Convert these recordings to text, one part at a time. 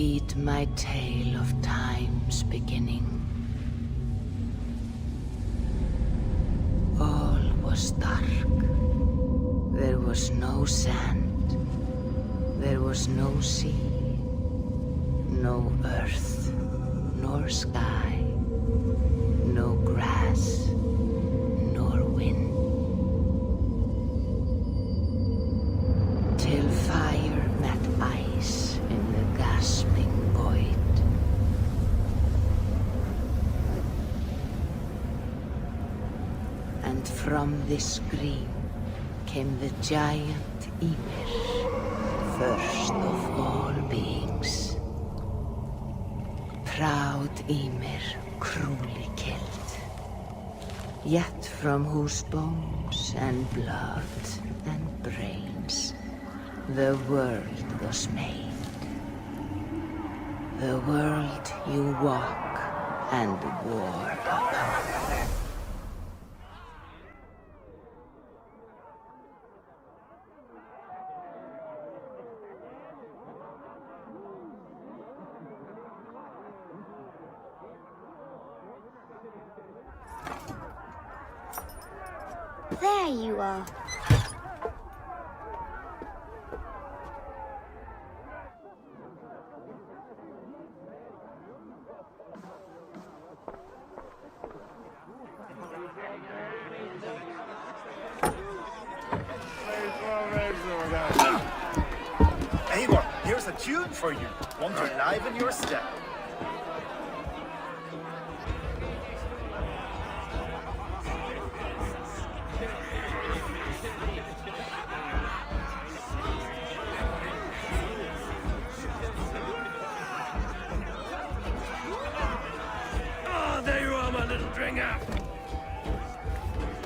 Heed my tale of time's beginning. All was dark. There was no sand. There was no sea. No earth, nor sky. No grass, nor wind. Till fire met ice in the gasping void. And from this scream came the giant Ymir, first of all beings. Proud Ymir, cruelly killed, yet from whose bones and blood and brains the world was made. The world you walk and war upon. There you are. Eivor, here's a tune for you. Want to liven your step. Oh, there you are, my little dringer.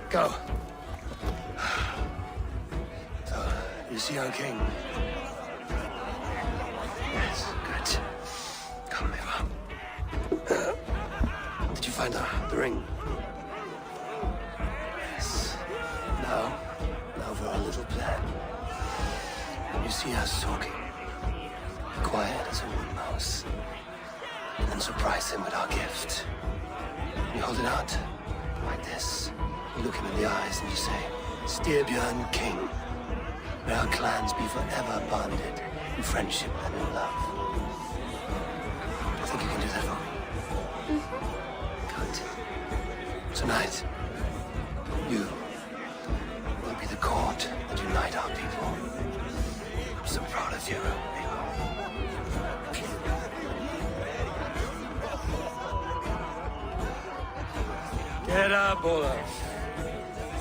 Go. So, you see our king? Yes, good. Come, Eva. Did you find the ring? Yes. Now for our little plan. You see us talking, quiet as a wood mouse, and then surprise him with our gift. You hold it out, like this. You look him in the eyes and you say, Styrbjörn King, may our clans be forever bonded in friendship and in love. I think you can do that for me. Good. Tonight, you will be the cord that unite our people. I'm so proud of you, Eva. Get up, Olaf.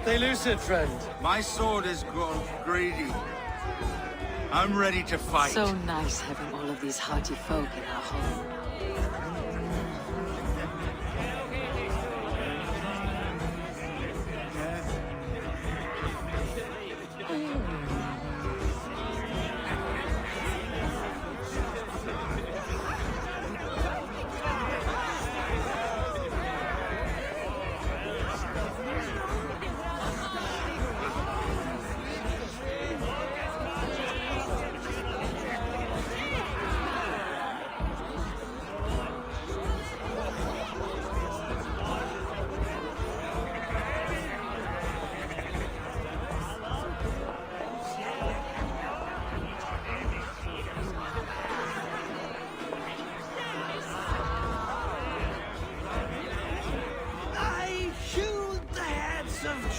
Stay lucid, friend. My sword has grown greedy. I'm ready to fight. So nice having all of these hearty folk in our home.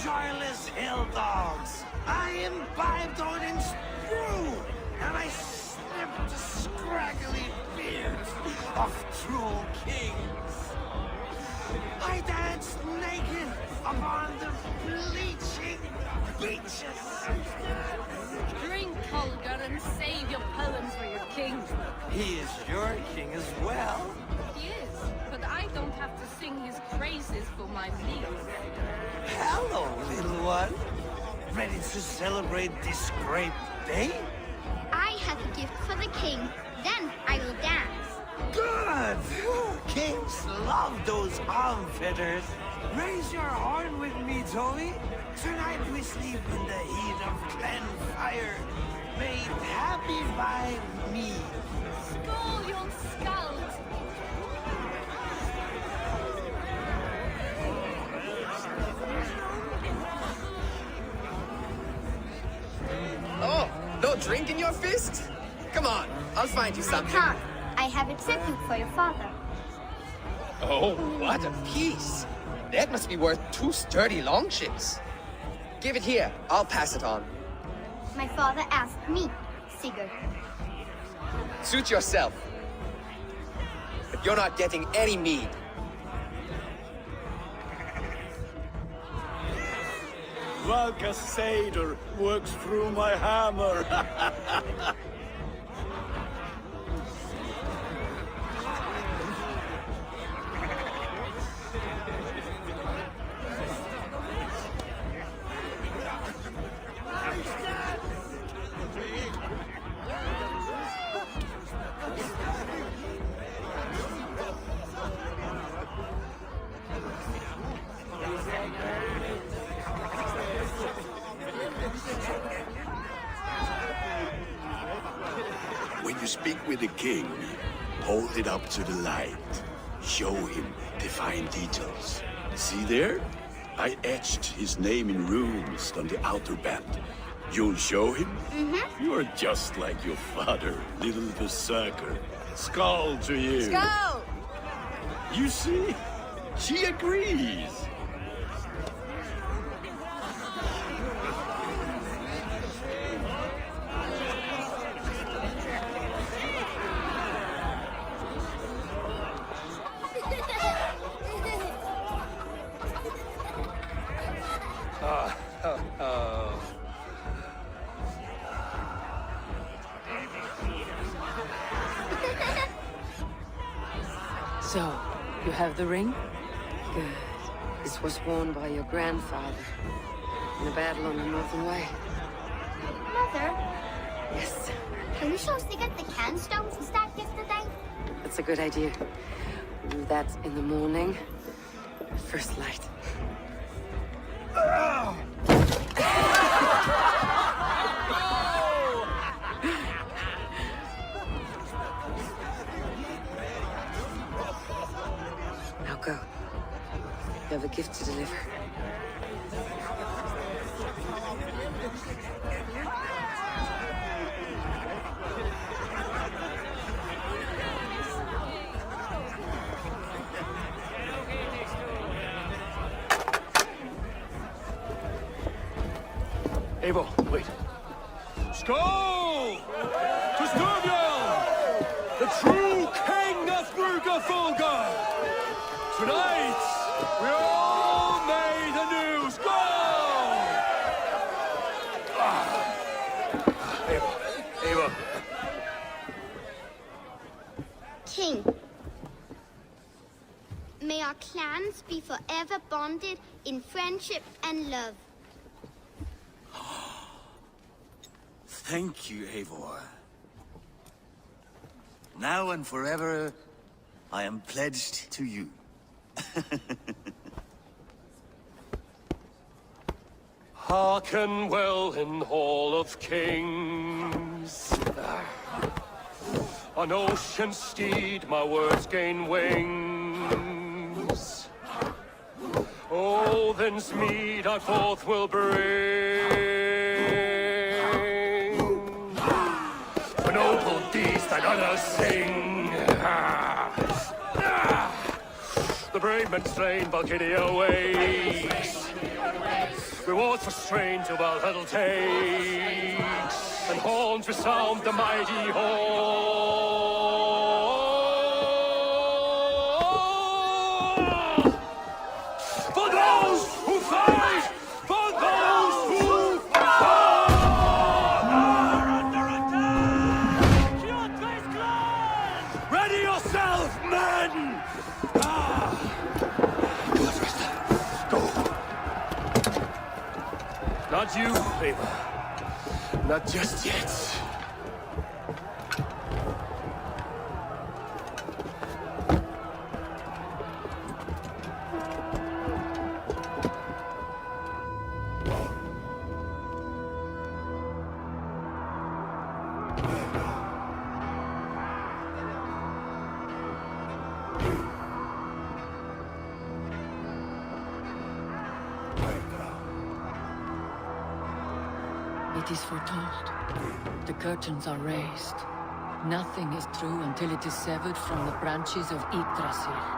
joyless hill dogs. I imbibed Odin's brew, and I snipped the scraggly beards of true kings. I danced naked upon the bleaching beaches. Drink, Holger, and save your poems for your king. He is your king as well. He is, but I don't have to sing his praises for my meals. Hello, little one. Ready to celebrate this great day? I have a gift for the king. Then I will dance. Good! Kings love those arm feathers. Raise your horn with me, Tony. Tonight we sleep in the heat of clan fire, made happy by me. Skål, Jon drink in your fist? Come on, I'll find you I something. can't. I have a tribute for your father. Oh, what a piece. That must be worth 2 sturdy longships. Give it here. I'll pass it on. My father asked me, Sigurd. Suit yourself. But you're not getting any mead. Valka Seder works through my hammer. When you speak with the king, hold it up to the light. Show him the fine details. See there? I etched his name in runes on the outer band. You'll show him? Mm-hmm. You're just like your father, little berserker. Skull to you. Skull! You see? She agrees. So, you have the ring? Good. This was worn by your grandfather in the battle on the Northern Way. Mother, Yes, can we show Sigurd the canstones we started yesterday? that's a good idea. We'll do that in the morning. First light. Now go. You have a gift to deliver. Eivor, wait. Skål! To Sturvjorn! The true king of Bruggerfolga! Tonight, we all made anew. Skål! Eivor. King, may our clans be forever bonded in friendship and love. Thank you, Eivor. Now and forever, I am pledged to you. Hearken well in Hall of Kings. On ocean steed my words gain wings. Oh, then's mead I forth will bring. For noble deeds that others sing. The brave men slain Valkyria wakes. Rewards for strain to Valhalla takes, and horns resound the mighty hall. For those who fight, for those who fall, are under attack. Kyoto's clan! Ready yourself, men! Not you, Eivor. Not just yet. It is foretold. The curtains are raised. Nothing is true until it is severed from the branches of Yggdrasil.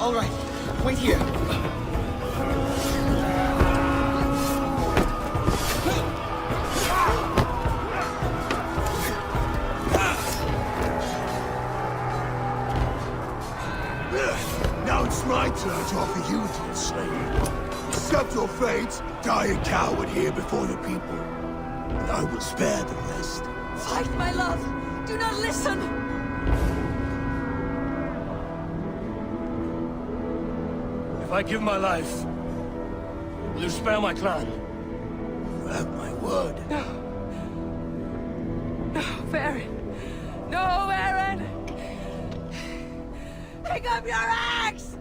All right, wait here. Now it's my turn to offer you to the slave. Accept your fate, die a coward here before your people, and I will spare the rest. Fight, my love! Do not listen! If I give my life, will you spare my clan? You have my word. No. No, Baron. No, Baron! Pick up your axe!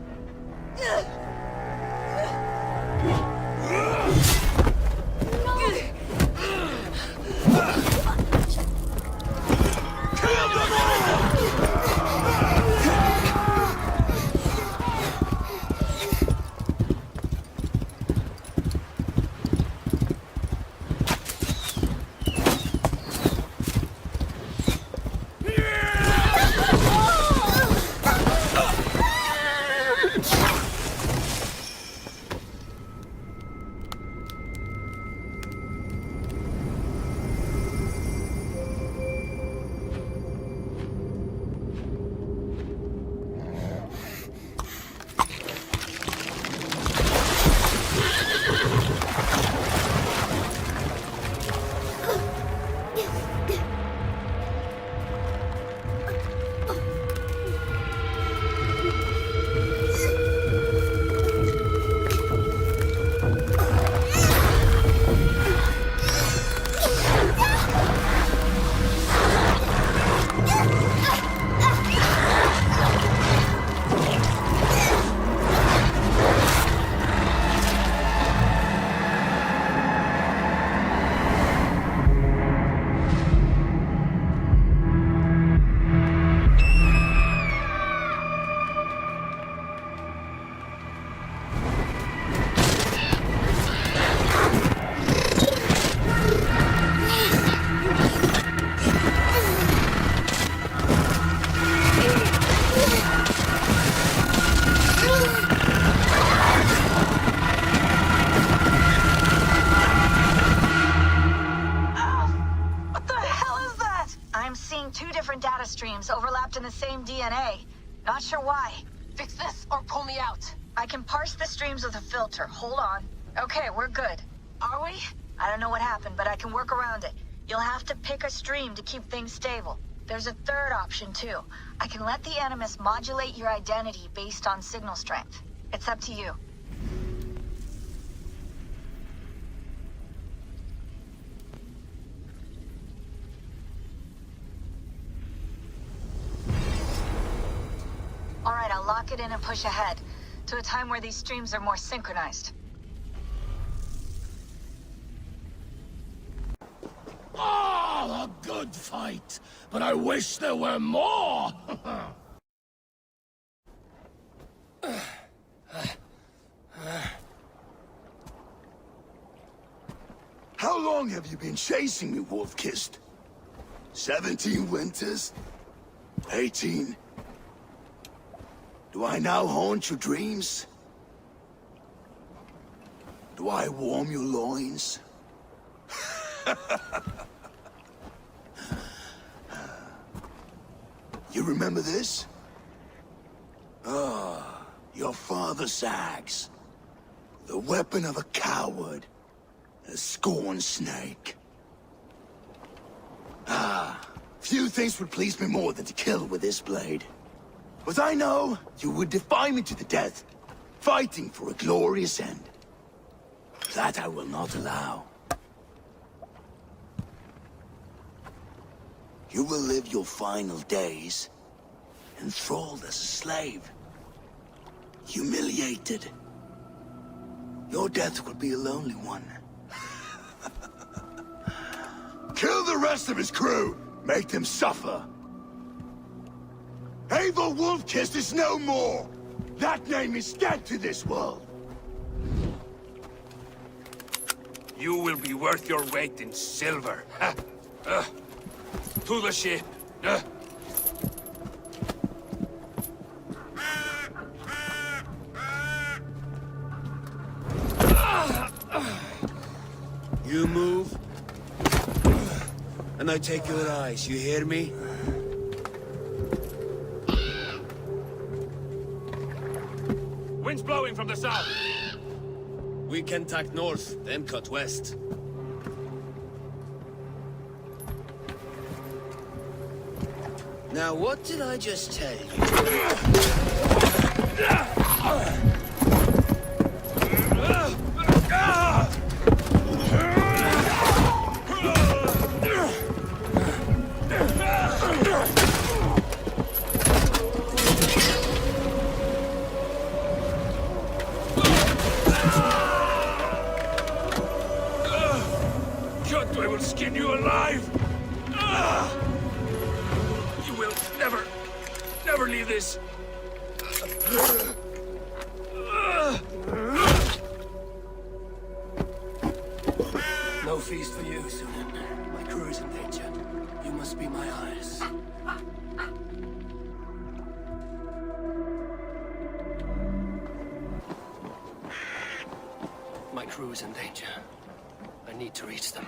data streams overlapped in the same DNA. Not sure why. Fix this or pull me out. I can parse the streams with a filter. Hold on. Okay, we're good. Are we? I don't know what happened, but I can work around it. You'll have to pick a stream to keep things stable. There's a third option, too. I can let the Animus modulate your identity based on signal strength. It's up to you. All right, I'll lock it in and push ahead to a time where these streams are more synchronized. Oh, a good fight, but I wish there were more. How long have you been chasing me, Wolf-Kissed? 17 winters? 18? Do I now haunt your dreams? Do I warm your loins? You remember this? Ah, your father's axe. The weapon of a coward. A scorned snake. Ah, few things would please me more than to kill with this blade. But I know you would defy me to the death, fighting for a glorious end. That I will not allow. You will live your final days enthralled as a slave. Humiliated. Your death will be a lonely one. Kill the rest of his crew! Make them suffer! Eivor Wolf-Kissed is no more! That name is dead to this world! You will be worth your weight in silver. To the ship. You move, and I take your eyes, you hear me? Wind's blowing from the south. We can tack north, then cut west. Now, what did I just tell you? I will skin you alive! You will never leave this. No feast for you, Sunan. My crew is in danger. You must be my eyes. My crew is in danger. I need to reach them.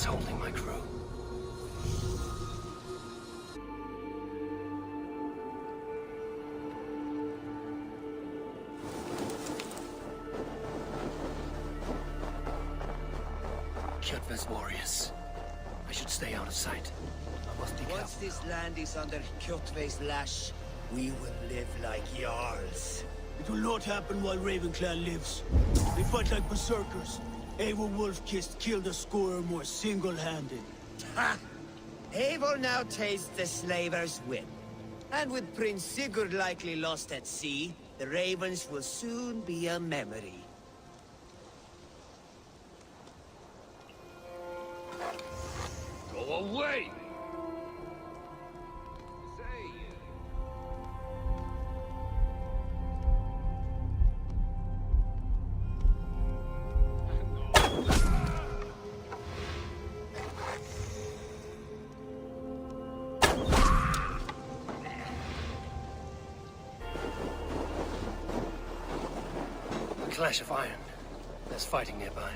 Holding my crew. Kjotve's warriors. I should stay out of sight. I must be careful. Once this land is under Kjotve's lash, we will live like Jarls. It will not happen while Ravenclan lives. They fight like berserkers. Eivor Wolf-Kissed killed a score or more single-handed. Ha! Eivor now tastes the slaver's whip. And with Prince Sigurd likely lost at sea, the Ravens will soon be a memory. Go away! Clash of iron. There's fighting nearby.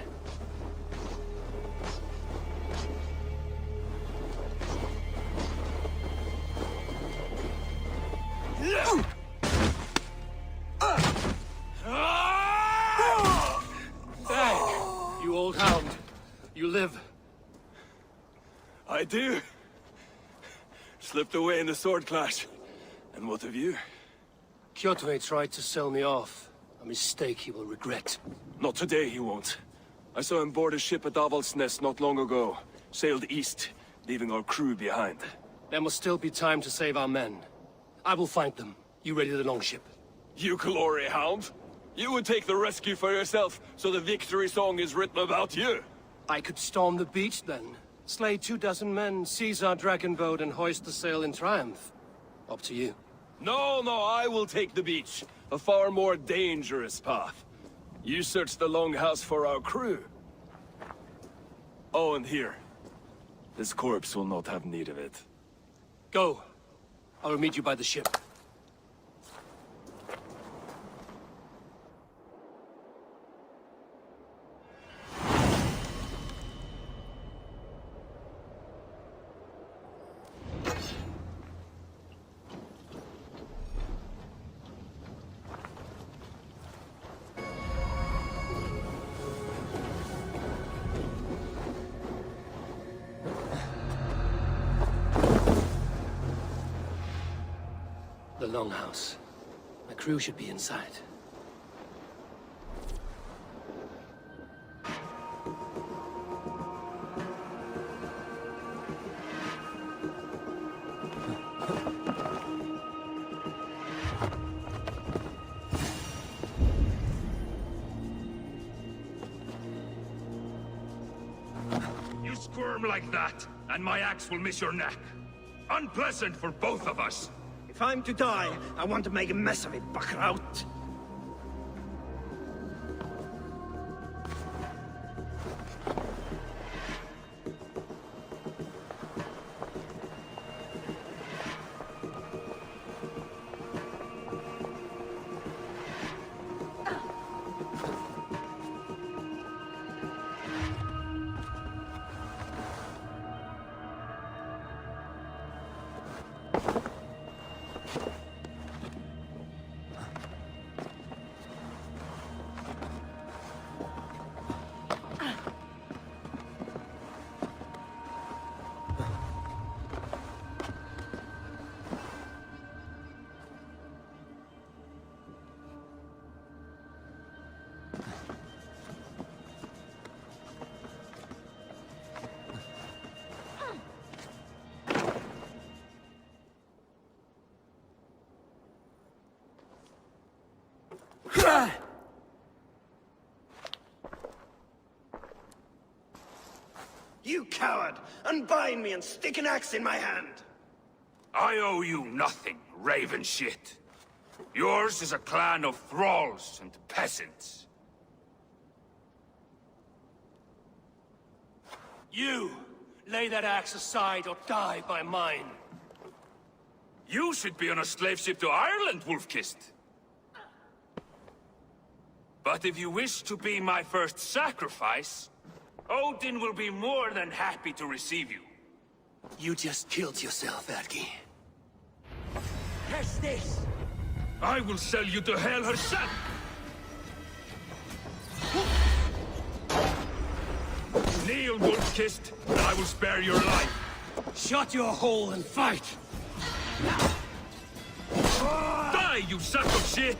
Dag, you old hound. You live. I do. Slipped away in the sword clash. And what of you? Kjotve tried to sell me off. A mistake he will regret. Not today, he won't. I saw him board a ship at Avaldsnes not long ago. Sailed east. leaving our crew behind. There must still be time to save our men. I will find them. You ready the longship? You glory hound! You would take the rescue for yourself, so the victory song is written about you! I could storm the beach then. Slay 24 men, seize our dragon boat, and hoist the sail in triumph. Up to you. No, I will take the beach. A far more dangerous path. You search the longhouse for our crew. Oh, and here. This corpse will not have need of it. Go. I will meet you by the ship. The longhouse. My crew should be inside. You squirm like that, and my axe will miss your neck. Unpleasant for both of us. If I'm to die, I want to make a mess of it, Buckraut. You coward! Unbind me and stick an axe in my hand! I owe you nothing, raven shit. Yours is a clan of thralls and peasants. You! Lay that axe aside or die by mine. You should be on a slave ship to Ireland, Wolf-Kissed. But if you wish to be my first sacrifice, Odin will be more than happy to receive you. You just killed yourself, Adki. Catch this! I will sell you to Hel herself! Kneel, Wolf-Kissed, and I will spare your life. Shut your hole and fight! Die, you sack of shit!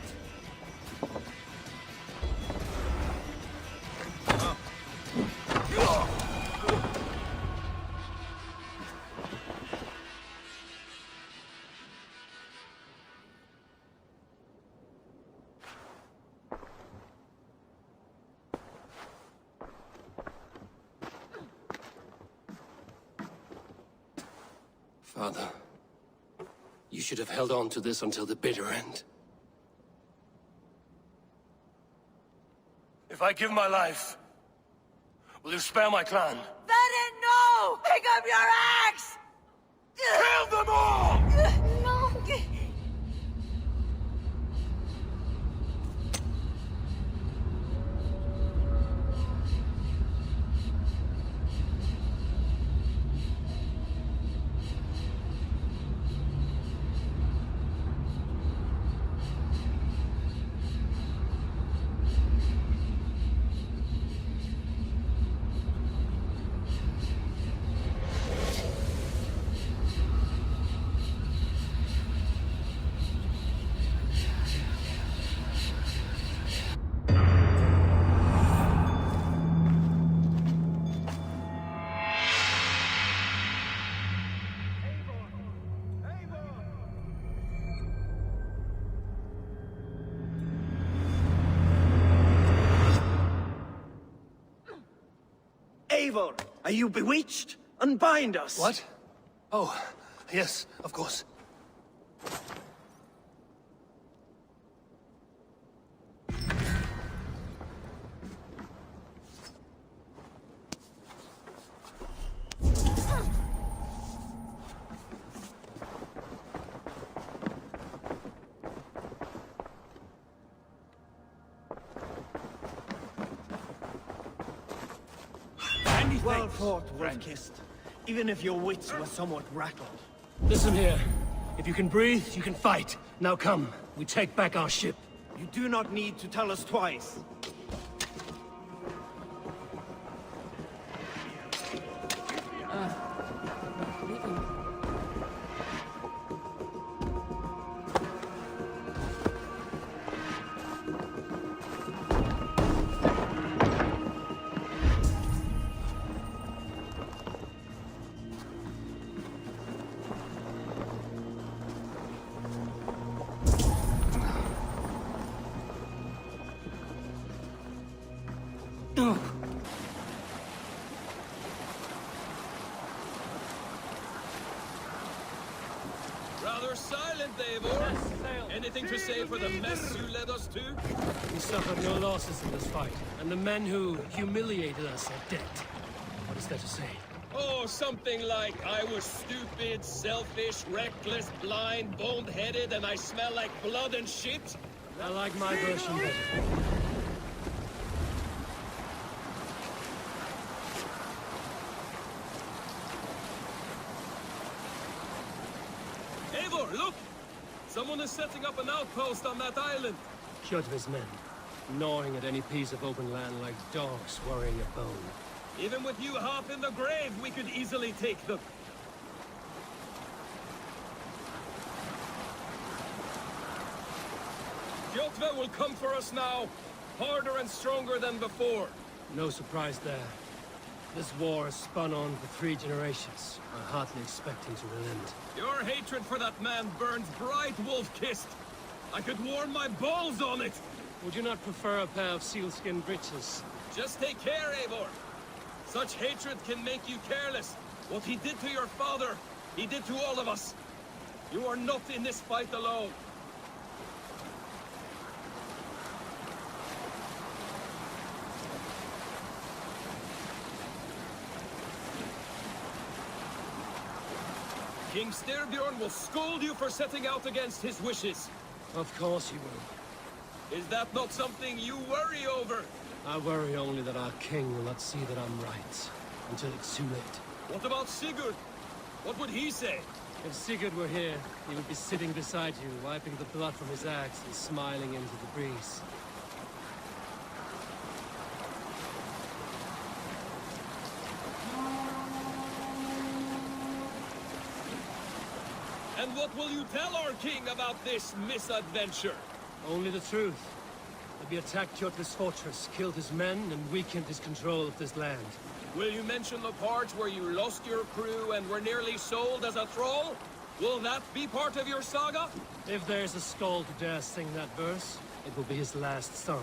Father, you should have held on to this until the bitter end. If I give my life, will you spare my clan? Bennett, no! Pick up your axe! Kill them all! No! Eivor, are you bewitched? Unbind us! What? Oh, yes, of course. Well fought, Wolf-Kissed. Even if your wits were somewhat rattled. Listen here. If you can breathe, you can fight. Now come, we take back our ship. You do not need to tell us twice. Rather silent, Eivor. Anything to say for the mess you led us to? We suffered no losses in this fight, and the men who humiliated us are dead. What is there to say? Oh, something like, I was stupid, selfish, reckless, blind, bone-headed, and I smell like blood and shit? I like my version better. Eivor, look! Someone is setting up an outpost on that island. Kjotve's men, gnawing at any piece of open land like dogs worrying a bone. Even with you half in the grave, we could easily take them. Kjotve will come for us now, harder and stronger than before. No surprise there. This war has spun on for 3 generations. I hardly expect him to relent. Your hatred for that man burns bright, Wolf-Kissed. I could warm my balls on it. Would you not prefer a pair of sealskin breeches? Just take care, Eivor. Such hatred can make you careless. What he did to your father, he did to all of us. You are not in this fight alone. King Styrbjorn will scold you for setting out against his wishes. Of course he will. Is that not something you worry over? I worry only that our king will not see that I'm right, until it's too late. What about Sigurd? What would he say? If Sigurd were here, he would be sitting beside you, wiping the blood from his axe and smiling into the breeze. And what will you tell our king about this misadventure? Only the truth. That we attacked Kjotve's fortress, killed his men, and weakened his control of this land. Will you mention the parts where you lost your crew and were nearly sold as a thrall? Will that be part of your saga? If there's a skull to dare sing that verse, it will be his last song.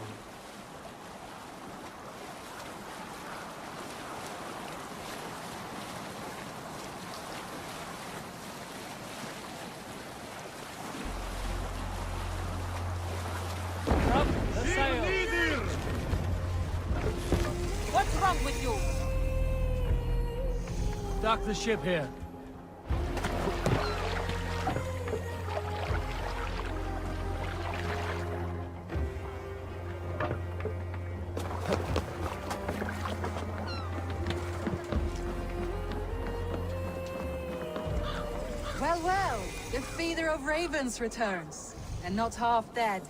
What's wrong with you? Dock the ship here. Well, well, the feeder of ravens returns, and not half dead.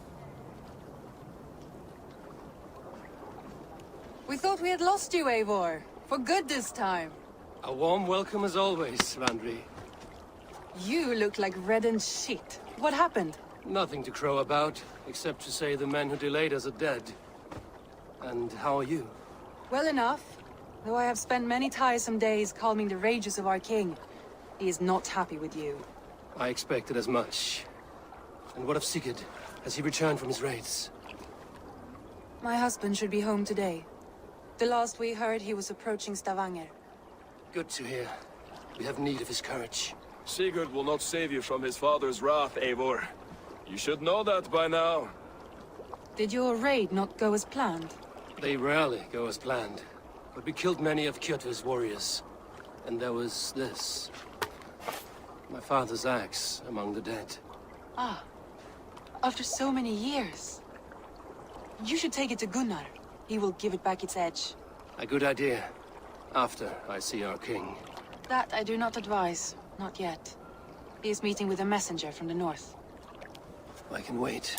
We thought we had lost you, Eivor. For good this time. A warm welcome as always, Randvi. You look like reddened shit. What happened? Nothing to crow about, except to say the men who delayed us are dead. And how are you? Well enough. Though I have spent many tiresome days calming the rages of our king. He is not happy with you. I expected as much. And what of Sigurd? Has he returned from his raids? My husband should be home today. The last we heard, he was approaching Stavanger. Good to hear. We have need of his courage. Sigurd will not save you from his father's wrath, Eivor. You should know that by now. Did your raid not go as planned? They rarely go as planned. But we killed many of Kjotve's warriors. And there was this. My father's axe among the dead. Ah. After so many years. You should take it to Gunnar. He will give it back its edge. A good idea. After I see our king. That I do not advise. Not yet. He is meeting with a messenger from the north. I can wait.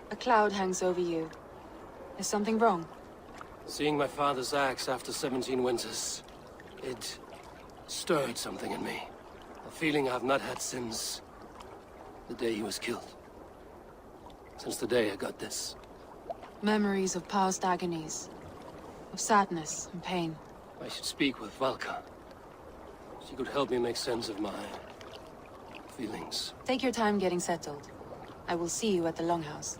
A cloud hangs over you. Is something wrong? Seeing my father's axe after 17 winters, it stirred something in me. A feeling I've not had since the day he was killed. Since the day I got this. Memories of past agonies. Of sadness and pain. I should speak with Valka. She could help me make sense of my feelings. Take your time getting settled. I will see you at the Longhouse.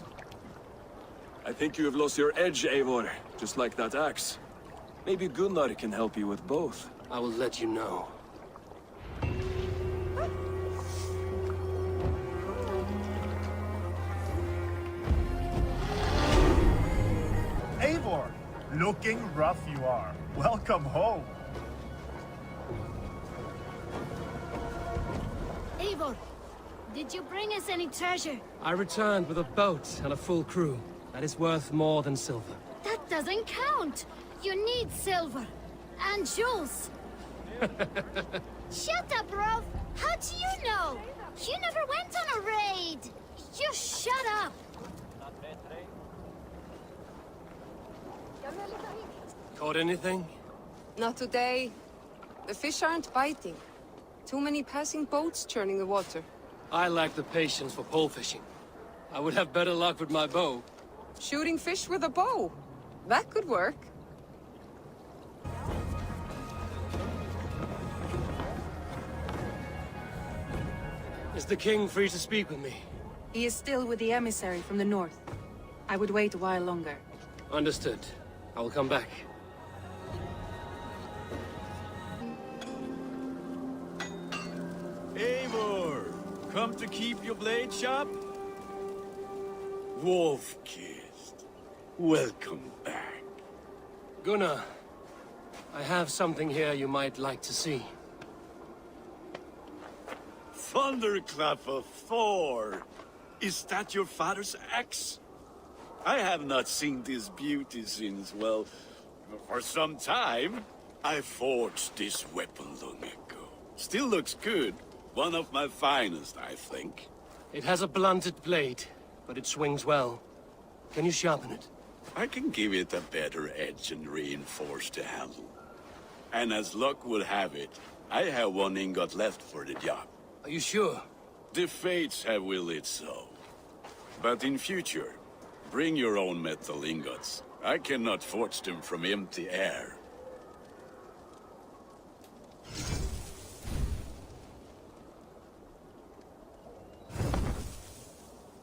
I think you have lost your edge, Eivor. Just like that axe. Maybe Gunnar can help you with both. I will let you know. Eivor! Looking rough you are. Welcome home. Eivor, did you bring us any treasure? I returned with a boat and a full crew. That is worth more than silver. That doesn't count. You need silver. And jewels. Shut up, Rolf. How do you know? You never went on a raid. You shut up. Caught anything? Not today. The fish aren't biting. Too many passing boats churning the water. I lack the patience for pole fishing. I would have better luck with my bow. Shooting fish with a bow. That could work. Is the king free to speak with me? He is still with the emissary from the north. I would wait a while longer. Understood. I will come back. Eivor, come to keep your blade sharp? Wolf-kissed, welcome back. Gunnar, I have something here you might like to see. Thunderclap of Thor! Is that your father's axe? I have not seen this beauty since, well, for some time. I forged this weapon long ago. Still looks good. One of my finest, I think. It has a blunted blade, but it swings well. Can you sharpen it? I can give it a better edge and reinforce the handle. And as luck would have it, I have one ingot left for the job. Are you sure? The fates have willed it so. But in future, bring your own metal ingots. I cannot forge them from empty air.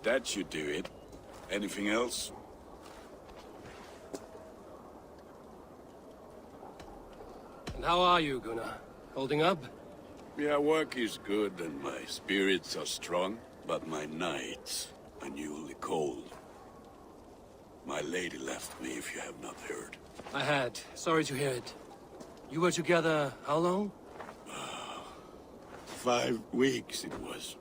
That should do it. Anything else? And how are you, Gunnar? Holding up? Yeah, work is good and my spirits are strong, but my nights are newly cold. My lady left me, if you have not heard. I had. Sorry to hear it. You were together how long? 5 weeks it was.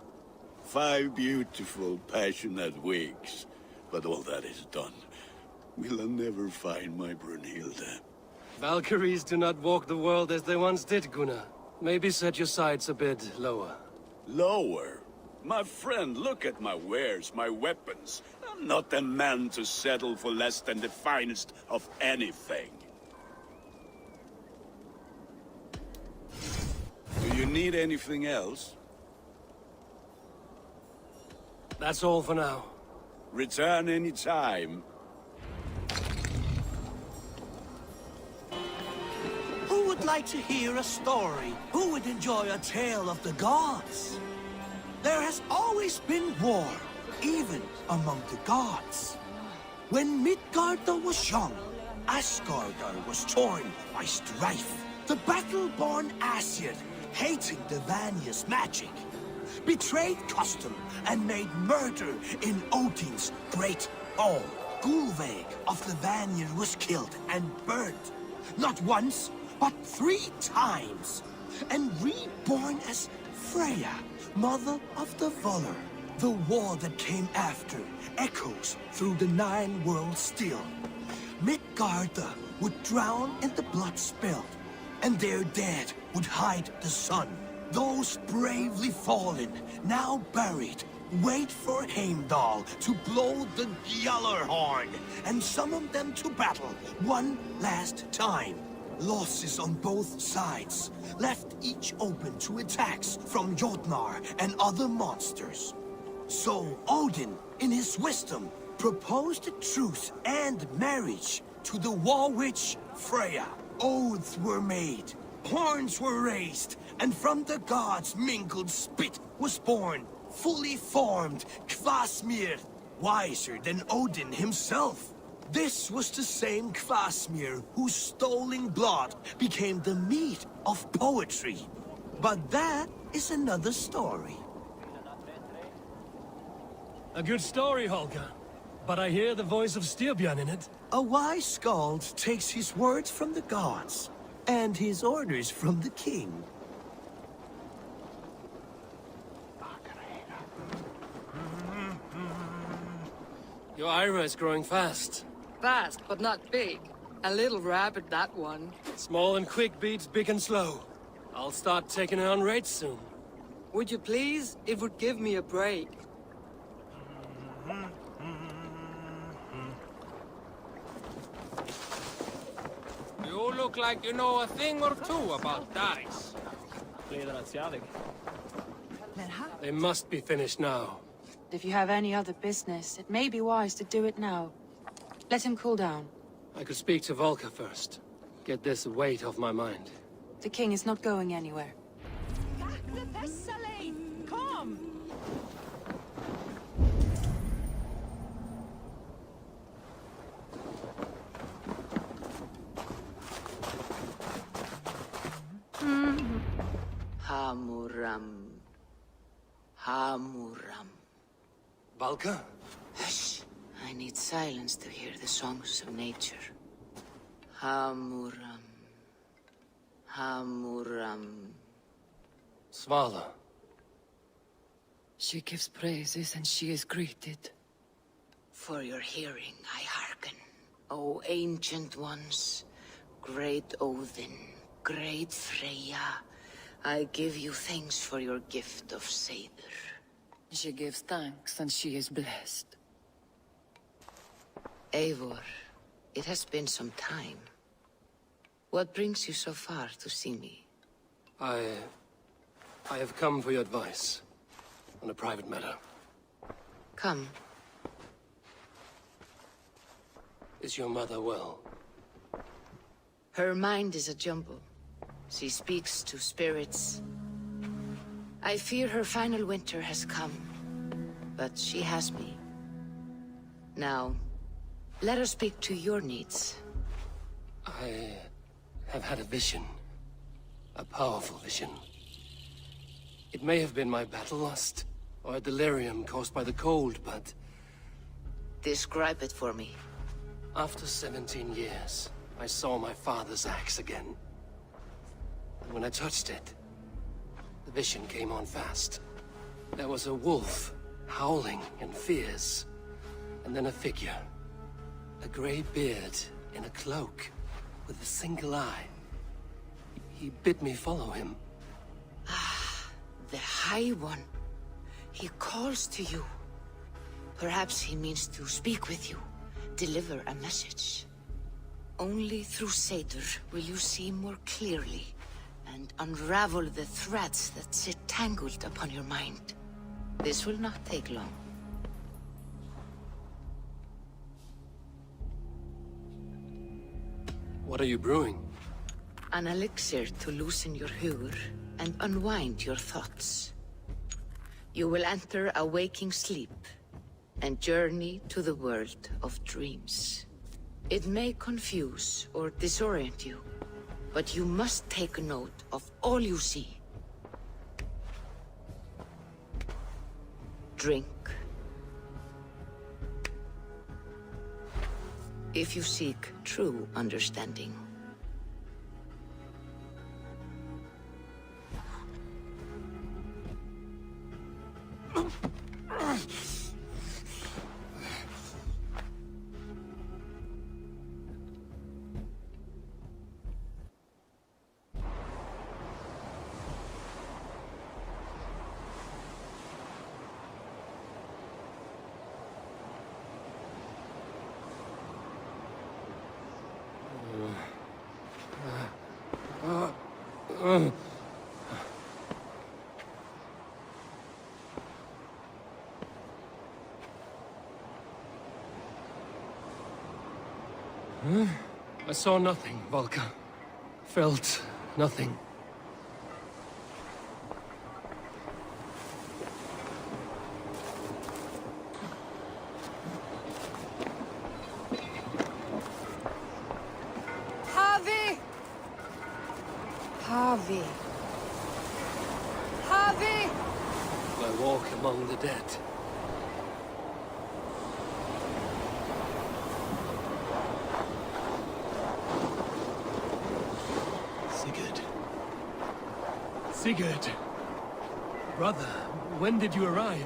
5 beautiful, passionate weeks. But all that is done. Will I never find my Brunhilde? Valkyries do not walk the world as they once did, Gunnar. Maybe set your sights a bit lower. Lower? My friend, look at my wares, my weapons. I'm not a man to settle for less than the finest of anything. Do you need anything else? That's all for now. Return any time. Who would like to hear a story? Who would enjoy a tale of the gods? There has always been war. even among the gods. When Midgarda was young, Asgardr was torn by strife. The battle-born Aesir, hating the Vanya's magic, betrayed custom and made murder in Odin's great hall. Gulveig of the Vanir was killed and burnt, not once, but 3 times, and reborn as Freya, mother of the Volur. The war that came after echoes through the 9 worlds still. Midgarda would drown in the blood spilled, and their dead would hide the sun. Those bravely fallen, now buried, wait for Heimdall to blow the Gjallarhorn and summon them to battle one last time. Losses on both sides left each open to attacks from Jotnar and other monsters. So Odin, in his wisdom, proposed a truce and marriage to the war witch Freya. Oaths were made, horns were raised, and from the gods' mingled spit was born, fully formed Kvasmir, wiser than Odin himself. This was the same Kvasmir whose stolen blood became the meat of poetry. But that is another story. A good story, Holger. But I hear the voice of Styrbjörn in it. A wise skald takes his words from the gods, and his orders from the king. Your Ira is growing fast. Fast, but not big. A little rapid, that one. Small and quick beats big and slow. I'll start taking her on raids soon. Would you please? It would give me a break. You look like you know a thing or two about dice. They must be finished now. If you have any other business, it may be wise to do it now. Let him cool down. I could speak to Volker first. Get this weight off my mind. The king is not going anywhere. Come! Hamuram. Hamuram. Valka? Hush. I need silence to hear the songs of nature. Hamuram. Hamuram. Svala. She gives praises and she is greeted. For your hearing I hearken, O ancient ones, great Odin, great Freya. I give you thanks for your gift of Seder. She gives thanks and she is blessed. Eivor, it has been some time. What brings you so far to see me? I have come for your advice. On a private matter. Come. Is your mother well? Her mind is a jumble. She speaks to spirits. I fear her final winter has come. But she has me. Now, let us speak to your needs. I have had a vision. A powerful vision. It may have been my battle lust, or a delirium caused by the cold, but... Describe it for me. After 17 years, I saw my father's axe again. And when I touched it, the vision came on fast. There was a wolf, howling and fierce, and then a figure. A grey beard in a cloak, with a single eye. He bid me follow him. The High One. He calls to you. Perhaps he means to speak with you, deliver a message. Only through Seder will you see more clearly and unravel the threads that sit tangled upon your mind. This will not take long. What are you brewing? An elixir to loosen your hugur and unwind your thoughts. You will enter a waking sleep, and journey to the world of dreams. It may confuse or disorient you, but you must take note of all you see. Drink. If you seek true understanding. I saw nothing, Valka. Felt nothing. Harvey! Harvey! Harvey! I walk among the dead. Sigurd! Brother, when did you arrive?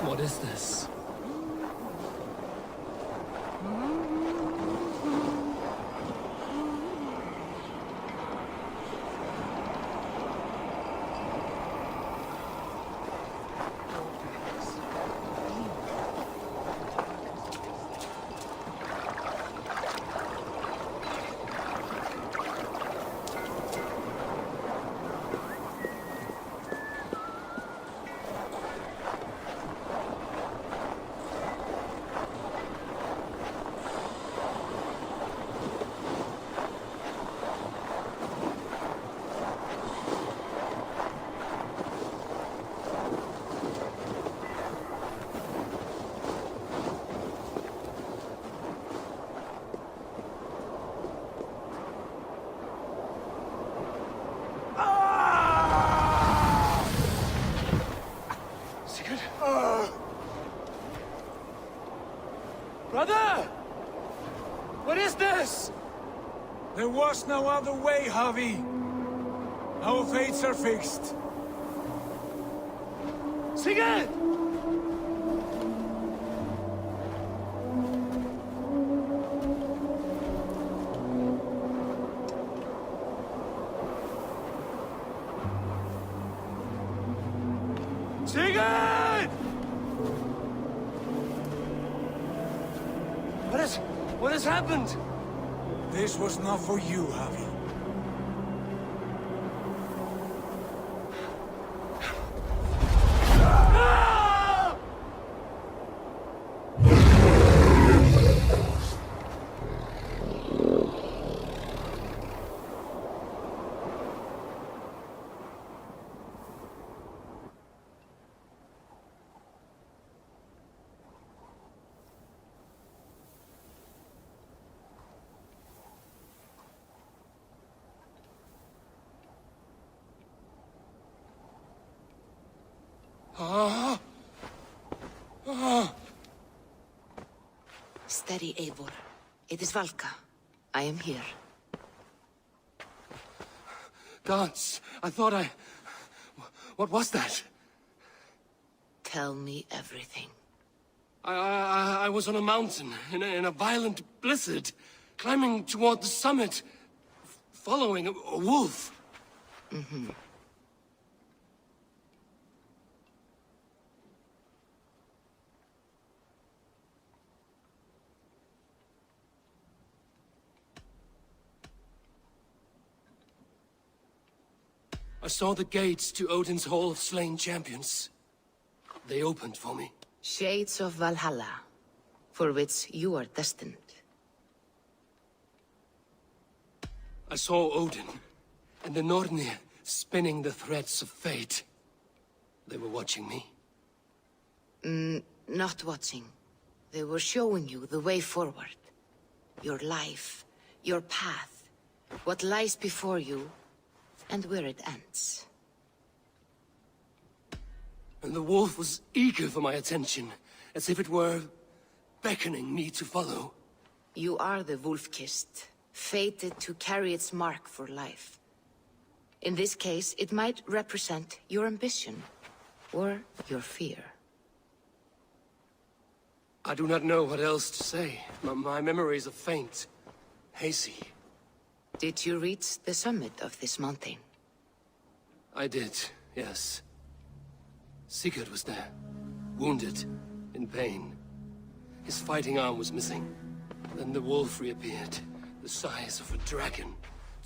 What is this? Brother! What is this? There was no other way, Javi. Our fates are fixed. Sigurd! Sigurd! What has happened? This was not for you, Javi. Steady, Eivor. It is Valka. I am here. Gods, I thought I... What was that? Tell me everything. I was on a mountain, in a violent blizzard, climbing toward the summit, following a wolf. Mm-hmm. I saw the gates to Odin's Hall of Slain Champions. They opened for me. Shades of Valhalla, for which you are destined. I saw Odin and the Nornir spinning the threads of fate. They were watching me. Not watching. They were showing you the way forward. Your life, your path, what lies before you, and where it ends. And the wolf was eager for my attention, as if it were beckoning me to follow. You are the wolf-kissed, fated to carry its mark for life. In this case, it might represent your ambition, or your fear. I do not know what else to say. My memories are faint, hazy. Did you reach the summit of this mountain? I did, yes. Sigurd was there, wounded, in pain. His fighting arm was missing. Then the wolf reappeared, the size of a dragon,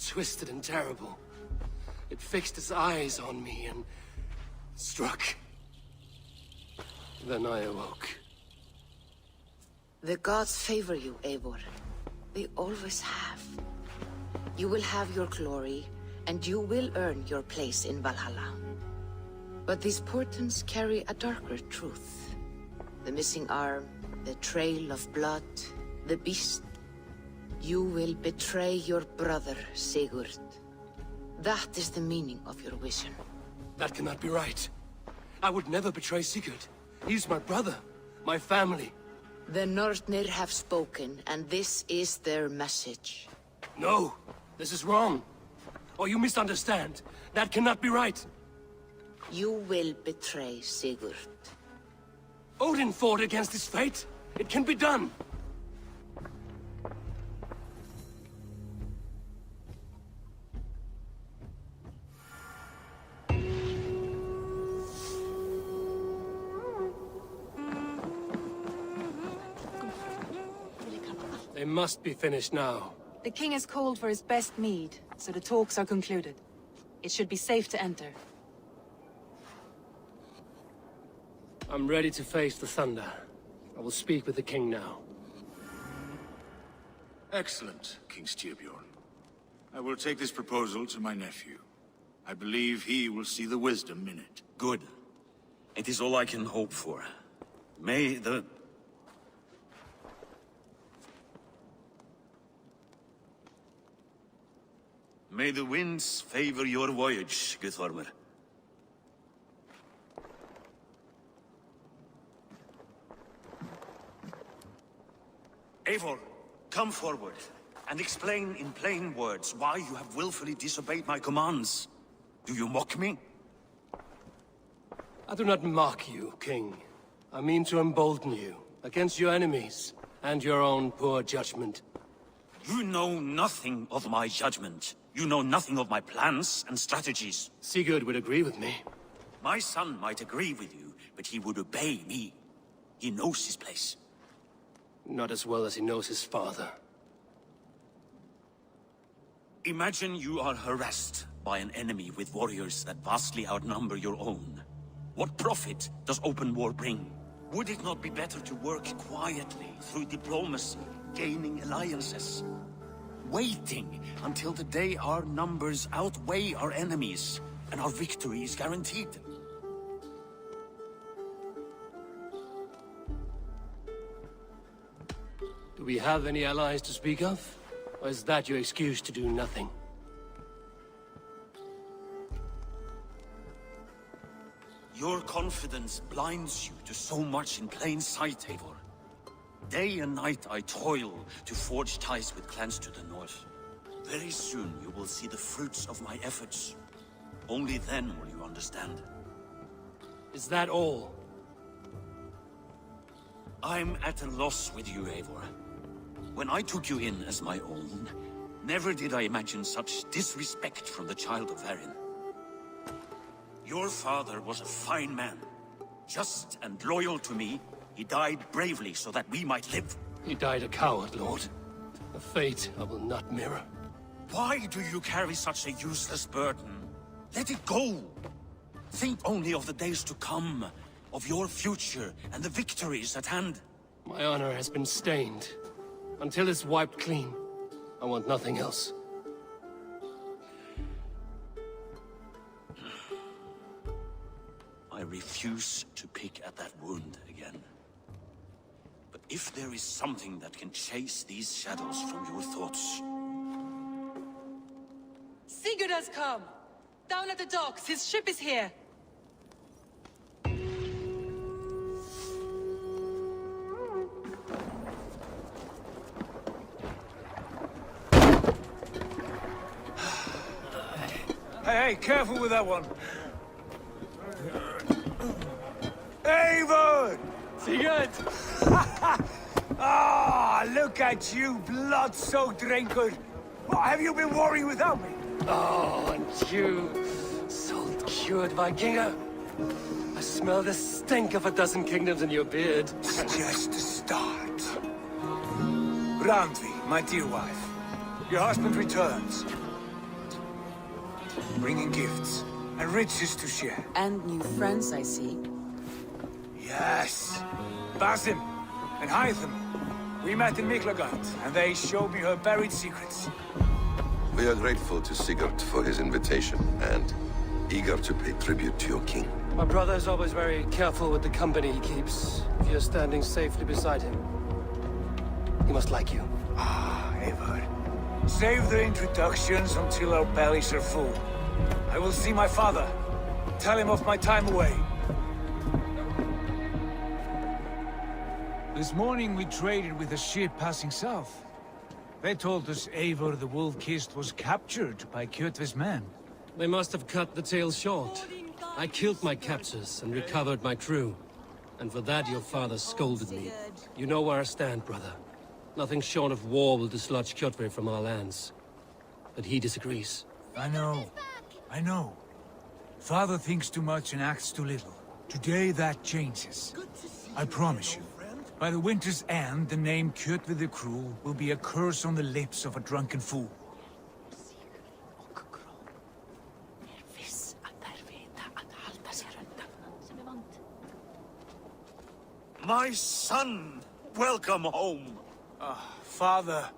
twisted and terrible. It fixed its eyes on me and struck. Then I awoke. The gods favor you, Eivor. They always have. You will have your glory, and you will earn your place in Valhalla. But these portents carry a darker truth. The missing arm, the trail of blood, the beast. You will betray your brother, Sigurd. That is the meaning of your vision. That cannot be right. I would never betray Sigurd. He's my brother, my family. The Nornir have spoken, and this is their message. No, this is wrong. Or you misunderstand. That cannot be right. You will betray Sigurd. Odin fought against his fate. It can be done. They must be finished now. The king has called for his best mead, so the talks are concluded. It should be safe to enter. I'm ready to face the thunder. I will speak with the king now. Excellent, King Styrbjorn. I will take this proposal to my nephew. I believe he will see the wisdom in it. Good. It is all I can hope for. May the winds favor your voyage, Guthormr. Eivor, come forward, and explain in plain words why you have willfully disobeyed my commands. Do you mock me? I do not mock you, King. I mean to embolden you, against your enemies, and your own poor judgment. You know nothing of my judgment. You know nothing of my plans and strategies. Sigurd would agree with me. My son might agree with you, but he would obey me. He knows his place. Not as well as he knows his father. Imagine you are harassed by an enemy with warriors that vastly outnumber your own. What profit does open war bring? Would it not be better to work quietly, through diplomacy, gaining alliances? Waiting until the day our numbers outweigh our enemies, and our victory is guaranteed. Do we have any allies to speak of? Or is that your excuse to do nothing? Your confidence blinds you to so much in plain sight, Eivor. Day and night I toil to forge ties with clans to the north. Very soon you will see the fruits of my efforts. Only then will you understand. Is that all? I'm at a loss with you, Eivor. When I took you in as my own, never did I imagine such disrespect from the child of Varin. Your father was a fine man. Just and loyal to me, he died bravely so that we might live. He died a coward, Lord. A fate I will not mirror. Why do you carry such a useless burden? Let it go! Think only of the days to come, of your future and the victories at hand. My honor has been stained. Until it's wiped clean, I want nothing else. I refuse to pick at that wound again. But if there is something that can chase these shadows from your thoughts... Sigurd has come! Down at the docks, his ship is here! Hey, careful with that one. Eivor! Sigurd! Ah, look at you, blood-soaked raincoat. What have you been worrying without me? Oh, and you, salt-cured Vikinger. I smell the stink of a dozen kingdoms in your beard. It's just the start. Randvi, my dear wife, your husband returns. Bringing gifts and riches to share. And new friends, I see. Yes. Basim and Hytham. We met in Miklagard, and they showed me her buried secrets. We are grateful to Sigurd for his invitation, and eager to pay tribute to your king. My brother is always very careful with the company he keeps. If you're standing safely beside him, he must like you. Ah, Eivor. Save the introductions until our bellies are full. I will see my father. Tell him of my time away. This morning we traded with a ship passing south. They told us Eivor the Wolf-Kissed was captured by Kjotve's men. They must have cut the tale short. I killed my captors and recovered my crew. And for that your father scolded me. You know where I stand, brother. Nothing short of war will dislodge Kjotve from our lands. But he disagrees. I know. I know. Father thinks too much and acts too little. Today that changes. I promise you. By the winter's end, the name Kjotve the Cruel will be a curse on the lips of a drunken fool. My son! Welcome home! Father.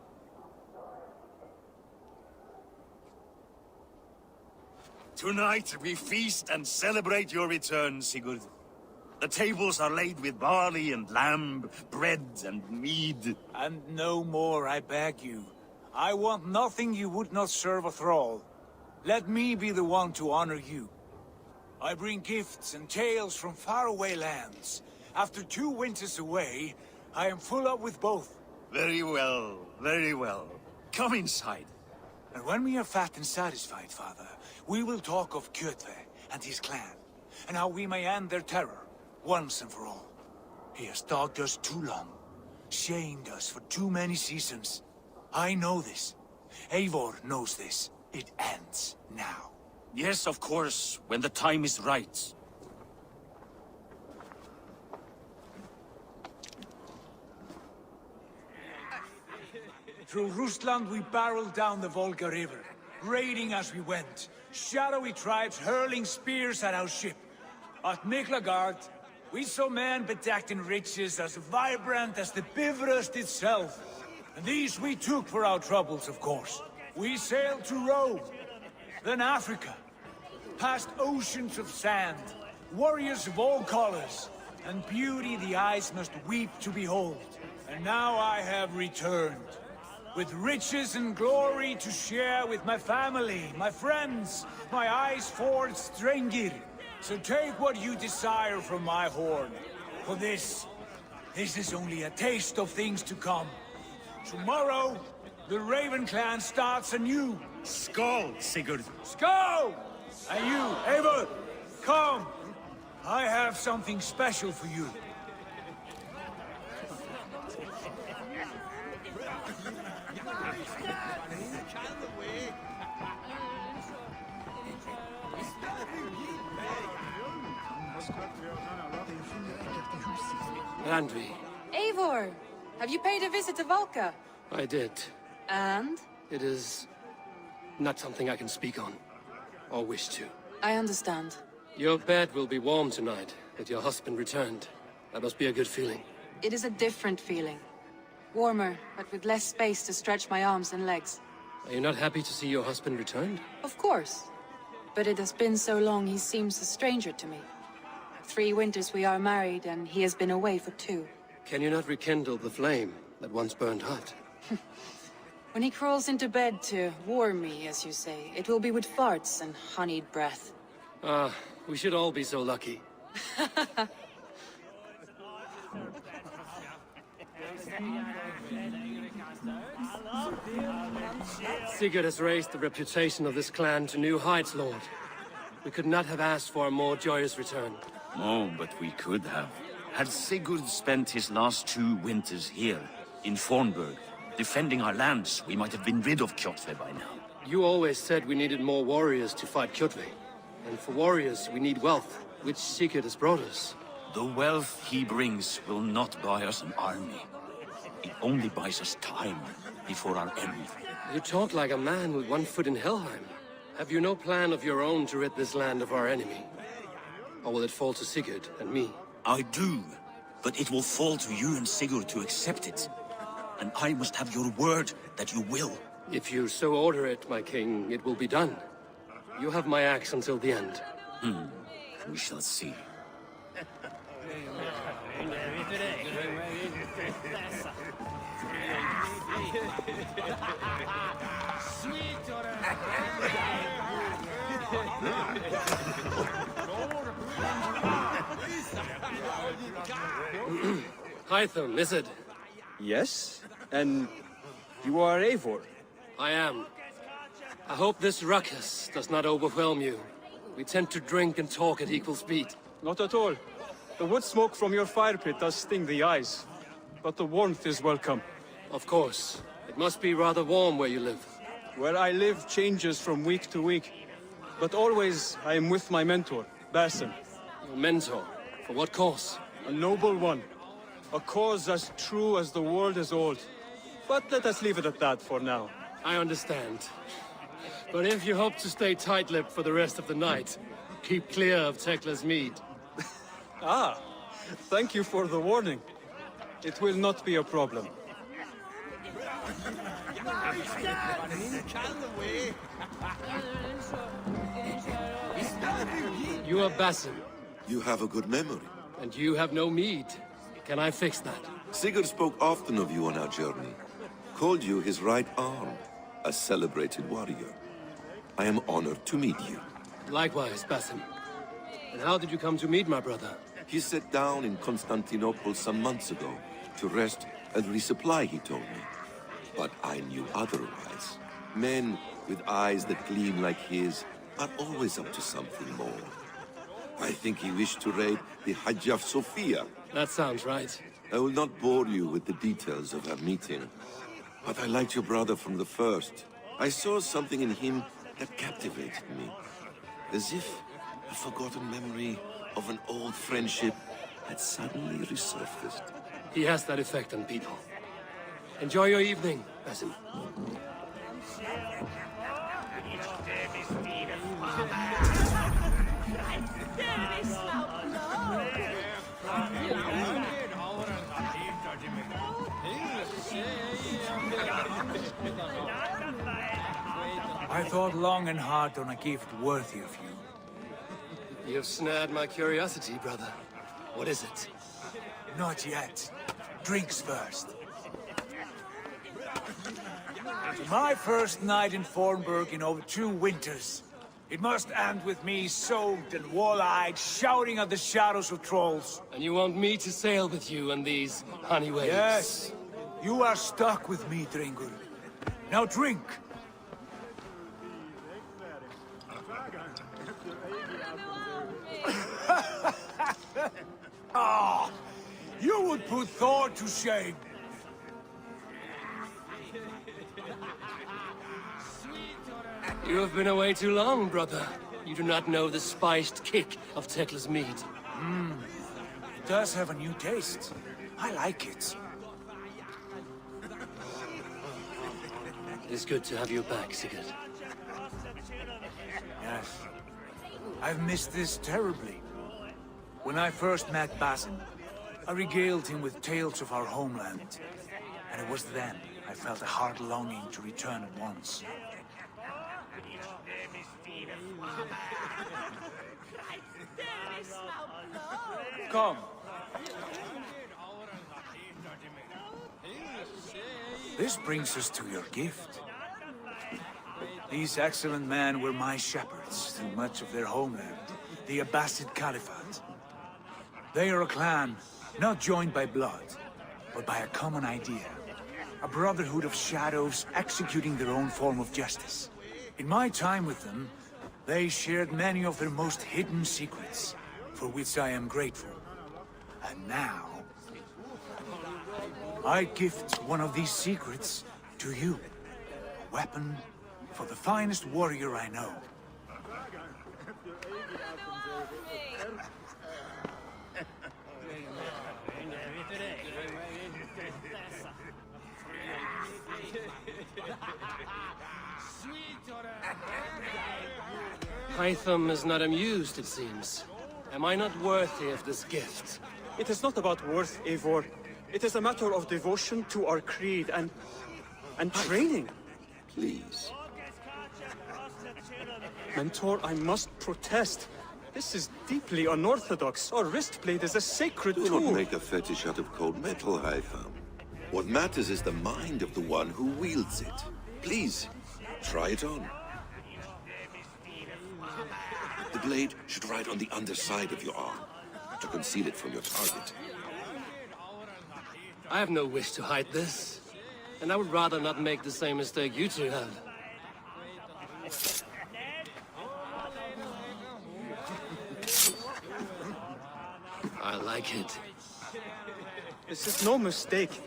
Tonight we feast and celebrate your return, Sigurd. The tables are laid with barley and lamb, bread and mead. And no more, I beg you. I want nothing you would not serve a thrall. Let me be the one to honor you. I bring gifts and tales from faraway lands. After 2 winters away, I am full up with both. Very well, very well. Come inside. And when we are fat and satisfied, Father, we will talk of Kjotve and his clan, and how we may end their terror, once and for all. He has dogged us too long, shamed us for too many seasons. I know this. Eivor knows this. It ends now. Yes, of course, when the time is right. Through Rusland we barreled down the Volga River, raiding as we went. Shadowy tribes hurling spears at our ship. At Miklagard, we saw men bedecked in riches as vibrant as the Bifrost itself. And these we took for our troubles, of course. We sailed to Rome, then Africa, past oceans of sand, warriors of all colors, and beauty the eyes must weep to behold. And now I have returned, with riches and glory to share with my family, my friends, my eyes-forged Strengir. So take what you desire from my horn. For this is only a taste of things to come. Tomorrow, the Raven clan starts anew. Skål, Sigurd. Skål! And you, Eivor, come. I have something special for you. Randvi. Eivor! Have you paid a visit to Valka? I did. And? It is not something I can speak on, or wish to. I understand. Your bed will be warm tonight. With your husband returned, that must be a good feeling. It is a different feeling. Warmer, but with less space to stretch my arms and legs. Are you not happy to see your husband returned? Of course. But it has been so long he seems a stranger to me. 3 winters we are married, and he has been away for 2. Can you not rekindle the flame that once burned hot? When he crawls into bed to warm me, as you say, it will be with farts and honeyed breath. Ah, we should all be so lucky. Sigurd has raised the reputation of this clan to new heights, Lord. We could not have asked for a more joyous return. Oh, but we could have. Had Sigurd spent his last 2 winters here, in Fornburg, defending our lands, we might have been rid of Kjotve by now. You always said we needed more warriors to fight Kjotve. And for warriors, we need wealth, which Sigurd has brought us. The wealth he brings will not buy us an army. It only buys us time before our end. You talk like a man with 1 foot in Helheim. Have you no plan of your own to rid this land of our enemy? Or will it fall to Sigurd and me? I do, but it will fall to you and Sigurd to accept it. And I must have your word that you will. If you so order it, my king, it will be done. You have my axe until the end. We shall see. Hytham, is it? Yes? And you are Eivor? I am. I hope this ruckus does not overwhelm you. We tend to drink and talk at equal speed. Not at all. The wood smoke from your fire pit does sting the eyes. But the warmth is welcome. Of course. It must be rather warm where you live. Where I live changes from week to week. But always I am with my mentor, Basim. Your mentor? For what cause? A noble one. A cause as true as the world is old. But let us leave it at that for now. I understand. But if you hope to stay tight-lipped for the rest of the night, keep clear of Tekla's mead. Ah, thank you for the warning. It will not be a problem. You are Basim. You have a good memory. And you have no mead. Can I fix that? Sigurd spoke often of you on our journey. Called you his right arm, a celebrated warrior. I am honored to meet you. Likewise, Basim. And how did you come to meet my brother? He sat down in Constantinople some months ago to rest and resupply, he told me. But I knew otherwise. Men with eyes that gleam like his are always up to something more. I think he wished to raid the Hagia Sophia. That sounds right. I will not bore you with the details of our meeting. But I liked your brother from the first. I saw something in him that captivated me. As if a forgotten memory of an old friendship had suddenly resurfaced. He has that effect on people. Enjoy your evening, Basim. I thought long and hard on a gift worthy of you. You have snared my curiosity, brother. What is it? Not yet. Drinks first. My first night in Fornburg in over 2 winters. It must end with me soaked and wall-eyed, shouting at the shadows of trolls. And you want me to sail with you on these honey waves? Yes. You are stuck with me, Dringur. Now drink. Ah, you would put Thor to shame. You have been away too long, brother. You do not know the spiced kick of Tekla's mead. It does have a new taste. I like it. It is good to have you back, Sigurd. Yes. I've missed this terribly. When I first met Basin, I regaled him with tales of our homeland. And it was then I felt a heart longing to return at once. Come. This brings us to your gift. These excellent men were my shepherds through much of their homeland, the Abbasid Caliphate. They are a clan, not joined by blood, but by a common idea. A brotherhood of shadows executing their own form of justice. In my time with them, they shared many of their most hidden secrets, for which I am grateful. And now, I gift one of these secrets to you. A weapon for the finest warrior I know. Hytham is not amused, it seems. Am I not worthy of this gift? It is not about worth, Eivor. It is a matter of devotion to our creed and training. Please. Mentor, I must protest. This is deeply unorthodox. Our wristblade is a sacred Do tool. not make a fetish out of cold metal, Hytham. What matters is the mind of the one who wields it. Please, try it on. The blade should ride on the underside of your arm, to conceal it from your target. I have no wish to hide this, and I would rather not make the same mistake you two have. I like it. This is no mistake.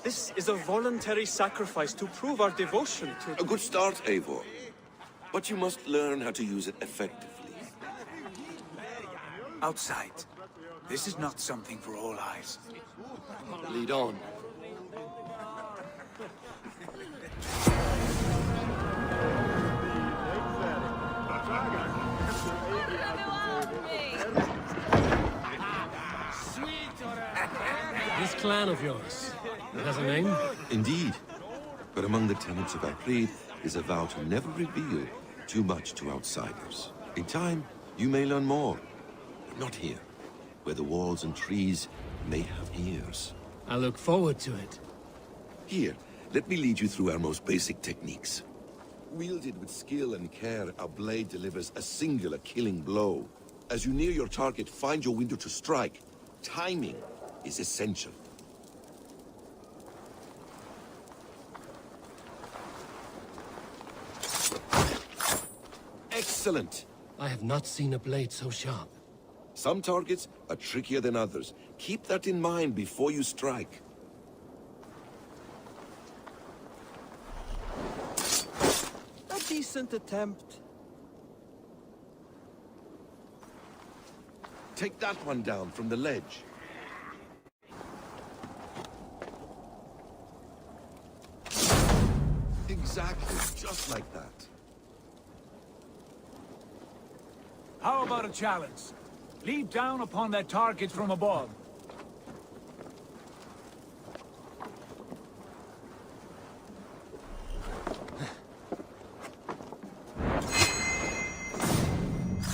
This is a voluntary sacrifice to prove our devotion to... A good start, Eivor. But you must learn how to use it effectively. Outside. This is not something for all eyes. Lead on. This clan of yours, it has a name? Indeed. But among the tenets of our creed is a vow to never reveal too much to outsiders. In time, you may learn more. But not here, where the walls and trees may have ears. I look forward to it. Here, let me lead you through our most basic techniques. Wielded with skill and care, our blade delivers a singular killing blow. As you near your target, find your window to strike. Timing is essential. Excellent! I have not seen a blade so sharp. Some targets are trickier than others. Keep that in mind before you strike. A decent attempt. Take that one down from the ledge. Exactly, just like that. How about a challenge? Leap down upon that target from above.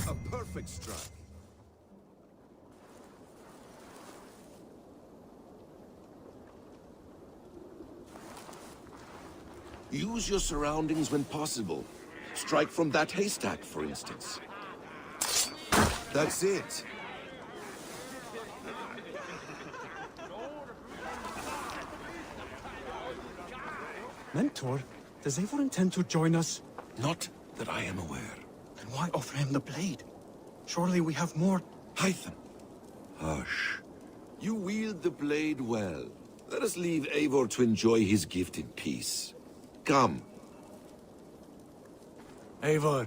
A perfect strike. Use your surroundings when possible. Strike from that haystack, for instance. That's it. Mentor, does Eivor intend to join us? Not that I am aware. Then why offer him the blade? Surely we have more... Hytham. Hush. You wield the blade well. Let us leave Eivor to enjoy his gift in peace. Come. Eivor,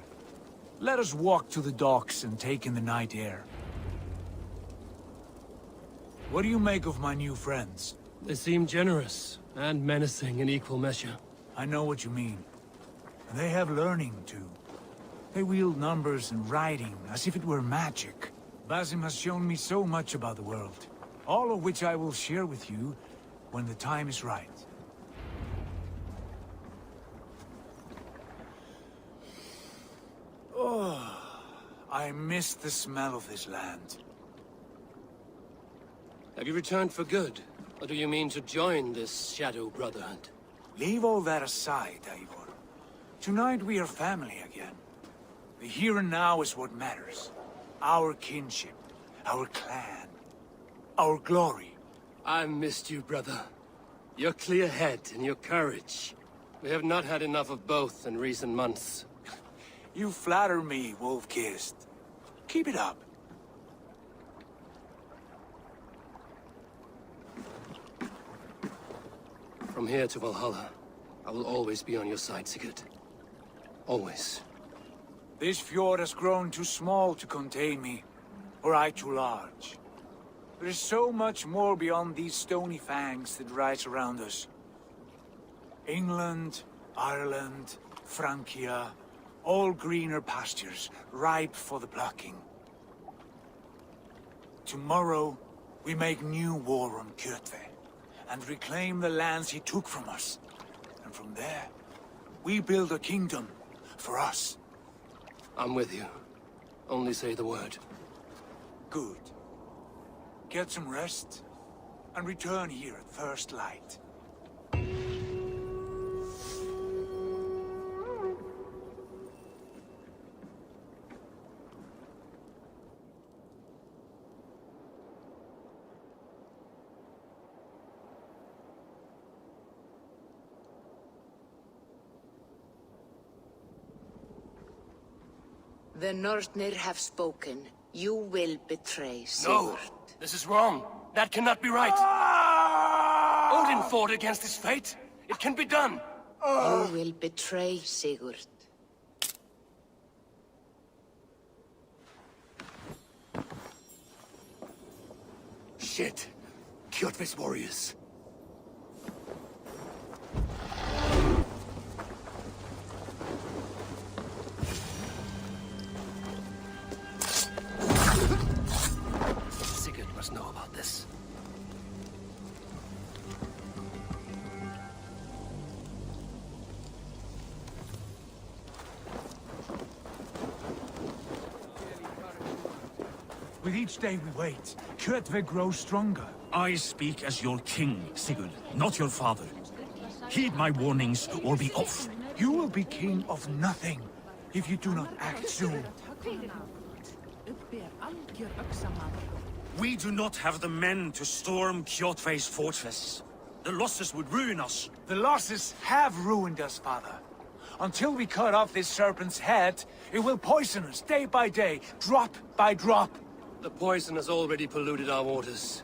let us walk to the docks and take in the night air. What do you make of my new friends? They seem generous and menacing in equal measure. I know what you mean. And they have learning, too. They wield numbers and writing as if it were magic. Basim has shown me so much about the world, all of which I will share with you when the time is right. Oh, I miss the smell of this land. Have you returned for good? Or do you mean to join this Shadow Brotherhood? Leave all that aside, Eivor. Tonight we are family again. The here and now is what matters. Our kinship, our clan, our glory. I missed you, brother. Your clear head and your courage. We have not had enough of both in recent months. You flatter me, Wolf-Kissed. Keep it up. From here to Valhalla, I will always be on your side, Sigurd. Always. This fjord has grown too small to contain me, or I too large. There is so much more beyond these stony fangs that rise around us. England, Ireland, Francia, all greener pastures, ripe for the plucking. Tomorrow, we make new war on Kjotve, and reclaim the lands he took from us. And from there, we build a kingdom for us. I'm with you. Only say the word. Good. Get some rest, and return here at first light. The Northnir have spoken. You will betray Sigurd. No! This is wrong. That cannot be right. Odin fought against his fate. It can be done. You will betray Sigurd. Shit. Kjotve's warriors. Sigurd must know about this. With each day we wait, Kjotve grows stronger. I speak as your king, Sigurd, not your father. Heed my warnings or be off. You will be king of nothing if you do not act soon. We do not have the men to storm Kjotve's fortress. The losses would ruin us. The losses have ruined us, father. Until we cut off this serpent's head, it will poison us day by day, drop by drop. The poison has already polluted our waters.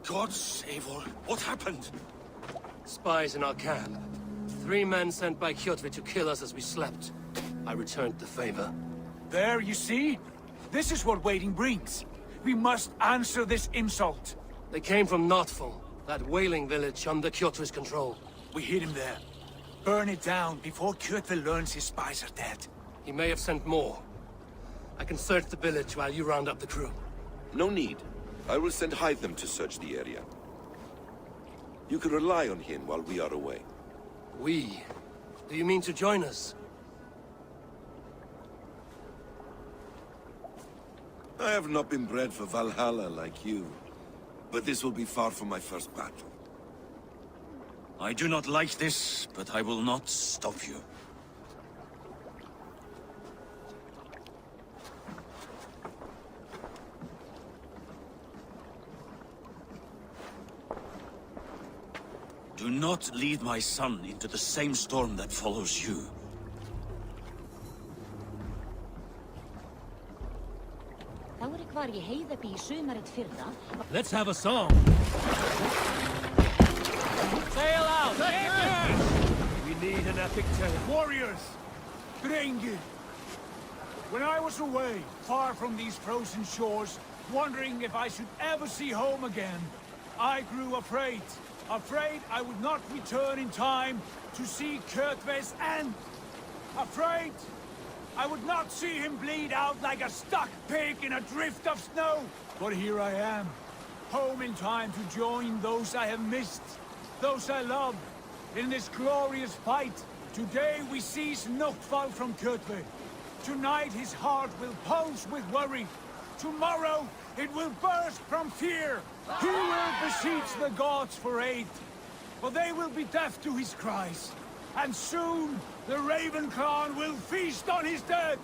Gods, Eivor, what happened? Spies in our camp. 3 men sent by Kjotve to kill us as we slept. I returned the favor. There, you see? This is what waiting brings. We must answer this insult. They came from Notful, that whaling village under Kjotve's control. We hid him there. Burn it down before Kjotve learns his spies are dead. He may have sent more. I can search the village while you round up the crew. No need. I will send Hytham to search the area. You can rely on him while we are away. We? Do you mean to join us? I have not been bred for Valhalla like you, but this will be far from my first battle. I do not like this, but I will not stop you. Do not lead my son into the same storm that follows you. Let's have a song. Sail out! We need an epic tale. Warriors! Drengir! When I was away, far from these frozen shores, wondering if I should ever see home again, I grew afraid. Afraid I would not return in time to see Kjotve's end. Afraid I would not see him bleed out like a stuck pig in a drift of snow. But here I am, home in time to join those I have missed, those I love, in this glorious fight. Today we seize Noctval from Kjotve. Tonight his heart will pulse with worry. Tomorrow it will burst from fear. He will beseech the gods for aid, but they will be deaf to his cries. And soon the Raven clan will feast on his dead.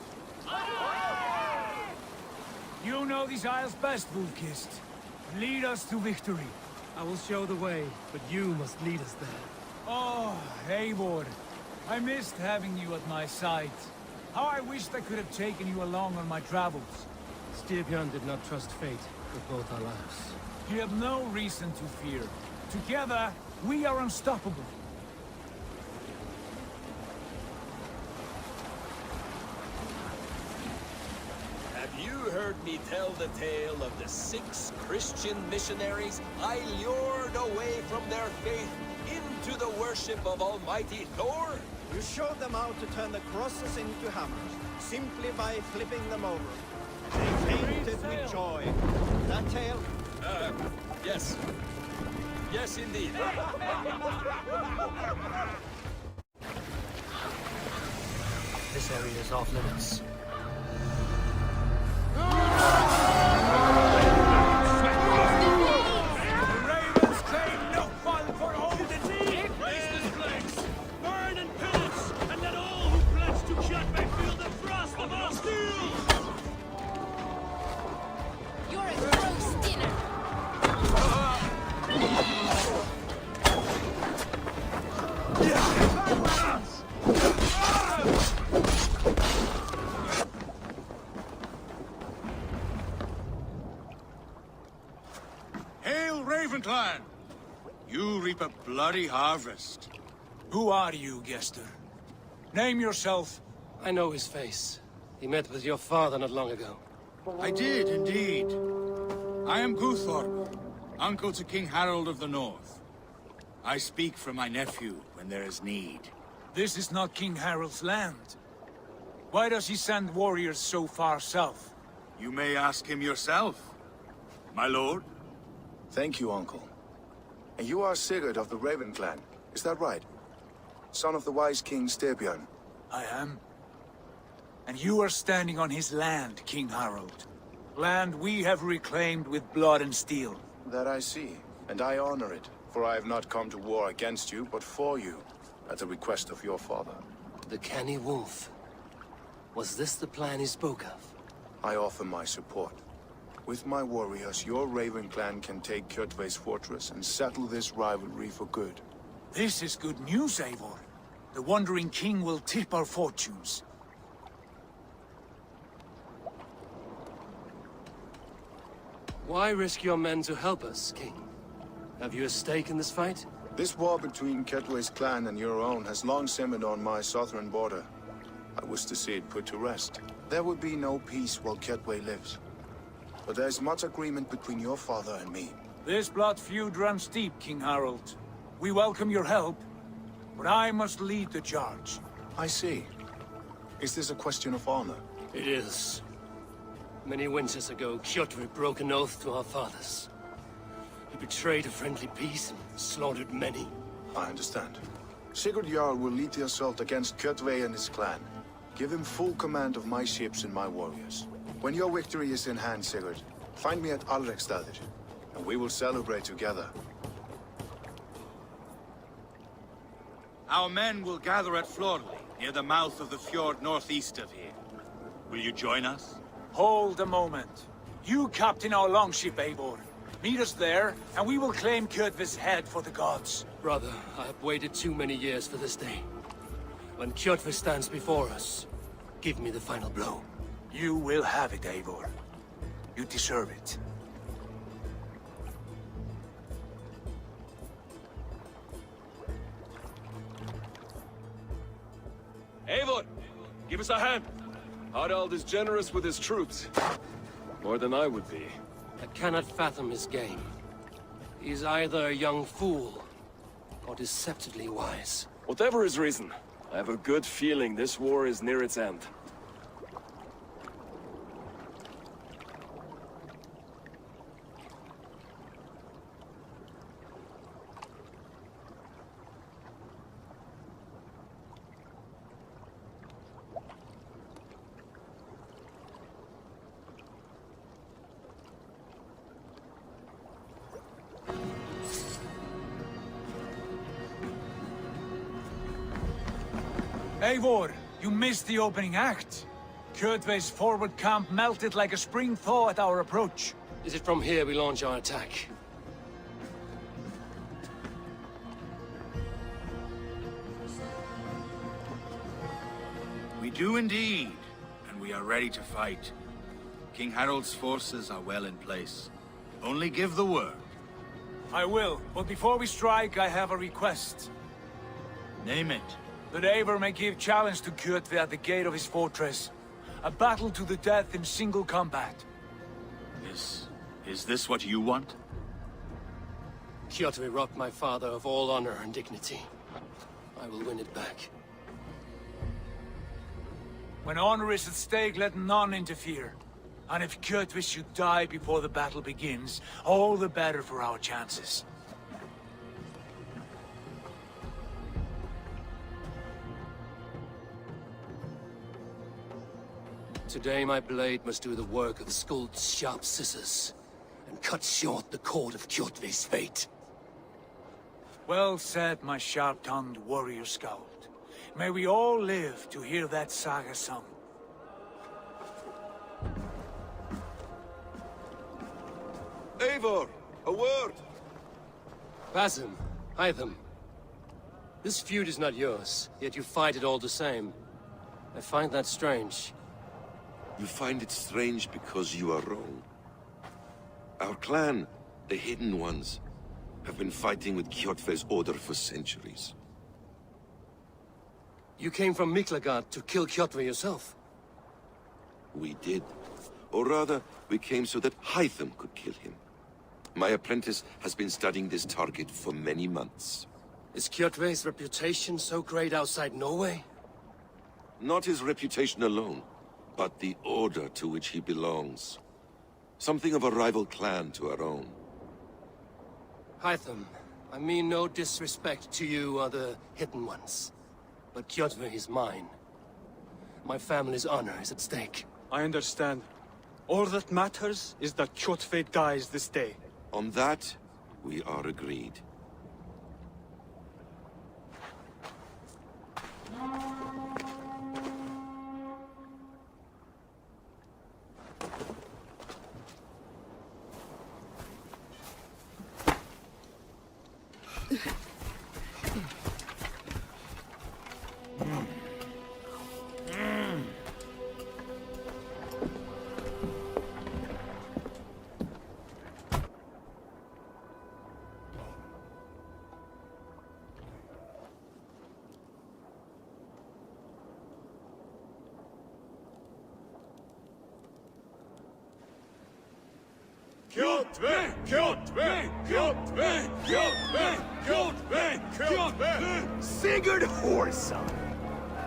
You know these isles best, Wolfkist. Lead us to victory. I will show the way, but you must lead us there. Oh, Eivor. I missed having you at my side. How I wished I could have taken you along on my travels. Styrbjörn did not trust fate with both our lives. You have no reason to fear. Together, we are unstoppable. Have you heard me tell the tale of the 6 Christian missionaries I lured away from their faith into the worship of Almighty Thor? You showed them how to turn the crosses into hammers, simply by flipping them over. They fainted with joy. That tale? Yes. Yes, indeed. This area is off limits. Ravens claim Noctval for Odin! Place this place! Burn and pillage! And let all who pledge to Kjotve feel the frost of our steel! You're a gross dinner. Hail, Ravenclan! You reap a bloody harvest. Who are you, Gester? Name yourself. I know his face. He met with your father not long ago. I did, indeed. I am Guthorm, uncle to King Harold of the North. I speak for my nephew when there is need. This is not King Harold's land. Why does he send warriors so far south? You may ask him yourself, my lord. Thank you, uncle. And you are Sigurd of the Raven clan, is that right? Son of the wise King Styrbjörn. I am. And you are standing on his land, King Harold. Land we have reclaimed with blood and steel. That I see, and I honor it, for I have not come to war against you, but for you, at the request of your father. The canny wolf. Was this the plan he spoke of? I offer my support. With my warriors, your Raven clan can take Kjotve's fortress and settle this rivalry for good. This is good news, Eivor. The Wandering King will tip our fortunes. Why risk your men to help us, King? Have you a stake in this fight? This war between Kjotve's clan and your own has long simmered on my southern border. I wish to see it put to rest. There will be no peace while Kjotve lives. But there's much agreement between your father and me. This blood feud runs deep, King Harold. We welcome your help, but I must lead the charge. I see. Is this a question of honor? It is. Many winters ago, Kjotve broke an oath to our fathers. He betrayed a friendly peace and slaughtered many. I understand. Sigurd Jarl will lead the assault against Kjotve and his clan. Give him full command of my ships and my warriors. When your victory is in hand, Sigurd, find me at Alrekstadir, and we will celebrate together. Our men will gather at Florley, near the mouth of the fjord northeast of here. Will you join us? Hold a moment. You captain our longship, Eivor. Meet us there, and we will claim Kjotve's head for the gods. Brother, I have waited too many years for this day. When Kjotve stands before us, give me the final blow. You will have it, Eivor. You deserve it. Eivor, give us a hand. Harald is generous with his troops. More than I would be. I cannot fathom his game. He is either a young fool, or deceptively wise. Whatever his reason, I have a good feeling this war is near its end. Eivor, you missed the opening act. Kjotve's forward camp melted like a spring thaw at our approach. Is it from here we launch our attack? We do indeed, and we are ready to fight. King Harold's forces are well in place. Only give the word. I will, but before we strike, I have a request. Name it. That Eivor may give challenge to Kjotve at the gate of his fortress. A battle to the death in single combat. Is this what you want? Kjotve robbed my father of all honor and dignity. I will win it back. When honor is at stake, let none interfere. And if Kjotve should die before the battle begins, all the better for our chances. Today my blade must do the work of Skuld's sharp scissors, and cut short the cord of Kjotve's fate. Well said, my sharp-tongued warrior scout. May we all live to hear that saga sung. Eivor, a word! Basim, Hytham. This feud is not yours, yet you fight it all the same. I find that strange. You find it strange because you are wrong. Our clan, the Hidden Ones, have been fighting with Kjotve's order for centuries. You came from Miklagard to kill Kjotve yourself? We did. Or rather, we came so that Hytham could kill him. My apprentice has been studying this target for many months. Is Kjotve's reputation so great outside Norway? Not his reputation alone, but the order to which he belongs. Something of a rival clan to our own. Hytham, I mean no disrespect to you or the Hidden Ones. But Kjotve is mine. My family's honor is at stake. I understand. All that matters is that Kjotve dies this day. On that, we are agreed. Kjotve! Kjotve! Kjotve! Kjotve! Kjotve! Kjotve! Sigurd Whoreson!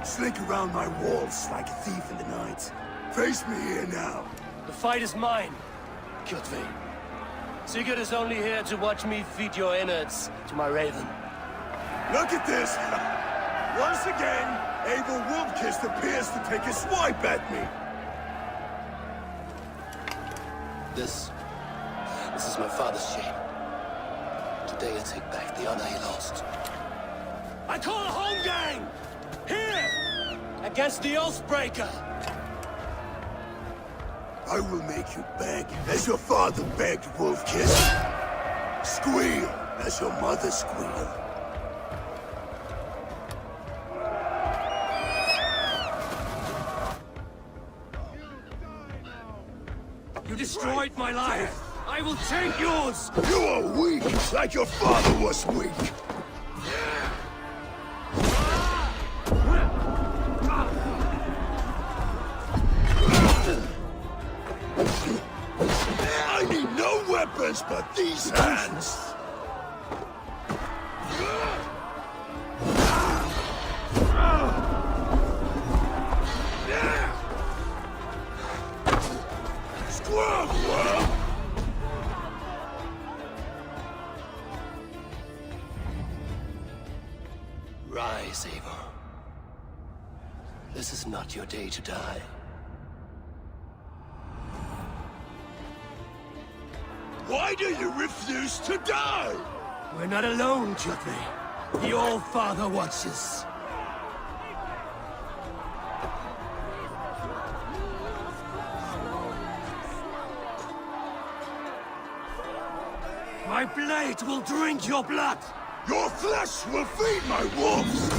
Slink around my walls like a thief in the night. Face me here now. The fight is mine, Kjotve. Sigurd is only here to watch me feed your innards to my raven. Look at this! Once again, Abel Wolfkist appears to take a swipe at me. This is my father's shame. Today I take back the honor he lost. I call a home gang! Here! Against the Oathbreaker! I will make you beg, as your father begged, Wolfkist. Squeal, as your mother squealed. You destroyed my life! I will take yours! You are weak, like your father was weak! I need no weapons but these hands! Rise, Eivor. This is not your day to die. Why do you refuse to die? We're not alone, Kjotve. The All-Father watches. My blade will drink your blood! Your flesh will feed my wolves!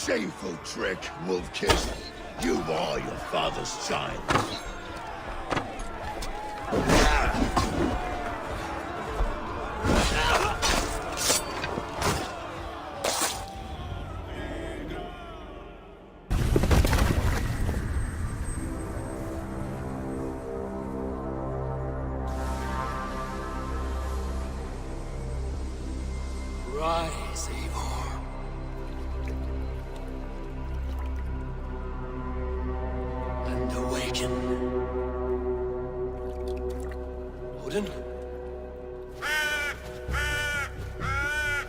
Shameful trick, wolf-kissed. You are your father's child. Rise, Eivor. And awaken. Odin?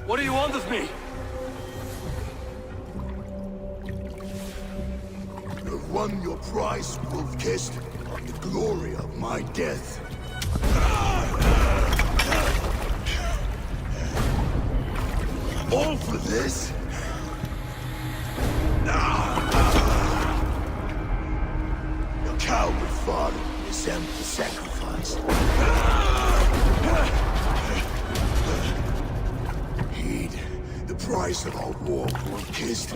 What do you want of me? You've won your prize, wolf-kissed, on the glory of my death. All for this? Your coward father resents the sacrifice. Heed the price of our war, wolf-kissed.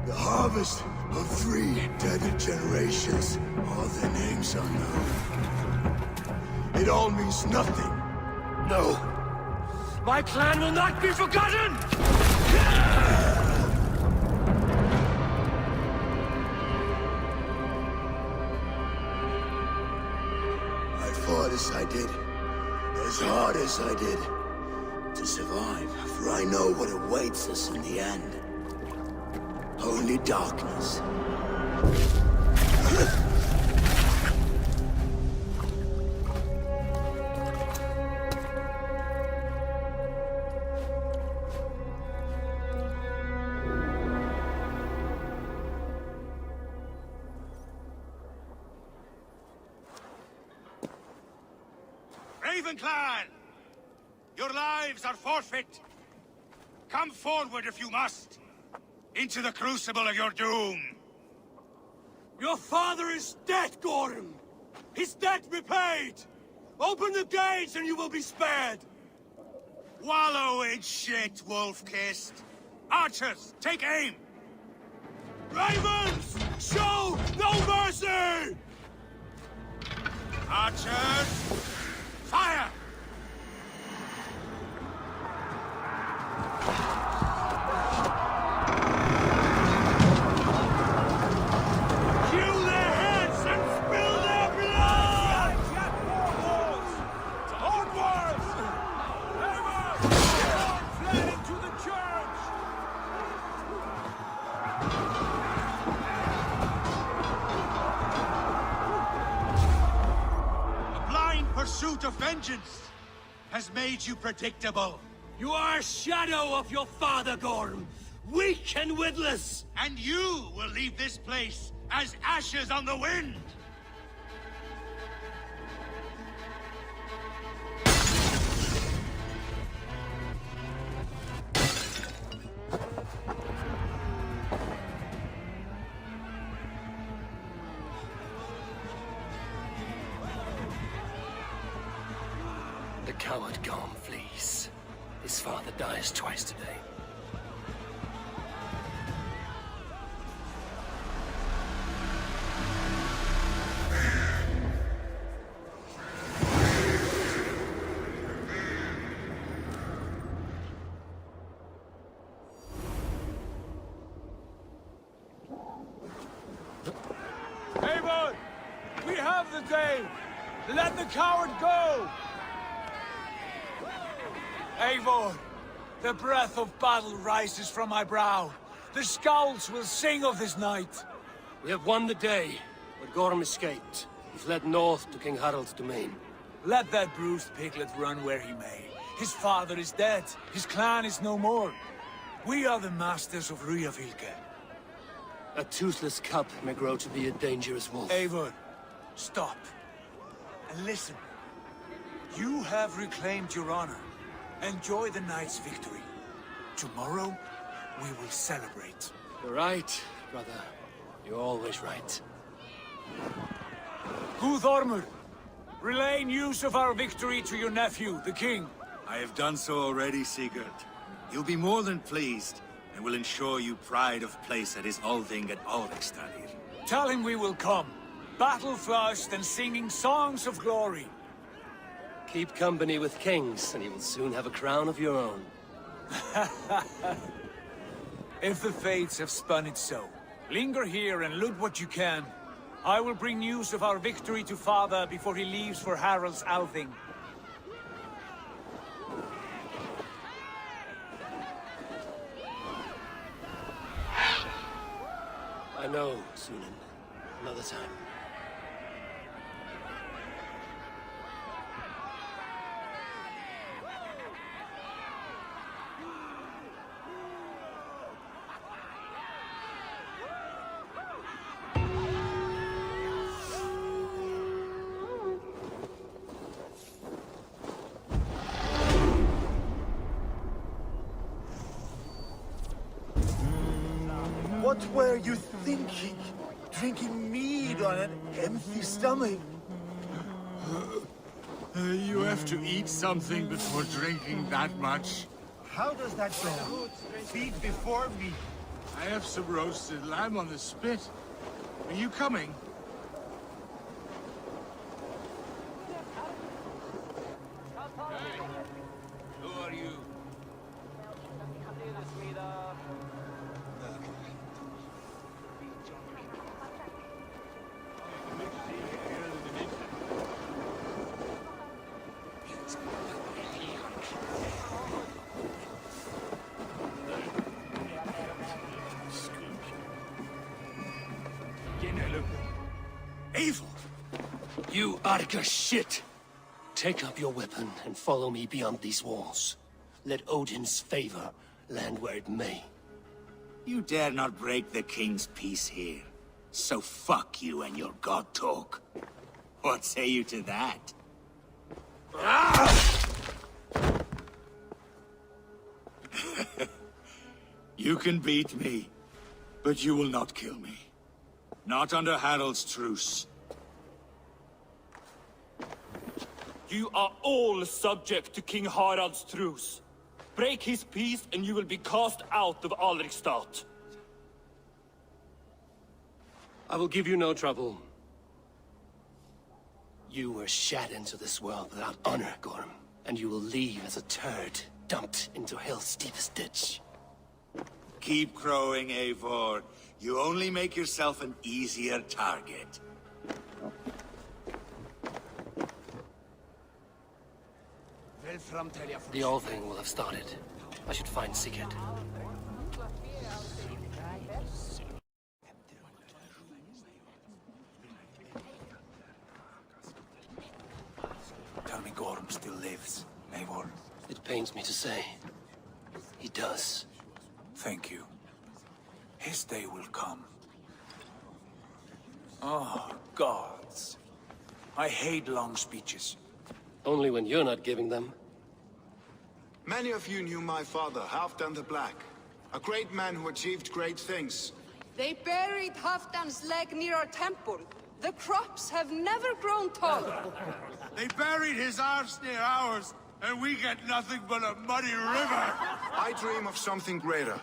The harvest of 3 dead generations. All their names unknown. It all means nothing. No. My clan will not be forgotten! I fought as I did, as hard as I did, to survive, for I know what awaits us in the end. Only darkness. Raven Clan! Your lives are forfeit! Come forward if you must! Into the crucible of your doom! Your father is dead, Gorm! His debt repaid! Open the gates and you will be spared! Wallow in shit, wolf-kissed! Archers, take aim! Ravens! Show no mercy! Archers, fire! Hew their heads and spill their blood! Onwards! Ravens! Fled into the church! A blind pursuit of vengeance has made you predictable. You are a shadow of your father, Gorm! Weak and witless! And you will leave this place as ashes on the wind! The coward Gorm flees. His father dies twice today. Avon! We have the day! Let the coward go! Eivor, the breath of battle rises from my brow. The scouts will sing of this night. We have won the day, but Gorm escaped. He fled north to King Harald's domain. Let that bruised piglet run where he may. His father is dead. His clan is no more. We are the masters of Ryafylke. A toothless cub may grow to be a dangerous wolf. Eivor, stop. And listen. You have reclaimed your honor. Enjoy the night's victory. Tomorrow, we will celebrate. You're right, brother. You're always right. Guthormur, relay news of our victory to your nephew, the king. I have done so already, Sigurd. He'll be more than pleased, and will ensure you pride of place at his Althing at Alrekstadir. Tell him we will come, battle-flushed and singing songs of glory. Keep company with kings, and you will soon have a crown of your own. If the fates have spun it so, linger here and loot what you can. I will bring news of our victory to father before he leaves for Harald's Althing. I know, Sunan. Another time. What were you thinking? Drinking mead on an empty stomach? You have to eat something before drinking that much. How does that go? Feed before me. I have some roasted lamb on the spit. Are you coming? Who are you? Eivor! You Arga shit! Take up your weapon and follow me beyond these walls. Let Odin's favor land where it may. You dare not break the king's peace here. So fuck you and your god talk. What say you to that? You can beat me, but you will not kill me. Not under Harald's truce. You are all subject to King Harald's truce. Break his peace and you will be cast out of Alrekstad. I will give you no trouble. You were shat into this world without honor, Gorm. And you will leave as a turd, dumped into hell's deepest ditch. Keep crowing, Eivor. You only make yourself an easier target. The Althing will have started. I should find Sigurd. Tell me Gorm still lives, Eivor. It pains me to say. He does. Thank you. His day will come. Oh, gods. I hate long speeches. Only when you're not giving them. Many of you knew my father, Halfdan the Black. A great man who achieved great things. They buried Halfdan's leg near our temple. The crops have never grown taller. They buried his arse near ours, and we get nothing but a muddy river. I dream of something greater.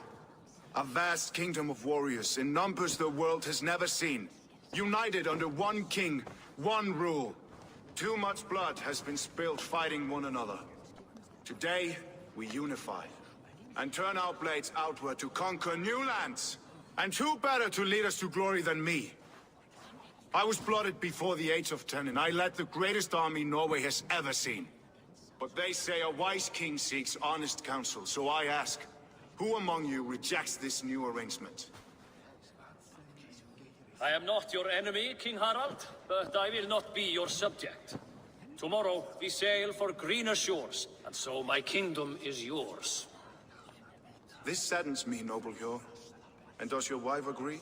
A vast kingdom of warriors in numbers the world has never seen. United under one king, one rule. Too much blood has been spilled fighting one another. Today, we unify. And turn our blades outward to conquer new lands. And who better to lead us to glory than me? I was blooded before the age of 10, and I led the greatest army Norway has ever seen. But they say a wise king seeks honest counsel, so I ask, who among you rejects this new arrangement? I am not your enemy, King Harald, but I will not be your subject. Tomorrow we sail for greener shores, and so my kingdom is yours. This saddens me, noble Hjor. And does your wife agree?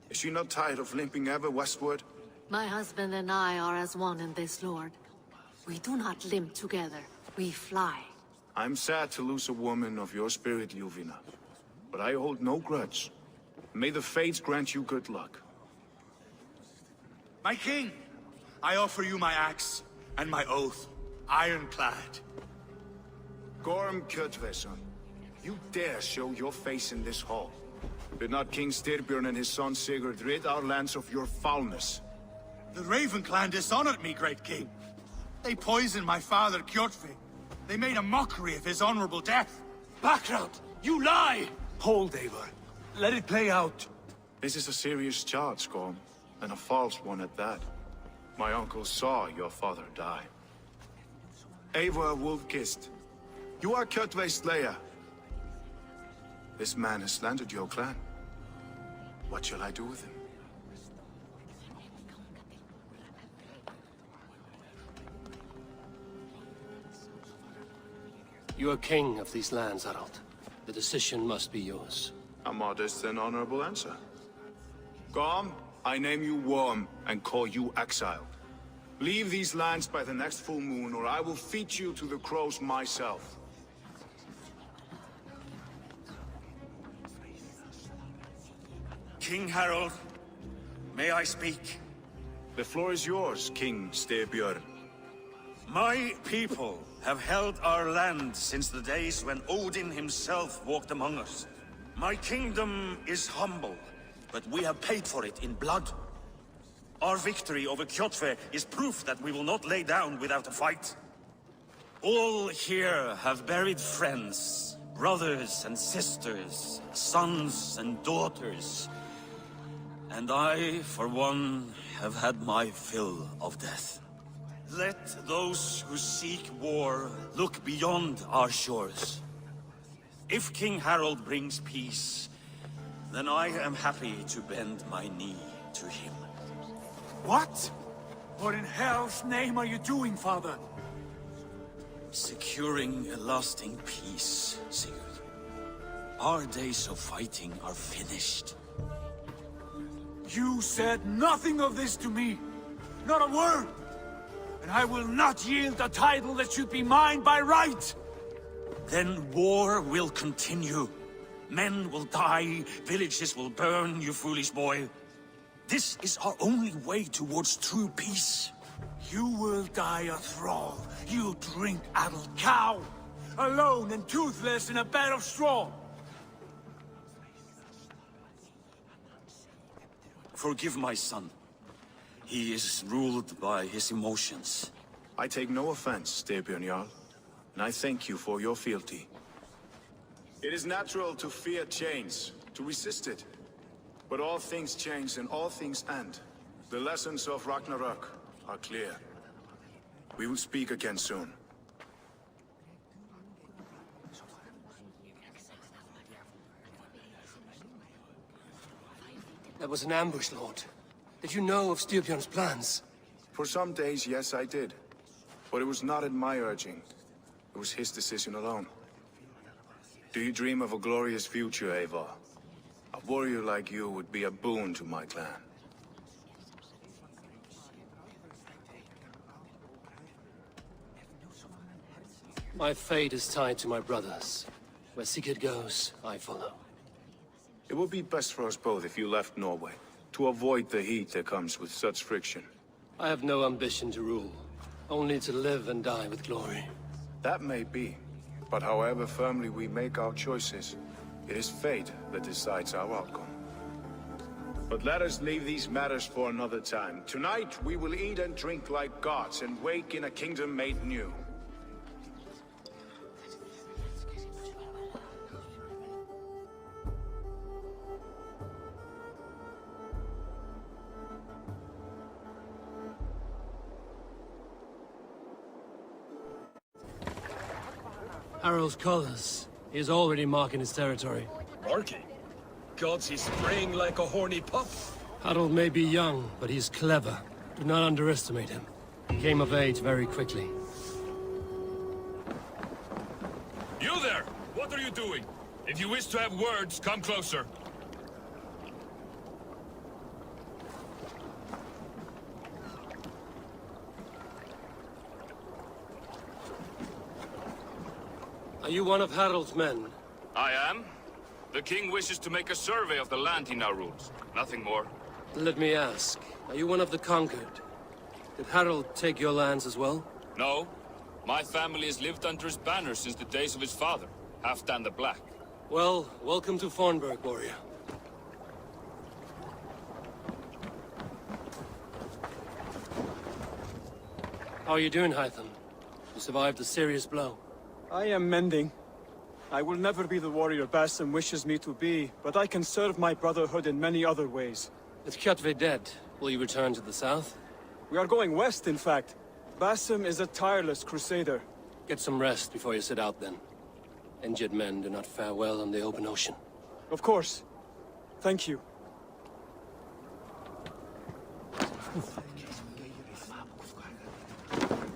Is she not tired of limping ever westward? My husband and I are as one in this, Lord. We do not limp together. We fly. I'm sad to lose a woman of your spirit, Yuvina. But I hold no grudge. May the fates grant you good luck. My king, I offer you my axe and my oath, ironclad. Gorm Kjötveson, you dare show your face in this hall. Did not King Styrbjörn and his son Sigurd rid our lands of your foulness? The Raven clan dishonored me, great king. They poisoned my father, Kjotve. They made a mockery of his honorable death. Background! You lie! Hold, Eivor. Let it play out. This is a serious charge, Gorm, and a false one at that. My uncle saw your father die. Eivor Wolf-Kissed, you are Kjotve's slayer. This man has slandered your clan. What shall I do with him? You are king of these lands, Harald. The decision must be yours. A modest and honorable answer. Gorm, I name you Worm and call you exiled. Leave these lands by the next full moon, or I will feed you to the crows myself. King Harold, may I speak? The floor is yours, King Styrbjörn. My people have held our land since the days when Odin himself walked among us. My kingdom is humble, but we have paid for it in blood. Our victory over Kjotve is proof that we will not lay down without a fight. All here have buried friends, brothers and sisters, sons and daughters. And I, for one, have had my fill of death. Let those who seek war look beyond our shores. If King Harold brings peace, then I am happy to bend my knee to him. What? What in hell's name are you doing, father? Securing a lasting peace, Sigurd. Our days of fighting are finished. You said nothing of this to me. Not a word. And I will not yield a title that should be mine by right. Then war will continue. Men will die, villages will burn, you foolish boy. This is our only way towards true peace. You will die a thrall, you drink-addled cow. Alone and toothless in a bed of straw. Forgive my son. He is ruled by his emotions. I take no offense, Styrbjörn Jarl, and I thank you for your fealty. It is natural to fear change, to resist it. But all things change and all things end. The lessons of Ragnarok are clear. We will speak again soon. That was an ambush, Lord. Did you know of Styrbjörn's plans? For some days, yes, I did. But it was not at my urging. It was his decision alone. Do you dream of a glorious future, Eivor? A warrior like you would be a boon to my clan. My fate is tied to my brothers. Where Sigurd goes, I follow. It would be best for us both if you left Norway, to avoid the heat that comes with such friction. I have no ambition to rule, only to live and die with glory. That may be, but however firmly we make our choices, it is fate that decides our outcome. But let us leave these matters for another time. Tonight, we will eat and drink like gods and wake in a kingdom made new. Harold's colors. He is already marking his territory. Marking? Gods, he's spraying like a horny pup. Harold may be young, but he's clever. Do not underestimate him. He came of age very quickly. You there! What are you doing? If you wish to have words, come closer. Are you one of Harold's men? I am. The king wishes to make a survey of the land he now rules. Nothing more. Let me ask, are you one of the conquered? Did Harold take your lands as well? No. My family has lived under his banner since the days of his father, Halfdan the Black. Well, welcome to Fornburg, warrior. How are you doing, Hytham? You survived a serious blow. I am mending. I will never be the warrior Basim wishes me to be, but I can serve my brotherhood in many other ways. With Kjotve dead, will you return to the south? We are going west, in fact. Basim is a tireless crusader. Get some rest before you set out, then. Injured men do not fare well on the open ocean. Of course. Thank you.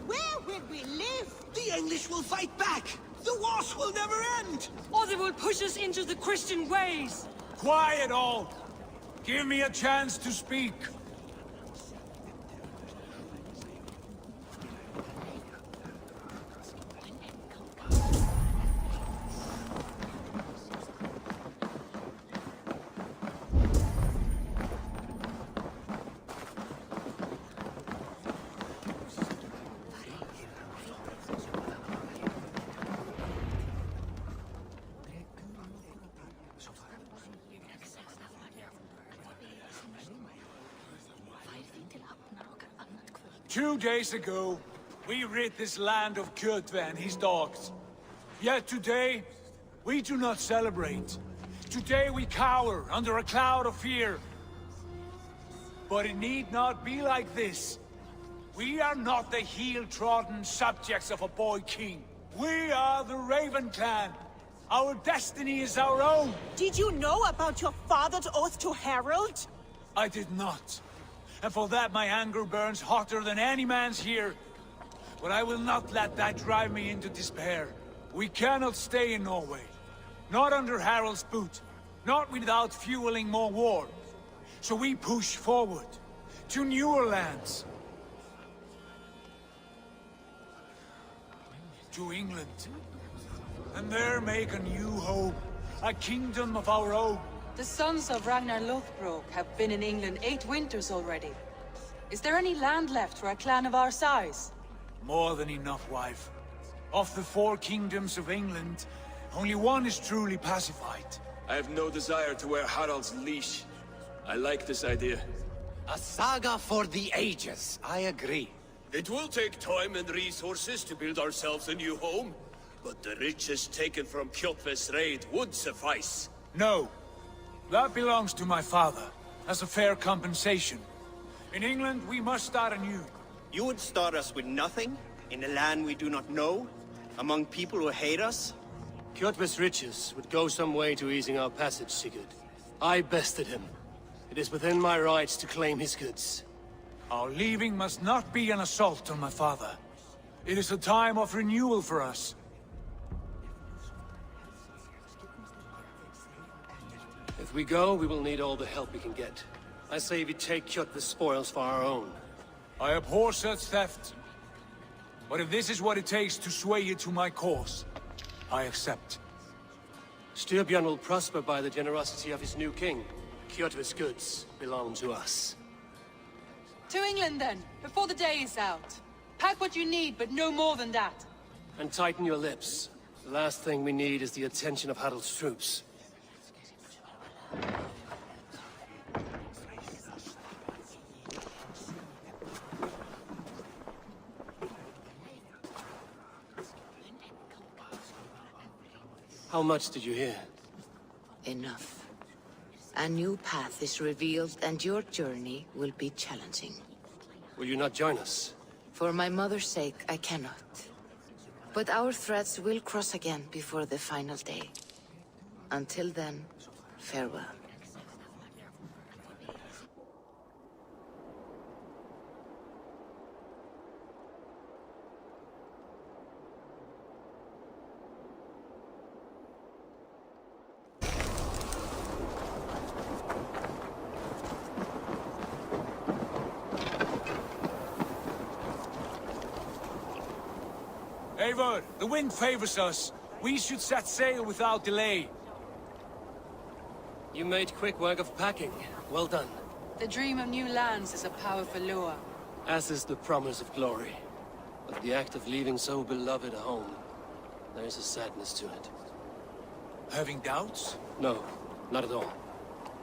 Where will we live? The English will fight back! The wars will never end! Or they will push us into the Christian ways! Quiet all! Give me a chance to speak. 2 days ago, we rid this land of Kjotve and his dogs. Yet today, we do not celebrate. Today we cower under a cloud of fear. But it need not be like this. We are not the heel-trodden subjects of a boy king. We are the Raven clan. Our destiny is our own. Did you know about your father's oath to Harold? I did not. And for that my anger burns hotter than any man's here. But I will not let that drive me into despair. We cannot stay in Norway. Not under Harald's boot. Not without fueling more war. So we push forward. To newer lands. To England. And there make a new home. A kingdom of our own. The sons of Ragnar Lothbrok have been in England 8 winters already. Is there any land left for a clan of our size? More than enough, wife. Of the 4 kingdoms of England, only one is truly pacified. I have no desire to wear Harald's leash. I like this idea. A saga for the ages, I agree. It will take time and resources to build ourselves a new home, but the riches taken from Kjotve's raid would suffice. No. That belongs to my father, as a fair compensation. In England, we must start anew. You would start us with nothing? In a land we do not know? Among people who hate us? Kjotve's riches would go some way to easing our passage, Sigurd. I bested him. It is within my rights to claim his goods. Our leaving must not be an assault on my father. It is a time of renewal for us. If we go, we will need all the help we can get. I say we take Kjotve's spoils for our own. I abhor such theft. But if this is what it takes to sway you to my cause, I accept. Styrbjörn will prosper by the generosity of his new king. Kjotve's goods belong to us. To England, then, before the day is out. Pack what you need, but no more than that. And tighten your lips. The last thing we need is the attention of Harald's troops. How much did you hear? Enough. A new path is revealed, and your journey will be challenging. Will you not join us? For my mother's sake, I cannot. But our threads will cross again before the final day. Until then, farewell. Eivor, the wind favors us. We should set sail without delay. You made quick work of packing. Well done. The dream of new lands is a powerful lure. As is the promise of glory. But the act of leaving so beloved a home, there is a sadness to it. Having doubts? No, not at all.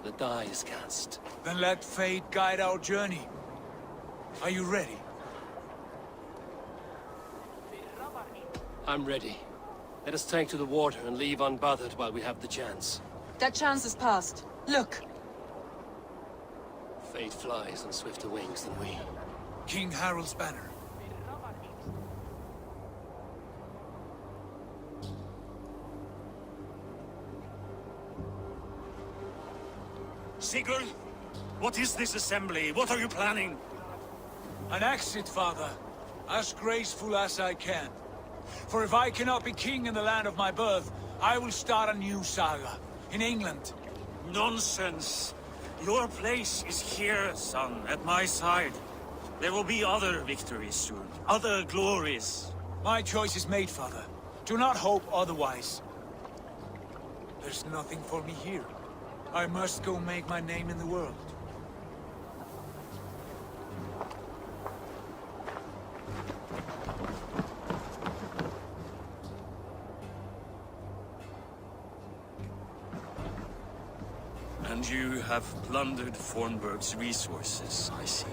The die is cast. Then let fate guide our journey. Are you ready? I'm ready. Let us take to the water and leave unbothered while we have the chance. That chance is past. Look! Fate flies on swifter wings than we. King Harald's banner. Sigurd, what is this assembly? What are you planning? An exit, father. As graceful as I can. For if I cannot be king in the land of my birth, I will start a new saga. In England. Nonsense. Your place is here, son, at my side. There will be other victories soon. Other glories. My choice is made, father. Do not hope otherwise. There's nothing for me here. I must go make my name in the world. And you have plundered Fornburg's resources, I see.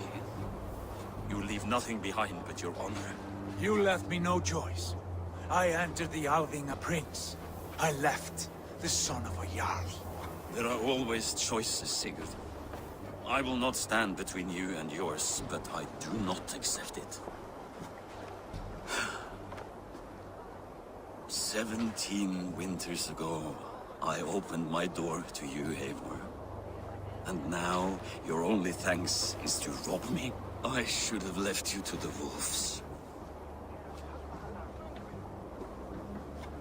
You leave nothing behind but your honor. You left me no choice. I entered the Althing a prince. I left, the son of a Jarl. There are always choices, Sigurd. I will not stand between you and yours, but I do not accept it. 17 winters ago, I opened my door to you, Eivor. And now, your only thanks is to rob me? I should have left you to the wolves.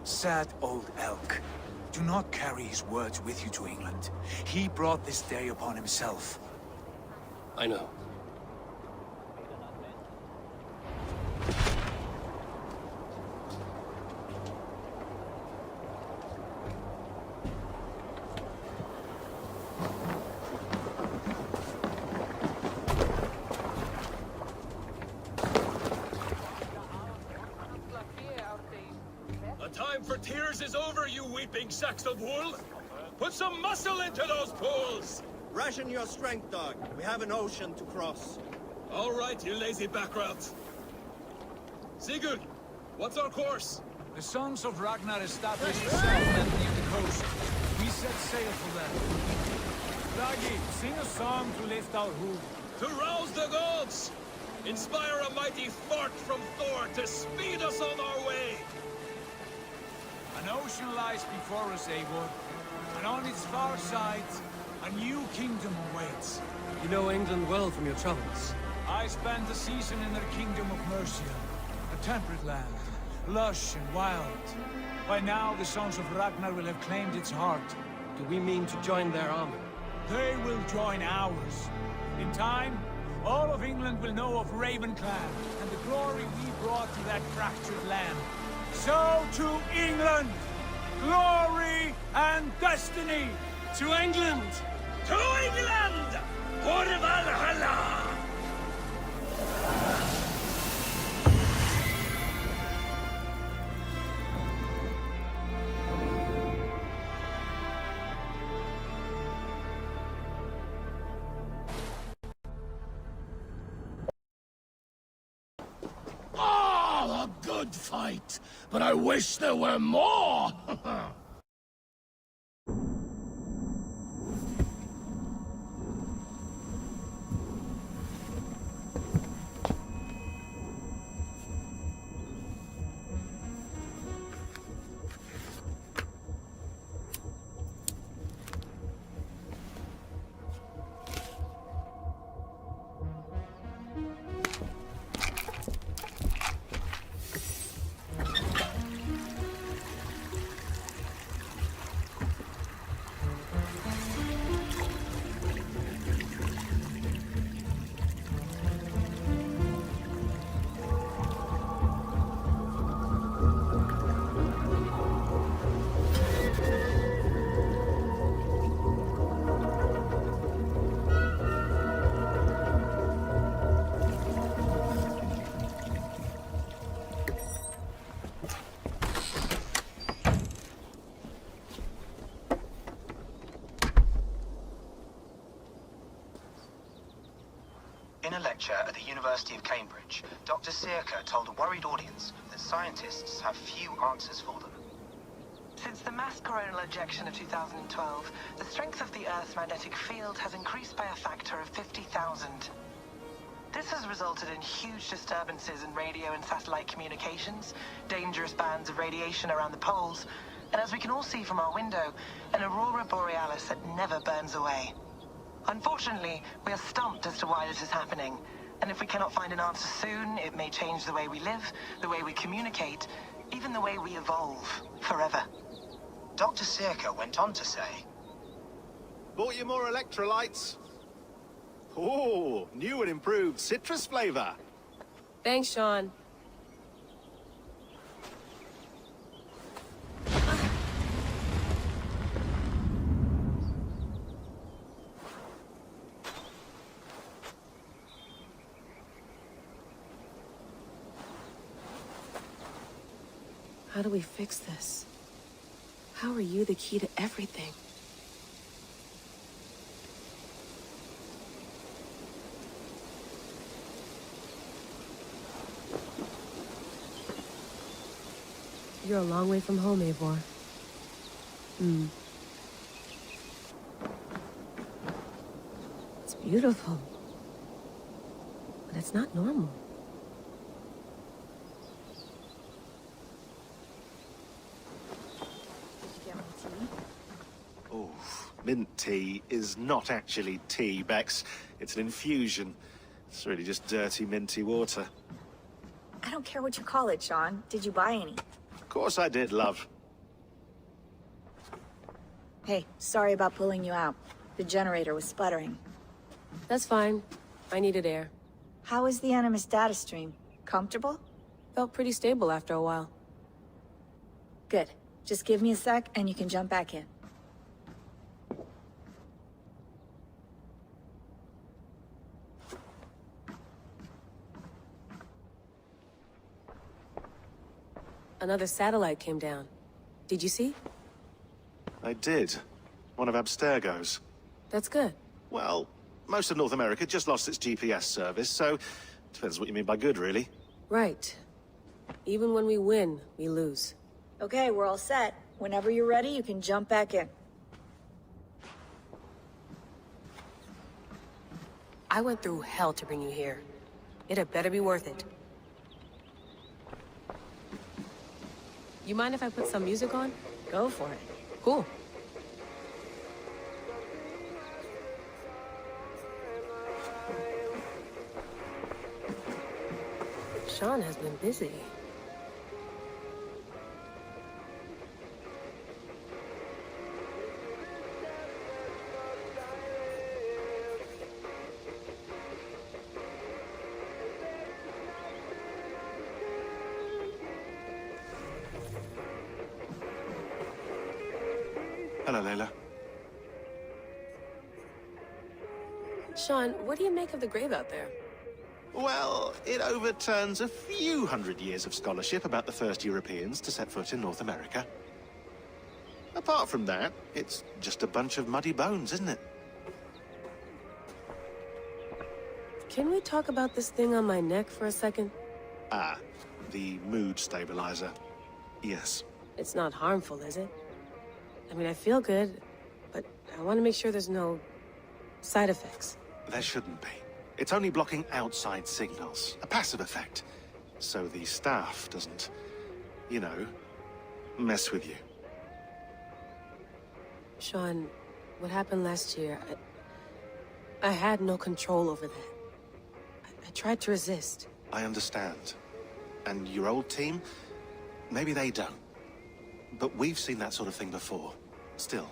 Sad old elk. Do not carry his words with you to England. He brought this day upon himself. I know. Tears is over, you weeping sacks of wool! Put some muscle into those pools! Ration your strength, dog. We have an ocean to cross. All right, you lazy backrats. Sigurd, what's our course? The sons of Ragnar established a settlement near the coast. We set sail for them. Ragi, sing a song to lift our hoof. To rouse the gods! Inspire a mighty fart from Thor to speed us on our way! An ocean lies before us, Eivor, and on its far sides, a new kingdom awaits. You know England well from your travels. I spent a season in their kingdom of Mercia, a temperate land, lush and wild. By now, the sons of Ragnar will have claimed its heart. Do we mean to join their army? They will join ours. In time, all of England will know of Raven Clan, and the glory we brought to that fractured land. So to England! Glory and destiny! To England! To England! For Valhalla! Oh, a good fight! But I wish there were more! In a lecture at the University of Cambridge, Dr. Circa told a worried audience that scientists have few answers for them. Since the mass coronal ejection of 2012, the strength of the Earth's magnetic field has increased by a factor of 50,000. This has resulted in huge disturbances in radio and satellite communications, dangerous bands of radiation around the poles, and as we can all see from our window, an aurora borealis that never burns away. Unfortunately, we are stumped as to why this is happening, and if we cannot find an answer soon, it may change the way we live, the way we communicate, even the way we evolve, forever. Dr. Circa went on to say, Bought you more electrolytes? Oh, new and improved citrus flavor. Thanks, Sean. How do we fix this? How are you the key to everything? You're a long way from home, Eivor. It's beautiful. But it's not normal. Oh, mint tea is not actually tea, Bex. It's an infusion. It's really just dirty, minty water. I don't care what you call it, Sean. Did you buy any? Of course I did, love. Hey, sorry about pulling you out. The generator was sputtering. That's fine. I needed air. How is the Animus data stream? Comfortable? Felt pretty stable after a while. Good. Just give me a sec and you can jump back in. Another satellite came down. Did you see? I did. One of Abstergo's. That's good. Well, most of North America just lost its GPS service, so depends what you mean by good, really. Right. Even when we win, we lose. Okay, we're all set. Whenever you're ready, you can jump back in. I went through hell to bring you here. It had better be worth it. You mind if I put some music on? Go for it. Cool. Sean has been busy. Hello, Layla. Sean, what do you make of the grave out there? Well, it overturns a few hundred years of scholarship about the first Europeans to set foot in North America. Apart from that, it's just a bunch of muddy bones, isn't it? Can we talk about this thing on my neck for a second? Ah, the mood stabilizer. Yes. It's not harmful, is it? I mean, I feel good, but I want to make sure there's no side effects. There shouldn't be. It's only blocking outside signals, a passive effect. So the staff doesn't, you know, mess with you. Sean, what happened last year, I had no control over that. I tried to resist. I understand. And your old team, maybe they don't. But we've seen that sort of thing before. Still,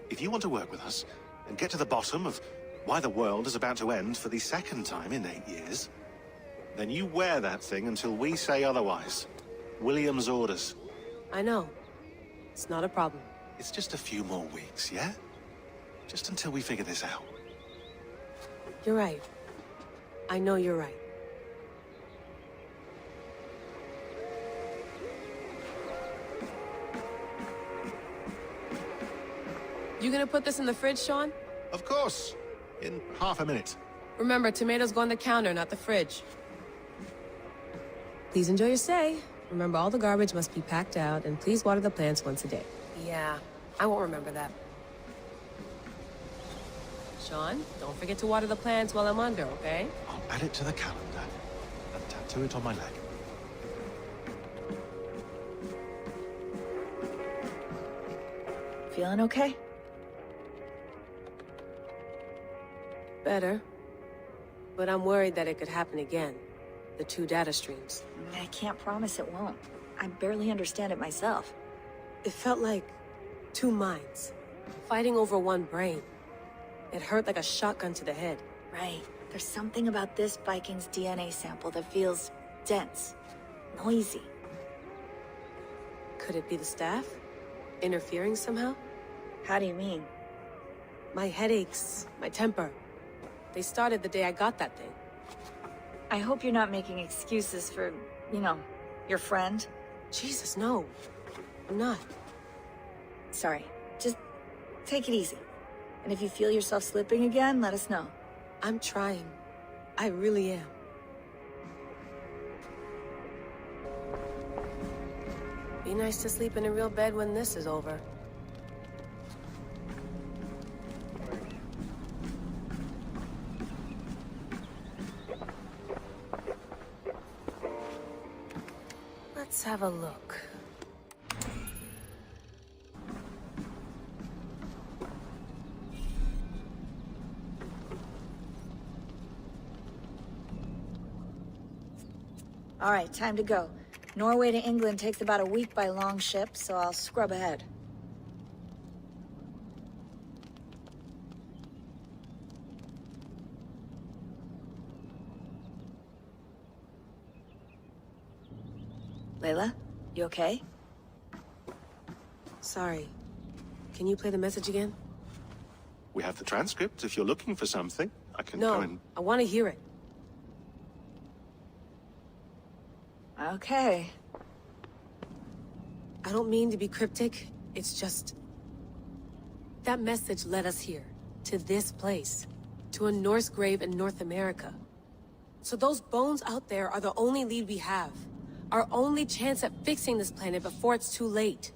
if you want to work with us and get to the bottom of why the world is about to end for the second time in 8 years, then you wear that thing until we say otherwise. William's orders. I know. It's not a problem. It's just a few more weeks, yeah? Just until we figure this out. You're right. I know you're right. You gonna put this in the fridge, Sean? Of course. In half a minute. Remember, tomatoes go on the counter, not the fridge. Please enjoy your stay. Remember, all the garbage must be packed out, and please water the plants once a day. Yeah, I won't remember that. Sean, don't forget to water the plants while I'm under, okay? I'll add it to the calendar and tattoo it on my leg. Feeling okay? Better. But I'm worried that it could happen again. The 2 data streams. I can't promise it won't. I barely understand it myself. It felt like 2 minds, fighting over 1 brain. It hurt like a shotgun to the head. Right. There's something about this Viking's DNA sample that feels dense, noisy. Could it be the staff? Interfering somehow? How do you mean? My headaches, my temper. They started the day I got that thing. I hope you're not making excuses for, you know, your friend. Jesus, no. I'm not. Sorry. Just take it easy. And if you feel yourself slipping again, let us know. I'm trying. I really am. Be nice to sleep in a real bed when this is over. Let's have a look. All right, time to go. Norway to England takes about a week by long ship, so I'll scrub ahead. Layla, you okay? Sorry. Can you play the message again? We have the transcript. If you're looking for something, I can go and... No, I want to hear it. Okay. I don't mean to be cryptic. It's just... that message led us here. To this place. To a Norse grave in North America. So those bones out there are the only lead we have. Our only chance at fixing this planet before it's too late.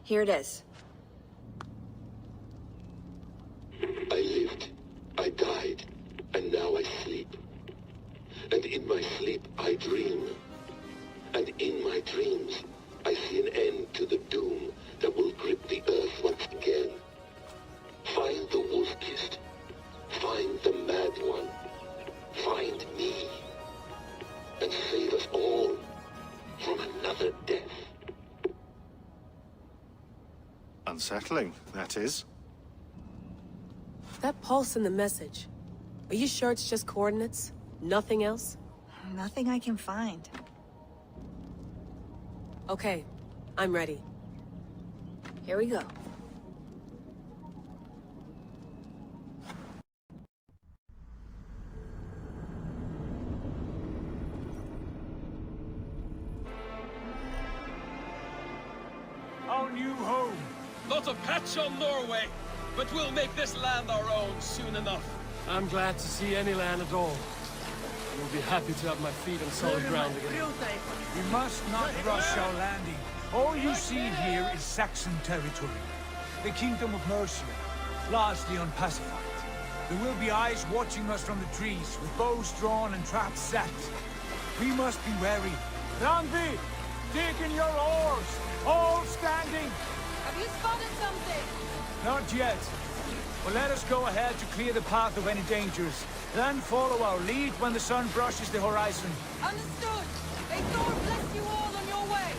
Here it is. I lived, I died, and now I sleep. And in my sleep I dream. And in my dreams, I see an end to the doom that will grip the Earth once again. Find the wolf-kissed. Find the mad one. Find me. And save us all from another death. Unsettling, that is. That pulse in the message. Are you sure it's just coordinates? Nothing else? Nothing I can find. Okay, I'm ready. Here we go. Our new home. Not a patch on Norway, but we'll make this land our own soon enough. I'm glad to see any land at all. I will be happy to have my feet on solid ground again. We must not rush our landing. All you see here is Saxon territory. The Kingdom of Mercia, largely unpacified. There will be eyes watching us from the trees, with bows drawn and traps set. We must be wary. Randvi, dig in your oars, all standing. Have you spotted something? Not yet. But let us go ahead to clear the path of any dangers. Then follow our lead when the sun brushes the horizon. Understood. May Thor bless you all on your way.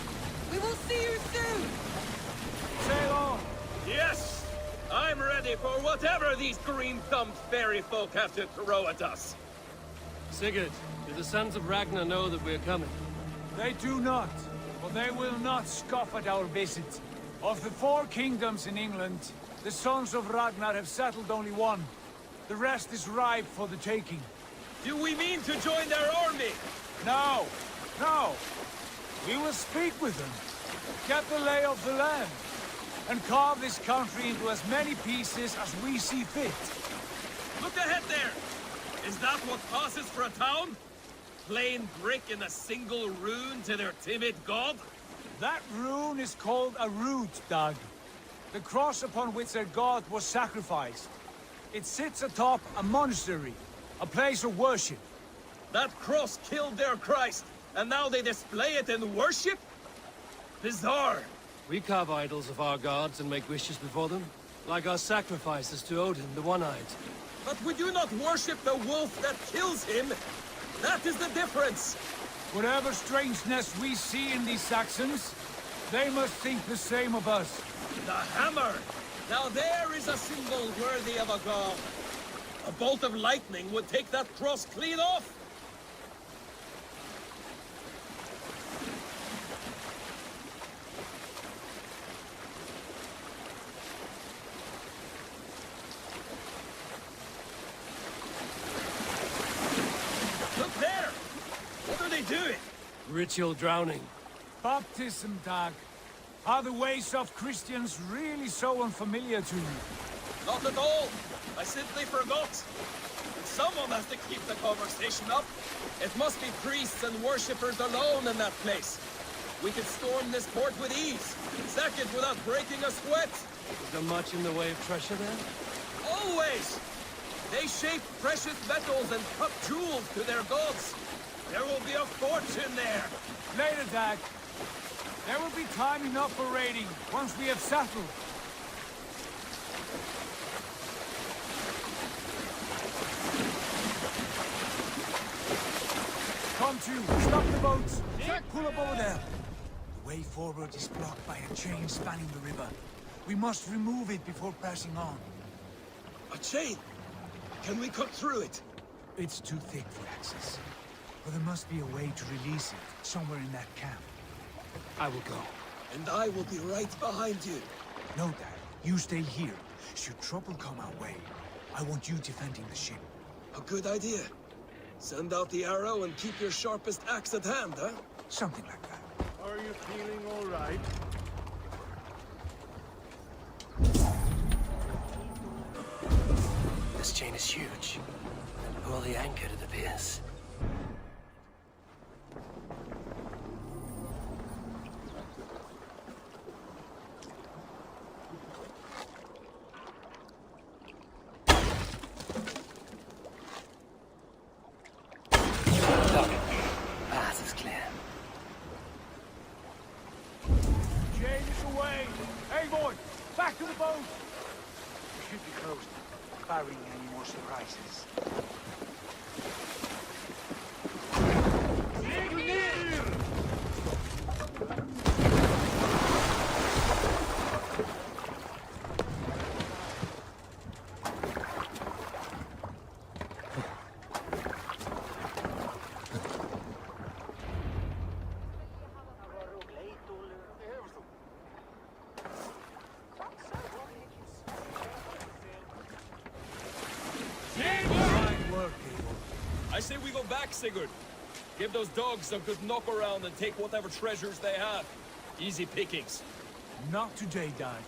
We will see you soon. Sail on. Yes! I'm ready for whatever these green-thumbed fairy folk have to throw at us. Sigurd, do the sons of Ragnar know that we're coming? They do not, but they will not scoff at our visit. Of the 4 kingdoms in England, the sons of Ragnar have settled only one. The rest is ripe for the taking. Do we mean to join their army? No, no. We will speak with them, get the lay of the land, and carve this country into as many pieces as we see fit. Look ahead there! that what passes for a town? Plain brick in a single rune to their timid god? That rune is called a root, Doug. The cross upon which their god was sacrificed. It sits atop a monastery, a place of worship. That cross killed their Christ, and now they display it in worship? Bizarre. We carve idols of our gods and make wishes before them, like our sacrifices to Odin, the One-Eyed. But we do not worship the wolf that kills him. That is the difference. Whatever strangeness we see in these Saxons, they must think the same of us. The hammer! Now there is a symbol worthy of a god. A bolt of lightning would take that cross clean off. Look there! What are they doing? Ritual drowning. Baptism, Dag. Are the ways of Christians really so unfamiliar to you? Not at all. I simply forgot. But someone has to keep the conversation up. It must be priests and worshippers alone in that place. We could storm this port with ease. Sack it without breaking a sweat. Is there much in the way of treasure there? Always! They shape precious metals and cut jewels to their gods. There will be a fortune there. Later, Dag. There will be time enough for raiding, once we have settled. Come to, stop the boats. Pull up over there. The way forward is blocked by a chain spanning the river. We must remove it before pressing on. A chain? Can we cut through it? It's too thick for access. But there must be a way to release it, somewhere in that camp. I will go. And I will be right behind you. No, Dad. You stay here. Should trouble come our way, I want you defending the ship. A good idea. Send out the arrow and keep your sharpest axe at hand, huh? Something like that. Are you feeling all right? This chain is huge. And poorly anchored, it appears. Path is clear. Chain is away! Hey, boy! Back to the boat! We should be close, barring any more surprises. I say we go back, Sigurd. Give those dogs a good knock around and take whatever treasures they have. Easy pickings. Not today, Dag.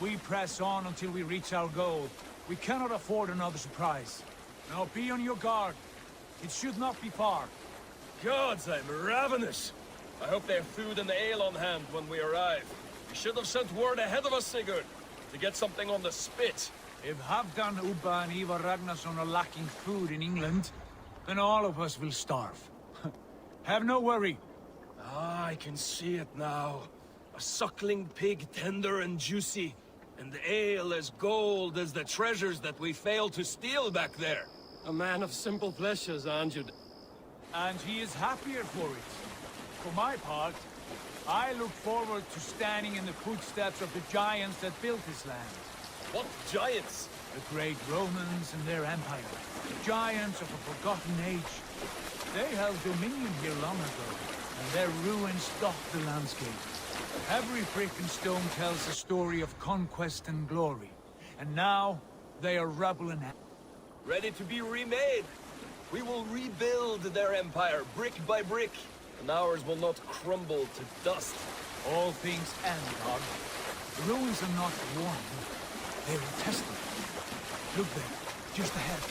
We press on until we reach our goal. We cannot afford another surprise. Now be on your guard. It should not be far. Gods, I'm ravenous. I hope they have food and ale on hand when we arrive. We should have sent word ahead of us, Sigurd, to get something on the spit. If Halfdan, Ubba and Ivar Ragnarsson are lacking food in England, then all of us will starve. Have no worry. Ah, I can see it now. A suckling pig, tender and juicy, and ale as gold as the treasures that we failed to steal back there. A man of simple pleasures, aren't you? And he is happier for it. For my part, I look forward to standing in the footsteps of the giants that built this land. What giants? The great Romans and their empire. The giants of a forgotten age. They held dominion here long ago, and their ruins dot the landscape. Every brick and stone tells a story of conquest and glory. And now, they are rubble and ready to be remade. We will rebuild their empire, brick by brick, and ours will not crumble to dust. All things end, God. The ruins are not warning. They are a testament. Look there, just ahead.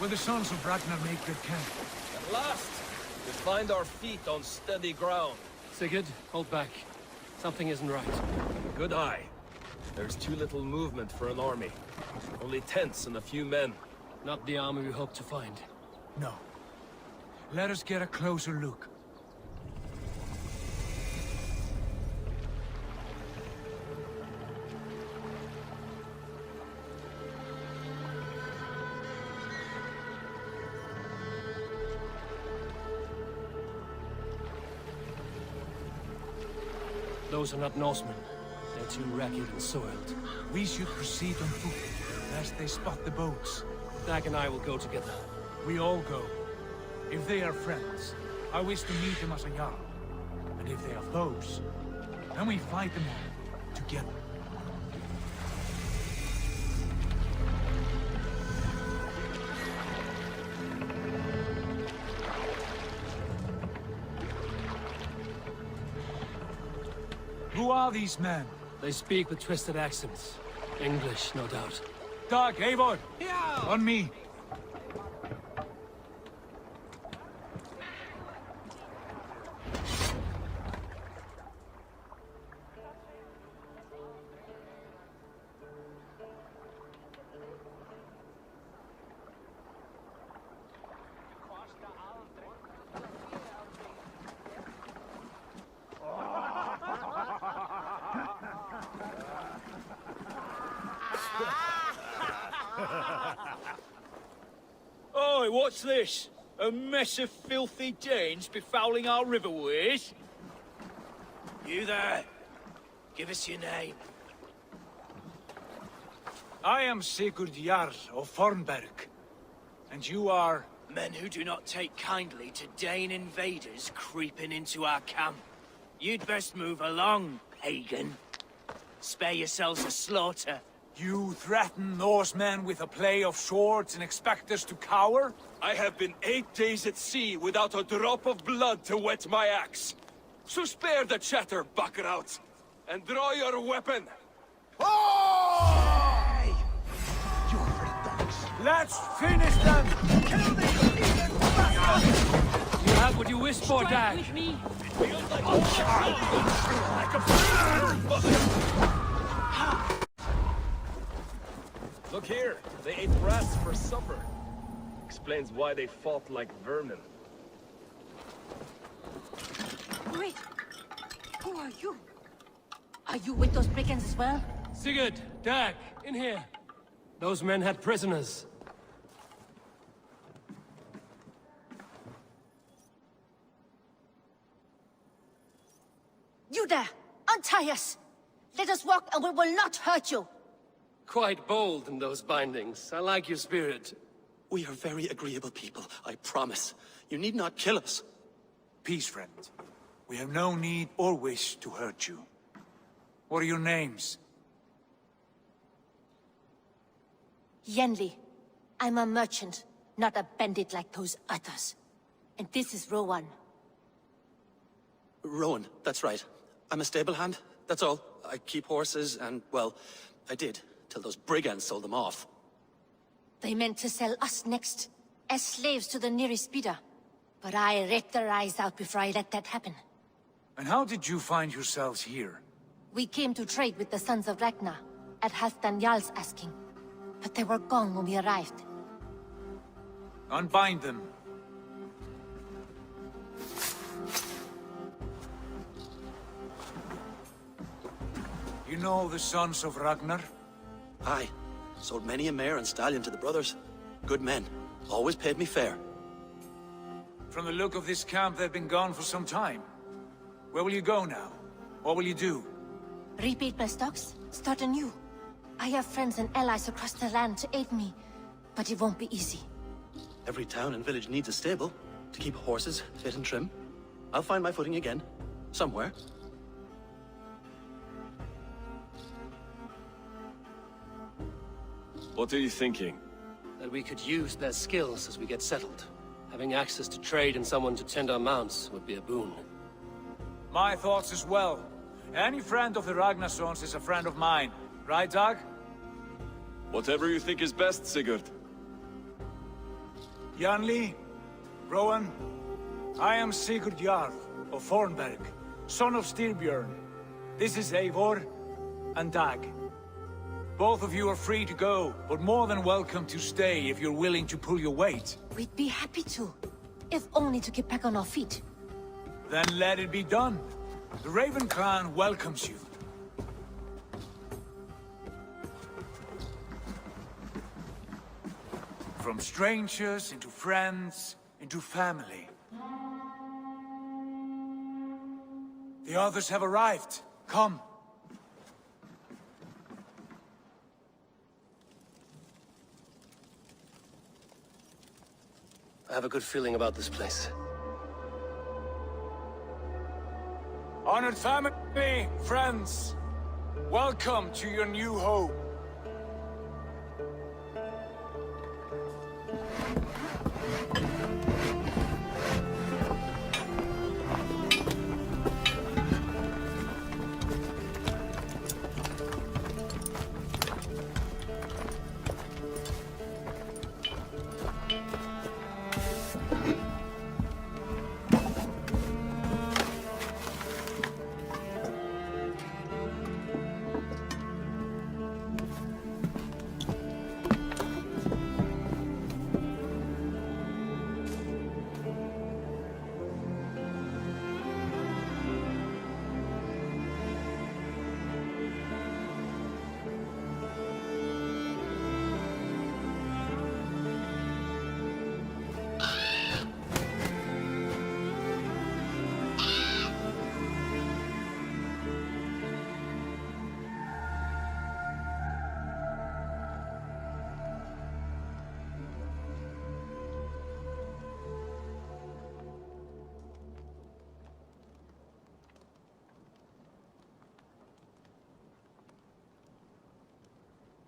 Will the Sons of Ragnar make good camp? At last, we find our feet on steady ground. Sigurd, hold back. Something isn't right. Good eye. There's too little movement for an army. Only tents and a few men. Not the army we hope to find. No. Let us get a closer look. Those are not Norsemen. They're too ragged and soiled. We should proceed on foot, lest they spot the boats. Dag and I will go together. We all go. If they are friends, I wish to meet them as a Jarl. And if they are foes, then we fight them all, together. Who are these men? They speak with twisted accents. English, no doubt. Dag, Eivor! Yeah. On me! Oi, what's this? A mess of filthy Danes befouling our riverways? You there. Give us your name. I am Sigurd Jarl of Fornberg. And you are... Men who do not take kindly to Dane invaders creeping into our camp. You'd best move along, pagan. Spare yourselves a slaughter. You threaten Norsemen with a play of swords and expect us to cower? I have been 8 days at sea without a drop of blood to wet my axe. So spare the chatter, buckerout, and draw your weapon. Oh! Hey! You red dogs. Let's finish them! Kill these heathen bastards! You have what you wished for, Dag. With me. Look here, they ate rats for supper. Explains why they fought like vermin. Wait! Who are you? Are you with those brigands as well? Sigurd, Dag, in here. Those men had prisoners. You there! Untie us! Let us walk and we will not hurt you! Quite bold in those bindings. I like your spirit. We are very agreeable people, I promise. You need not kill us. Peace, friend. We have no need or wish to hurt you. What are your names? Yenli. I'm a merchant, not a bandit like those others. And this is Rowan. Rowan, that's right. I'm a stable hand, that's all. I keep horses and, well, I did, till those brigands sold them off. They meant to sell us next, as slaves to the nearest bidder. But I ripped their eyes out before I let that happen. And how did you find yourselves here? We came to trade with the Sons of Ragnar, at Halfdan Jarl's asking. But they were gone when we arrived. Unbind them. You know the Sons of Ragnar? Aye. Sold many a mare and stallion to the brothers. Good men. Always paid me fair. From the look of this camp, they've been gone for some time. Where will you go now? What will you do? Rebuild my stocks, start anew. I have friends and allies across the land to aid me, but it won't be easy. Every town and village needs a stable to keep horses fit and trim. I'll find my footing again. Somewhere. What are you thinking? That we could use their skills as we get settled. Having access to trade and someone to tend our mounts would be a boon. My thoughts as well. Any friend of the Ragnarsons is a friend of mine. Right, Dag? Whatever you think is best, Sigurd. Janli, Rowan, I am Sigurd Jarl of Fornberg, son of Styrbjörn. This is Eivor and Dag. Both of you are free to go, but more than welcome to stay if you're willing to pull your weight. We'd be happy to, if only to get back on our feet. Then let it be done. The Raven Clan welcomes you. From strangers into friends, into family. The others have arrived. Come. I have a good feeling about this place. Honored family, friends, welcome to your new home.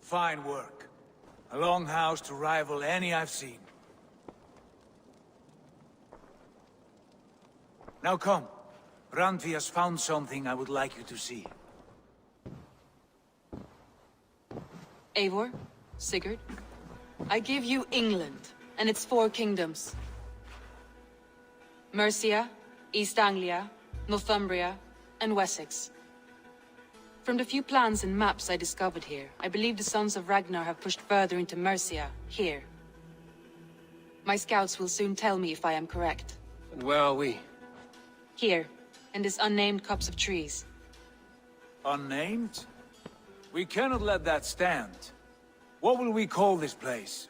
Fine work. A longhouse to rival any I've seen. Now come. Randvi has found something I would like you to see. Eivor, Sigurd, I give you England and its 4 kingdoms. Mercia, East Anglia, Northumbria, and Wessex. From the few plans and maps I discovered here, I believe the Sons of Ragnar have pushed further into Mercia, here. My scouts will soon tell me if I am correct. And where are we? Here, in this unnamed copse of trees. Unnamed? We cannot let that stand. What will we call this place?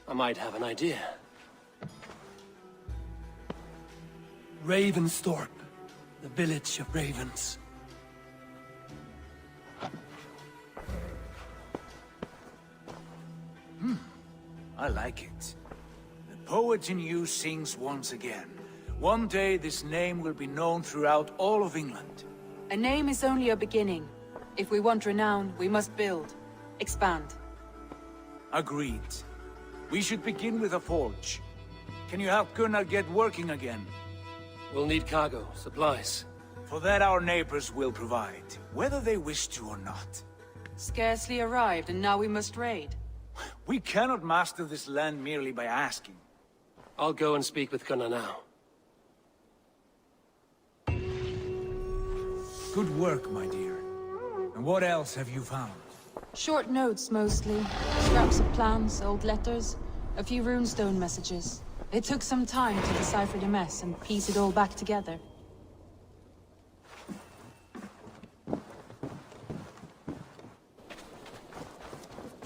I might have an idea. Ravensthorpe, the village of ravens. I like it. The poet in you sings once again. One day this name will be known throughout all of England. A name is only a beginning. If we want renown, we must build, expand. Agreed. We should begin with a forge. Can you help Gunnar get working again? We'll need cargo, supplies. For that our neighbors will provide, whether they wish to or not. Scarcely arrived, and now we must raid. We cannot master this land merely by asking. I'll go and speak with Gunnar now. Good work, my dear. And what else have you found? Short notes, mostly. Scraps of plans, old letters, a few runestone messages. It took some time to decipher the mess and piece it all back together.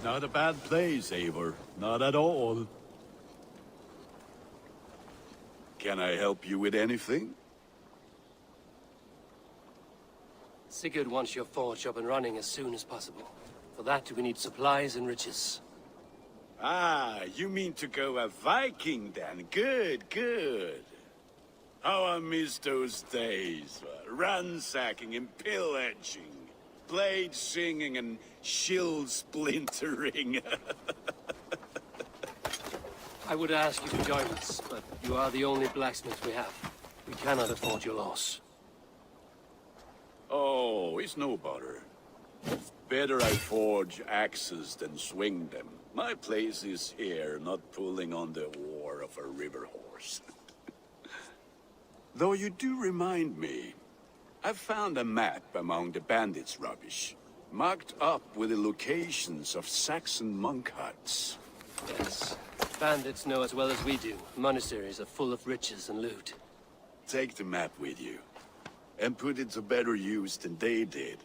Not a bad place, Eivor. Not at all. Can I help you with anything? Sigurd wants your forge up and running as soon as possible. For that, we need supplies and riches. Ah, you mean to go a Viking then? Good, good. How I miss those days. Ransacking and pillaging. Blade singing and shield splintering. I would ask you to join us, but you are the only blacksmith we have. We cannot afford your loss. Oh, it's no bother. Better I forge axes than swing them. My place is here, not pulling on the oar of a river horse. Though you do remind me, I found a map among the bandits' rubbish, marked up with the locations of Saxon monk huts. Yes. Bandits know as well as we do. Monasteries are full of riches and loot. Take the map with you, and put it to better use than they did.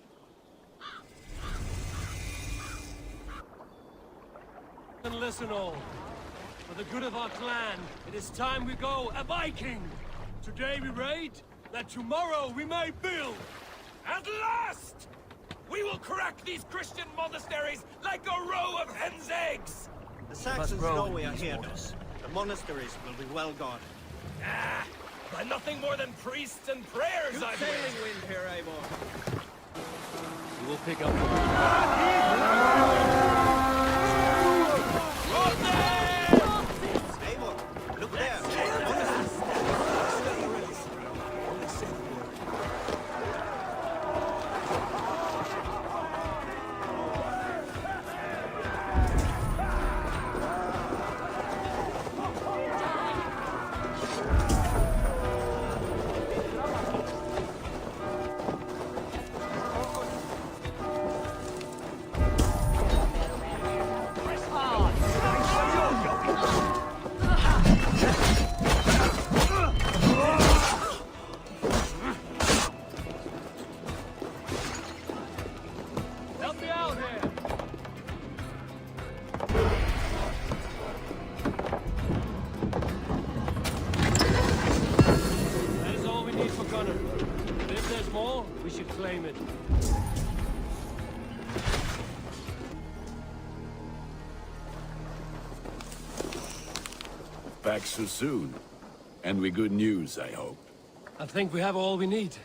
And listen all. For the good of our clan, it is time we go a Viking! Today we raid, that tomorrow we may build! At last! We will crack these Christian monasteries like a row of hen's eggs! The Saxons know we are here. The monasteries will be well guarded. Ah, by nothing more than priests and prayers, Good I've sailing read. wind here, Eivor. We will pick up Eivor, look there. Help me out here! That is all we need for Gunnar. But if there's more, we should claim it. Back so soon. And with good news, I hope. I think we have all we need.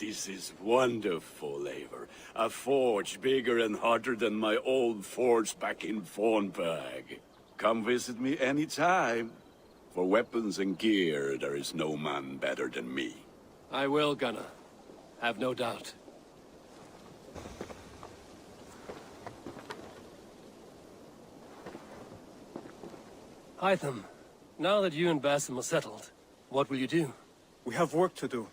This is wonderful, Eivor. A forge bigger and harder than my old forge back in Fornburg. Come visit me anytime. For weapons and gear, there is no man better than me. I will, Gunnar. Have no doubt. Hytham, now that you and Basim are settled, what will you do? We have work to do.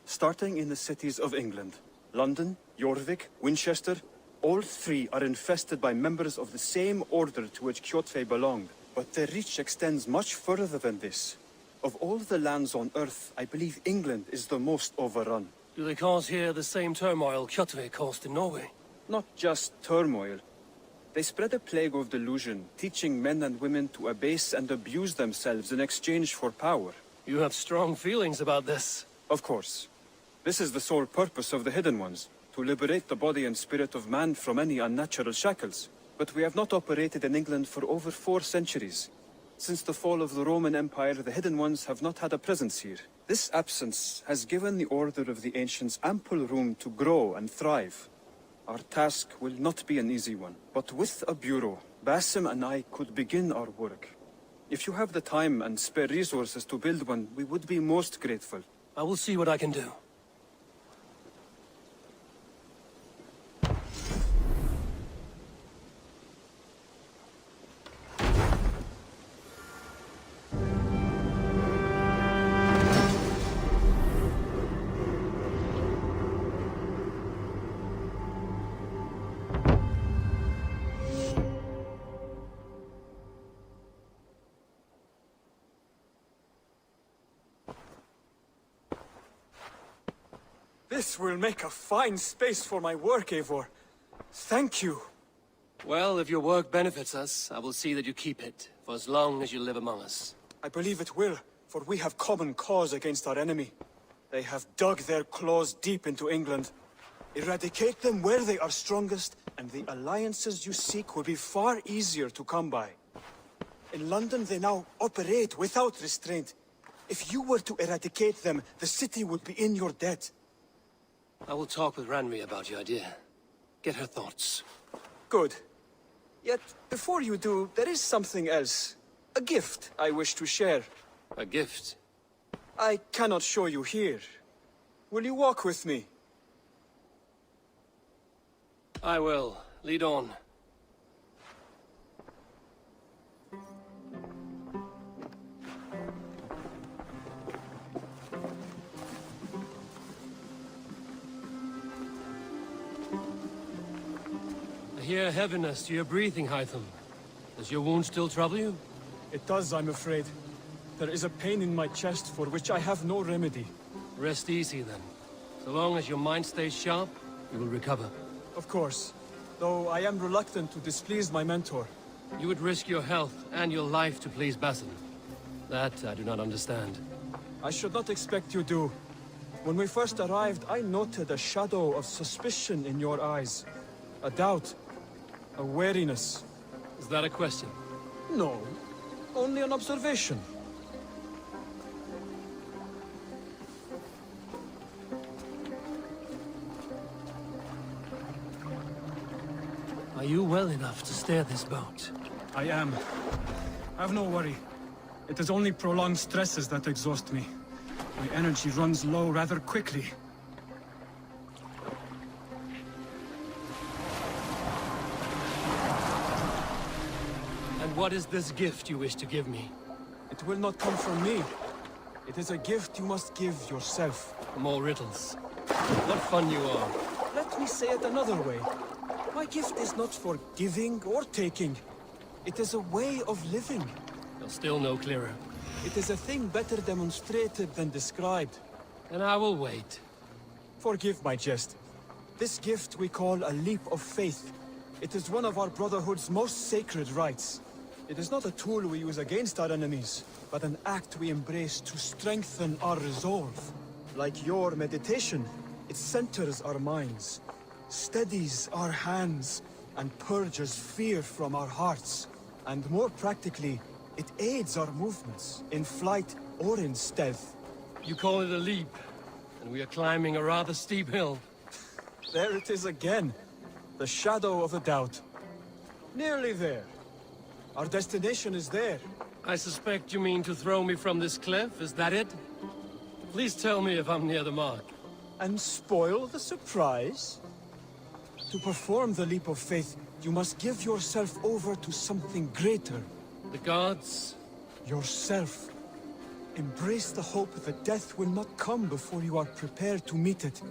Starting in the cities of England. London, Jorvik, Winchester, all three are infested by members of the same order to which Kjotve belonged. But their reach extends much further than this. Of all the lands on Earth, I believe England is the most overrun. Do they cause here the same turmoil Kjotve caused in Norway? Not just turmoil. They spread a plague of delusion, teaching men and women to abase and abuse themselves in exchange for power. You have strong feelings about this. Of course. This is the sole purpose of the Hidden Ones, to liberate the body and spirit of man from any unnatural shackles. But we have not operated in England for over 4 centuries. Since the fall of the Roman Empire, the Hidden Ones have not had a presence here. This absence has given the Order of the Ancients ample room to grow and thrive. Our task will not be an easy one, but with a bureau, Basim and I could begin our work. If you have the time and spare resources to build one, we would be most grateful. I will see what I can do. This will make a fine space for my work, Eivor. Thank you. Well, if your work benefits us, I will see that you keep it, for as long as you live among us. I believe it will, for we have common cause against our enemy. They have dug their claws deep into England. Eradicate them where they are strongest, and the alliances you seek will be far easier to come by. In London, they now operate without restraint. If you were to eradicate them, the city would be in your debt. I will talk with Ranri about your idea. Get her thoughts. Good. Yet, before you do, there is something else. A gift I wish to share. A gift? I cannot show you here. Will you walk with me? I will. Lead on. I hear heaviness to your breathing, Hytham. Does your wound still trouble you? It does, I'm afraid. There is a pain in my chest for which I have no remedy. Rest easy, then. So long as your mind stays sharp, you will recover. Of course. Though I am reluctant to displease my mentor. You would risk your health and your life to please Basin. That I do not understand. I should not expect you do. When we first arrived, I noted a shadow of suspicion in your eyes. A doubt. A wariness. Is that a question? No. Only an observation. Are you well enough to steer this boat? I am. Have no worry. It is only prolonged stresses that exhaust me. My energy runs low rather quickly. And what is this gift you wish to give me? It will not come from me. It is a gift you must give yourself. More riddles. What fun you are. Let me say it another way. My gift is not for giving or taking. It is a way of living. You're still no clearer. It is a thing better demonstrated than described. And I will wait. Forgive my jest. This gift we call a leap of faith. It is one of our Brotherhood's most sacred rites. It is not a tool we use against our enemies, but an act we embrace to strengthen our resolve. Like your meditation, it centers our minds, steadies our hands, and purges fear from our hearts. And more practically, it aids our movements, in flight or in stealth. You call it a leap, and we are climbing a rather steep hill. There it is again. The shadow of a doubt. Nearly there. Our destination is there. I suspect you mean to throw me from this cliff, is that it? Please tell me if I'm near the mark. And spoil the surprise? To perform the leap of faith, you must give yourself over to something greater. The gods? Yourself. Embrace the hope that death will not come before you are prepared to meet it.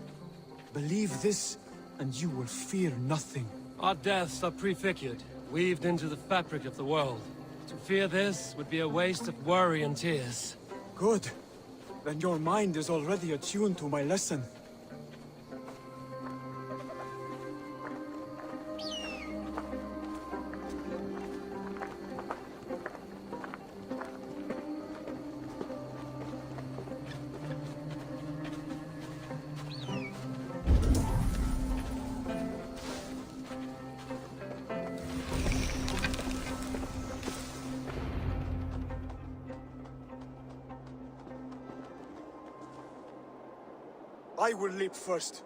Believe this, and you will fear nothing. Our deaths are prefigured, weaved into the fabric of the world. To fear this would be a waste of worry and tears. Good. Then your mind is already attuned to my lesson. I will leap first.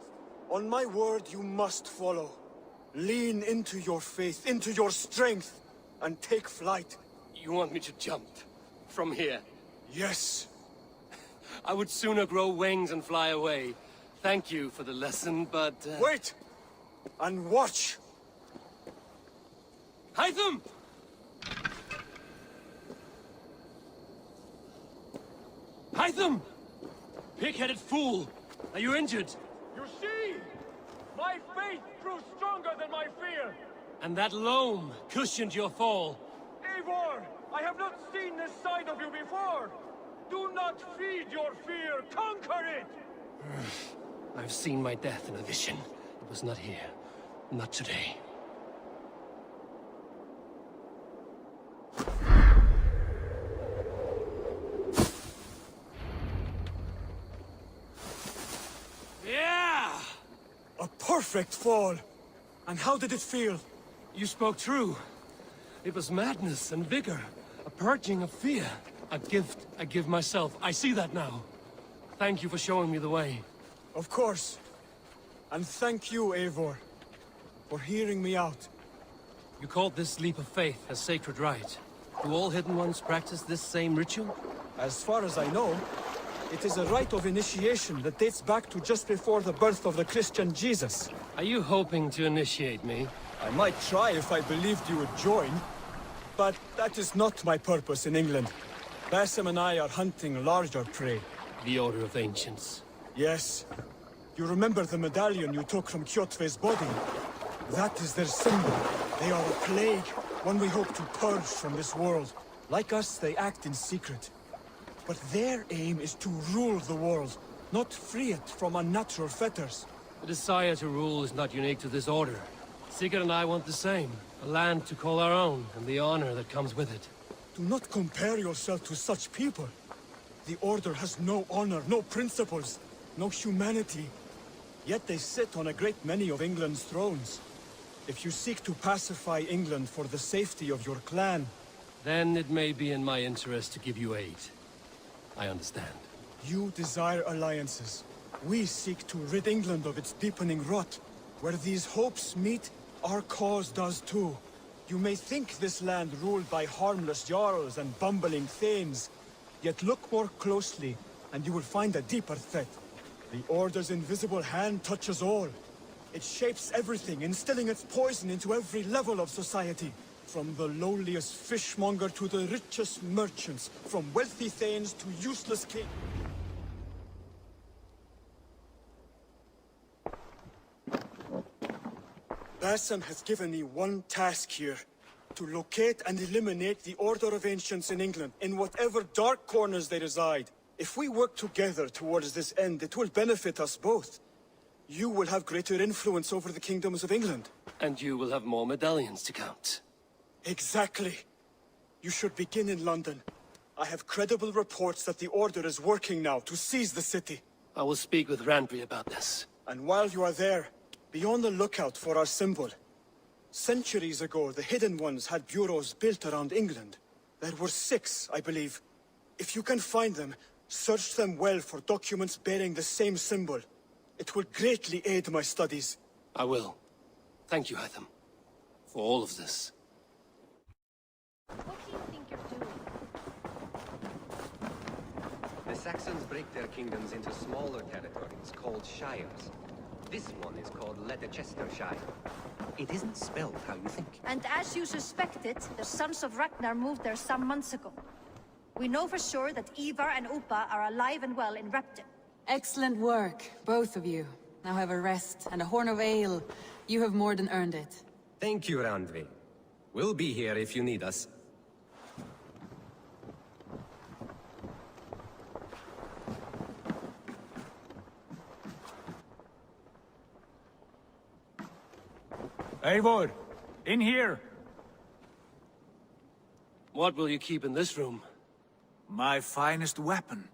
On my word, you must follow. Lean into your faith, into your strength, and take flight. You want me to jump? From here? Yes. I would sooner grow wings and fly away. Thank you for the lesson, but... Wait! And watch! Hytham! Hytham! Pig-headed fool! Are you injured? You see? My faith grew stronger than my fear! And that loam cushioned your fall. Eivor! I have not seen this side of you before! Do not feed your fear! Conquer it! I've seen my death in a vision. It was not here. Not today. Yeah! A perfect fall! And how did it feel? You spoke true. It was madness and vigor. A purging of fear. A gift I give myself. I see that now. Thank you for showing me the way. Of course. And thank you, Eivor, for hearing me out. You called this leap of faith a sacred rite. Do all Hidden Ones practice this same ritual? As far as I know, it is a rite of initiation that dates back to just before the birth of the Christian Jesus. Are you hoping to initiate me? I might try if I believed you would join, but that is not my purpose in England. Basim and I are hunting larger prey. The Order of Ancients. Yes. You remember the medallion you took from Kjotve's body? That is their symbol. They are a plague, one we hope to purge from this world. Like us, they act in secret. But their aim is to rule the world, not free it from unnatural fetters. The desire to rule is not unique to this order. Sigurd and I want the same. A land to call our own, and the honor that comes with it. Do not compare yourself to such people. The Order has no honor, no principles, no humanity. Yet they sit on a great many of England's thrones. If you seek to pacify England for the safety of your clan... Then it may be in my interest to give you aid. I understand. You desire alliances. We seek to rid England of its deepening rot. Where these hopes meet, our cause does too. You may think this land ruled by harmless jarls and bumbling thanes. Yet look more closely, and you will find a deeper threat. The Order's invisible hand touches all. It shapes everything, instilling its poison into every level of society. From the lowliest fishmonger to the richest merchants, from wealthy thanes to useless kings. Basim has given me one task here. To locate and eliminate the Order of Ancients in England, in whatever dark corners they reside. If we work together towards this end, it will benefit us both. You will have greater influence over the kingdoms of England. And you will have more medallions to count. Exactly. You should begin in London. I have credible reports that the Order is working now to seize the city. I will speak with Randvi about this. And while you are there, be on the lookout for our symbol. Centuries ago, the Hidden Ones had bureaus built around England. There were 6, I believe. If you can find them, search them well for documents bearing the same symbol. It will greatly aid my studies. I will. Thank you, Hytham, for all of this. What do you think you're doing? The Saxons break their kingdoms into smaller territories called shires. This one is called Leicestershire. It isn't spelled how you think. And as you suspected, the Sons of Ragnar moved there some months ago. We know for sure that Ivar and Upa are alive and well in Repton. Excellent work, both of you. Now have a rest and a horn of ale. You have more than earned it. Thank you, Randvi. We'll be here if you need us. Eivor, in here! What will you keep in this room? My finest weapon.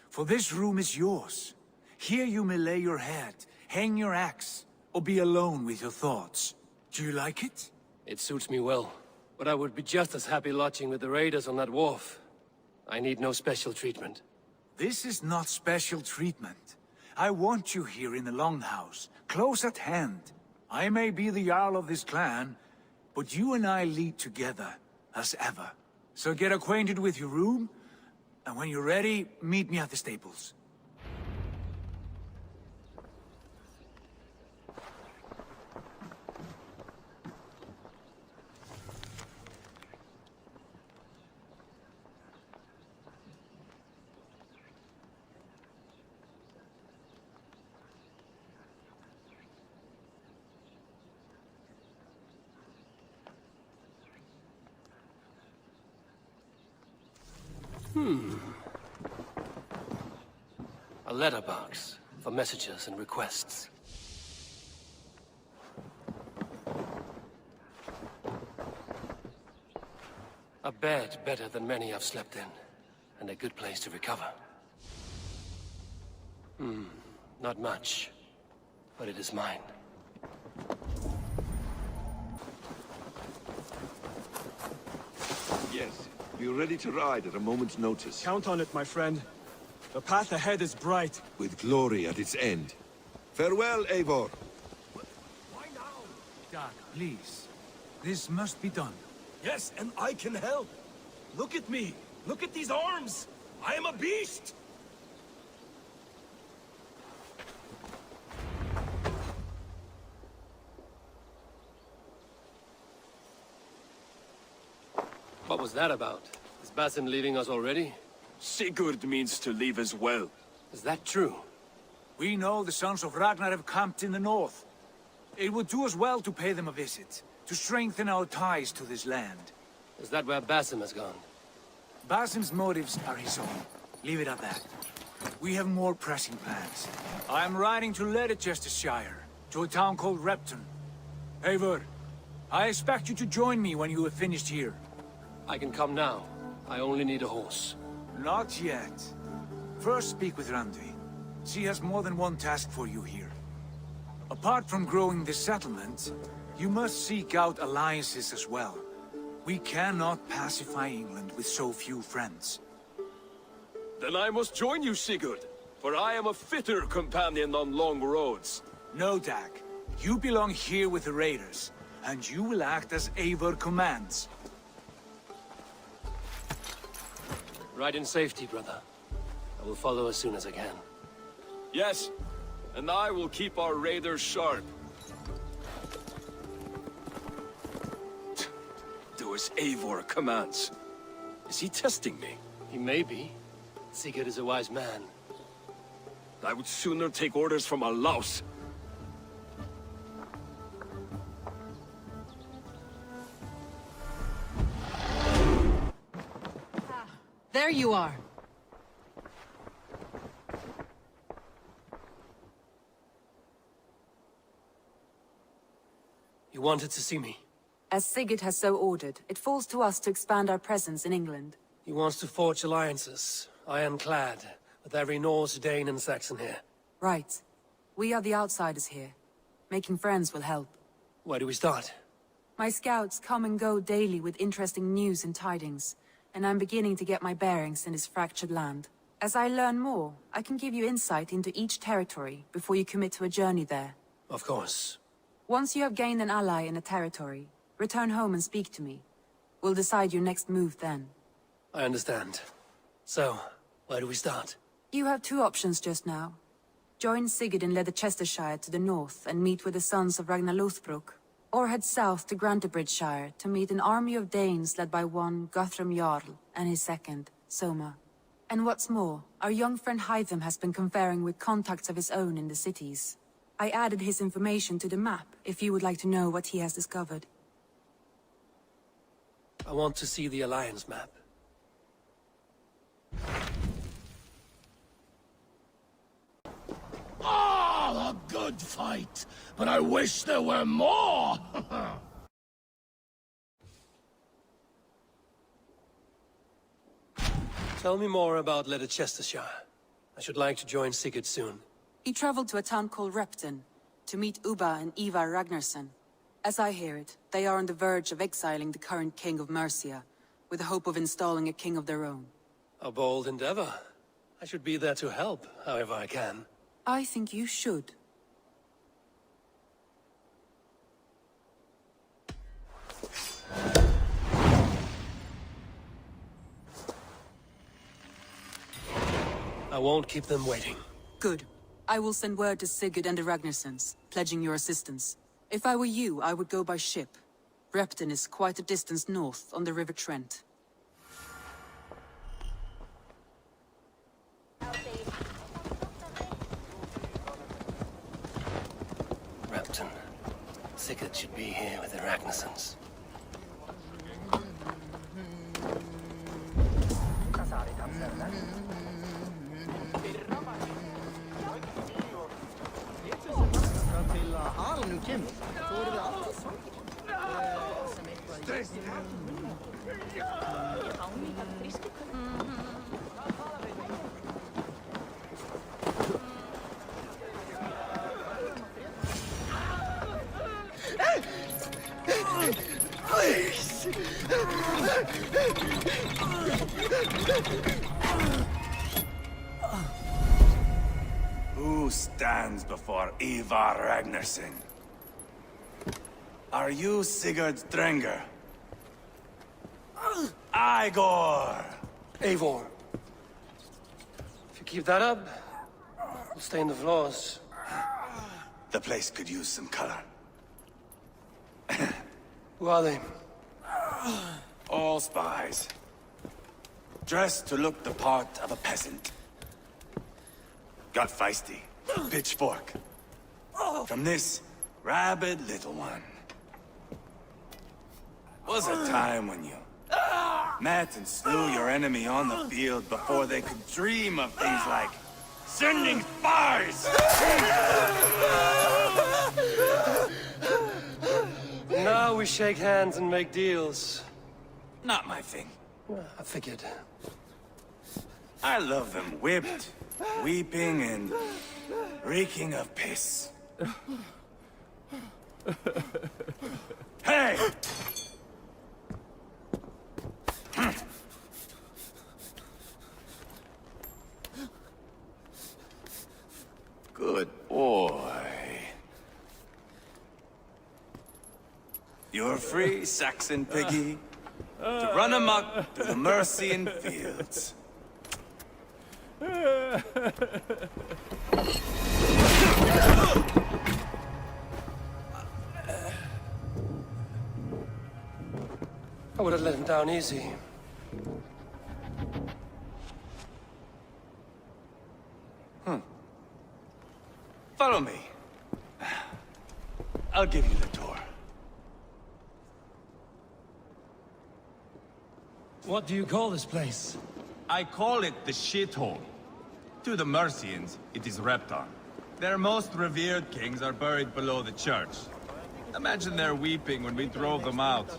For this room is yours. Here you may lay your head, hang your axe, or be alone with your thoughts. Do you like it? It suits me well, but I would be just as happy lodging with the raiders on that wharf. I need no special treatment. This is not special treatment. I want you here in the Longhouse, close at hand. I may be the Jarl of this clan, but you and I lead together, as ever. So get acquainted with your room, and when you're ready, meet me at the stables. A letterbox for messages and requests. A bed better than many I've slept in, and a good place to recover. Not much, but it is mine. Yes, be ready to ride at a moment's notice. Count on it, my friend. The path ahead is bright. With glory at its end. Farewell, Eivor. Why now? Dag, please. This must be done. Yes, and I can help. Look at me. Look at these arms. I am a beast. What was that about? Is Basim leaving us already? Sigurd means to leave as well. Is that true? We know the sons of Ragnar have camped in the north. It would do us well to pay them a visit, to strengthen our ties to this land. Is that where Basim has gone? Basim's motives are his own. Leave it at that. We have more pressing plans. I am riding to Leicestershire, to a town called Repton. Eivor, I expect you to join me when you have finished here. I can come now. I only need a horse. Not yet. First speak with Randvi. She has more than one task for you here. Apart from growing this settlement, you must seek out alliances as well. We cannot pacify England with so few friends. Then I must join you, Sigurd, for I am a fitter companion on long roads. No, Dag. You belong here with the raiders, and you will act as Eivor commands. Ride in safety, brother. I will follow as soon as I can. Yes, and I will keep our raiders sharp. Do as Eivor commands. Is he testing me? He may be. Sigurd is a wise man. I would sooner take orders from a louse. There you are. You wanted to see me? As Sigurd has so ordered, it falls to us to expand our presence in England. He wants to forge alliances, ironclad, with every Norse, Dane and Saxon here. Right. We are the outsiders here. Making friends will help. Where do we start? My scouts come and go daily with interesting news and tidings, and I'm beginning to get my bearings in this fractured land. As I learn more, I can give you insight into each territory before you commit to a journey there. Of course. Once you have gained an ally in a territory, return home and speak to me. We'll decide your next move then. I understand. So, where do we start? You have two options just now. Join Sigurd in Leicestershire to the north and meet with the sons of Ragnar Lothbrok, or head south to Grantebridgeshire to meet an army of Danes led by one Guthrum Jarl and his second, Soma. And what's more, our young friend Hytham has been conferring with contacts of his own in the cities. I added his information to the map, if you would like to know what he has discovered. I want to see the Alliance map. Ah, a good fight, but I wish there were more! Tell me more about Leicestershire. I should like to join Sigurd soon. He traveled to a town called Repton, to meet Ubba and Ivar Ragnarsson. As I hear it, they are on the verge of exiling the current king of Mercia, with the hope of installing a king of their own. A bold endeavor. I should be there to help, however I can. I think you should. I won't keep them waiting. Good. I will send word to Sigurd and the Ragnarssons, pledging your assistance. If I were you, I would go by ship. Repton is quite a distance north, on the River Trent. Repton. Sigurd should be here with the Ragnarssons. Please! Who stands before Ivar Ragnarsson? Are you Sigurd Drenger? Igor! Eivor. If you keep that up, we'll stain the floors. The place could use some color. Who are they? All spies. Dressed to look the part of a peasant. Got feisty. Pitchfork. From this rabid little one. Was a time when you met and slew your enemy on the field before they could dream of things like sending spies! Now we shake hands and make deals. Not my thing. I figured. I love them whipped, weeping, and reeking of piss. Hey! Good boy. You're free, Saxon piggy, to run amok through the Mercian fields. I would have let him down easy. Follow me. I'll give you the tour. What do you call this place? I call it the shithole. To the Mercians, it is Reptar. Their most revered kings are buried below the church. Imagine their weeping when we drove them out.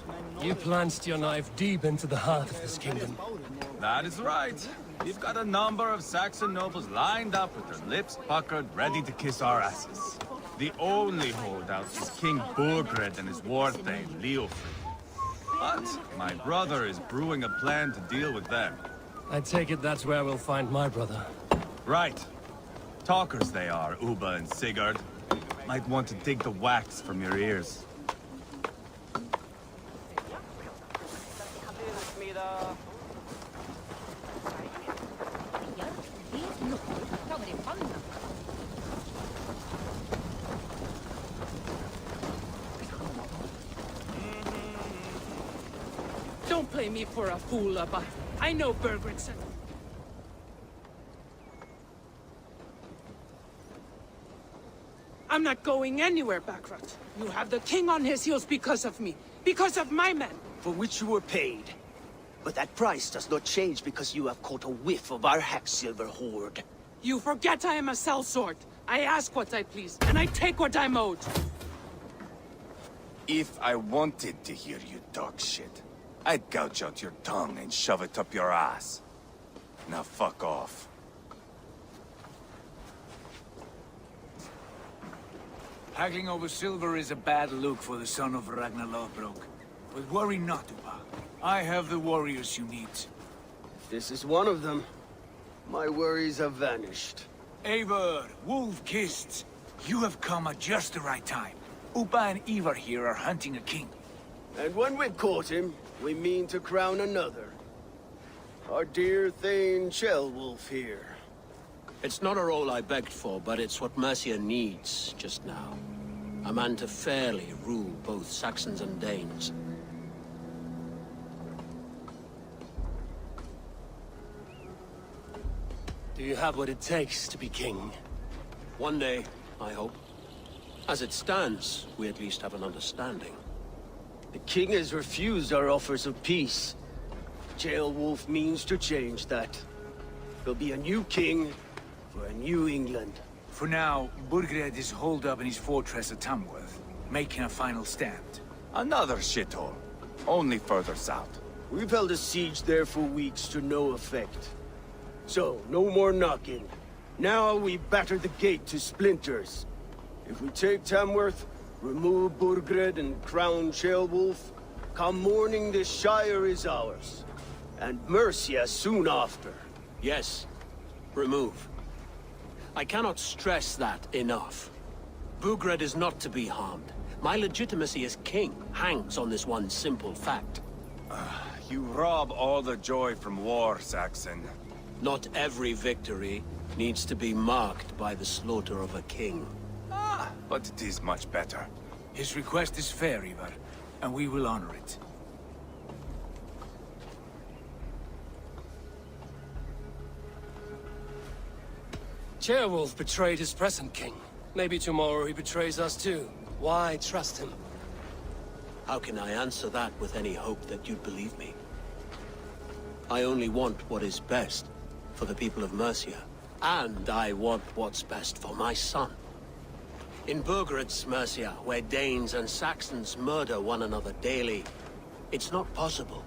You plunged your knife deep into the heart of this kingdom. That is right. We've got a number of Saxon nobles lined up with their lips puckered, ready to kiss our asses. The only holdout is King Burgred and his war thane, Leofrid. But my brother is brewing a plan to deal with them. I take it that's where we'll find my brother. Right. Talkers they are, Uba and Sigurd. Might want to dig the wax from your ears. Don't play me for a fool, Abba. I know Burgred said. I'm not going anywhere, Backrot. You have the king on his heels because of me. Because of my men. For which you were paid. But that price does not change because you have caught a whiff of our Hacksilver hoard. You forget I am a sellsword. I ask what I please, and I take what I'm owed. If I wanted to hear you talk shit, I'd gouge out your tongue and shove it up your ass. Now fuck off. Haggling over silver is a bad look for the son of Ragnar Lothbrok. But worry not, Upa. I have the warriors you need. This is one of them. My worries have vanished. Eivor, Wolf-Kissed, you have come at just the right time. Upa and Ivar here are hunting a king. And when we've caught him, we mean to crown another. Our dear Thane Ceolwulf here. It's not a role I begged for, but it's what Mercia needs just now. A man to fairly rule both Saxons and Danes. Do you have what it takes to be king? One day, I hope. As it stands, we at least have an understanding. The king has refused our offers of peace. Ceolwulf means to change that. There'll be a new king for a new England. For now, Burgred is holed up in his fortress at Tamworth, making a final stand. Another shithole. Only further south. We've held a siege there for weeks to no effect. So, no more knocking. Now we batter the gate to splinters. If we take Tamworth, remove Burgred and crown Ceolwulf, come morning the Shire is ours. and Mercia soon after. Yes. Remove. I cannot stress that enough. Bugred is not to be harmed. My legitimacy as king hangs on this one simple fact. You rob all the joy from war, Saxon. Not every victory needs to be marked by the slaughter of a king. But it is much better. His request is fair, Ivar, and we will honor it. Ceolwulf betrayed his present king. Maybe tomorrow he betrays us too. Why trust him? How can I answer that with any hope that you'd believe me? I only want what is best for the people of Mercia. And I want what's best for my son. In Burgred's Mercia, where Danes and Saxons murder one another daily, it's not possible.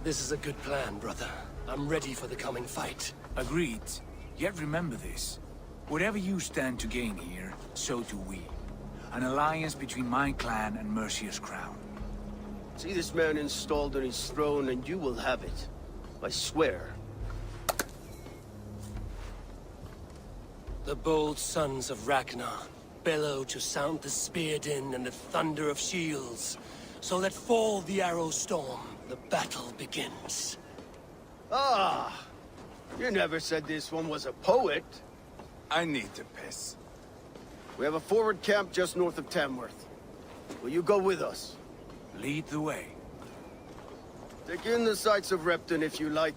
This is a good plan, brother. I'm ready for the coming fight. Agreed. Yet remember this. Whatever you stand to gain here, so do we. An alliance between my clan and Mercia's crown. See this man installed on his throne and you will have it. I swear. The bold sons of Ragnar bellow to sound the spear din and the thunder of shields. So let fall the arrow storm. The battle begins. Ah! You never said this one was a poet. I need to piss. We have a forward camp just north of Tamworth. Will you go with us? Lead the way. Take in the sights of Repton if you like.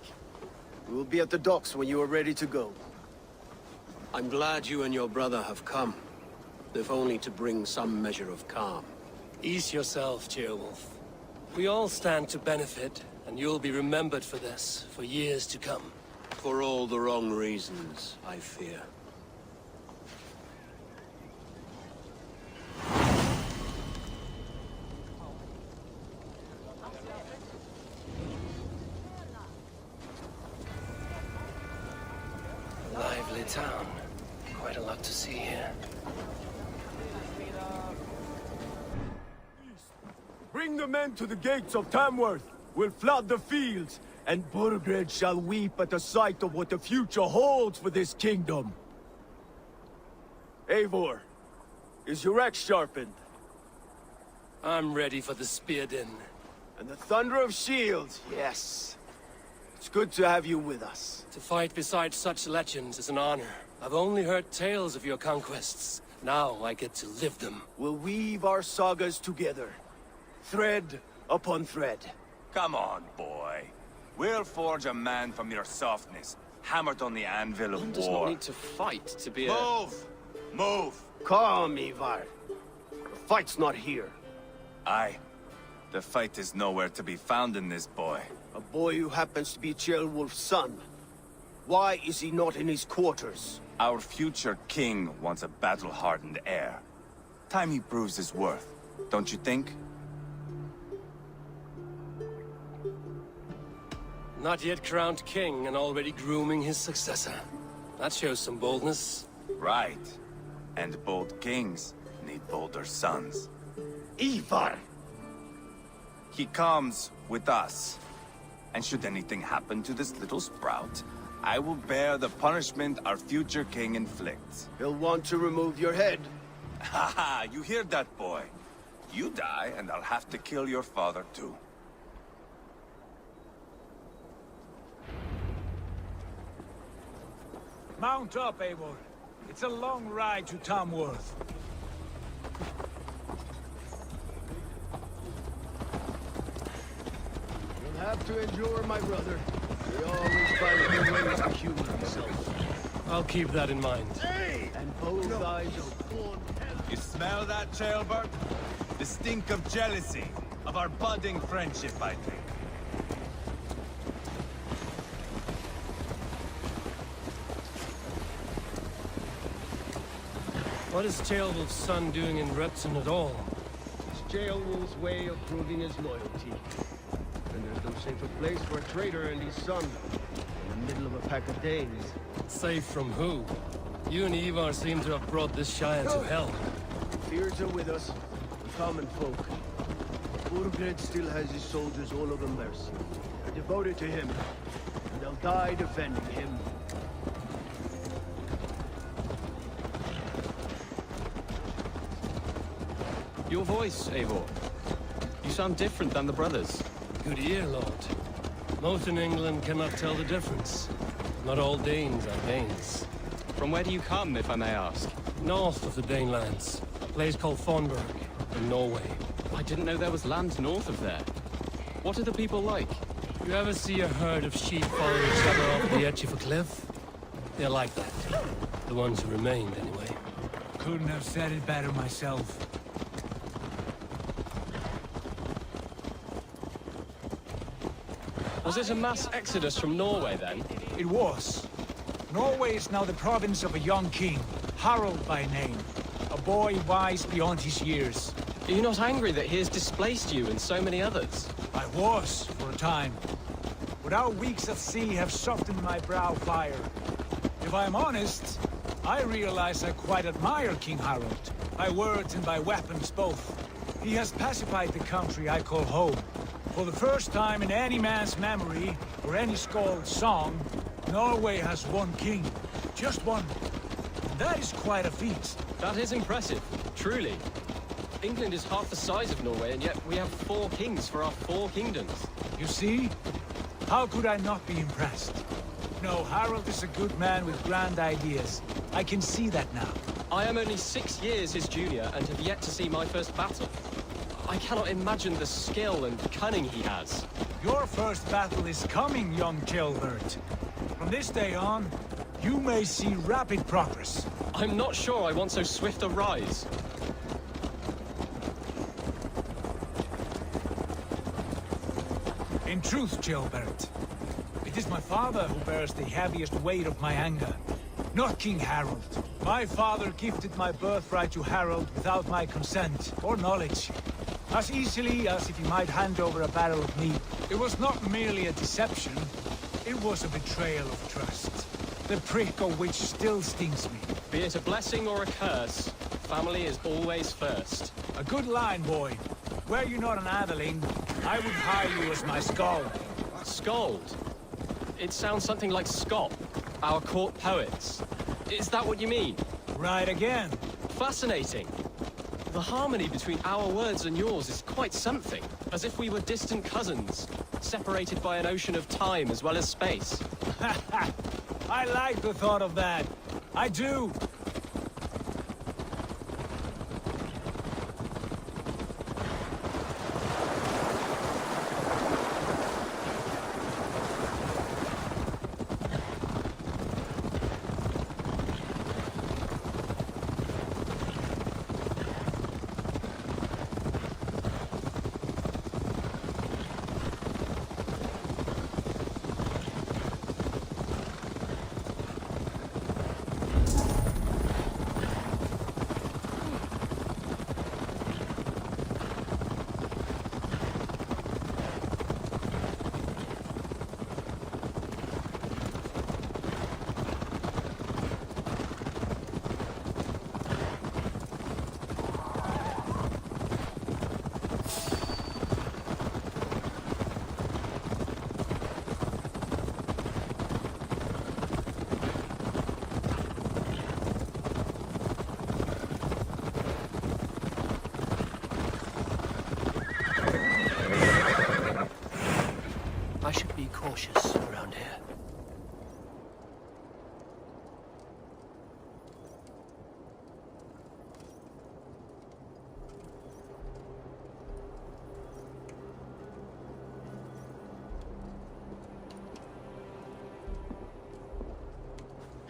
We will be at the docks when you are ready to go. I'm glad you and your brother have come, if only to bring some measure of calm. Ease yourself, Ceolwulf. We all stand to benefit, and you'll be remembered for this, for years to come. For all the wrong reasons, I fear. Lively town. Quite a lot to see here. Bring the men to the gates of Tamworth. We'll flood the fields, and Burgred shall weep at the sight of what the future holds for this kingdom. Eivor, is your axe sharpened? I'm ready for the spear din. And the thunder of shields, yes. It's good to have you with us. To fight beside such legends is an honor. I've only heard tales of your conquests. Now I get to live them. We'll weave our sagas together. Thread upon thread. Come on, boy. We'll forge a man from your softness, hammered on the anvil of war. One does not need to fight to be a... Move! Move! Calm, Ivar. The fight's not here. Aye. The fight is nowhere to be found in this boy. A boy who happens to be Ceolwulf's son. Why is he not in his quarters? Our future king wants a battle-hardened heir. Time he proves his worth, don't you think? Not yet crowned king and already grooming his successor. That shows some boldness. Right. And bold kings need bolder sons. Ivar! He comes with us. And should anything happen to this little sprout, I will bear the punishment our future king inflicts. He'll want to remove your head. Ha ha! You hear that, boy? You die, and I'll have to kill your father, too. Mount up, Eivor. It's a long ride to Tamworth. You'll have to endure, my brother. He always finds new ways to humor himself. I'll keep that in mind. Hey! And both eyes are... You smell that, Ceolbert? The stink of jealousy, of our budding friendship, I think. What is Ceolwulf's son doing in Repton at all? It's Ceolwulf's way of proving his loyalty. And there's no safer place for a traitor and his son in the middle of a pack of Danes. Safe from who? You and Ivar seem to have brought this Shire to hell. Fears are with us, the common folk. Burgred still has his soldiers all over Mercia. devoted to him, and they'll die defending him. Your voice, Eivor. You sound different than the brothers. Good ear, Lord. Most in England cannot tell the difference. Not all Danes are Danes. From where do you come, if I may ask? North of the Danelands. A place called Thornburg, in Norway. I didn't know there was land north of there. What are the people like? You ever see a herd of sheep follow each other off the edge of a cliff? They're like that. The ones who remained, anyway. Couldn't have said it better myself. Was it a mass exodus from Norway, then? It was. Norway is now the province of a young king, Harald by name. A boy wise beyond his years. Are you not angry that he has displaced you and so many others? I was, for a time. But our weeks at sea have softened my brow fire. If I'm honest, I realize I quite admire King Harald. By words and by weapons both. He has pacified the country I call home. For the first time in any man's memory, or any skald's song, Norway has one king. Just one. And that is quite a feat. That is impressive, truly. England is half the size of Norway, and yet we have 4 kings for our 4 kingdoms. You see? How could I not be impressed? No, Harald is a good man with grand ideas. I can see that now. I am only 6 years his junior, and have yet to see my first battle. I cannot imagine the skill and cunning he has. Your first battle is coming, young Kjellbert. From this day on, you may see rapid progress. I'm not sure I want so swift a rise. In truth, Kjellbert, it is my father who bears the heaviest weight of my anger, not King Harald. My father gifted my birthright to Harald without my consent or knowledge. As easily as if he might hand over a barrel of meat. It was not merely a deception, it was a betrayal of trust. The prick of which still stings me. Be it a blessing or a curse, family is always first. A good line, boy. Were you not an atheling, I would hire you as my skald. Skald? It sounds something like Scott, our court poets. Is that what you mean? Right again. Fascinating. The harmony between our words and yours is quite something. As if we were distant cousins, separated by an ocean of time as well as space. I like the thought of that. I do. Cautious around here.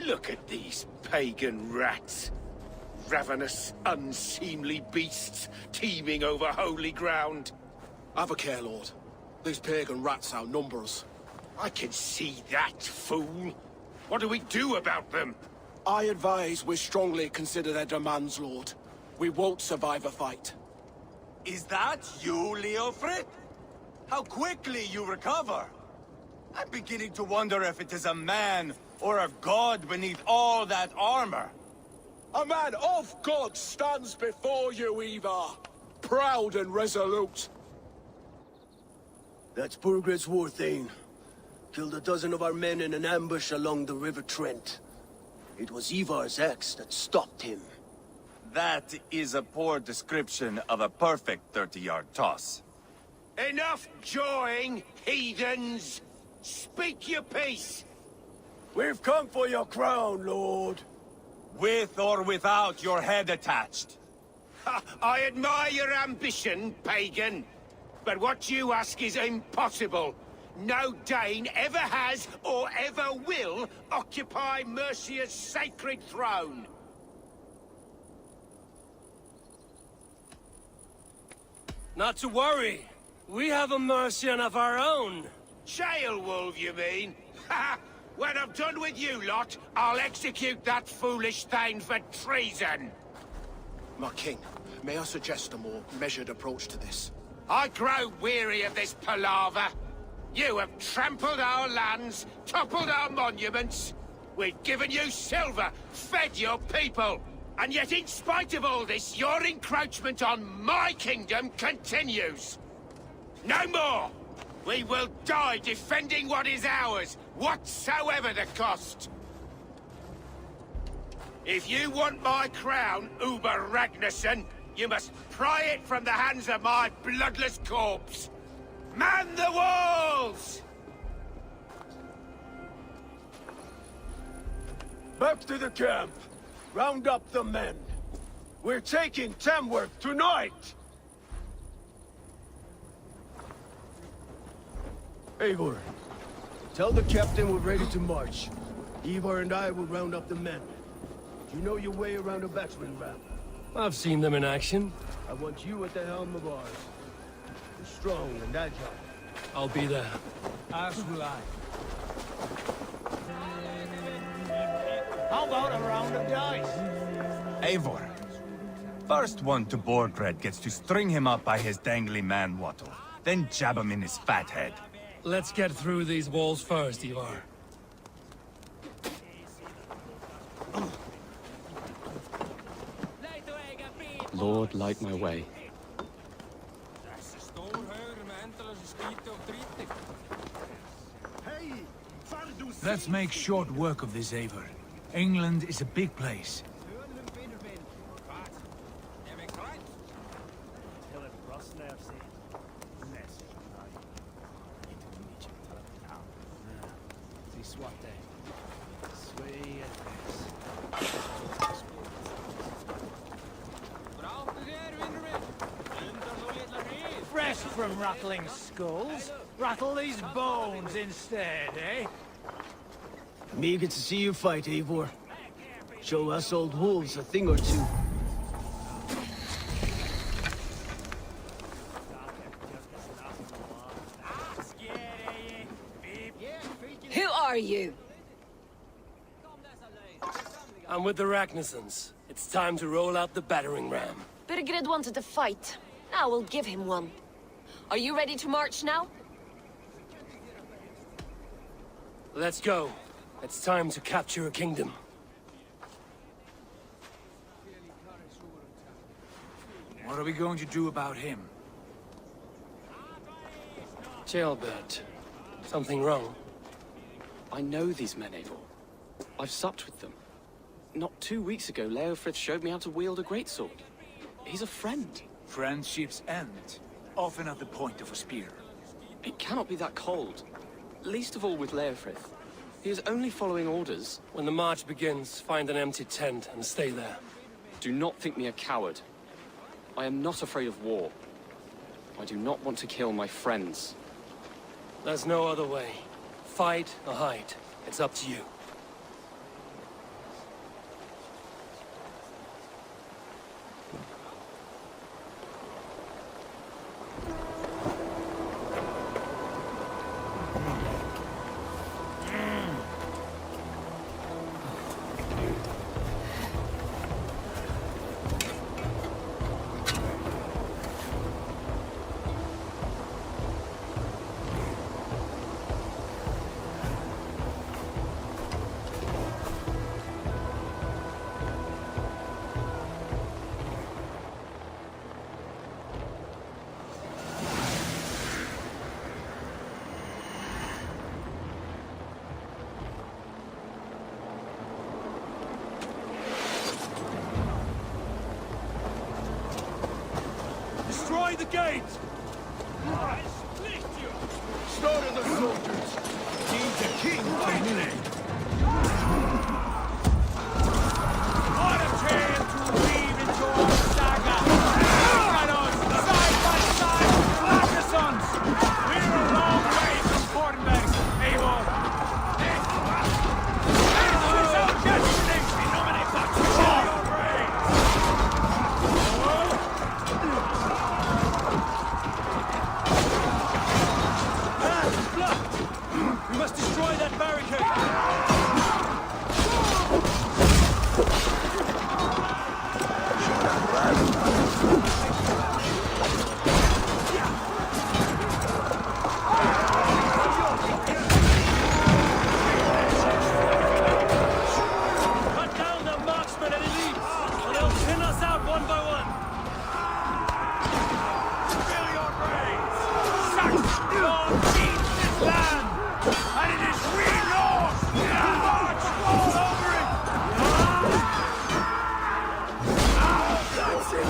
Look at these pagan rats. Ravenous, unseemly beasts teeming over holy ground. Have a care, Lord. These pagan rats outnumber us. I can see that, fool. What do we do about them? I advise we strongly consider their demands, Lord. We won't survive a fight. Is that you, Leofrid? How quickly you recover! I'm beginning to wonder if it is a man or a god beneath all that armor. A man of God stands before you, Ivar. Proud and resolute. That's Burgred's war, Thane. Killed a dozen of our men in an ambush along the River Trent. It was Ivar's axe that stopped him. That is a poor description of a perfect 30-yard toss. Enough jawing, heathens! Speak your piece! We've come for your crown, Lord. With or without your head attached. I admire your ambition, pagan. But what you ask is impossible. No Dane ever has or ever will occupy Mercia's sacred throne. Not to worry. We have a Mercian of our own. Jailwolf, you mean? Ha! When I'm done with you lot, I'll execute that foolish Thane for treason. My king, may I suggest a more measured approach to this? I grow weary of this palaver. You have trampled our lands, toppled our monuments. We've given you silver, fed your people. And yet in spite of all this, your encroachment on my kingdom continues. No more! We will die defending what is ours, whatsoever the cost. If you want my crown, Uber Ragnarsson, you must pry it from the hands of my bloodless corpse. Man the walls! Back to the camp. Round up the men. We're taking Tamworth tonight! Eivor, tell the captain we're ready to march. Ivar and I will round up the men. Do you know your way around a battering ram? I've seen them in action. I want you at the helm of ours. You're strong and agile. I'll be there. As will I. How about a round of dice? Eivor. First one to Borgred gets to string him up by his dangly man-wattle, then jab him in his fat head. Let's get through these walls first, Ivar. Lord, light my way. Let's make short work of this, Eivor. England is a big place. Fresh from rattling skulls, rattle these bones instead, eh? Me good to see you fight, Eivor. Show us old wolves a thing or two. Who are you? I'm with the Ragnarssons. It's time to roll out the battering ram. Birgred wanted to fight. Now we'll give him one. Are you ready to march now? Let's go. It's time to capture a kingdom. What are we going to do about him? Jailbird. Something wrong? I know these men, Eivor. I've supped with them. Not 2 weeks ago, Leofrith showed me how to wield a greatsword. He's a friend. Friendships end, often at the point of a spear. It cannot be that cold. Least of all with Leofrith. He is only following orders. When the march begins, find an empty tent and stay there. Do not think me a coward. I am not afraid of war. I do not want to kill my friends. There's no other way. Fight or hide. It's up to you. Destroy the gate! I split you! Slaughter the soldiers! Need the king finally! What a tale to weave into our saga! Shadows, side by side, like the suns! We're a long way from Fortenberg, Eivor! This is our destiny! We nominate that to share your reign! Blood! We must destroy that barricade! Cut down the marksmen and elites, or they'll pin us out one by one! Fill your brains! Saxon Lord keeps this land! And it is we Norse who march all over it! That's it!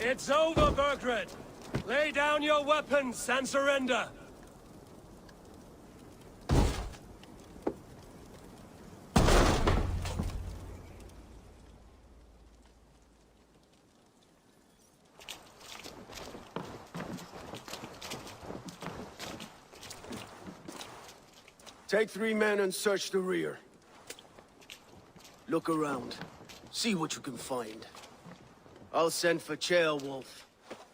It's over, Burgred! Lay down your weapons and surrender! Take 3 men and search the rear. Look around. See what you can find. I'll send for Ceolwulf.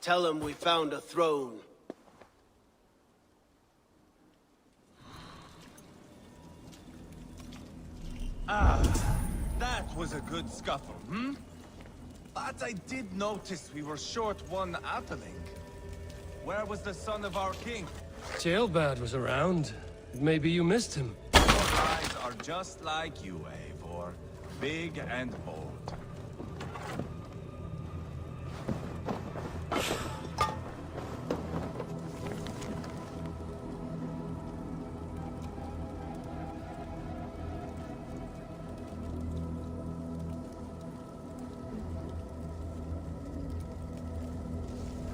Tell him we found a throne. That was a good scuffle, hmm? But I did notice we were short one Atheling. Where was the son of our king? Ceolbad was around. Maybe you missed him. Your eyes are just like you, Eivor. Big and bold.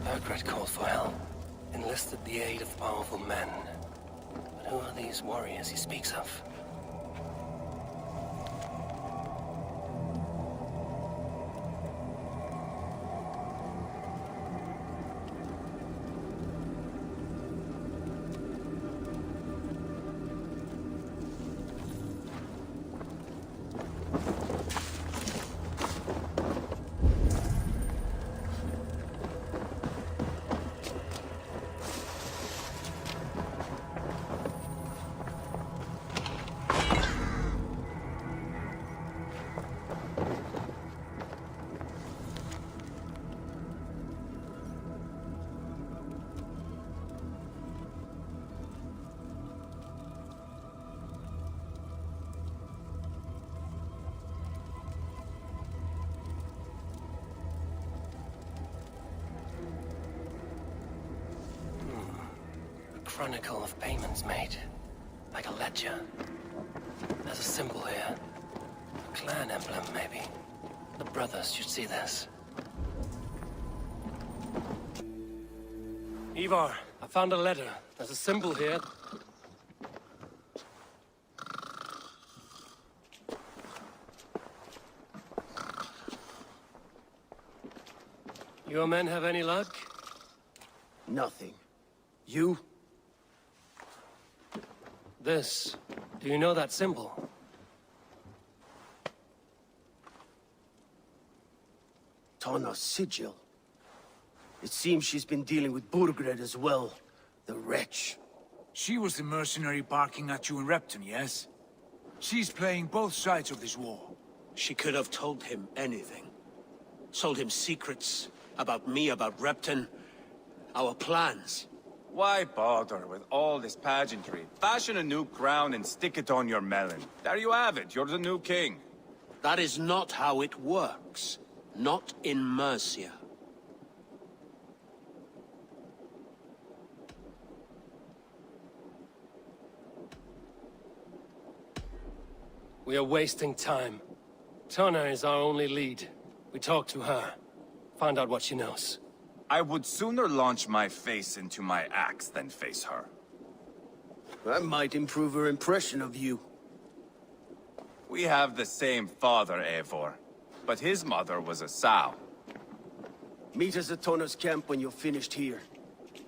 Burgred called for help, enlisted the aid of powerful men. But who are these warriors he speaks of? Chronicle of payments made. Like a ledger. There's a symbol here. A clan emblem, maybe. The brothers should see this. Ivar, I found a letter. There's a symbol here. Your men have any luck? Nothing. You? This. Do you know that symbol? Tana's sigil. It seems she's been dealing with Burgred as well. The wretch. She was the mercenary barking at you in Repton, yes? She's playing both sides of this war. She could have told him anything. Told him secrets about me, about Repton, our plans. Why bother with all this pageantry? Fashion a new crown and stick it on your melon. There you have it, you're the new king. That is not how it works. Not in Mercia. We are wasting time. Tonna is our only lead. We talk to her. Find out what she knows. I would sooner launch my face into my axe than face her. That might improve her impression of you. We have the same father, Eivor. But his mother was a sow. Meet us at Tonna's camp when you're finished here.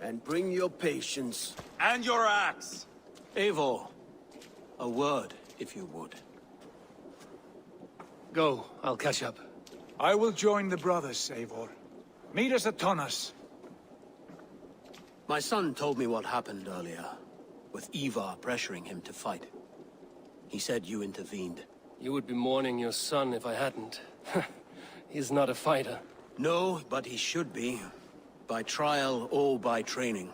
And bring your patience. And your axe! Eivor, a word, if you would. Go, I'll catch up. I will join the brothers, Eivor. Meet us at Tonna's. My son told me what happened earlier, with Ivar pressuring him to fight. He said you intervened. You would be mourning your son if I hadn't. He's not a fighter. No, but he should be. By trial or by training.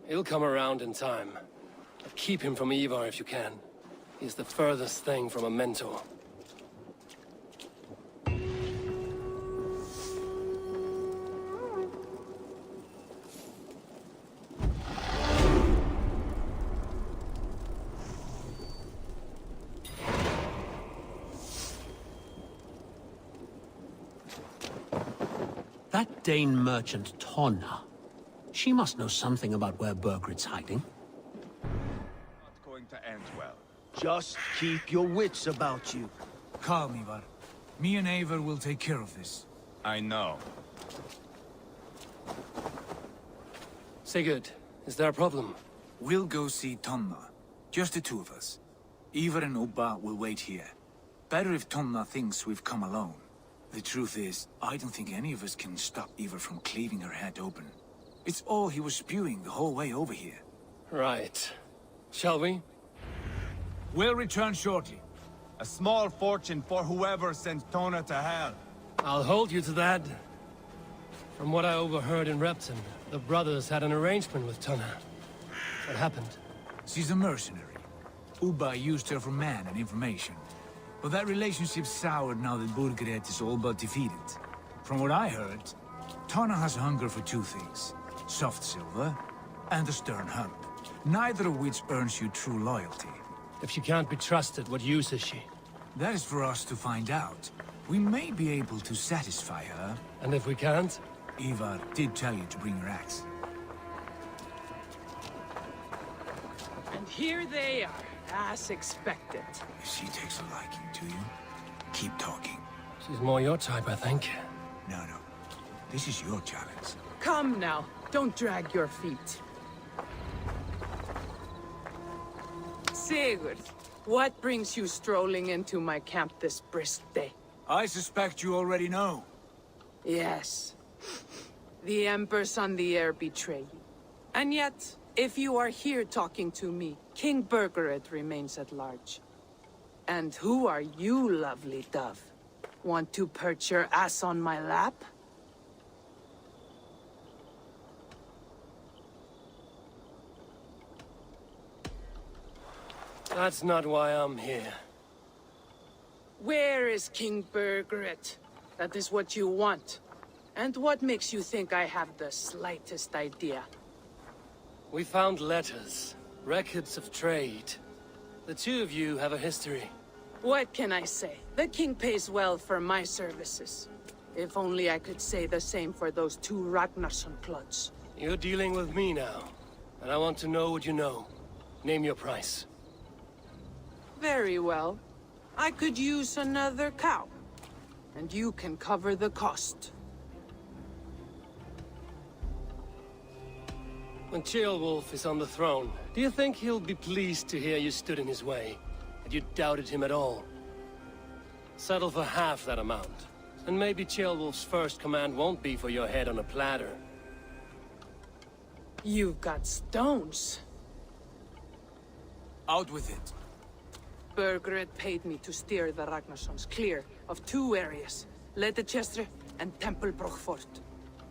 He'll come around in time. But keep him from Ivar if you can. He's the furthest thing from a mentor. That Dane merchant Tonna. She must know something about where Burgred's hiding. Not going to end well. Just keep your wits about you. Calm, Ivar. Me and Eivor will take care of this. I know. Sigurd, is there a problem? We'll go see Tonna. Just the two of us. Ivar and Ubba will wait here. Better if Tonna thinks we've come alone. The truth is, I don't think any of us can stop Ivar from cleaving her head open. It's all he was spewing the whole way over here. Right. Shall we? We'll return shortly. A small fortune for whoever sends Tonna to hell. I'll hold you to that. From what I overheard in Repton, the brothers had an arrangement with Tonna. What happened? She's a mercenary. Ubba used her for man and information. But that relationship soured now that Burgred is all but defeated. From what I heard, Tonna has a hunger for two things. Soft silver and a stern hump. Neither of which earns you true loyalty. If she can't be trusted, what use is she? That is for us to find out. We may be able to satisfy her. And if we can't? Ivar did tell you to bring your axe. And here they are, as expected. If she takes a liking to you, keep talking. She's more your type, I think. No. This is your challenge. Come now, don't drag your feet. Sigurd, what brings you strolling into my camp this brisk day? I suspect you already know. Yes. The Embers on the air betray you. And yet, if you are here talking to me, King Burgred remains at large. And who are you, lovely dove? Want to perch your ass on my lap? That's not why I'm here. Where is King Burgred? That is what you want. And what makes you think I have the slightest idea? We found letters, records of trade. The two of you have a history. What can I say? The king pays well for my services. If only I could say the same for those two Ragnarsson clods. You're dealing with me now, and I want to know what you know. Name your price. Very well. I could use another cow. And you can cover the cost. When Ceolwulf is on the throne, do you think he'll be pleased to hear you stood in his way? That you doubted him at all? Settle for half that amount. And maybe Ceolwulf's first command won't be for your head on a platter. You've got stones. Out with it. Burgred paid me to steer the Ragnarssons clear of two areas, Letechestre and Temple Brochfort.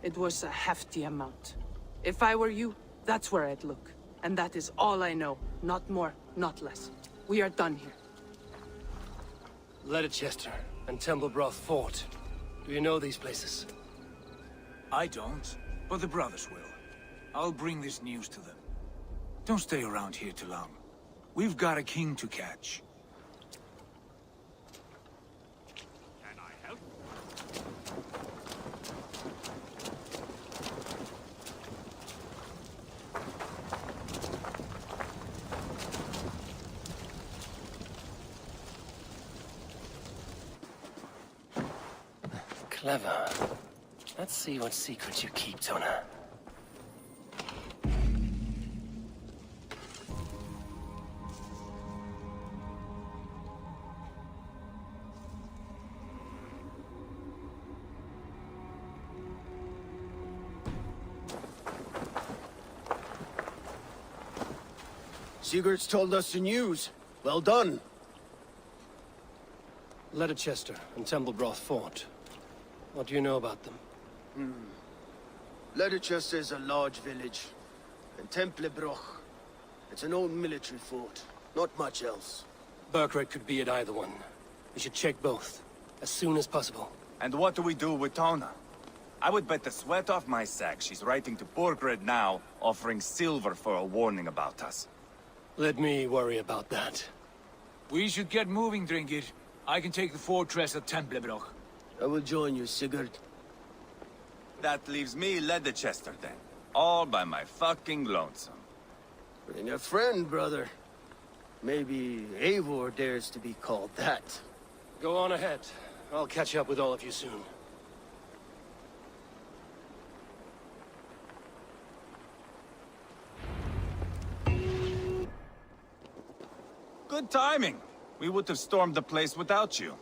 It was a hefty amount. If I were you, that's where I'd look. And that is all I know. Not more, not less. We are done here. Letechestre and Templebroth Fort. Do you know these places? I don't, but the brothers will. I'll bring this news to them. Don't stay around here too long. We've got a king to catch. Clever. Let's see what secrets you keep, Tona. Sigurd's told us the news. Well done. Leicester and Templebroth fought. What do you know about them? Leicester is a large village. And Templebroch, it's an old military fort. Not much else. Burkred could be at either one. We should check both, as soon as possible. And what do we do with Tona? I would bet the sweat off my sack she's writing to Borgred now, offering silver for a warning about us. Let me worry about that. We should get moving, Dringir. I can take the fortress at Templebroch. I will join you, Sigurd. That leaves me Leicester then. All by my fucking lonesome. Bring a friend, brother. Maybe Eivor dares to be called that. Go on ahead. I'll catch up with all of you soon. Good timing. We would have stormed the place without you.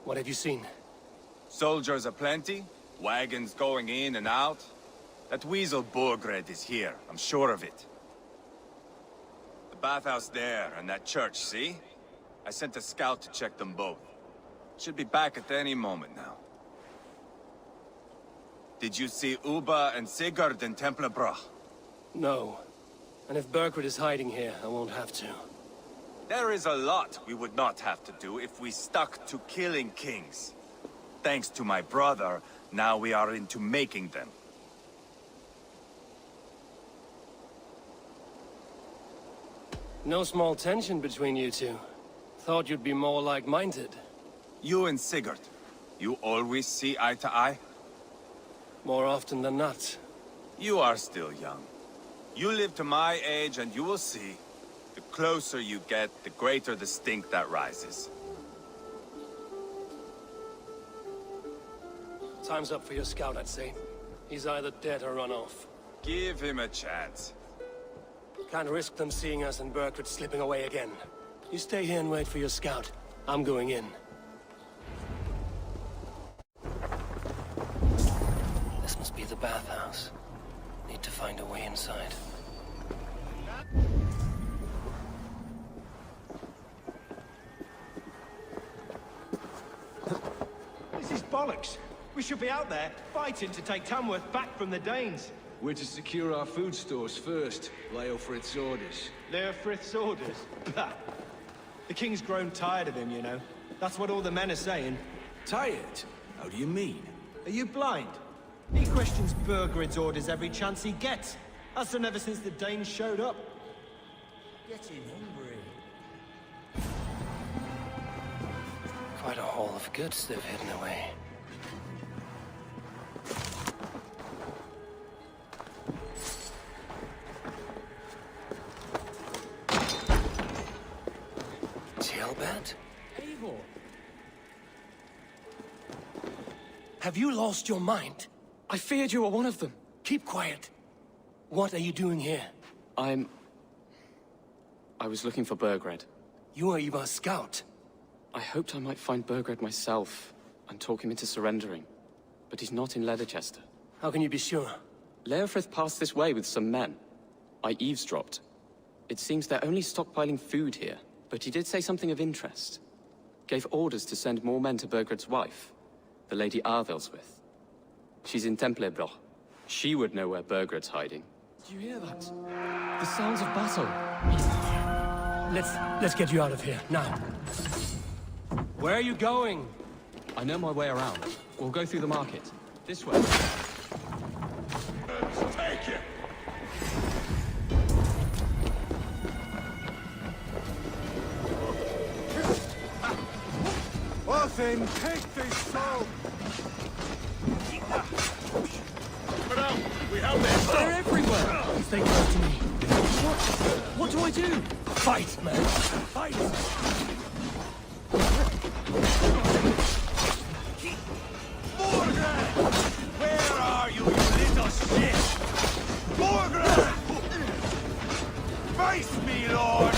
What have you seen? Soldiers aplenty, wagons going in and out. That weasel Borgred is here, I'm sure of it. The bathhouse there, and that church, see? I sent a scout to check them both. Should be back at any moment now. Did you see Uba and Sigurd in Templebroch? No. And if Burkred is hiding here, I won't have to. There is a lot we would not have to do if we stuck to killing kings. Thanks to my brother, now we are into making them. No small tension between you two. Thought you'd be more like-minded. You and Sigurd, you always see eye to eye? More often than not. You are still young. You live to my age and you will see. The closer you get, the greater the stink that rises. Time's up for your scout, I'd say. He's either dead or run off. Give him a chance. Can't risk them seeing us and Burkred slipping away again. You stay here and wait for your scout. I'm going in. This must be the bathhouse. Need to find a way inside. This is bollocks. We should be out there, fighting to take Tamworth back from the Danes. We're to secure our food stores first. Leofrith's orders. Leofrith's orders? Bah. The king's grown tired of him, you know. That's what all the men are saying. Tired? How do you mean? Are you blind? He questions Burgred's orders every chance he gets. Has done ever since the Danes showed up. Getting hungry. Quite a haul of goods they've hidden away. Tailbat? Eivor! Have you lost your mind? I feared you were one of them. Keep quiet. What are you doing here? I was looking for Burgred. You are Ivar's scout. I hoped I might find Burgred myself and talk him into surrendering. But he's not in Leicester. How can you be sure? Leofrith passed this way with some men. I eavesdropped. It seems they're only stockpiling food here, but he did say something of interest. Gave orders to send more men to Burgred's wife, the Lady Arvelswith. She's in Templebroch. She would know where Burgred's hiding. Do you hear that? The sounds of battle. Let's get you out of here, now. Where are you going? I know my way around. We'll go through the market. This way. Take it! Othin, take this soul! But out! We have this! They're everywhere! Stay close to me. What do I do? Fight, man! Fight! Face me, Lord!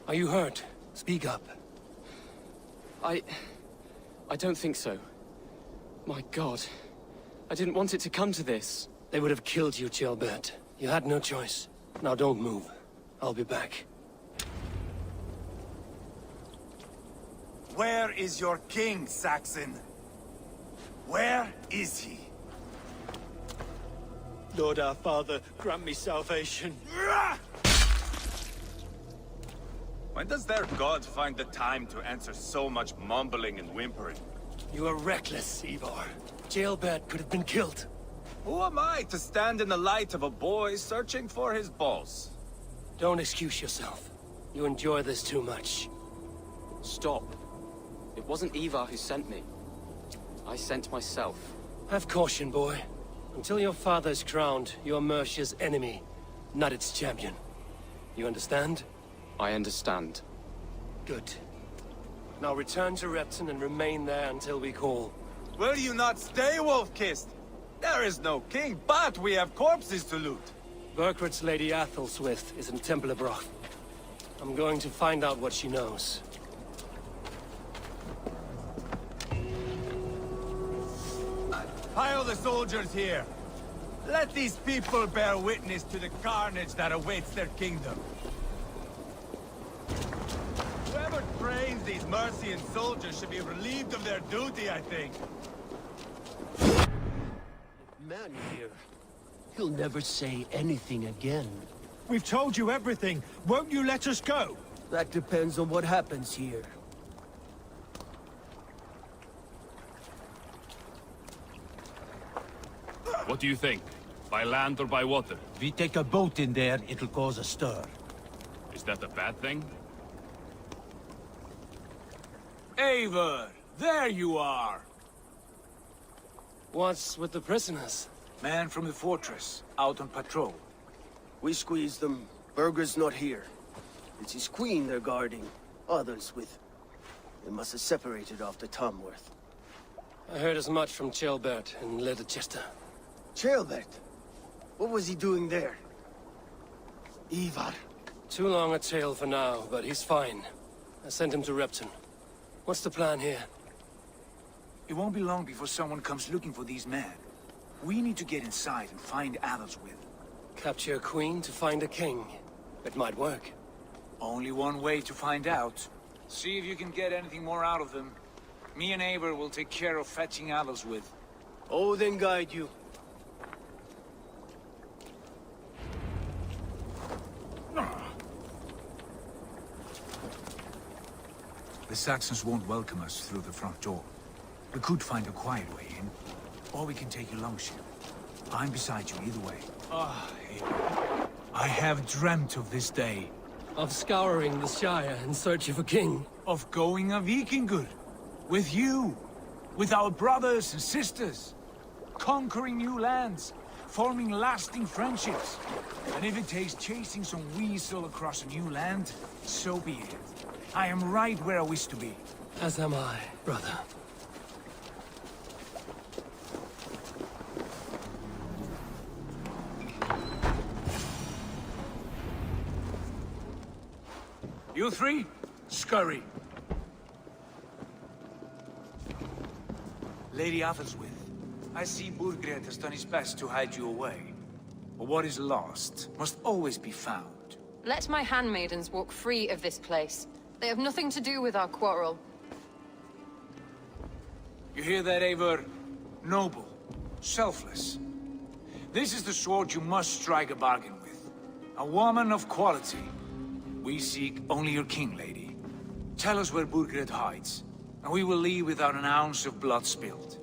Are you hurt? Speak up. I don't think so. My God. I didn't want it to come to this. They would have killed you, Ceolbert. You had no choice. Now don't move. I'll be back. Where is your king, Saxon? Where is he? Lord our Father, grant me salvation. When does their god find the time to answer so much mumbling and whimpering? You are reckless, Ivar. Ceolbert could have been killed. Who am I to stand in the light of a boy searching for his balls? Don't excuse yourself. You enjoy this too much. Stop. It wasn't Ivar who sent me. I sent myself. Have caution, boy. Until your father's crowned, you're Mercia's enemy, not its champion. You understand? I understand. Good. Now return to Repton and remain there until we call. Will you not stay, Wolf-Kissed? There is no king, but we have corpses to loot. Burgred's Lady Athelstwith is in Templebroch. I'm going to find out what she knows. Pile the soldiers here. Let these people bear witness to the carnage that awaits their kingdom. Whoever trains these Mercian soldiers should be relieved of their duty, I think. Man here. He'll never say anything again. We've told you everything. Won't you let us go? That depends on what happens here. What do you think? By land or by water? If we take a boat in there, it'll cause a stir. Is that a bad thing? Eivor, there you are! What's with the prisoners? Man from the fortress, out on patrol. We squeezed them. Burger's not here. It's his queen they're guarding. Others with... They must have separated after Tamworth. I heard as much from Ceolbert in Leicester. Ceolbert? What was he doing there? Ivar. Too long a tale for now, but he's fine. I sent him to Repton. What's the plan here? It won't be long before someone comes looking for these men. We need to get inside and find Adelswith. Capture a queen to find a king. It might work. Only one way to find out. See if you can get anything more out of them. Me and Eivor will take care of fetching Adelswith. Odin guide you. The Saxons won't welcome us through the front door. We could find a quiet way in, or we can take a longship. I'm beside you either way. Eivor. I have dreamt of this day. Of scouring the Shire in search of a king. Of going a Vikingur. With you. With our brothers and sisters. Conquering new lands. Forming lasting friendships. And if it takes chasing some weasel across a new land, so be it. I am right where I wish to be. As am I, brother. You three, scurry. Lady Athelstwith, I see Burgred has done his best to hide you away. But what is lost must always be found. Let my handmaidens walk free of this place. They have nothing to do with our quarrel. You hear that, Eivor? Noble. Selfless. This is the sword you must strike a bargain with. A woman of quality. We seek only your king, lady. Tell us where Burgred hides, and we will leave without an ounce of blood spilled.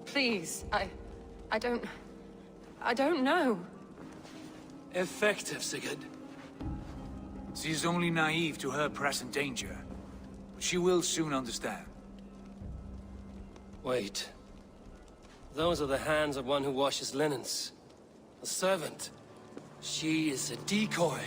Please, I don't know. Effective, Sigurd. She is only naive to her present danger, but she will soon understand. Wait. Those are the hands of one who washes linens. A servant. She is a decoy.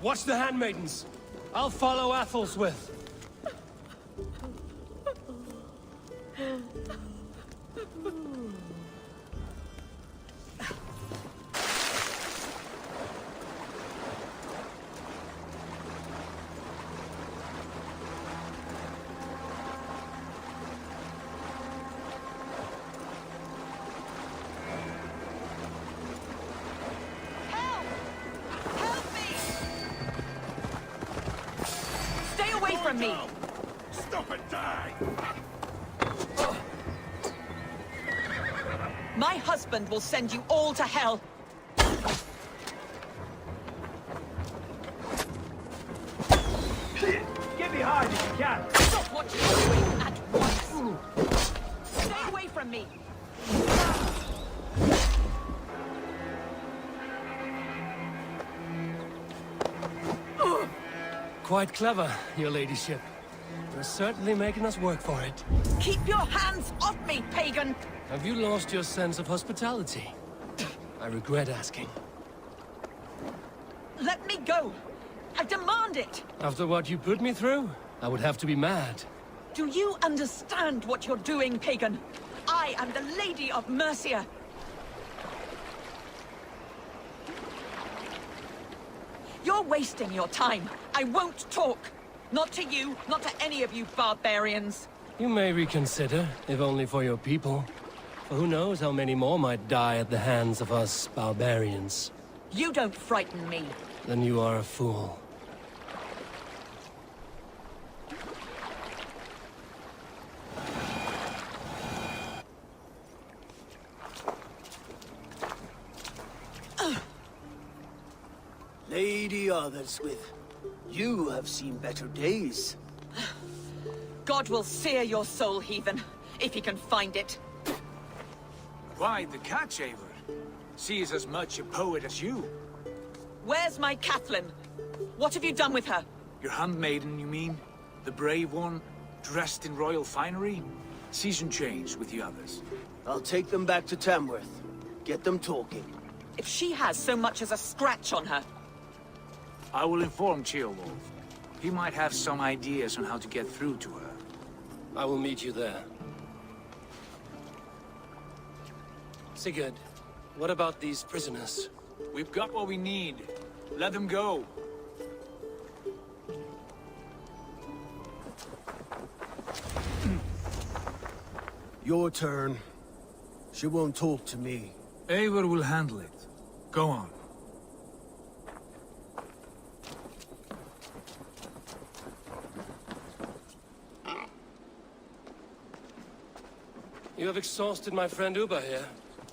Watch the handmaidens. I'll follow Athel's. Stay away from me! Stop and die! My husband will send you all to hell! Get behind if you can! Stop what you're doing at once! Stay away from me! Quite clever, your ladyship. You're certainly making us work for it. Keep your hands off me, pagan! Have you lost your sense of hospitality? I regret asking. Let me go! I demand it! After what you put me through, I would have to be mad. Do you understand what you're doing, pagan? I am the Lady of Mercia. You're wasting your time. I won't talk. Not to you, not to any of you barbarians. You may reconsider, if only for your people. For who knows how many more might die at the hands of us barbarians. You don't frighten me. Then you are a fool. Lady Otherswith, you have seen better days. God will sear your soul, heathen, if he can find it. Why, the catch, Eivor? She is as much a poet as you. Where's my Catherine? What have you done with her? Your handmaiden, you mean? The brave one, dressed in royal finery? Season change with the others. I'll take them back to Tamworth. Get them talking. If she has so much as a scratch on her... I will inform Ceolwulf. He might have some ideas on how to get through to her. I will meet you there. Sigurd, what about these prisoners? We've got what we need. Let them go. Your turn. She won't talk to me. Eivor will handle it. Go on. You have exhausted my friend Uba here,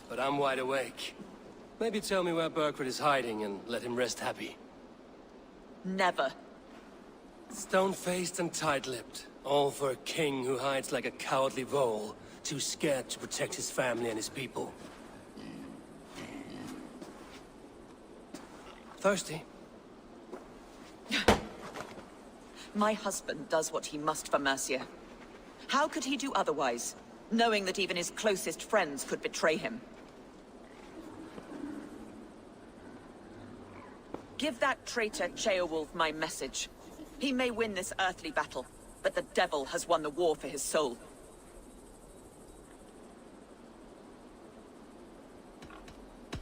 but I'm wide awake. Maybe tell me where Burkred is hiding and let him rest happy. Never. Stone-faced and tight-lipped. All for a king who hides like a cowardly vole, too scared to protect his family and his people. Thirsty? My husband does what he must for Mercia. How could he do otherwise, knowing that even his closest friends could betray him? Give that traitor Ceolwulf my message. He may win this earthly battle, but the devil has won the war for his soul.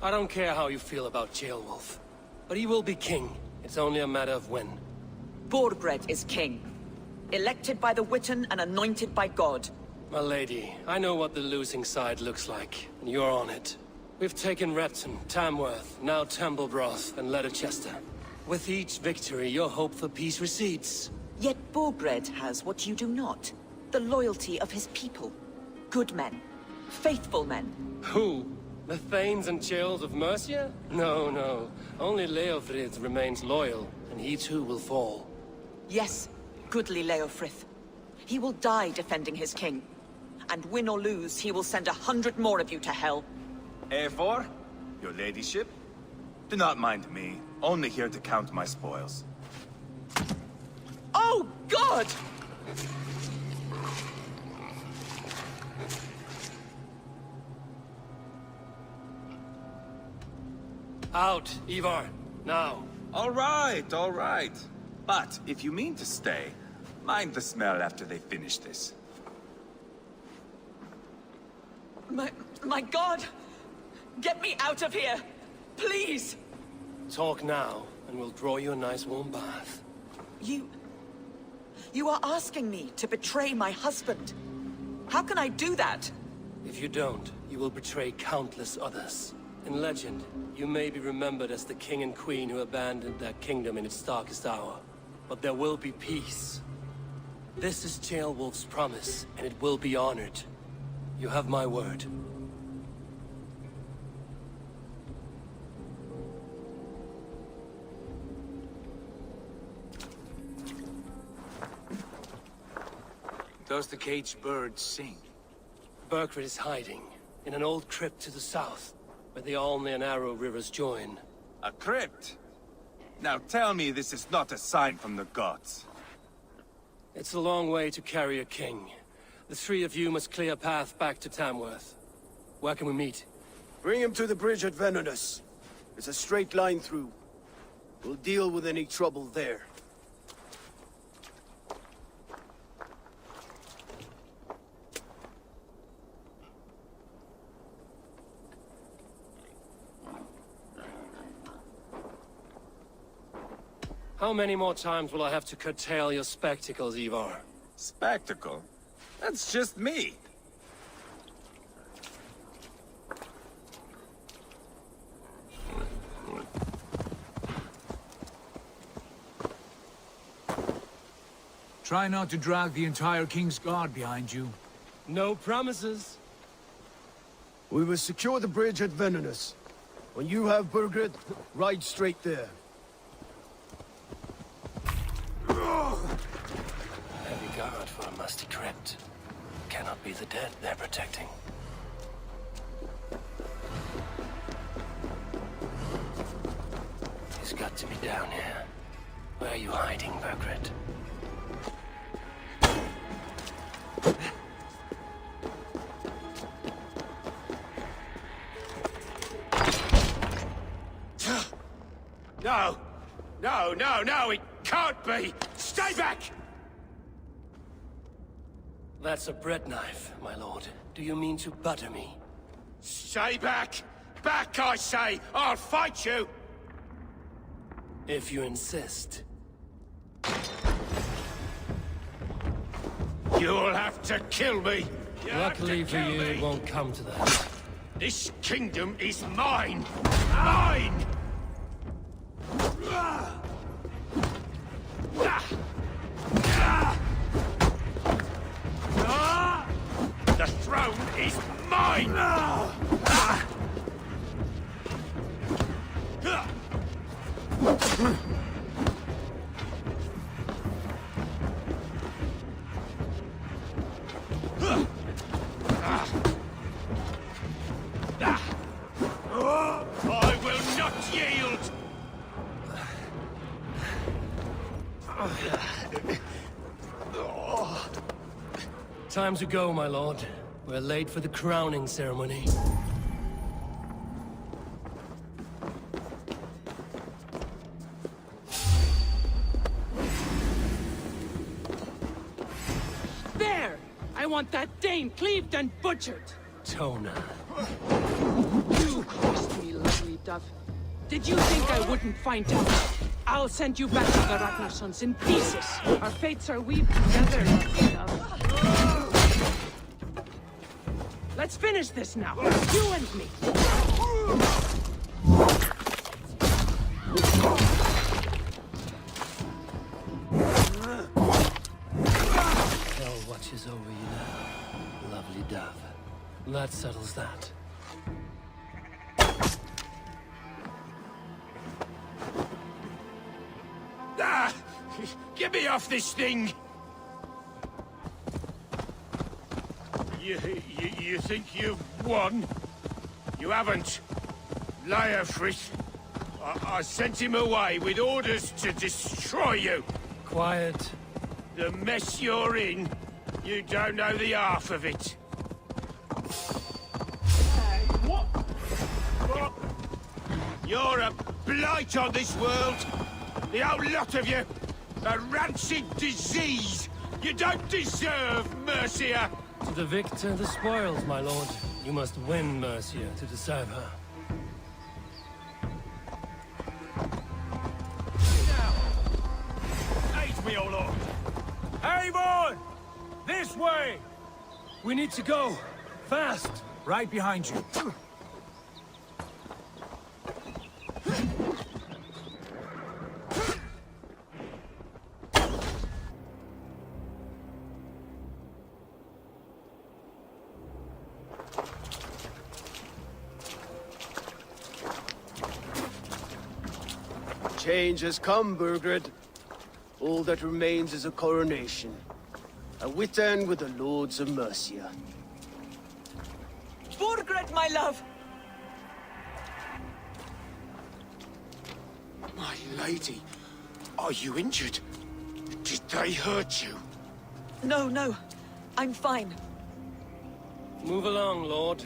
I don't care how you feel about Ceolwulf, but he will be king. It's only a matter of when. Borgred is king. Elected by the Witan and anointed by God. My lady, I know what the losing side looks like, and you're on it. We've taken Repton, Tamworth, now Templebroth, and Leicester. With each victory, your hope for peace recedes. Yet Borgred has what you do not. The loyalty of his people. Good men. Faithful men. Who? The Thanes and Chills of Mercia? No, no. Only Leofrith remains loyal, and he too will fall. Yes, goodly Leofrith. He will die defending his king. And win or lose, he will send 100 more of you to hell. Eivor, your ladyship? Do not mind me. Only here to count my spoils. Oh, God! Out, Ivar. Now. All right. But if you mean to stay, mind the smell after they finish this. My God! Get me out of here! Please! Talk now, and we'll draw you a nice warm bath. You are asking me to betray my husband. How can I do that? If you don't, you will betray countless others. In legend, you may be remembered as the king and queen who abandoned their kingdom in its darkest hour. But there will be peace. This is Ceolwulf's promise, and it will be honored. You have my word. Does the caged bird sing? Burgred is hiding in an old crypt to the south, where the Alne and Arrow rivers join. A crypt? Now tell me this is not a sign from the gods. It's a long way to carry a king. The three of you must clear a path back to Tamworth. Where can we meet? Bring him to the bridge at Venonus. It's a straight line through. We'll deal with any trouble there. How many more times will I have to curtail your spectacles, Ivar? Spectacle? That's just me. Try not to drag the entire King's Guard behind you. No promises. We will secure the bridge at Venonus. When you have Burgred, ride straight there. Heavy guard for a musty crypt. Cannot be the dead they're protecting. He's got to be down here. Where are you hiding, Burgred? No, it can't be! Stay back! That's a bread knife, my lord. Do you mean to butter me? Stay back! Back, I say! I'll fight you! If you insist. You'll have to kill me! Luckily for you, it won't come to that. This kingdom is mine! Mine! The throne is mine! I will not yield! Time to go, my lord. We're late for the crowning ceremony. There! I want that Dane cleaved and butchered! Tona. You crossed me, lovely dove. Did you think I wouldn't find out? I'll send you back to the Ragnarsons in pieces. Our fates are weaved together, lovely dove. Let's finish this now. You and me. Hell watches over you now, lovely dove. That settles that. Get me off this thing! You think you've won? You haven't. Leofrith. I sent him away with orders to destroy you. Quiet. The mess you're in, you don't know the half of it. What? You're a blight on this world. The whole lot of you! A rancid disease! You don't deserve Mercia! To the victor, the spoils, my lord. You must win Mercia to deserve her. Aid me, O Lord! Avon! This way! We need to go. Fast! Right behind you. Change has come, Burgred. All that remains is a coronation. A witan with the Lords of Mercia. Burgred, my love! My lady, are you injured? Did they hurt you? No, no. I'm fine. Move along, lord.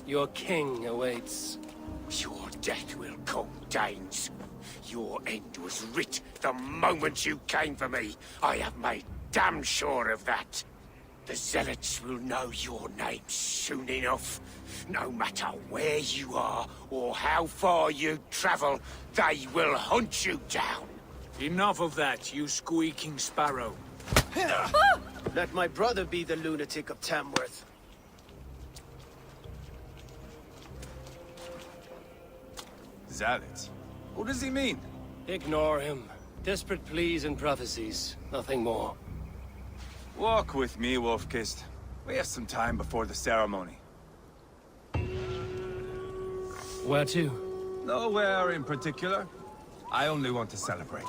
Your king awaits. Your death will come, Danes. Your end was writ the moment you came for me. I have made damn sure of that. The Zealots will know your name soon enough. No matter where you are or how far you travel, they will hunt you down. Enough of that, you squeaking sparrow. Let my brother be the lunatic of Tamworth. Zealots? What does he mean? Ignore him. Desperate pleas and prophecies. Nothing more. Walk with me, Wolf-Kissed. We have some time before the ceremony. Where to? Nowhere in particular. I only want to celebrate.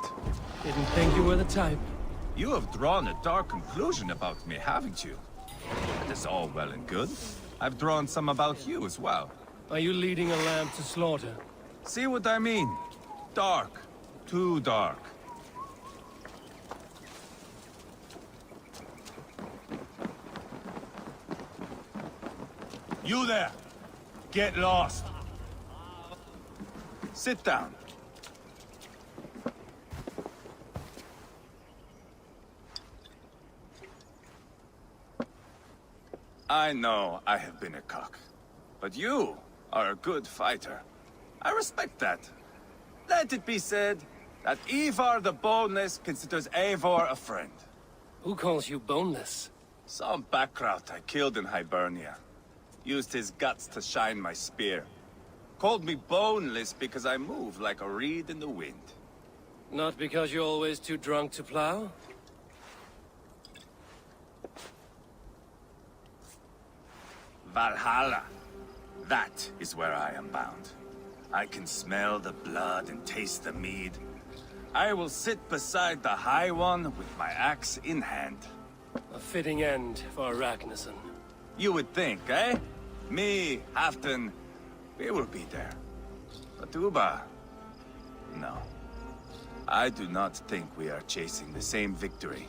Didn't think you were the type. You have drawn a dark conclusion about me, haven't you? That is all well and good. I've drawn some about you as well. Are you leading a lamb to slaughter? See what I mean? Dark. Too dark. You there! Get lost! Sit down. I know I have been a cock, but you are a good fighter. I respect that. Let it be said that Ivar the Boneless considers Eivor a friend. Who calls you boneless? Some backrout I killed in Hibernia. Used his guts to shine my spear. Called me boneless because I move like a reed in the wind. Not because you're always too drunk to plow? Valhalla. That is where I am bound. I can smell the blood and taste the mead. I will sit beside the High One with my axe in hand. A fitting end for Ragnarsson. You would think, eh? Me, Halfdan, we will be there. But Uba... no. I do not think we are chasing the same victory.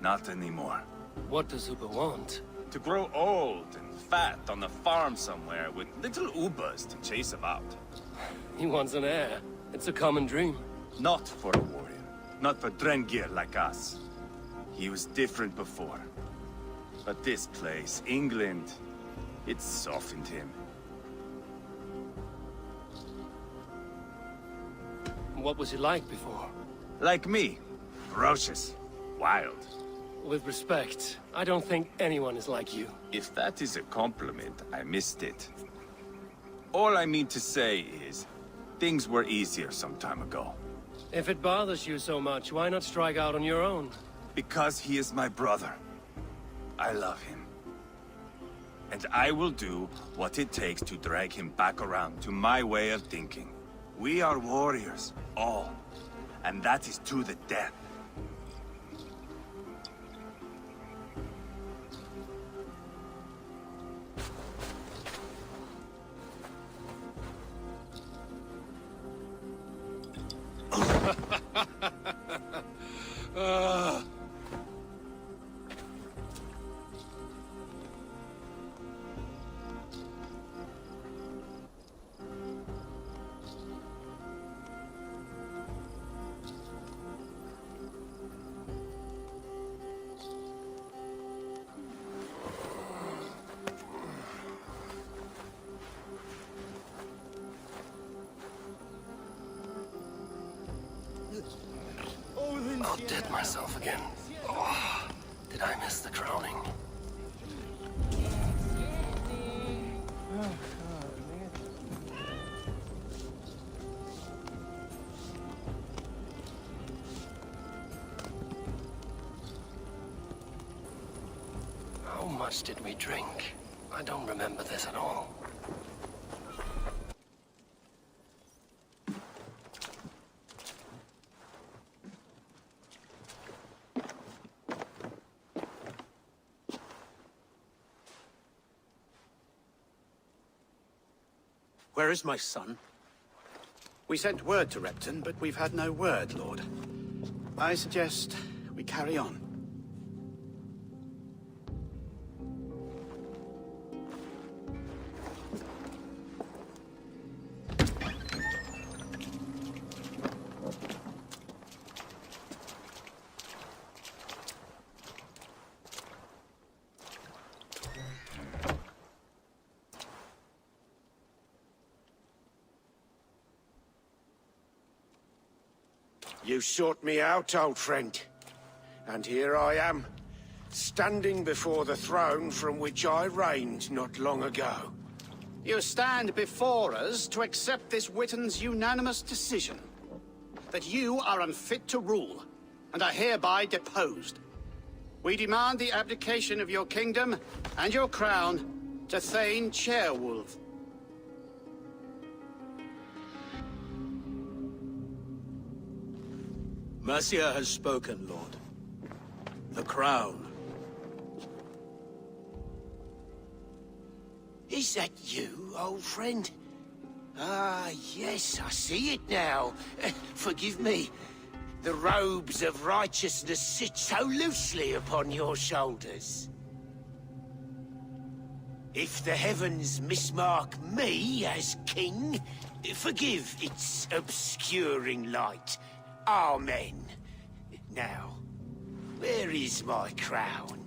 Not anymore. What does Uba want? To grow old and fat on a farm somewhere with little Ubas to chase about. He wants an heir. It's a common dream. Not for a warrior. Not for Drengir like us. He was different before. But this place, England, it softened him. What was he like before? Like me. Ferocious. Wild. With respect, I don't think anyone is like you. If that is a compliment, I missed it. All I mean to say is, things were easier some time ago. If it bothers you so much, why not strike out on your own? Because he is my brother. I love him. And I will do what it takes to drag him back around to my way of thinking. We are warriors, all. And that is to the death. myself again. Oh, did I miss the crowning? How much did we drink? I don't remember this at all. Where is my son? We sent word to Repton, but we've had no word, Lord. I suggest we carry on. You sought me out, old friend. And here I am, standing before the throne from which I reigned not long ago. You stand before us to accept this Witten's unanimous decision. That you are unfit to rule, and are hereby deposed. We demand the abdication of your kingdom and your crown to Thane Chairwolf. Mercia has spoken, Lord. The crown. Is that you, old friend? Ah, yes, I see it now. Forgive me. The robes of righteousness sit so loosely upon your shoulders. If the heavens mismark me as king, forgive its obscuring light. Amen. Now, where is my crown?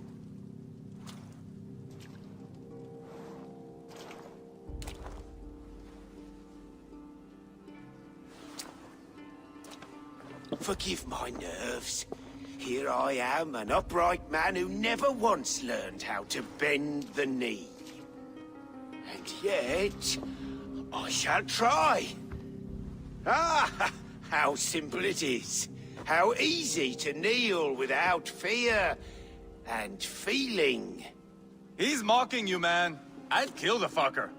Forgive my nerves. Here I am, an upright man who never once learned how to bend the knee. And yet, I shall try. Ah! How simple it is. How easy to kneel without fear and feeling. He's mocking you, man. I'd kill the fucker.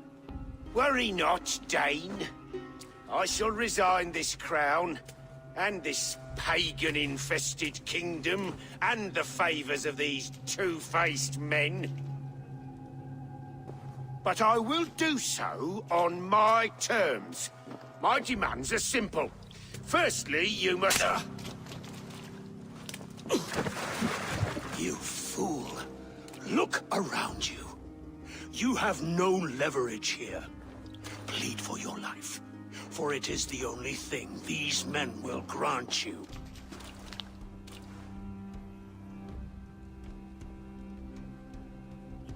Worry not, Dane. I shall resign this crown, and this pagan-infested kingdom, and the favors of these two-faced men. But I will do so on my terms. My demands are simple. Firstly, you must... You fool. Look around you. You have no leverage here. Plead for your life, for it is the only thing these men will grant you.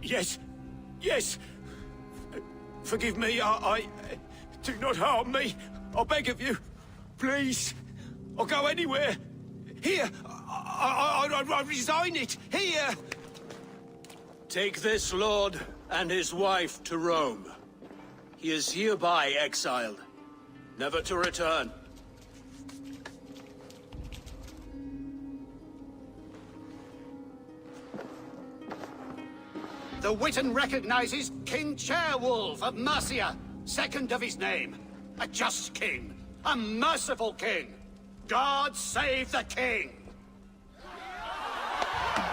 Yes. Yes. Forgive me, I... Do not harm me. I beg of you. Please. I'll go anywhere. Here. I resign it. Here. Take this lord and his wife to Rome. He is hereby exiled, never to return. The Witten recognizes King Chairwolf of Mercia, second of his name. A just king, a merciful king. God save the king!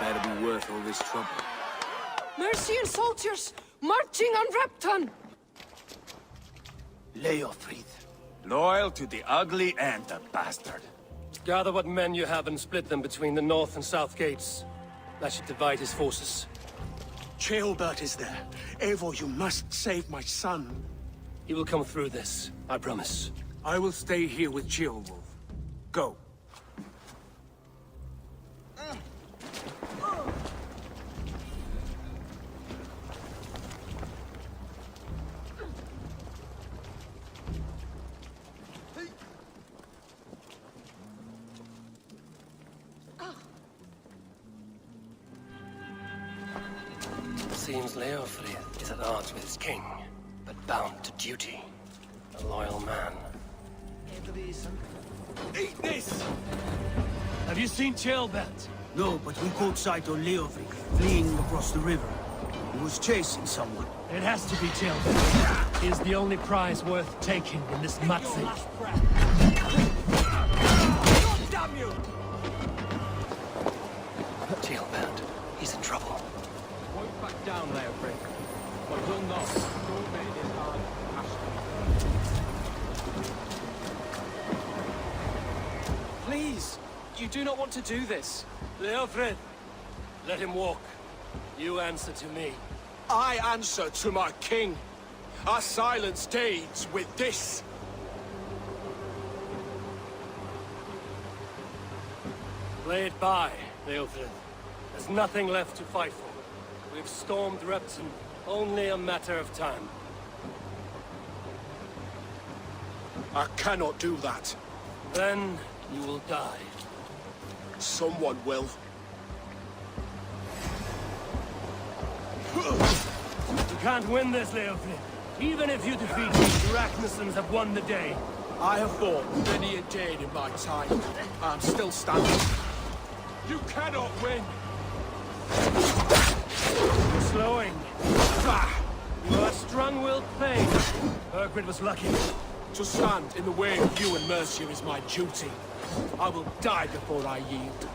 Better be worth all this trouble. Mercian soldiers marching on Repton! Leofrid. Loyal to the ugly and the bastard. Gather what men you have and split them between the north and south gates. That should divide his forces. Ceolbert is there. Eivor, you must save my son. He will come through this, I promise. I will stay here with Ceolwolf. Go. seems Leofrid is at odds with his king, but bound to duty. A loyal man. Eat this! Have you seen Chilbert? No, but we caught sight of Leofric fleeing across the river. He was chasing someone. It has to be Chilbert. He is the only prize worth taking in this Matzi. Damn you! Chilbert, he's in trouble. Point back down, Leofric. But will not. Don't make it hard. Please! You do not want to do this. Leofrid, let him walk. You answer to me. I answer to my king. I silence deeds with this. Play it by, Leofrid. There's nothing left to fight for. We've stormed Repton. Only a matter of time. I cannot do that. Then you will die. Someone will. You can't win this, Leofrid. Even if you defeat me, the Ragnarsons have won the day. I have fought many a day in my time. I'm still standing. You cannot win! You're slowing. You are a strong-willed thing. Burgred was lucky. To stand in the way of you and Mercia is my duty. I will die before I yield.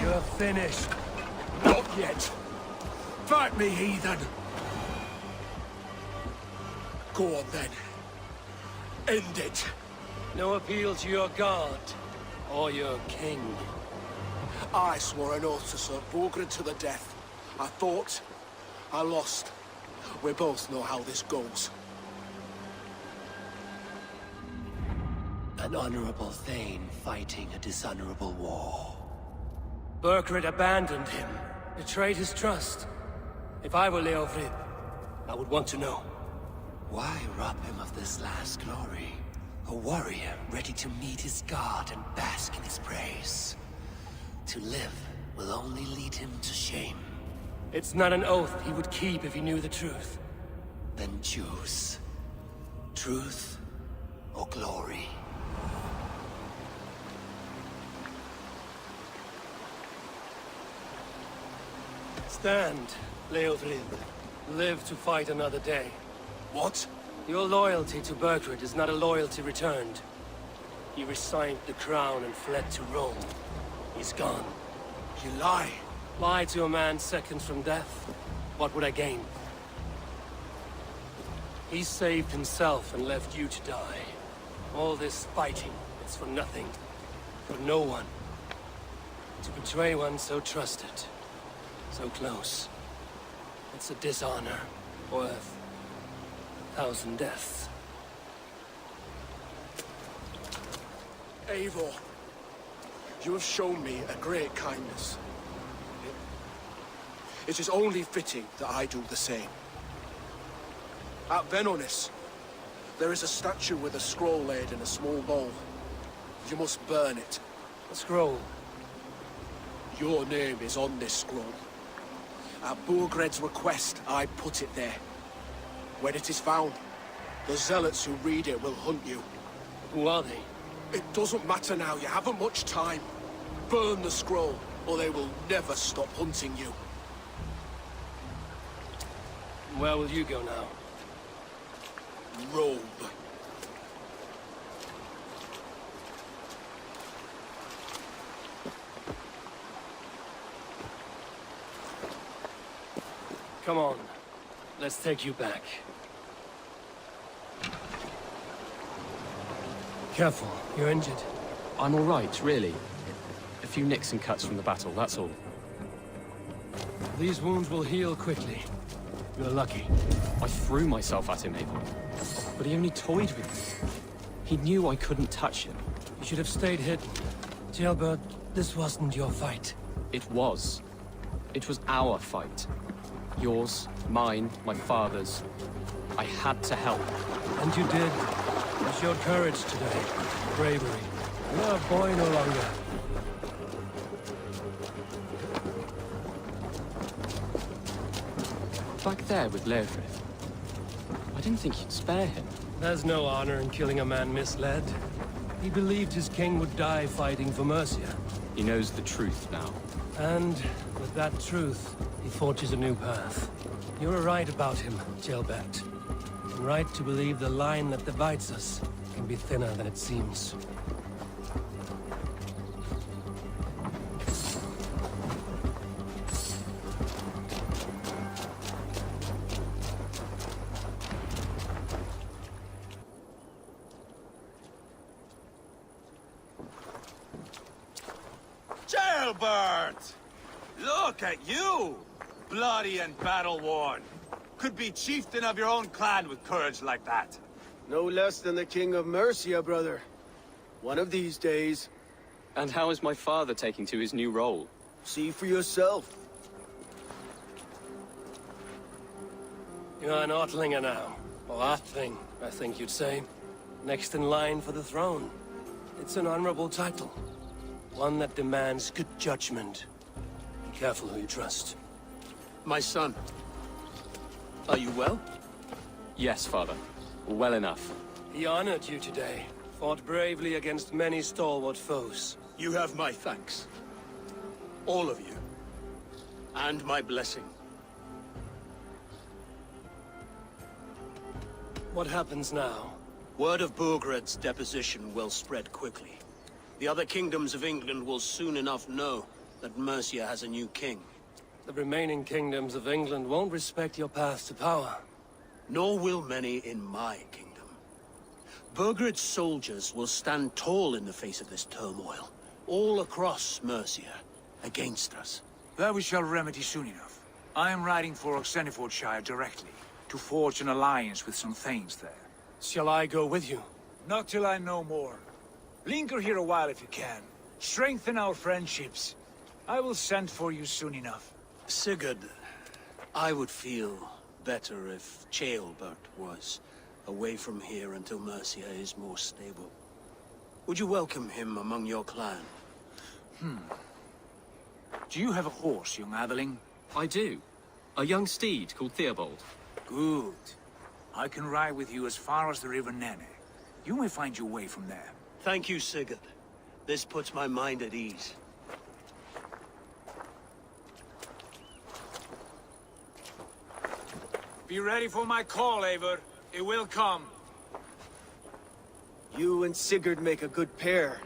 You're finished. Not yet. Fight me, heathen! Go on, then. End it. No appeal to your god, or your king. I swore an oath to serve Borgred to the death. I fought. I lost. We both know how this goes. An honorable Thane fighting a dishonorable war. Burgred abandoned him, betrayed his trust. If I were Leofrid, I would want to know. Why rob him of this last glory? A warrior ready to meet his god and bask in his praise. To live will only lead him to shame. It's not an oath he would keep if he knew the truth. Then choose. Truth or glory. Stand, Leofrid. Live to fight another day. What? Your loyalty to Burgred is not a loyalty returned. He resigned the crown and fled to Rome. He's gone. You lie. Lie to a man seconds from death? What would I gain? He saved himself and left you to die. All this fighting, it's for nothing. For no one. To betray one so trusted. So close. It's a dishonor worth 1,000 deaths. Eivor, you have shown me a great kindness. It is only fitting that I do the same. At Venonis, there is a statue with a scroll laid in a small bowl. You must burn it. A scroll? Your name is on this scroll. At Borgred's request, I put it there. When it is found, the zealots who read it will hunt you. Who are they? It doesn't matter now, you haven't much time. Burn the scroll, or they will never stop hunting you. Where will you go now? Rome. Come on. Let's take you back. Careful, you're injured. I'm all right, really. A few nicks and cuts from the battle, that's all. These wounds will heal quickly. You're lucky. I threw myself at him, Abel. But he only toyed with me. He knew I couldn't touch him. You should have stayed hidden. Jailbird, this wasn't your fight. It was. It was our fight. Yours, mine, my father's. I had to help. And you did. You showed courage today. Bravery. You're a boy no longer. Back there with Leofrith. I didn't think you'd spare him. There's no honor in killing a man misled. He believed his king would die fighting for Mercia. He knows the truth now. And with that truth, he forges a new path. You're right about him, Jailbert. Right to believe the line that divides us can be thinner than it seems. Jailbert! Look at you! Bloody and battle-worn. Could be chieftain of your own clan with courage like that. No less than the King of Mercia, brother. One of these days. And how is my father taking to his new role? See for yourself. You're an Ortlinger now. Or Arthling, I think you'd say. Next in line for the throne. It's an honorable title. One that demands good judgment. Be careful who you trust. My son. Are you well? Yes, father. Well enough. He honored you today. Fought bravely against many stalwart foes. You have my thanks. All of you. And my blessing. What happens now? Word of Burgred's deposition will spread quickly. The other kingdoms of England will soon enough know that Mercia has a new king. The remaining kingdoms of England won't respect your path to power. Nor will many in my kingdom. Burgred's soldiers will stand tall in the face of this turmoil, all across Mercia, against us. That we shall remedy soon enough. I am riding for Oxenfordshire directly, to forge an alliance with some thanes there. Shall I go with you? Not till I know more. Linger here a while if you can. Strengthen our friendships. I will send for you soon enough. Sigurd, I would feel better if Ceolbert was away from here until Mercia is more stable. Would you welcome him among your clan? Do you have a horse, young atheling? I do. A young steed called Theobald. Good. I can ride with you as far as the River Nene. You may find your way from there. Thank you, Sigurd. This puts my mind at ease. Be ready for my call, Eivor. It will come. You and Sigurd make a good pair.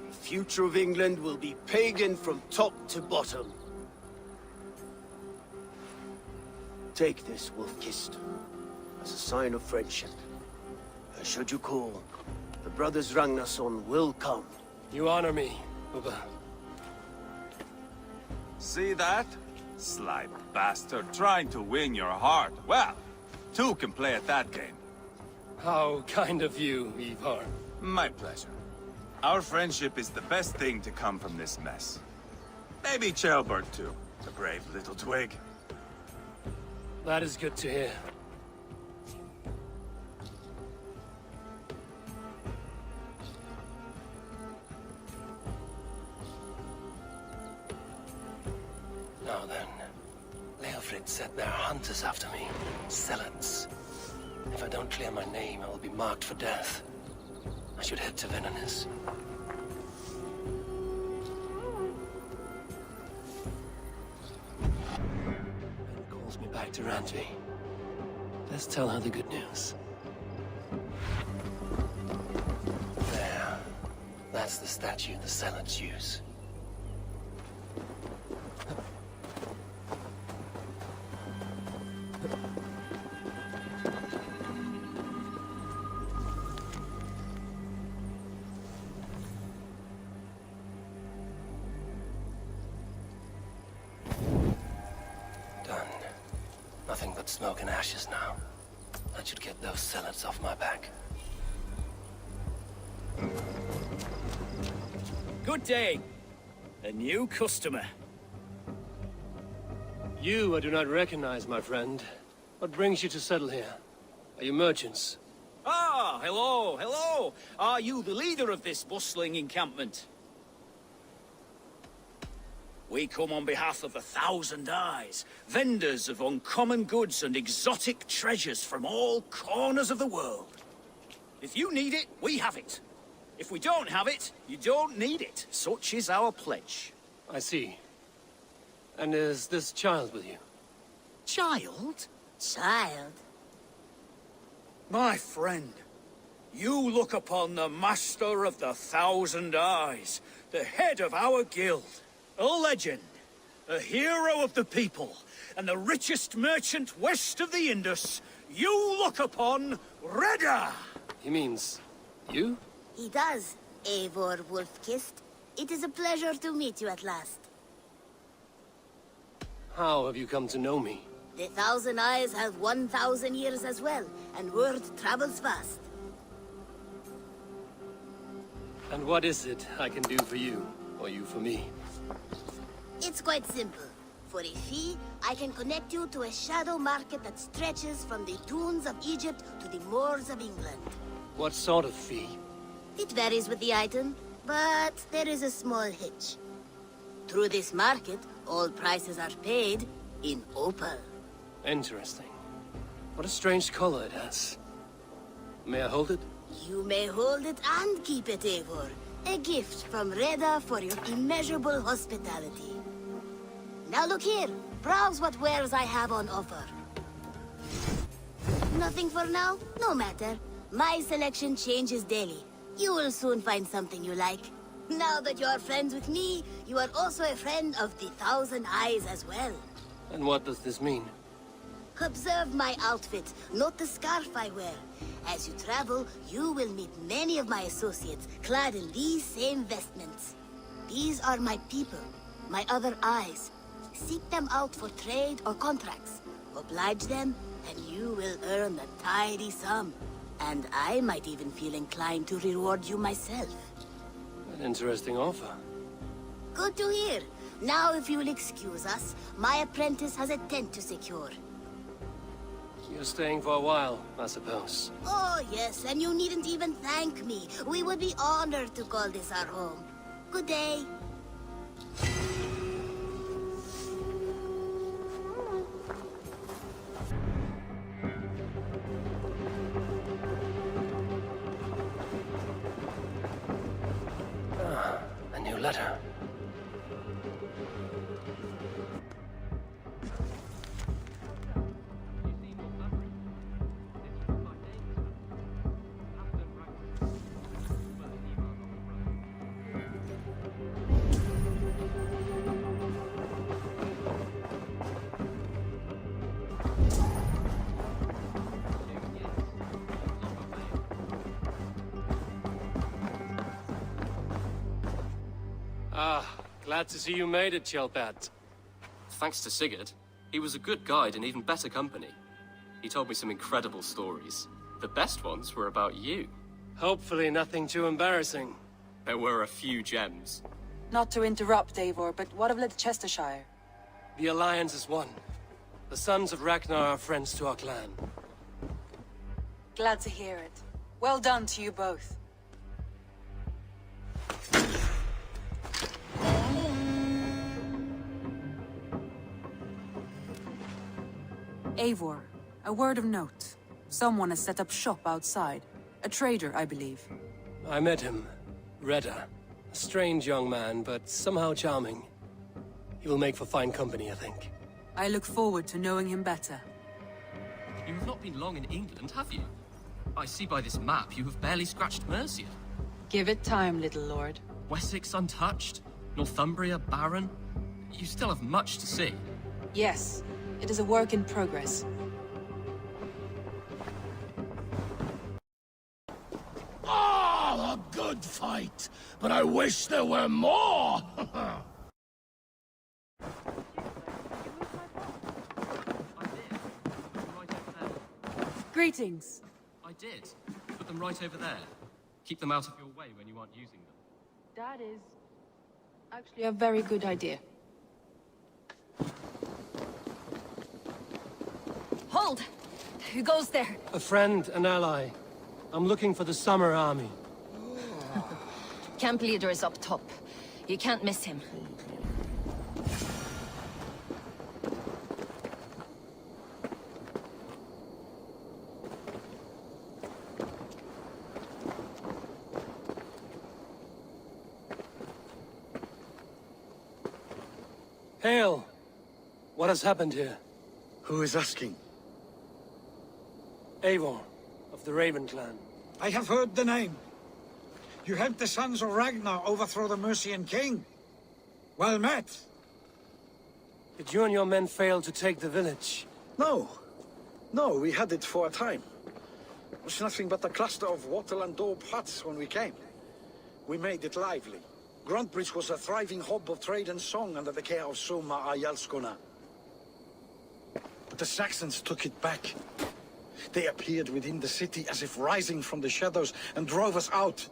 The future of England will be pagan from top to bottom. Take this, Wolf-Kissed, as a sign of friendship. Should you call, the brothers Ragnarsson will come. You honor me, Ubba. See that? Sly bastard, trying to win your heart. Well, two can play at that game. How kind of you, Ivar. My pleasure. Our friendship is the best thing to come from this mess. Maybe Ceolbert too, the brave little twig. That is good to hear. Now then, Leofrid said there are hunters after me. Zealots. If I don't clear my name, I will be marked for death. I should head to Venanis. Ben calls me back to Randvi. Let's tell her the good news. There. That's the statue the Zealots use. Done. Nothing but smoke and ashes now. That should get those zealots off my back. Good day. A new customer. You I do not recognize, my friend. What brings you to settle here? Are you merchants? Ah, hello, hello. Are you the leader of this bustling encampment? We come on behalf of the Thousand Eyes, vendors of uncommon goods and exotic treasures from all corners of the world. If you need it, we have it. If we don't have it, you don't need it. Such is our pledge. I see. And is this child with you? Child? Child? My friend, you look upon the master of the Thousand Eyes, the head of our guild, a legend, a hero of the people, and the richest merchant west of the Indus. You look upon Reda! He means you? He does, Eivor Wolf-Kissed. It is a pleasure to meet you at last. How have you come to know me? The Thousand Eyes have 1,000 years as well, and word travels fast. And what is it I can do for you, or you for me? It's quite simple. For a fee, I can connect you to a shadow market that stretches from the dunes of Egypt to the moors of England. What sort of fee? It varies with the item, but there is a small hitch. Through this market, all prices are paid in opal. Interesting. What a strange color it has. May I hold it? You may hold it and keep it, Eivor. A gift from Reda for your immeasurable hospitality. Now look here. Browse what wares I have on offer. Nothing for now? No matter. My selection changes daily. You will soon find something you like. Now that you are friends with me, you are also a friend of the Thousand Eyes as well. And what does this mean? Observe my outfit, note the scarf I wear. As you travel, you will meet many of my associates, clad in these same vestments. These are my people, my other eyes. Seek them out for trade or contracts. Oblige them, and you will earn a tidy sum. And I might even feel inclined to reward you myself. An interesting offer. Good to hear. Now, if you will excuse us, my apprentice has a tent to secure. You're staying for a while, I suppose. Oh, yes, and you needn't even thank me. We would be honored to call this our home. Good day. A new letter. Ah, glad to see you made it, Chelpat. Thanks to Sigurd. He was a good guide and even better company. He told me some incredible stories. The best ones were about you. Hopefully nothing too embarrassing. There were a few gems. Not to interrupt, Eivor, but what of Leicestershire? The Alliance is one. The sons of Ragnar are friends to our clan. Glad to hear it. Well done to you both. Eivor, a word of note. Someone has set up shop outside. A trader, I believe. I met him. Reda. A strange young man, but somehow charming. He will make for fine company, I think. I look forward to knowing him better. You have not been long in England, have you? I see by this map you have barely scratched Mercia. Give it time, little lord. Wessex untouched, Northumbria barren. You still have much to see. Yes, it is a work in progress. Ah, a good fight, but I wish there were more! Greetings. I did. Put them right over there. Keep them out of your way when you aren't using them. That is Actually, a very good idea. Hold! Who goes there? A friend, an ally. I'm looking for the Summer Army. Camp leader is up top. You can't miss him. Hail! What has happened here? Who is asking? Eivor, of the Raven clan. I have heard the name. You helped the sons of Ragnar overthrow the Mercian king. Well met. Did you and your men fail to take the village? No. No, we had it for a time. It was nothing but a cluster of wattle and daub huts when we came. We made it lively. Gruntbridge was a thriving hub of trade and song under the care of Soma Ayalskona. But the Saxons took it back. They appeared within the city as if rising from the shadows and drove us out.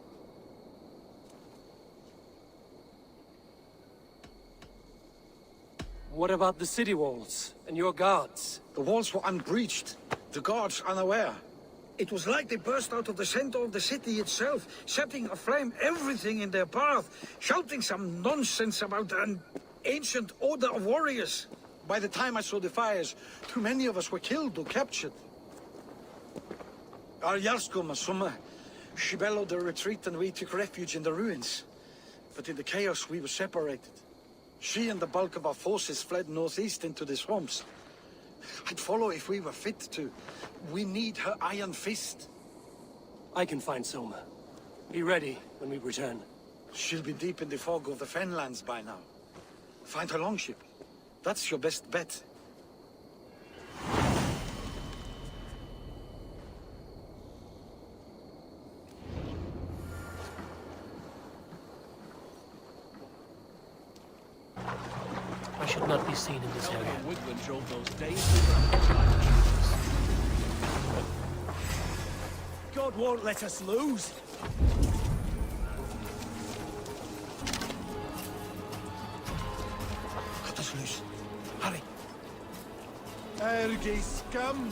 What about the city walls and your guards? The walls were unbreached, the guards unaware. It was like they burst out of the center of the city itself, setting aflame everything in their path, shouting some nonsense about an ancient order of warriors. By the time I saw the fires, too many of us were killed or captured. Our Jarlskoma, Summa, she bellowed a retreat and we took refuge in the ruins. But in the chaos we were separated. She and the bulk of our forces fled northeast into the swamps. I'd follow if we were fit to. We need her iron fist. I can find Soma. Be ready when we return. She'll be deep in the fog of the Fenlands by now. Find her longship. That's your best bet. I should not be seen in this area. Woodland drove those days. God won't let us lose. Cut us loose. Hurry. Ergi scum!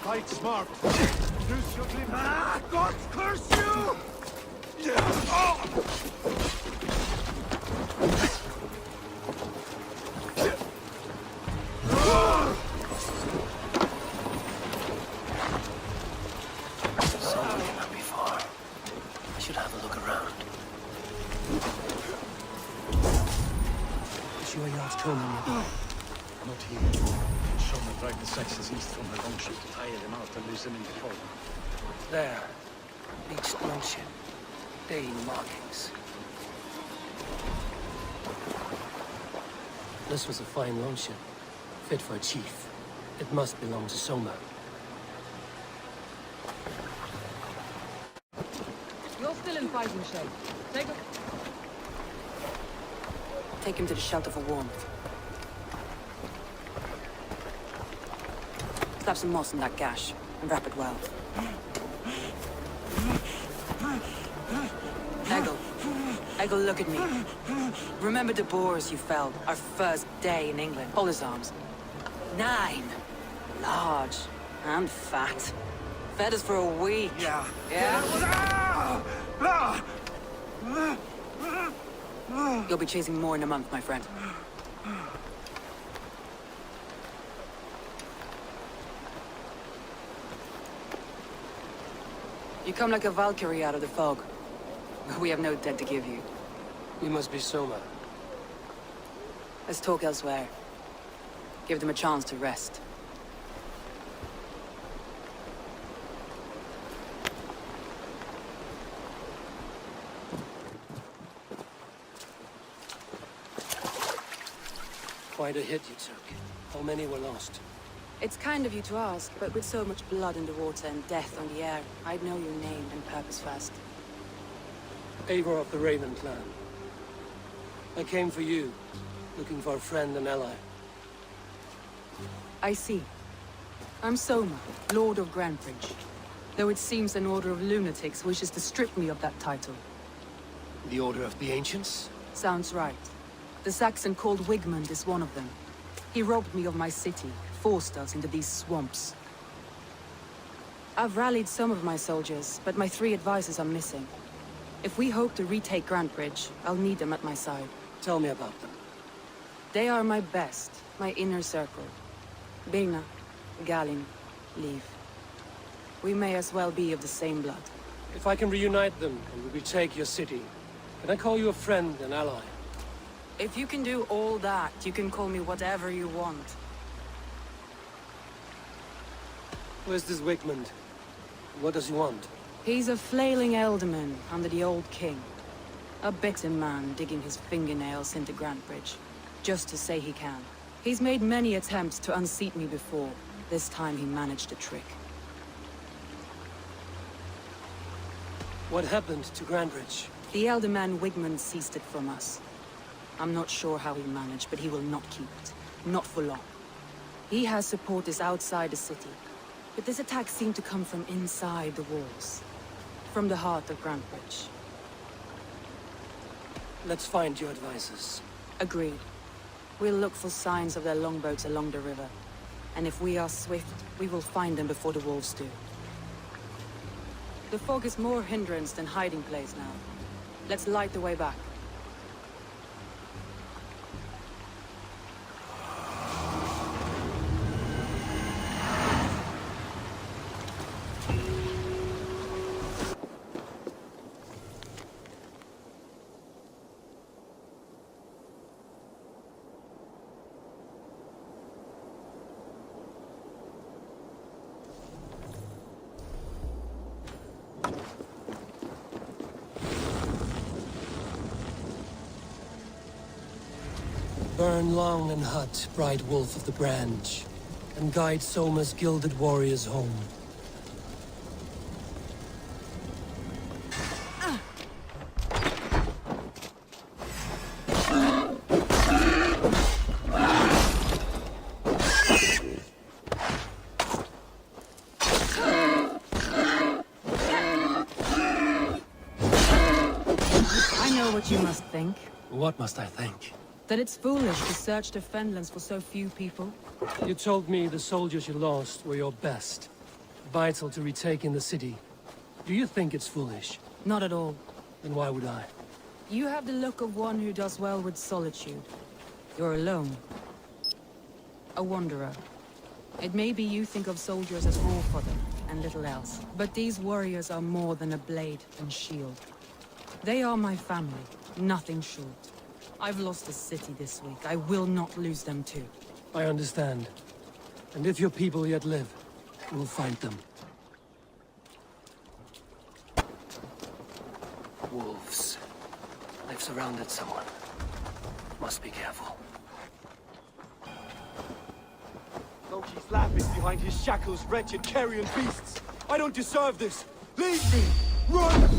Fight smart. Loose your grip. Ah, God curse you! Someone came out before. I should have a look around. Is your yacht coming nearby? Not here. Soma dragged the Saxons east from her longship to tire them out and lose them in the fog. There. Beached longship. Dane markings. This was a fine longship. Fit for a chief. It must belong to Soma. You're still in fighting shape. Take him to the shelter for warmth. Slap some moss in that gash, and wrap it well. Eggle, look at me. Remember the boars you felled, our first day in England? Hold his arms. 9. Large. And fat. Fed us for a week. Yeah. You'll be chasing more in a month, my friend. You come like a Valkyrie out of the fog. We have no dead to give you. We must be Soma. Let's talk elsewhere. Give them a chance to rest. Quite a hit you took. How many were lost? It's kind of you to ask, but with so much blood in the water and death on the air, I'd know your name and purpose first. Eivor of the Raven clan. I came for you. looking for a friend and ally. I see. I'm Soma, Lord of Grantbridge. Though it seems an order of lunatics wishes to strip me of that title. The Order of the Ancients? Sounds right. The Saxon called Wigmund is one of them. He robbed me of my city, forced us into these swamps. I've rallied some of my soldiers, but my 3 advisors are missing. If we hope to retake Grantbridge, I'll need them at my side. Tell me about them. They are my best, my inner circle. Birna, Galin, Leave. We may as well be of the same blood. If I can reunite them and we retake your city, can I call you a friend and ally? If you can do all that, you can call me whatever you want. Where's this Wigmund? What does he want? He's a flailing elderman under the old king. A bitter man digging his fingernails into Grantbridge, just to say he can. He's made many attempts to unseat me before. This time he managed a trick. What happened to Grantbridge? The elderman Wigmund seized it from us. I'm not sure how he managed, but he will not keep it. Not for long. He has supporters outside the city. But this attack seemed to come from inside the walls. From the heart of Grantbridge. Let's find your advisors. Agreed. We'll look for signs of their longboats along the river. And if we are swift, we will find them before the wolves do. The fog is more hindrance than hiding place now. Let's light the way back. Burn long and hot, bright wolf of the branch, and guide Soma's gilded warriors home. I know what you must think. What must I think? That it's foolish to search the Fenlands for so few people. You told me the soldiers you lost were your best. Vital to retaking the city. Do you think it's foolish? Not at all. Then why would I? You have the look of one who does well with solitude. You're alone. A wanderer. It may be you think of soldiers as war fodder, and little else. But these warriors are more than a blade and shield. They are my family, nothing short. I've lost a city this week. I will not lose them too. I understand. And if your people yet live, we'll find them. Wolves. They've surrounded someone. Must be careful. Loki's laughing behind his shackles, wretched carrion beasts. I don't deserve this. Leave me! Run!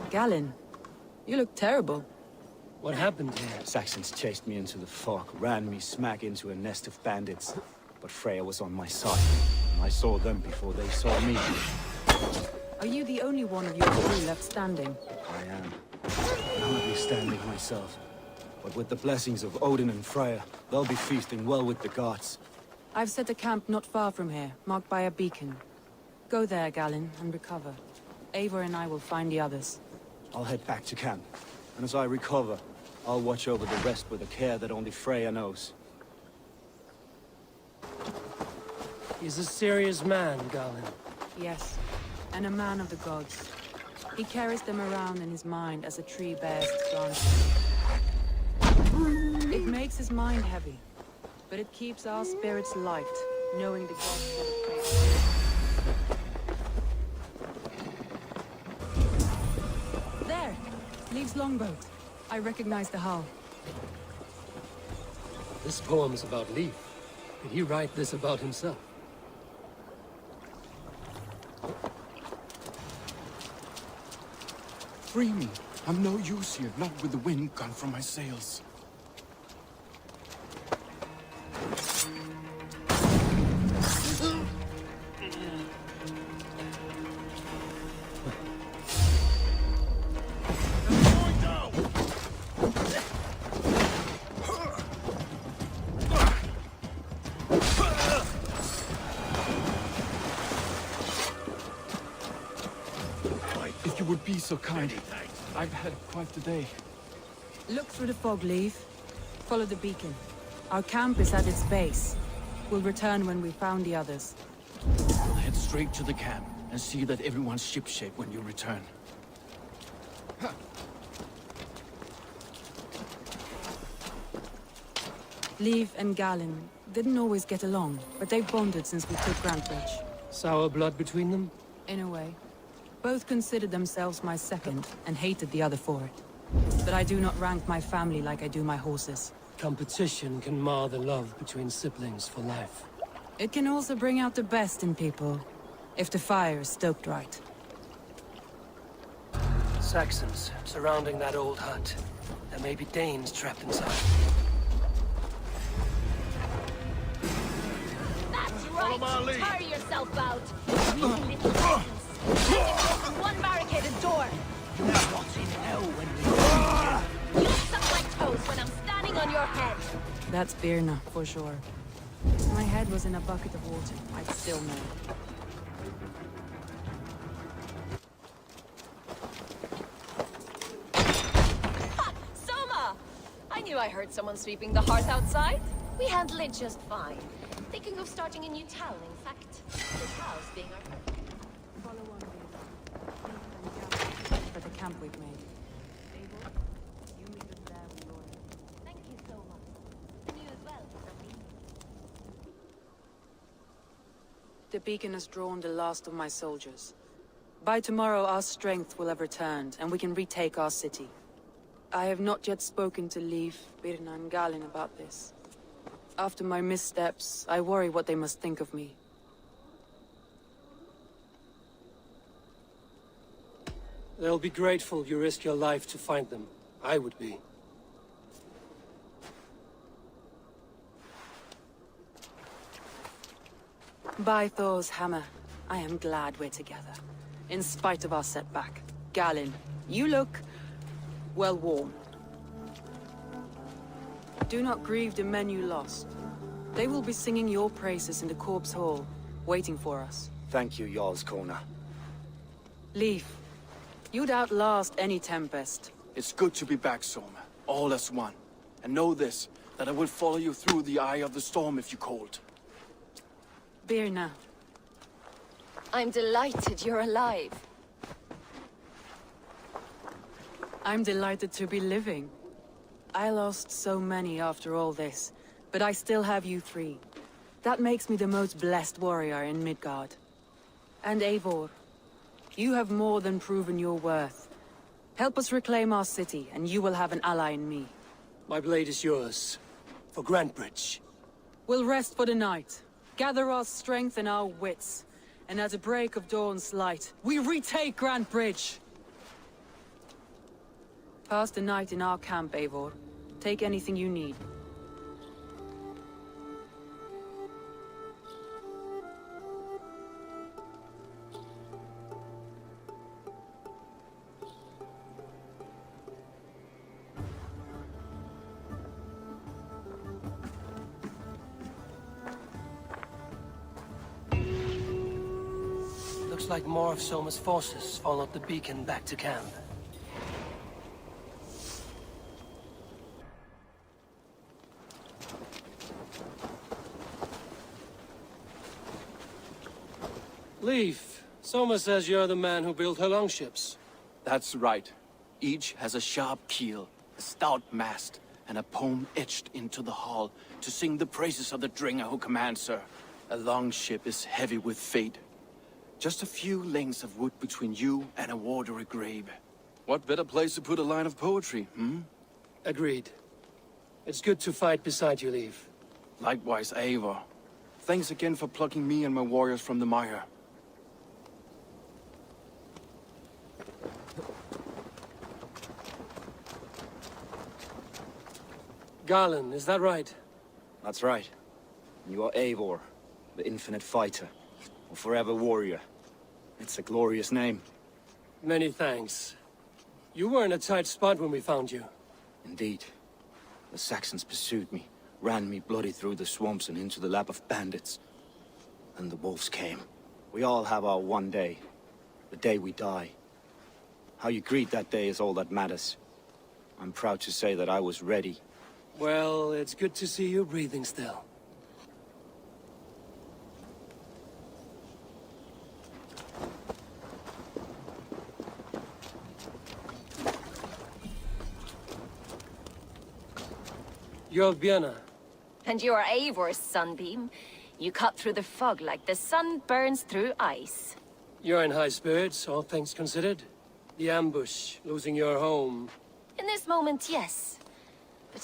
Galin, you look terrible. What happened here? Saxons chased me into the fog, ran me smack into a nest of bandits. But Freya was on my side. I saw them before they saw me. Are you the only one of your crew left standing? I am. Hardly standing myself. But with the blessings of Odin and Freya, they'll be feasting well with the gods. I've set a camp not far from here, marked by a beacon. Go there, Galin, and recover. Eivor and I will find the others. I'll head back to camp. And as I recover, I'll watch over the rest with a care that only Freya knows. He's a serious man, Galin. Yes, and a man of the gods. He carries them around in his mind as a tree bears its branches. It makes his mind heavy, but it keeps our spirits light, knowing the gods never fail. There! Leaves longboat. I recognize the hull. This poem's about Leaf. Did he write this about himself? Free me. I'm no use here, not with the wind gone from my sails. If you would be so kind. I've had quite the day. Look through the fog, Leave. Follow the beacon. Our camp is at its base. We'll return when we've found the others. We'll head straight to the camp and see that everyone's shipshape when you return. Leave and Galen didn't always get along, but they've bonded since we took Grantbridge. Sour blood between them? In a way. Both considered themselves my second, and hated the other for it. But I do not rank my family like I do my horses. Competition can mar the love between siblings for life. It can also bring out the best in people, if the fire is stoked right. Saxons surrounding that old hut. There may be Danes trapped inside. That's right! Tire yourself out! You little Saxons! One barricaded door! You're rotting hell when we You suck my toes when I'm standing on your head! That's Birna, for sure. If my head was in a bucket of water, I'd still know. Ha! Soma! I knew I heard someone sweeping the hearth outside. We handle it just fine. Thinking of starting a new town, in fact. This house being our first. For the camp we've made. Thank you so much. And you as well, Sabine. The beacon has drawn the last of my soldiers. By tomorrow our strength will have returned, and we can retake our city. I have not yet spoken to Leif, Birna and Galen about this. After my missteps, I worry what they must think of me. They'll be grateful you risked your life to find them. I would be. By Thor's hammer, I am glad we're together. In spite of our setback. Galen, you look... well worn. Do not grieve the men you lost. They will be singing your praises in the Corpse Hall, waiting for us. Thank you, Jarl's Corner. Leif, you'd outlast any tempest. It's good to be back, Soma. All as one. And know this, that I will follow you through the eye of the storm if you called. Birna. I'm delighted you're alive. I'm delighted to be living. I lost so many after all this, but I still have you three. That makes me the most blessed warrior in Midgard. And Eivor, you have more than proven your worth. Help us reclaim our city, and you will have an ally in me. My blade is yours. For Grantbridge. We'll rest for the night. Gather our strength and our wits. And at the break of dawn's light, we retake Grantbridge! Pass the night in our camp, Eivor. Take anything you need. Looks like more of Soma's forces followed the beacon back to camp. Leif, Soma says you're the man who built her longships. That's right. Each has a sharp keel, a stout mast, and a poem etched into the hull to sing the praises of the Dringer who commands her. A longship is heavy with fate. Just a few lengths of wood between you and a watery grave. What better place to put a line of poetry, hmm? Agreed. It's good to fight beside you, Leif. Likewise, Eivor. Thanks again for plucking me and my warriors from the mire. Garland, is that right? That's right. You are Eivor, the infinite fighter, or forever warrior. It's a glorious name. Many thanks. You were in a tight spot when we found you. Indeed. The Saxons pursued me, ran me bloody through the swamps and into the lap of bandits. And the wolves came. We all have our one day. The day we die. How you greet that day is all that matters. I'm proud to say that I was ready. Well, it's good to see you breathing still. You're Vienna. And you are Eivor's sunbeam. You cut through the fog like the sun burns through ice. You're in high spirits, all things considered. The ambush, losing your home. In this moment, yes. But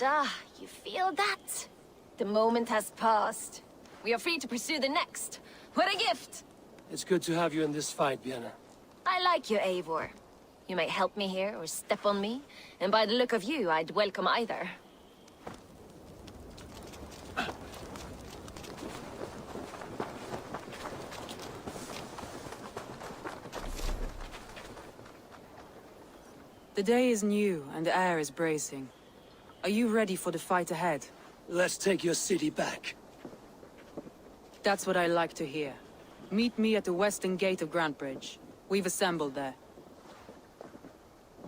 you feel that? The moment has passed. We are free to pursue the next. What a gift! It's good to have you in this fight, Vienna. I like you, Eivor. You may help me here or step on me, and by the look of you, I'd welcome either. The day is new, and the air is bracing. Are you ready for the fight ahead? Let's take your city back. That's what I like to hear. Meet me at the western gate of Grantbridge. We've assembled there.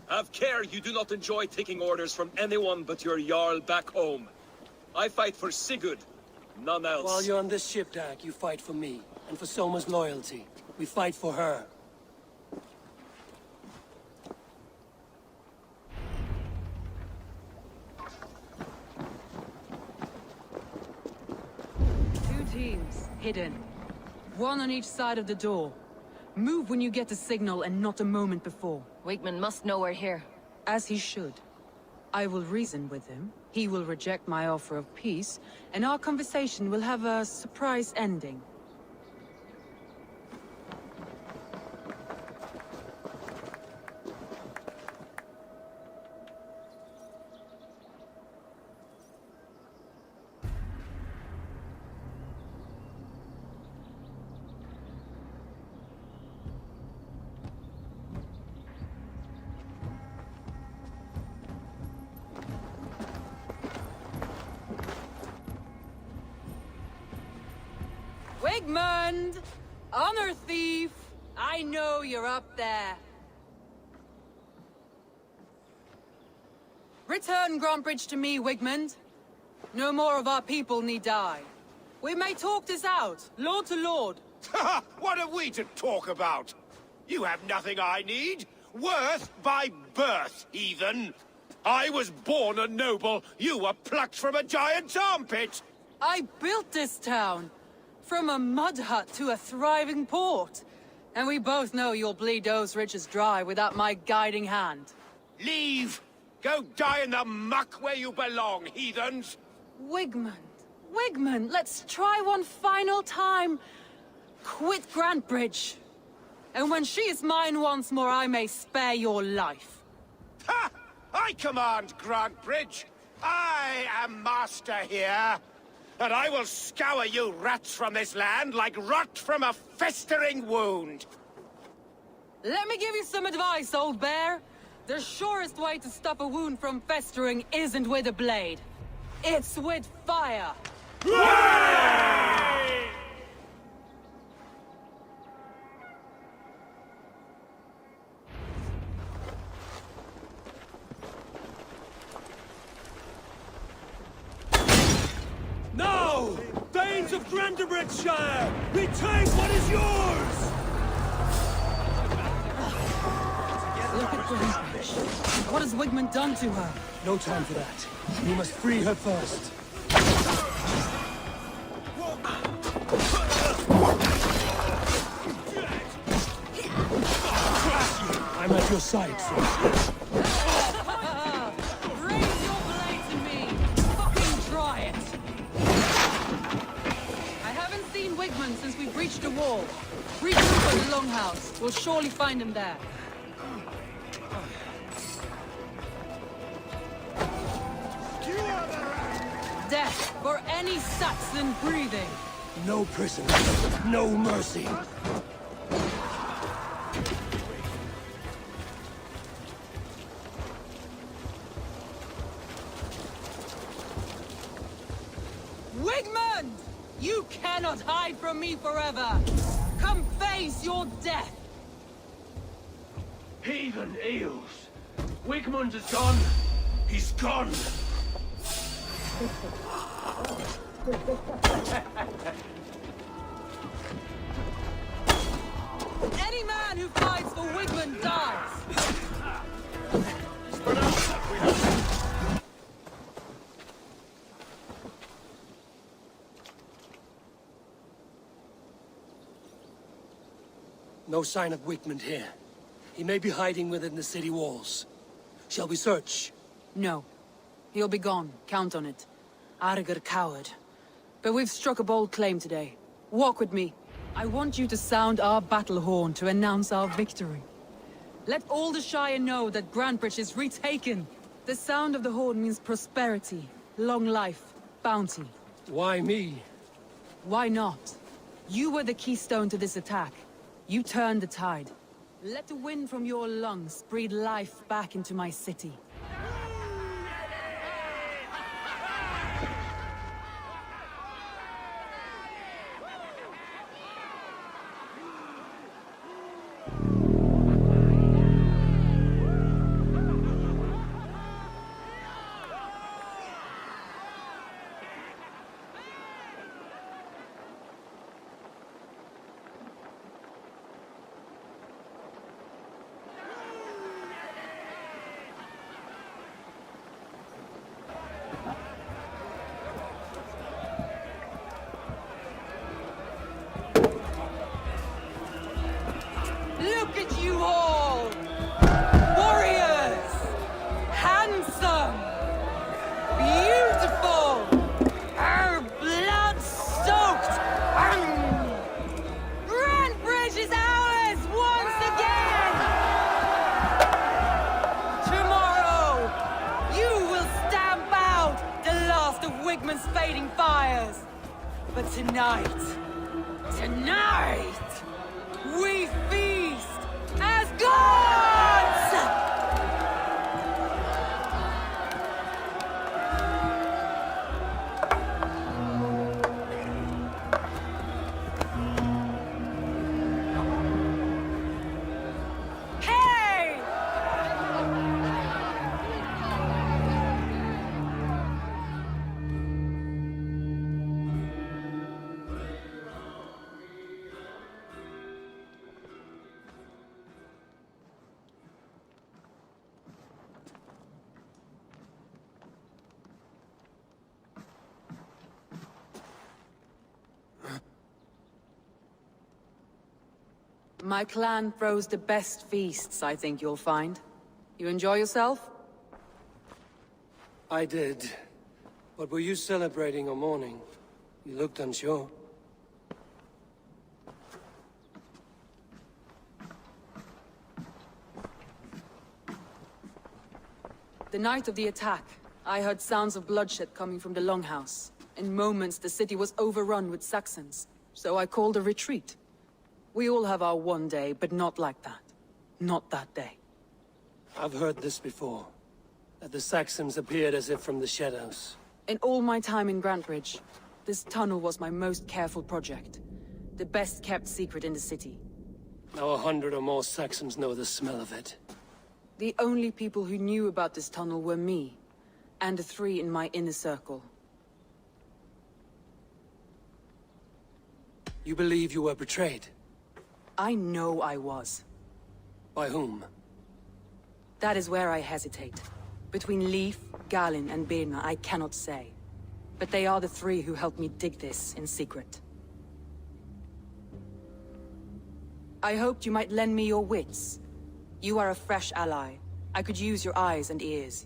Have care you do not enjoy taking orders from anyone but your Jarl back home. I fight for Sigurd, none else. While you're on this ship, Dag, you fight for me, and for Soma's loyalty. We fight for her. Teams, hidden. One on each side of the door. Move when you get the signal and not a moment before. Wigman must know we're here. As he should. I will reason with him. He will reject my offer of peace, and our conversation will have a surprise ending. Wigmund! Honor thief! I know you're up there. Return Grantbridge to me, Wigmund. No more of our people need die. We may talk this out, lord to lord. What are we to talk about? You have nothing I need. Worth by birth, heathen. I was born a noble. You were plucked from a giant's armpit. I built this town. From a mud hut to a thriving port. And we both know you'll bleed those riches dry without my guiding hand. Leave! Go die in the muck where you belong, heathens! Wigmund, let's try one final time. Quit Grantbridge. And when she is mine once more, I may spare your life. Ha! I command Grantbridge! I am master here! And I will scour you rats from this land like rot from a festering wound! Let me give you some advice, old bear. The surest way to stop a wound from festering isn't with a blade. It's with fire! Now! Danes of Grantebridgeshire! Retake what is yours! Look at Grantbridge. What has Wigmund done to her? No time for that. We must free her first. I'm at your side, sir. Raise your blade to me! Fucking try it! I haven't seen since we breached the wall. Regroup at the Longhouse. We'll surely find him there. Death for any Saxon breathing. No prisoners, no mercy. Wigmund! You cannot hide from me forever! Come face your death! Heathen eels! Wigmund is gone! He's gone! Any man who fights for Wigmund dies! No sign of Wigmund here. He may be hiding within the city walls. Shall we search? No. He'll be gone. Count on it. Arger coward. But we've struck a bold claim today. Walk with me. I want you to sound our battle horn to announce our victory. Let all the Shire know that Grantbridge is retaken. The sound of the horn means prosperity, long life, bounty. Why me? Why not? You were the keystone to this attack. You turned the tide. Let the wind from your lungs breathe life back into my city. Look at you all! Warriors! Handsome! Beautiful! Our blood-soaked! Grantbridge is ours once again! Tomorrow, you will stamp out the last of Wigmund's fading fires. But tonight, we feast as gods! Hey! My clan throws the best feasts, I think you'll find. You enjoy yourself? I did. But were you celebrating or mourning? You looked unsure. The night of the attack, I heard sounds of bloodshed coming from the Longhouse. In moments, the city was overrun with Saxons, so I called a retreat. We all have our one day, but not like that. Not that day. I've heard this before. That the Saxons appeared as if from the shadows. In all my time in Grantbridge, this tunnel was my most careful project. The best kept secret in the city. Now 100 or more Saxons know the smell of it. The only people who knew about this tunnel were me, and the 3 in my inner circle. You believe you were betrayed? I know I was. By whom? That is where I hesitate. Between Leif, Galin, and Birna, I cannot say. But they are the 3 who helped me dig this in secret. I hoped you might lend me your wits. You are a fresh ally. I could use your eyes and ears.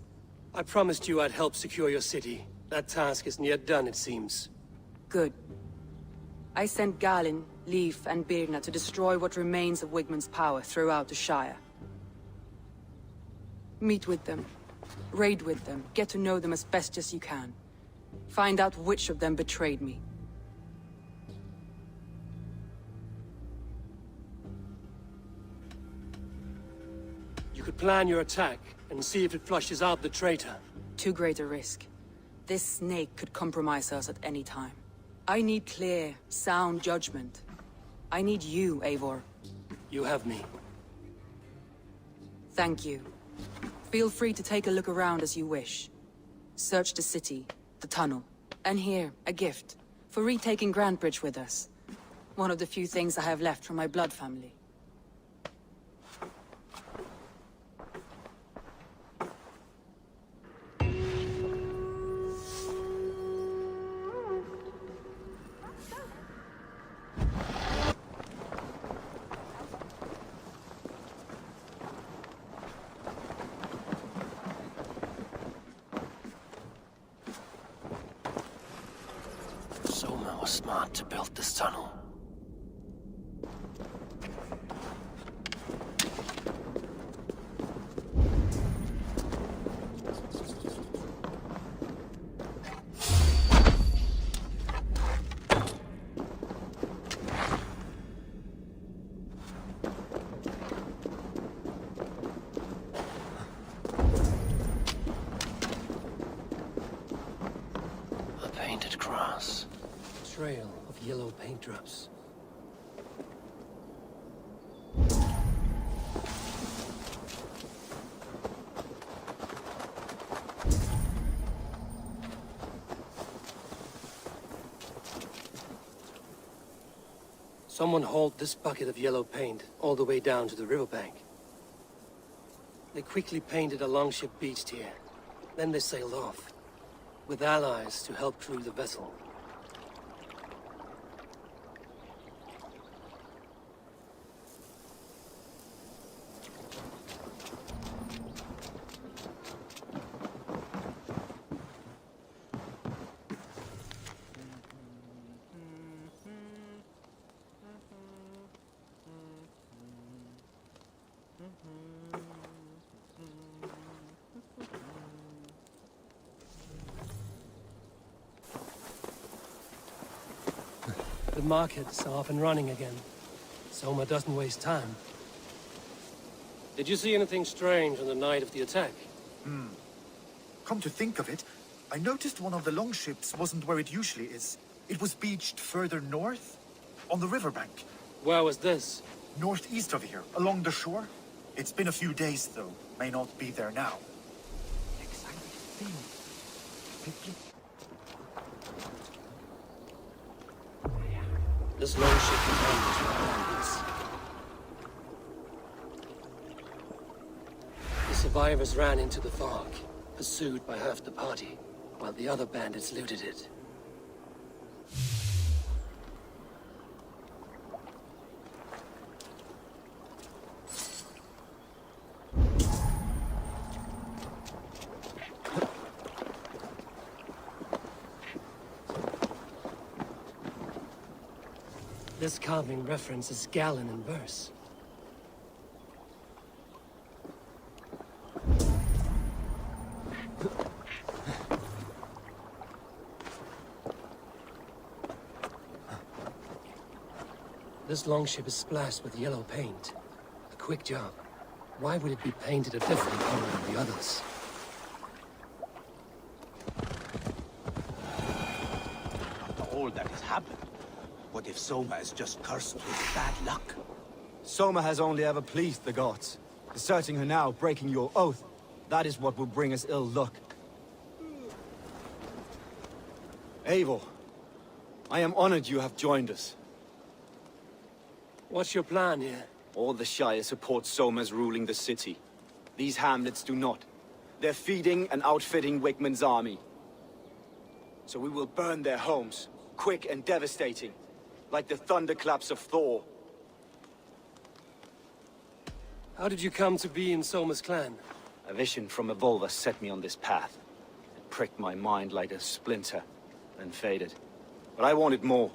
I promised you I'd help secure your city. That task isn't yet done, it seems. Good. I sent Galin, Leif and Birna to destroy what remains of Wigmund's power throughout the Shire. Meet with them. Raid with them. Get to know them as best as you can. Find out which of them betrayed me. You could plan your attack and see if it flushes out the traitor. Too great a risk. This snake could compromise us at any time. I need clear, sound judgment. I need you, Eivor. You have me. Thank you. Feel free to take a look around as you wish. Search the city, the tunnel, and here, a gift, for retaking Grantebridge with us. One of the few things I have left from my blood family. Soma was smart to build this tunnel. A painted cross. Trail of yellow paint drops. Someone hauled this bucket of yellow paint all the way down to the riverbank. They quickly painted a longship beached here. Then they sailed off, with allies to help crew the vessel. The market's off and running again. Soma doesn't waste time. Did you see anything strange on the night of the attack? Come to think of it, I noticed one of the longships wasn't where it usually is. It was beached further north, on the riverbank. Where was this? Northeast of here, along the shore. It's been a few days, though. May not be there now. This longship behind us. The survivors ran into the fog, pursued by half the party, while the other bandits looted it. This carving references Galen in verse. This longship is splashed with yellow paint. A quick job. Why would it be painted a different color than the others? After all that has happened, what if Soma is just cursed with bad luck? Soma has only ever pleased the gods. Deserting her now, breaking your oath, that is what will bring us ill luck. Eivor, I am honored you have joined us. What's your plan here? All the Shire support Soma's ruling the city. These hamlets do not. They're feeding and outfitting Wigmund's army. So we will burn their homes, quick and devastating, like the thunderclaps of Thor. How did you come to be in Soma's clan? A vision from Evolva set me on this path. It pricked my mind like a splinter, then faded. But I wanted more.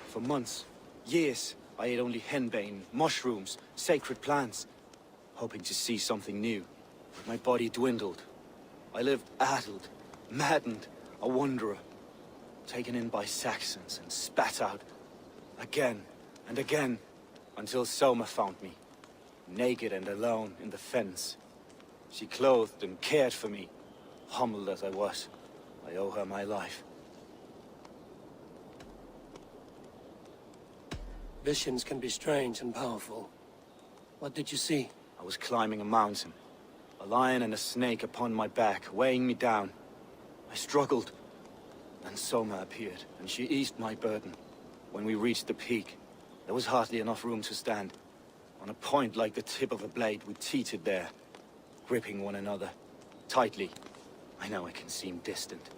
For months, Years, I ate only henbane, mushrooms, sacred plants, hoping to see something new. But my body dwindled. I lived addled, maddened, a wanderer, taken in by Saxons and spat out again and again, until Soma found me, naked and alone in the fens. She clothed and cared for me, humbled as I was. I owe her my life. Visions can be strange and powerful. What did you see? I was climbing a mountain. A lion and a snake upon my back, weighing me down. I struggled. Then Soma appeared, and she eased my burden. When we reached the peak, there was hardly enough room to stand. On a point like the tip of a blade, we teetered there, gripping one another, tightly. I know I can seem distant,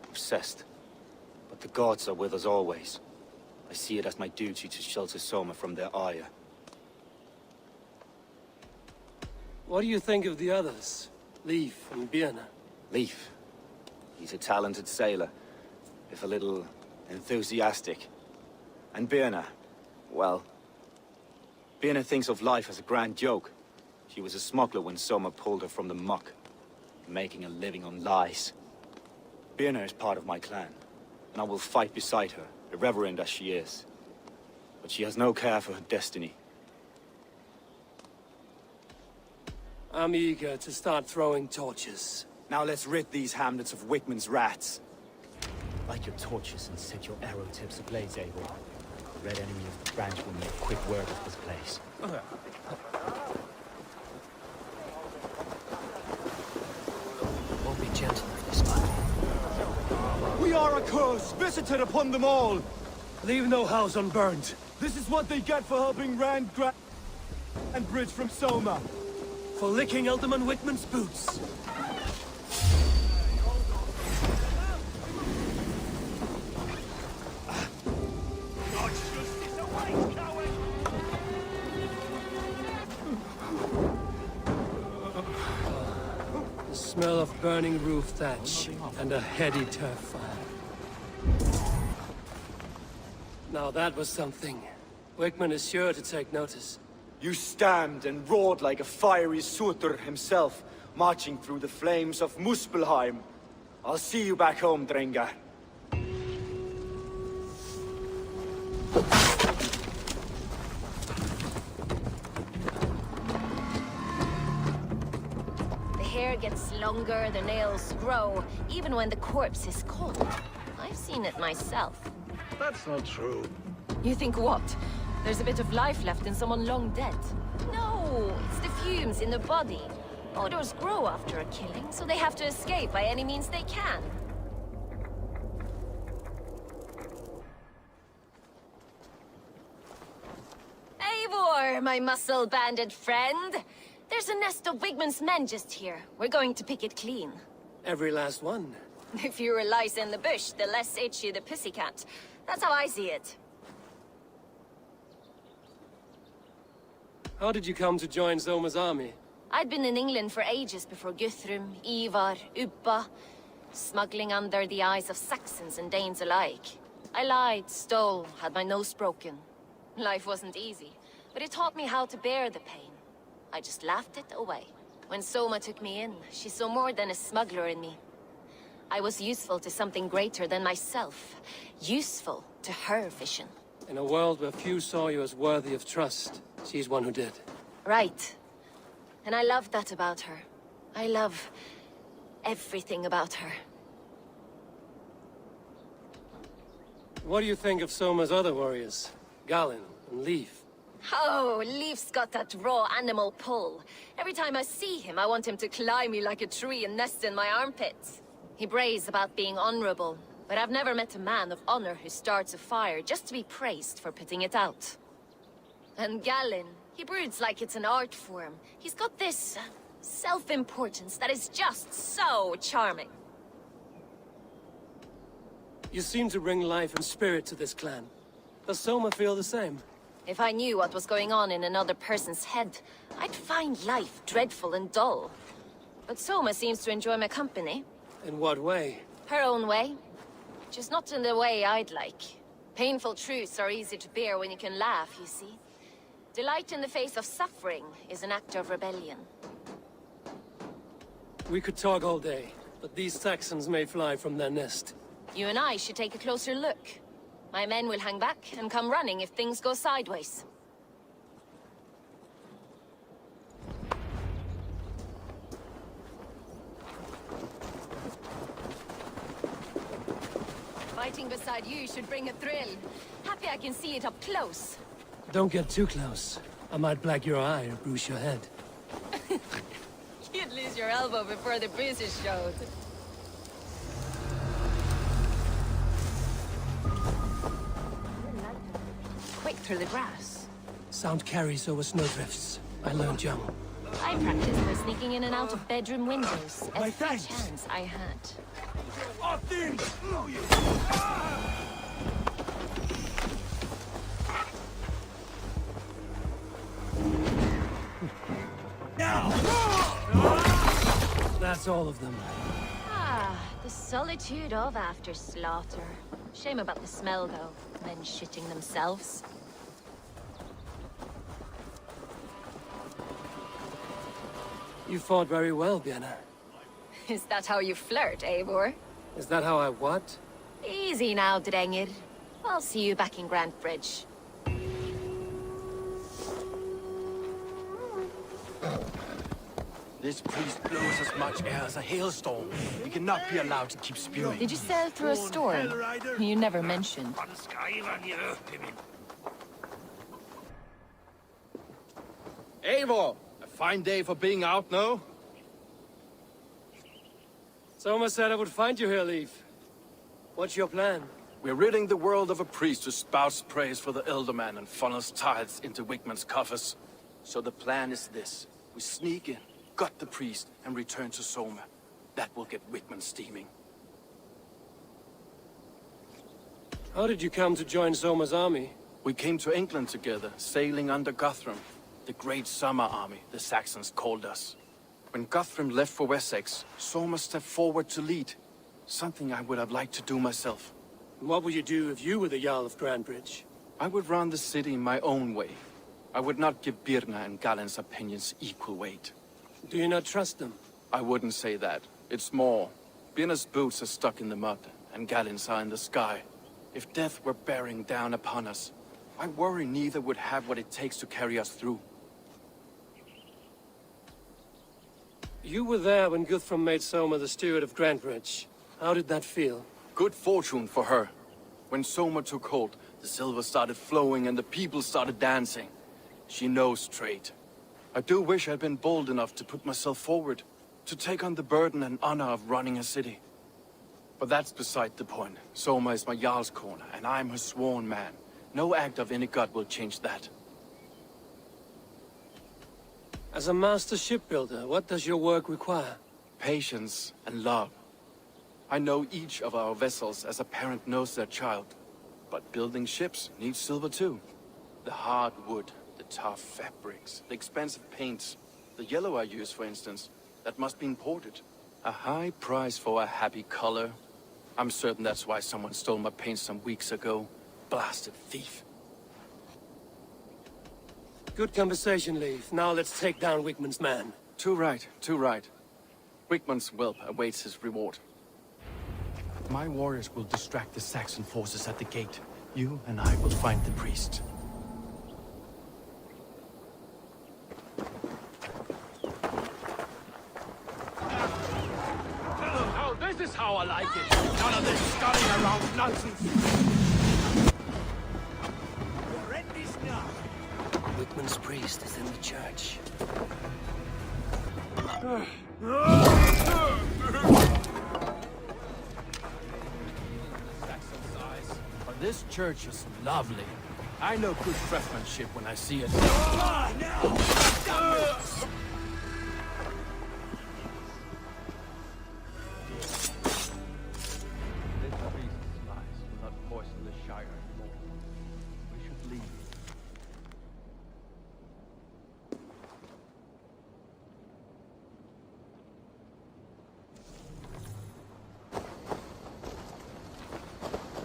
obsessed, but the gods are with us always. I see it as my duty to shelter Soma from their ire. What do you think of the others? Leif and Birna? Leif. He's a talented sailor, if a little enthusiastic. And Birna, well, Birna thinks of life as a grand joke. She was a smuggler when Soma pulled her from the muck, making a living on lies. Birna is part of my clan, and I will fight beside her, irreverent as she is. But she has no care for her destiny. I'm eager to start throwing torches. Now let's rid these hamlets of Wickman's rats. Light your torches and set your arrow tips ablaze, Eivor. The red enemy of the branch will make quick work of this place. Won't be gentle with this one. We are a curse visited upon them all! Leave no house unburned. This is what they get for helping Rand and Bridge from Soma. For licking Alderman Wickman's boots. The smell of burning roof thatch and a heady turf fire. Now that was something. Wickman is sure to take notice. You stamped and roared like a fiery Surtur himself, marching through the flames of Muspelheim. I'll see you back home, Drengar. The hair gets longer, the nails grow, even when the corpse is cold. I've seen it myself. That's not true. You think what? There's a bit of life left in someone long dead. No, it's the fumes in the body. Odors grow after a killing, so they have to escape by any means they can. Eivor, my muscle-banded friend. There's a nest of Wigman's men just here. We're going to pick it clean. Every last one. The fewer lice in the bush, the less itchy the pussycat. That's how I see it. How did you come to join Soma's army? I'd been in England for ages before Guthrum, Ivar, Uppa, smuggling under the eyes of Saxons and Danes alike. I lied, stole, had my nose broken. Life wasn't easy, but it taught me how to bear the pain. I just laughed it away. When Soma took me in, she saw more than a smuggler in me. I was useful to something greater than myself. Useful to her vision. In a world where few saw you as worthy of trust, she's one who did. Right. And I love that about her. I love everything about her. What do you think of Soma's other warriors? Galinn and Leif? Oh, Leif's got that raw animal pull. Every time I see him, I want him to climb me like a tree and nest in my armpits. He brays about being honorable, but I've never met a man of honor who starts a fire just to be praised for putting it out. And Galinn, he broods like it's an art form. He's got this self-importance that is just so charming. You seem to bring life and spirit to this clan. Does Soma feel the same? If I knew what was going on in another person's head, I'd find life dreadful and dull. But Soma seems to enjoy my company. In what way? Her own way. Just not in the way I'd like. Painful truths are easy to bear when you can laugh, you see. Delight in the face of suffering is an act of rebellion. We could talk all day, but these Saxons may fly from their nest. You and I should take a closer look. My men will hang back and come running if things go sideways. Fighting beside you should bring a thrill. Happy I can see it up close. Don't get too close. I might black your eye or bruise your head. You'd lose your elbow before the bruises showed. Quick through the grass. Sound carries over snowdrifts. I learned young. I practiced by sneaking in and out of bedroom windows every chance I had. That's all of them. Ah, the solitude of after slaughter. Shame about the smell, though. Men shitting themselves. You fought very well, Björn. Is that how you flirt, Eivor? Is that how I what? Easy now, Drengir. I'll see you back in Grand Bridge. This priest blows as much air as a hailstorm. He cannot be allowed to keep spewing. Did you sail through a storm? You never mentioned. Eivor! A fine day for being out, no? Soma said I would find you here, Leif. What's your plan? We're ridding the world of a priest who spouts praise for the Elderman and funnels tithes into Wigman's coffers. So the plan is this. We sneak in, gut the priest, and return to Soma. That will get Wigman steaming. How did you come to join Soma's army? We came to England together, sailing under Guthrum. The Great Summer Army, the Saxons called us. When Guthrum left for Wessex, Soma stepped forward to lead. Something I would have liked to do myself. What would you do if you were the Jarl of Grandbridge? I would run the city my own way. I would not give Birna and Galen's opinions equal weight. Do you not trust them? I wouldn't say that. It's more. Birna's boots are stuck in the mud, and Galen's are in the sky. If death were bearing down upon us, I worry neither would have what it takes to carry us through. You were there when Guthrum made Soma the steward of Grandbridge. How did that feel? Good fortune for her. When Soma took hold, the silver started flowing and the people started dancing. She knows trade. I do wish I'd been bold enough to put myself forward, to take on the burden and honor of running a city. But that's beside the point. Soma is my Jarl's corner, and I'm her sworn man. No act of any god will change that. As a master shipbuilder, what does your work require? Patience and love. I know each of our vessels as a parent knows their child. But building ships needs silver too. The hard wood, the tough fabrics, the expensive paints. The yellow I use, for instance, that must be imported. A high price for a happy color. I'm certain that's why someone stole my paint some weeks ago. Blasted thief. Good conversation, Leif. Now let's take down Wigman's man. Too right, too right. Wigman's whelp awaits his reward. My warriors will distract the Saxon forces at the gate. You and I will find the priest. Oh, this is how I like it. None of this sculling around nonsense. Wigman's priest is in the church. This church is lovely. I know good craftsmanship when I see it.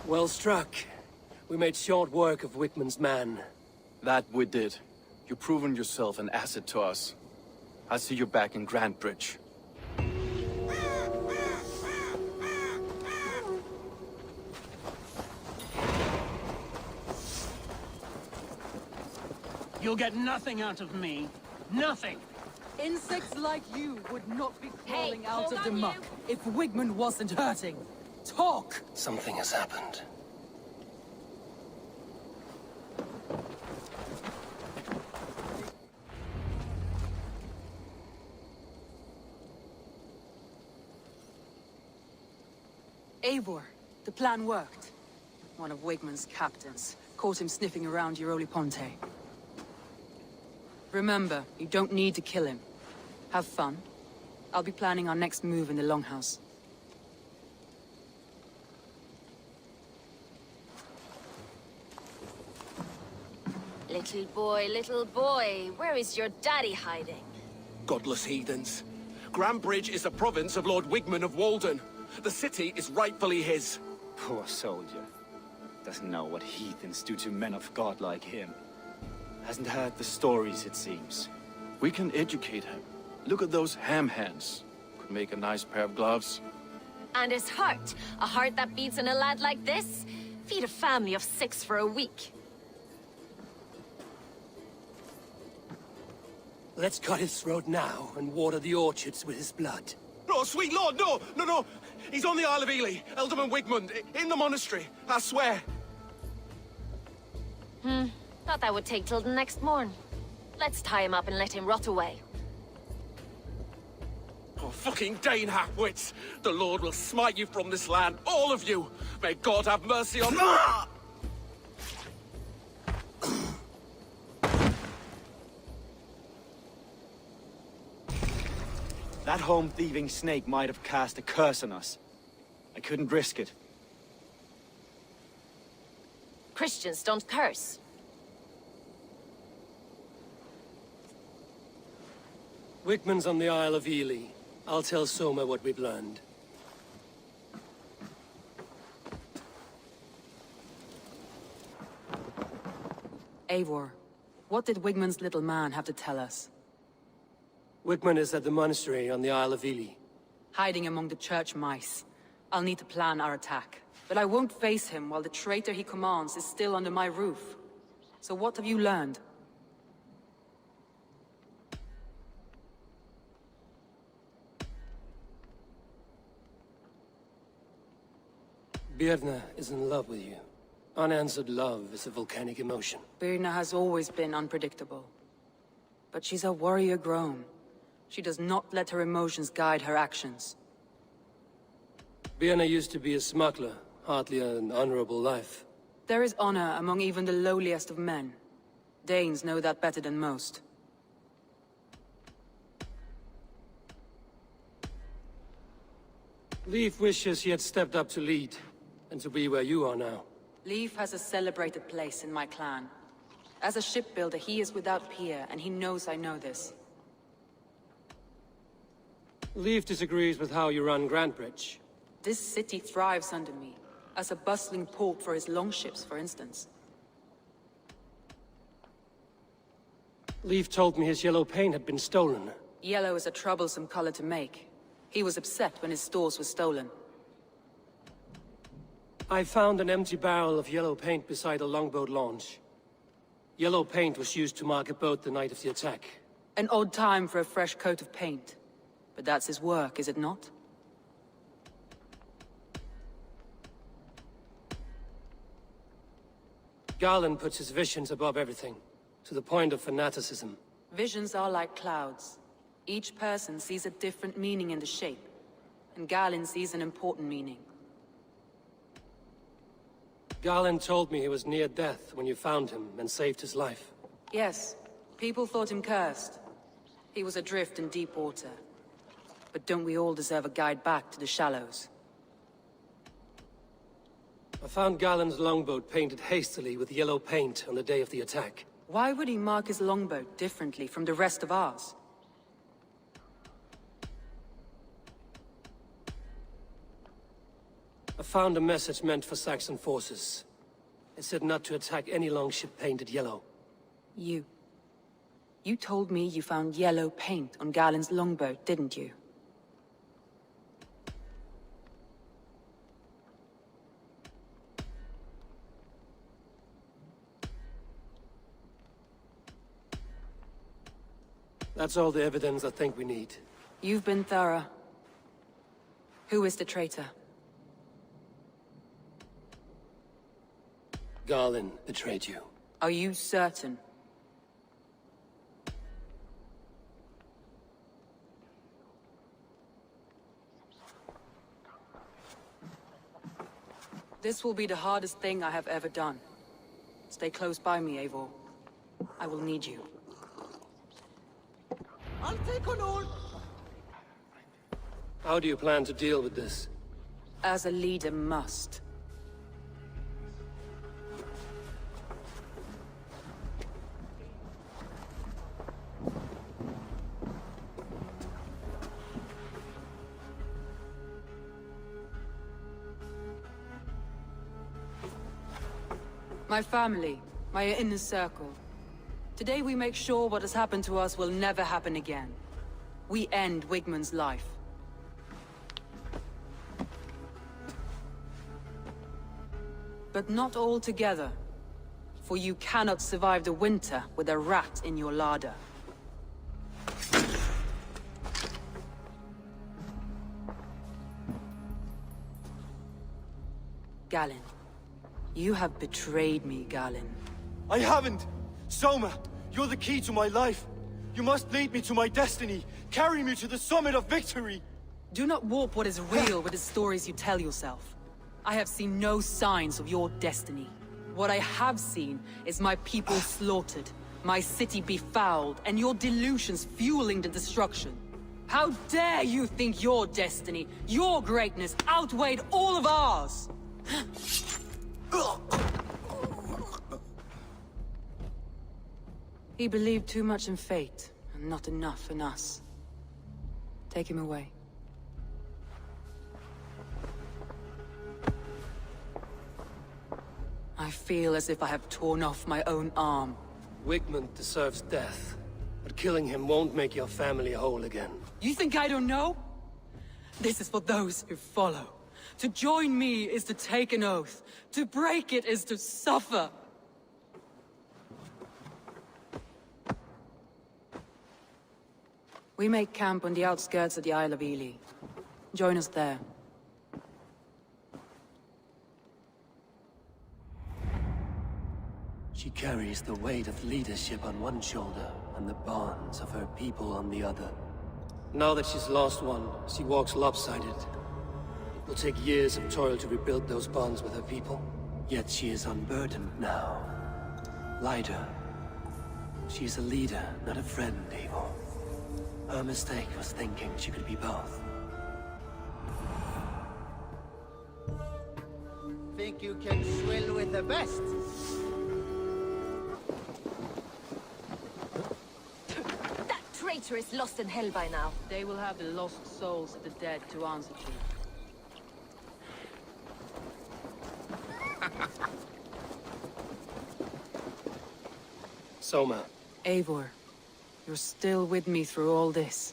Well struck. We made short work of Wickman's man. That we did. You've proven yourself an asset to us. I'll see you back in Grantbridge. You'll get nothing out of me. Nothing! Insects like you would not be crawling Hey, out hold of the on, muck if Wigman wasn't hurting. Talk! Something has happened. Eivor, the plan worked. One of Wigman's captains caught him sniffing around Euroli Ponte. Remember, you don't need to kill him. Have fun. I'll be planning our next move in the Longhouse. Little boy, where is your daddy hiding? Godless heathens. Grantbridge is a province of Lord Wigman of Walden. The city is rightfully his. Poor soldier. Doesn't know what heathens do to men of God like him. Hasn't heard the stories, it seems. We can educate him. Look at those ham hands. Could make a nice pair of gloves. And his heart. A heart that beats in a lad like this? Feed a family of 6 for a week. Let's cut his throat now and water the orchards with his blood. No, sweet lord, no, no, no. He's on the Isle of Ely, Ealdorman Wigmund, in the monastery, I swear. Thought that would take till the next morn. Let's tie him up and let him rot away. Oh, fucking Dane half-wits! The Lord will smite you from this land, all of you! May God have mercy on... That home-thieving snake might have cast a curse on us. I couldn't risk it. Christians don't curse. Wickman's on the Isle of Ely. I'll tell Soma what we've learned. Eivor, what did Wigman's little man have to tell us? Wickman is at the monastery on the Isle of Ely. Hiding among the church mice. I'll need to plan our attack. But I won't face him while the traitor he commands is still under my roof. So what have you learned? Birna is in love with you. Unanswered love is a volcanic emotion. Birna has always been unpredictable. But she's a warrior grown. She does not let her emotions guide her actions. Birna used to be a smuggler, hardly an honorable life. There is honor among even the lowliest of men. Danes know that better than most. Leif wishes he had stepped up to lead, and to be where you are now. Leif has a celebrated place in my clan. As a shipbuilder, he is without peer, and he knows I know this. Leif disagrees with how you run Grantbridge. This city thrives under me, as a bustling port for his longships, for instance. Leif told me his yellow paint had been stolen. Yellow is a troublesome color to make. He was upset when his stores were stolen. I found an empty barrel of yellow paint beside a longboat launch. Yellow paint was used to mark a boat the night of the attack. An odd time for a fresh coat of paint. But that's his work, is it not? Garland puts his visions above everything, to the point of fanaticism. Visions are like clouds. Each person sees a different meaning in the shape, and Garland sees an important meaning. Garland told me he was near death when you found him and saved his life. Yes, people thought him cursed. He was adrift in deep water. But don't we all deserve a guide back to the shallows? I found Garland's longboat painted hastily with yellow paint on the day of the attack. Why would he mark his longboat differently from the rest of ours? I found a message meant for Saxon forces. It said not to attack any longship painted yellow. You told me you found yellow paint on Galen's longboat, didn't you? That's all the evidence I think we need. You've been thorough. Who is the traitor? Galen betrayed you. Are you certain? This will be the hardest thing I have ever done. Stay close by me, Eivor. I will need you. I'll take on all. How do you plan to deal with this? As a leader must. My family, my inner circle. Today we make sure what has happened to us will never happen again. We end Wigmund's life. But not all together. For you cannot survive the winter with a rat in your larder. Galen. You have betrayed me, Galen. I haven't! Soma, you're the key to my life. You must lead me to my destiny. Carry me to the summit of victory. Do not warp what is real with the stories you tell yourself. I have seen no signs of your destiny. What I have seen is my people slaughtered, my city befouled, and your delusions fueling the destruction. How dare you think your destiny, your greatness, outweighed all of ours? He believed too much in fate, and not enough in us. Take him away. I feel as if I have torn off my own arm. Wigmund deserves death, but killing him won't make your family whole again. You think I don't know? This is for those who follow. To join me is to take an oath. To break it is to suffer. We make camp on the outskirts of the Isle of Ely. Join us there. She carries the weight of leadership on one shoulder and the bonds of her people on the other. Now that she's lost one, she walks lopsided. It will take years of toil to rebuild those bonds with her people. Yet she is unburdened now. Lighter. She is a leader, not a friend, Eivor. Her mistake was thinking she could be both. Think you can swill with the best? That traitor is lost in hell by now. They will have the lost souls of the dead to answer to. Soma. Eivor, you're still with me through all this.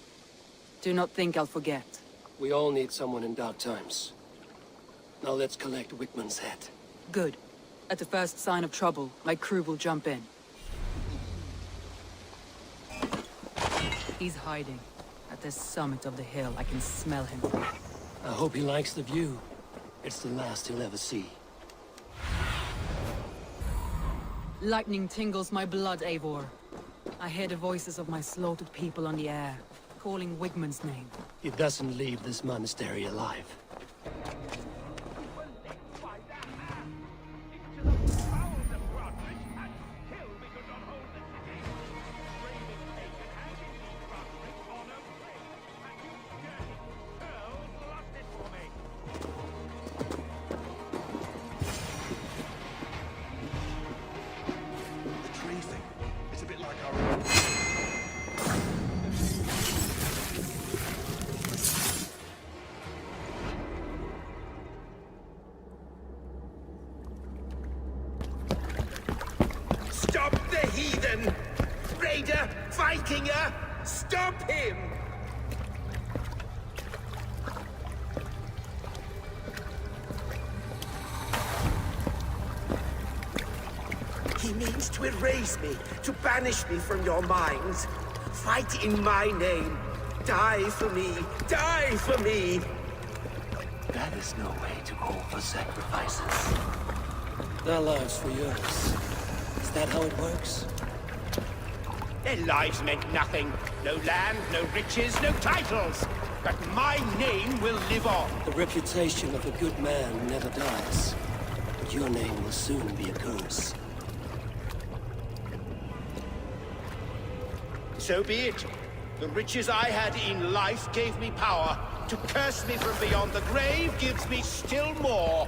Do not think I'll forget. We all need someone in dark times. Now let's collect Wigmund's head. Good. At the first sign of trouble, my crew will jump in. He's hiding. At the summit of the hill, I can smell him. I hope he likes the view. It's the last he'll ever see. Lightning tingles my blood, Eivor. I hear the voices of my slaughtered people on the air, calling Wigmund's name. He doesn't leave this monastery alive. Stop the heathen! Raider, Vikinger, stop him! He means to erase me, to banish me from your minds. Fight in my name. Die for me. Die for me. That is no way to call for sacrifices. Their lives for yours. Is that how it works? Their lives meant nothing. No land, no riches, no titles. But my name will live on. The reputation of a good man never dies. But your name will soon be a curse. So be it. The riches I had in life gave me power. To curse me from beyond the grave gives me still more.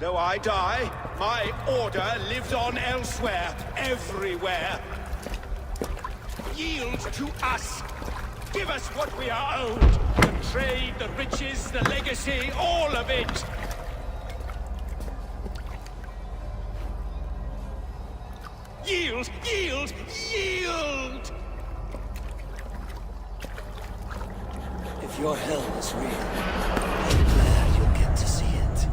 Though I die, my order lives on elsewhere, everywhere. Yield to us. Give us what we are owed. The trade, the riches, the legacy, all of it. Yield! Yield! Yield! If your hell is real, I'm glad you'll get to see it.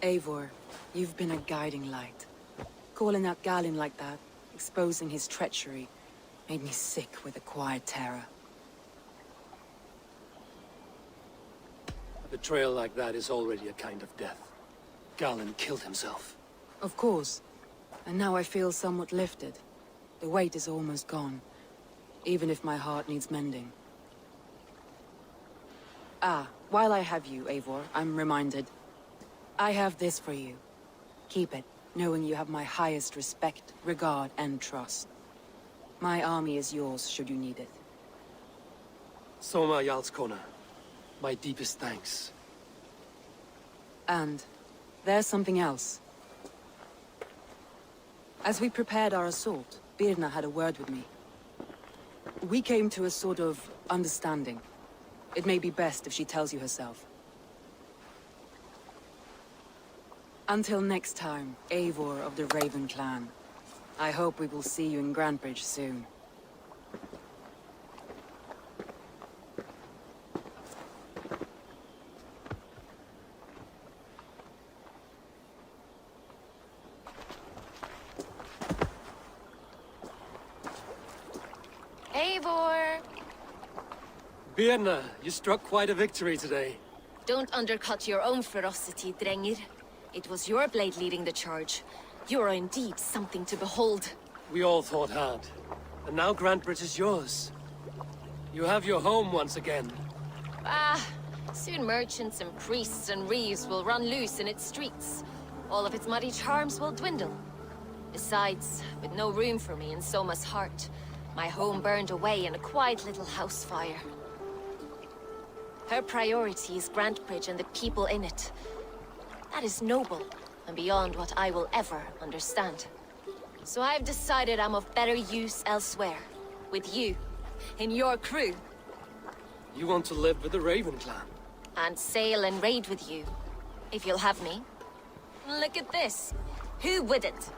Eivor, you've been a guiding light. Calling out Galinn like that, exposing his treachery, made me sick with a quiet terror. A betrayal like that is already a kind of death. Galinn killed himself. Of course. And now I feel somewhat lifted. The weight is almost gone, even if my heart needs mending. Ah, while I have you, Eivor, I'm reminded. I have this for you. Keep it, knowing you have my highest respect, regard, and trust. My army is yours, should you need it. Soma Jarlskona, my deepest thanks. And there's something else. As we prepared our assault, Birna had a word with me. We came to a sort of understanding. It may be best if she tells you herself. Until next time, Eivor of the Raven Clan. I hope we will see you in Grantebridge soon. Eivor! Birna, you struck quite a victory today. Don't undercut your own ferocity, Drengir. It was your blade leading the charge. You are indeed something to behold. We all fought hard. And now Grantebridge is yours. You have your home once again. Ah, soon merchants and priests and reeves will run loose in its streets. All of its muddy charms will dwindle. Besides, with no room for me in Soma's heart, my home burned away in a quiet little house fire. Her priority is Grantebridge and the people in it. That is noble, and beyond what I will ever understand. So I've decided I'm of better use elsewhere. With you. In your crew. You want to live with the Raven Clan? And sail and raid with you. If you'll have me. Look at this. Who wouldn't?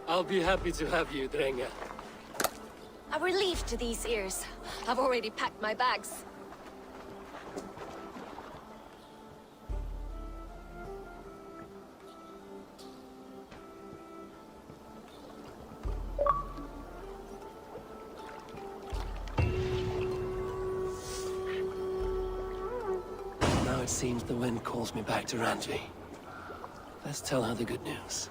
I'll be happy to have you, Drenga. A relief to these ears. I've already packed my bags. Now it seems the wind calls me back to Ranji. Let's tell her the good news.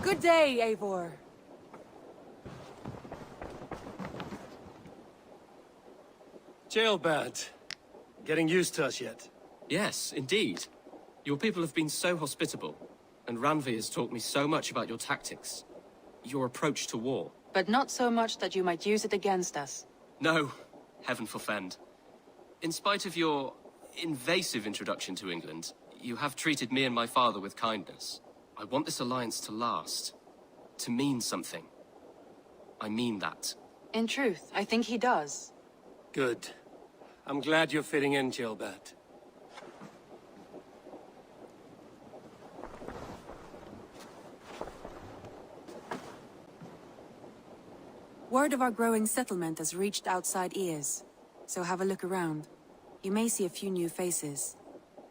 Good day, Eivor. Jailbird. Getting used to us yet? Yes, indeed. Your people have been so hospitable, and Ranvi has taught me so much about your tactics. Your approach to war. But not so much that you might use it against us. No, heaven forfend. In spite of your invasive introduction to England, you have treated me and my father with kindness. I want this alliance to last. To mean something. I mean that. In truth, I think he does. Good. I'm glad you're fitting in, Jailbird. Word of our growing settlement has reached outside ears, so have a look around. You may see a few new faces.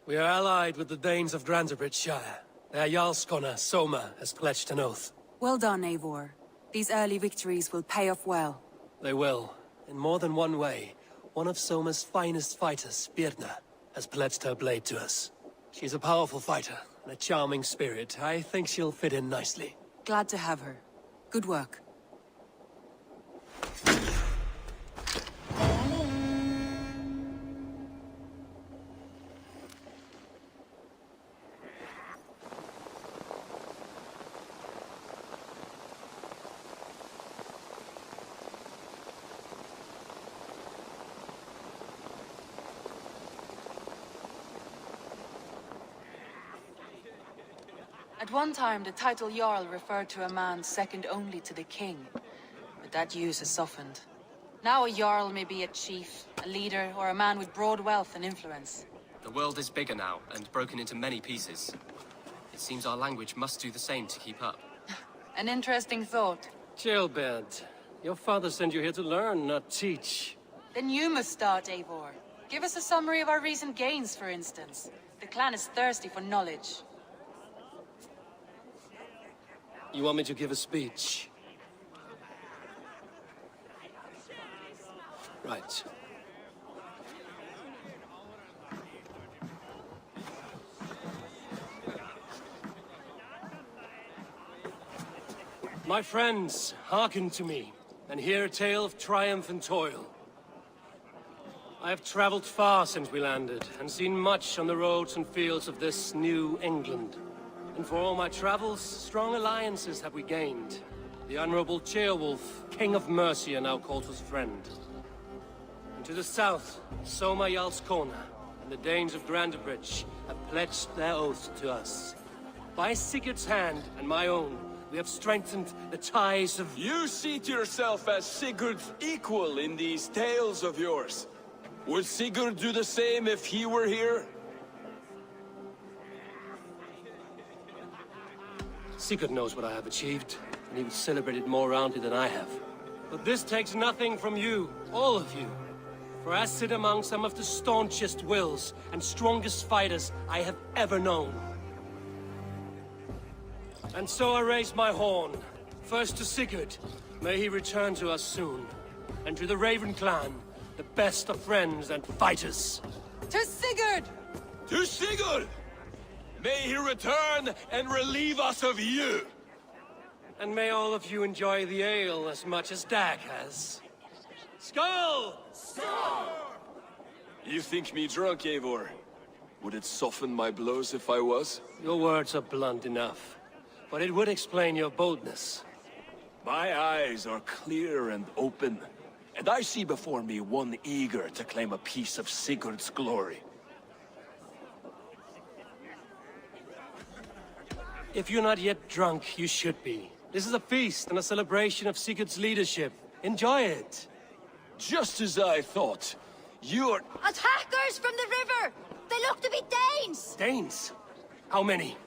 We are allied with the Danes of Shire. Their Jarlskona, Soma, has pledged an oath. Well done, Eivor. These early victories will pay off well. They will. In more than one way. One of Soma's finest fighters, Birna, has pledged her blade to us. She's a powerful fighter, and a charming spirit. I think she'll fit in nicely. Glad to have her. Good work. At one time, the title Jarl referred to a man second only to the king, but that use has softened. Now a Jarl may be a chief, a leader, or a man with broad wealth and influence. The world is bigger now, and broken into many pieces. It seems our language must do the same to keep up. An interesting thought. Jailbird, your father sent you here to learn, not teach. Then you must start, Eivor. Give us a summary of our recent gains, for instance. The clan is thirsty for knowledge. You want me to give a speech? Right. My friends, hearken to me, and hear a tale of triumph and toil. I have traveled far since we landed, and seen much on the roads and fields of this new England. And for all my travels, strong alliances have we gained. The Honorable Ceolwulf, King of Mercia, now calls us friend. And to the south, Soma Jarlskona and the Danes of Grandebridge have pledged their oath to us. By Sigurd's hand and my own, we have strengthened the ties of... You seat yourself as Sigurd's equal in these tales of yours. Would Sigurd do the same if he were here? Sigurd knows what I have achieved, and he would celebrate it more roundly than I have. But this takes nothing from you, all of you. For I sit among some of the staunchest wills and strongest fighters I have ever known. And so I raise my horn. First to Sigurd, may he return to us soon. And to the Raven clan, the best of friends and fighters. To Sigurd! To Sigurd! May he return and relieve us of you! And may all of you enjoy the ale as much as Dag has. Skull! Skull! You think me drunk, Eivor? Would it soften my blows if I was? Your words are blunt enough, but it would explain your boldness. My eyes are clear and open, and I see before me one eager to claim a piece of Sigurd's glory. If you're not yet drunk, you should be. This is a feast and a celebration of Sigurd's leadership. Enjoy it. Just as I thought. You're... Attackers from the river! They look to be Danes! Danes? How many?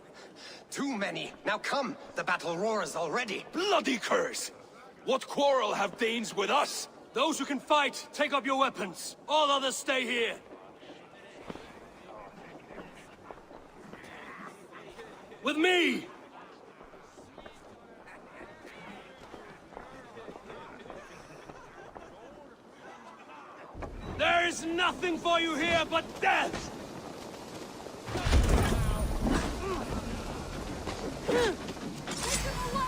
Too many. Now come, the battle roars already. Bloody curse! What quarrel have Danes with us? Those who can fight, take up your weapons. All others stay here. With me! There is nothing for you here but death! Take him away!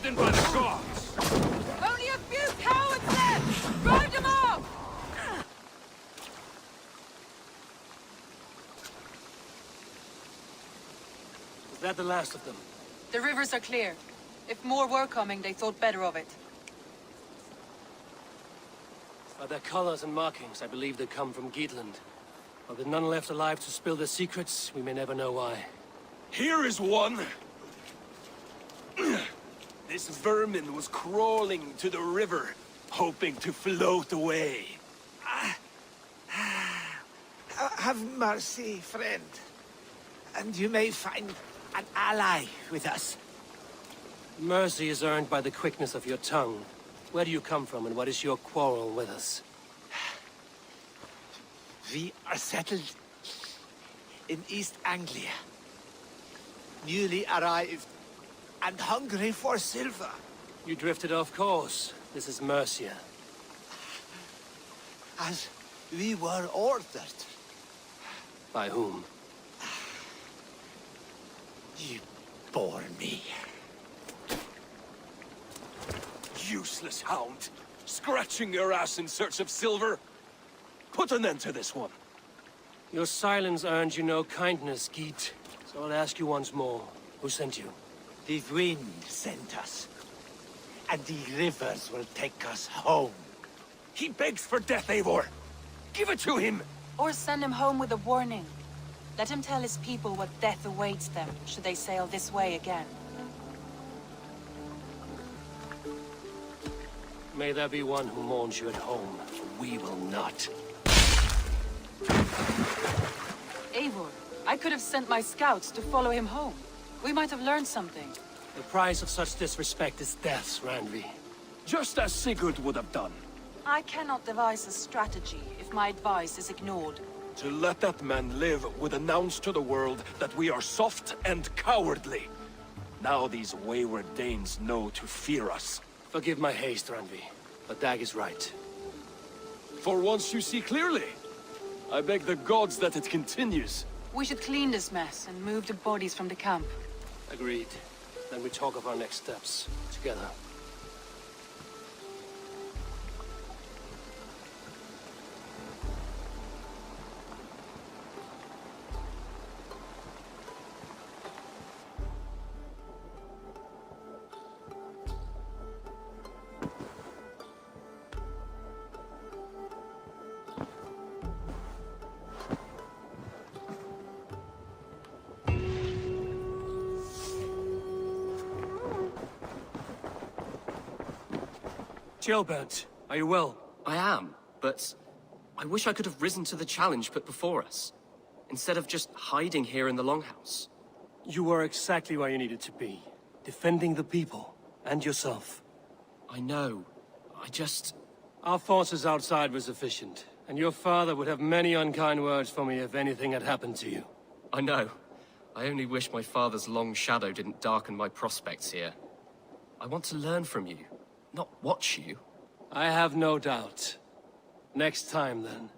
forbidden by the gods! Only a few cowards left! Drive them off! Is that the last of them? The rivers are clear. If more were coming, they thought better of it. By their colors and markings, I believe they come from Geatland. While there are none left alive to spill their secrets, we may never know why. Here is one. This vermin was crawling to the river, hoping to float away. Have mercy, friend. And you may find an ally with us. Mercy is earned by the quickness of your tongue. Where do you come from, and what is your quarrel with us? We are settled in East Anglia. Newly arrived and hungry for silver. You drifted off course. This is Mercia. As we were ordered. By whom? You bore me. Useless hound! Scratching your ass in search of silver! Put an end to this one! Your silence earned you no kindness, Geet. So I'll ask you once more. Who sent you? The wind sent us. And the rivers will take us home. He begs for death, Eivor! Give it to him! Or send him home with a warning. Let him tell his people what death awaits them, should they sail this way again. May there be one who mourns you at home. We will not. Eivor, I could have sent my scouts to follow him home. We might have learned something. The price of such disrespect is death, Randvi. Just as Sigurd would have done. I cannot devise a strategy if my advice is ignored. To let that man live would announce to the world that we are soft and cowardly. Now these wayward Danes know to fear us. Forgive my haste, Randvi, but Dag is right. For once you see clearly. I beg the gods that it continues. We should clean this mess and move the bodies from the camp. Agreed. Then we talk of our next steps, together. Gilbert, are you well? I am, but I wish I could have risen to the challenge put before us, instead of just hiding here in the Longhouse. You were exactly where you needed to be, defending the people, and yourself. I know. Our forces outside were sufficient, and your father would have many unkind words for me if anything had happened to you. I know. I only wish my father's long shadow didn't darken my prospects here. I want to learn from you, not watch you. I have no doubt. Next time, then.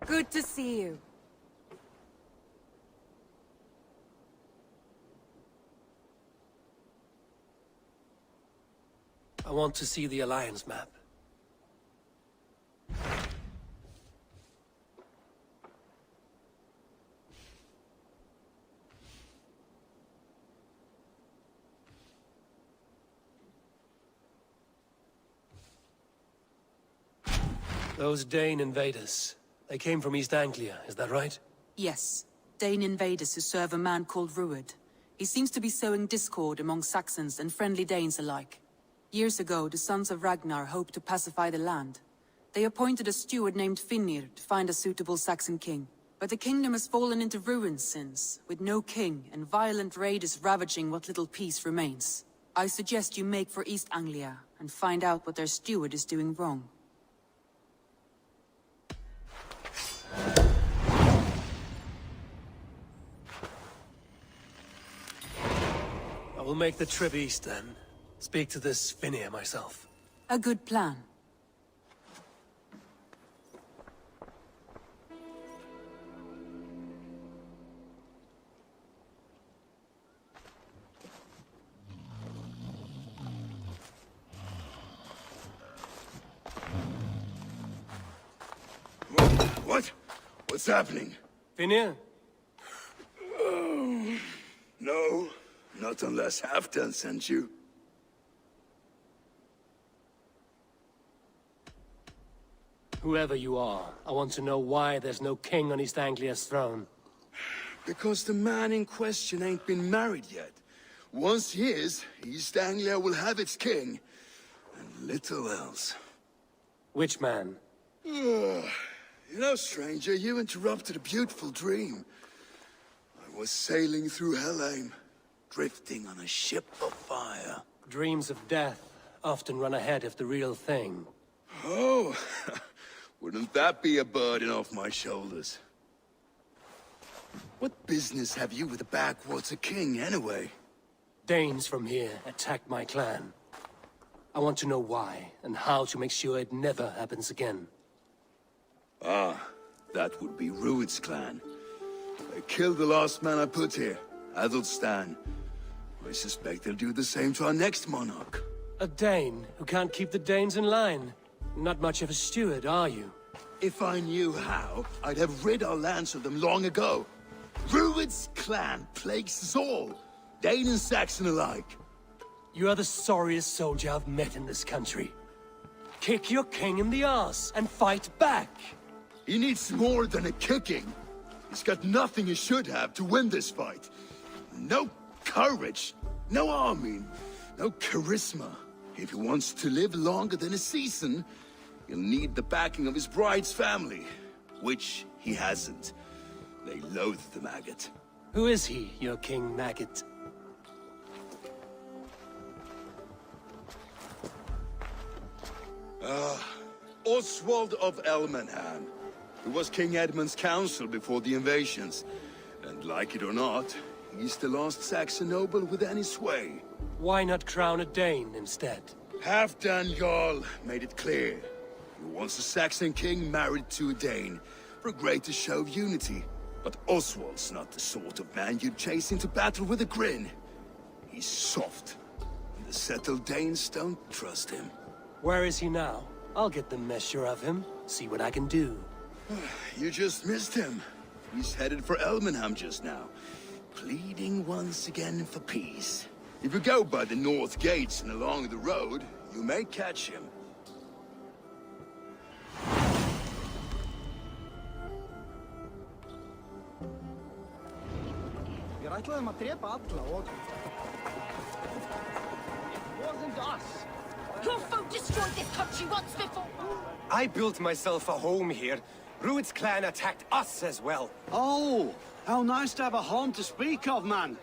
Good to see you. I want to see the Alliance map. Those Dane invaders, they came from East Anglia, is that right? Yes. Dane invaders who serve a man called Rued. He seems to be sowing discord among Saxons and friendly Danes alike. Years ago, the sons of Ragnar hoped to pacify the land. They appointed a steward named Finnir to find a suitable Saxon king. But the kingdom has fallen into ruins since, with no king and violent raiders ravaging what little peace remains. I suggest you make for East Anglia and find out what their steward is doing wrong. I will make the trip east then. Speak to this Finnir myself. A good plan. What? What's happening? Finir? Oh, no, not unless Halfdan sent you. Whoever you are, I want to know why there's no king on East Anglia's throne. Because the man in question ain't been married yet. Once he is, East Anglia will have its king, and little else. Which man? You know, stranger, you interrupted a beautiful dream. I was sailing through Helheim, drifting on a ship of fire. Dreams of death often run ahead of the real thing. Oh, wouldn't that be a burden off my shoulders? What business have you with the backwater king, anyway? Danes from here attacked my clan. I want to know why, and how to make sure it never happens again. Ah, that would be Rued's clan. They killed the last man I put here, Adelstan. I suspect they'll do the same to our next monarch. A Dane who can't keep the Danes in line. Not much of a steward, are you? If I knew how, I'd have rid our lands of them long ago. Rued's clan plagues us all, Dane and Saxon alike. You are the sorriest soldier I've met in this country. Kick your king in the arse and fight back! He needs more than a kicking. He's got nothing he should have to win this fight. No courage, no army, no charisma. If he wants to live longer than a season, he'll need the backing of his bride's family, which he hasn't. They loathe the maggot. Who is he, your king maggot? Oswald of Elmenham, who was King Edmund's counsel before the invasions. And like it or not, he's the last Saxon noble with any sway. Why not crown a Dane instead? Halfdan Jarl made it clear. He wants a Saxon king married to a Dane, for a greater show of unity. But Oswald's not the sort of man you'd chase into battle with a grin. He's soft, and the settled Danes don't trust him. Where is he now? I'll get the measure of him, see what I can do. You just missed him. He's headed for Elmenham just now, pleading once again for peace. If you go by the north gates and along the road, you may catch him. It wasn't us. Your folk destroyed this country once before. I built myself a home here. Rued's clan attacked us as well. Oh, how nice to have a home to speak of, man.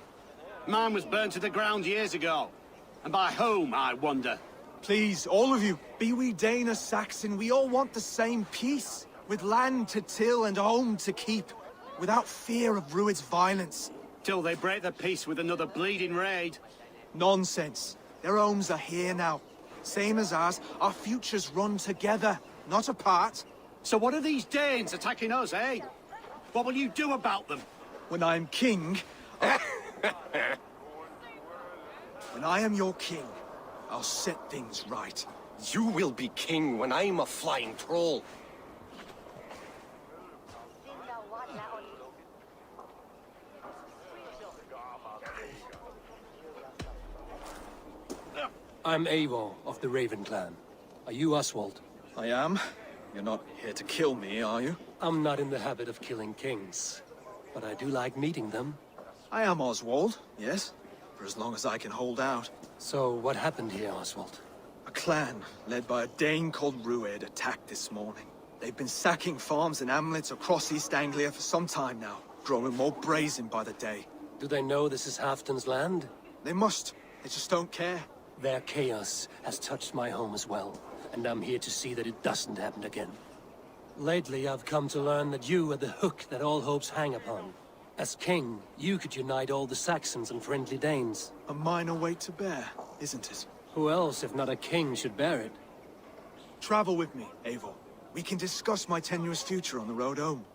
Mine was burned to the ground years ago. And by whom, I wonder? Please, all of you, be we Dane or Saxon, we all want the same peace. With land to till and home to keep. Without fear of Rued's violence. Till they break the peace with another bleeding raid. Nonsense. Their homes are here now. Same as ours, our futures run together, not apart. So what are these Danes attacking us, eh? What will you do about them? When I am king... When I am your king, I'll set things right. You will be king when I'm a flying troll. I'm Eivor of the Raven clan. Are you Oswald? I am. You're not here to kill me, are you? I'm not in the habit of killing kings, but I do like meeting them. I am Oswald, yes, for as long as I can hold out. So what happened here, Oswald? A clan, led by a Dane called Rued, attacked this morning. They've been sacking farms and hamlets across East Anglia for some time now, growing more brazen by the day. Do they know this is Halfdan's land? They must. They just don't care. Their chaos has touched my home as well, and I'm here to see that it doesn't happen again. Lately, I've come to learn that you are the hook that all hopes hang upon. As king, you could unite all the Saxons and friendly Danes. A minor weight to bear, isn't it? Who else, if not a king, should bear it? Travel with me, Eivor. We can discuss my tenuous future on the road home.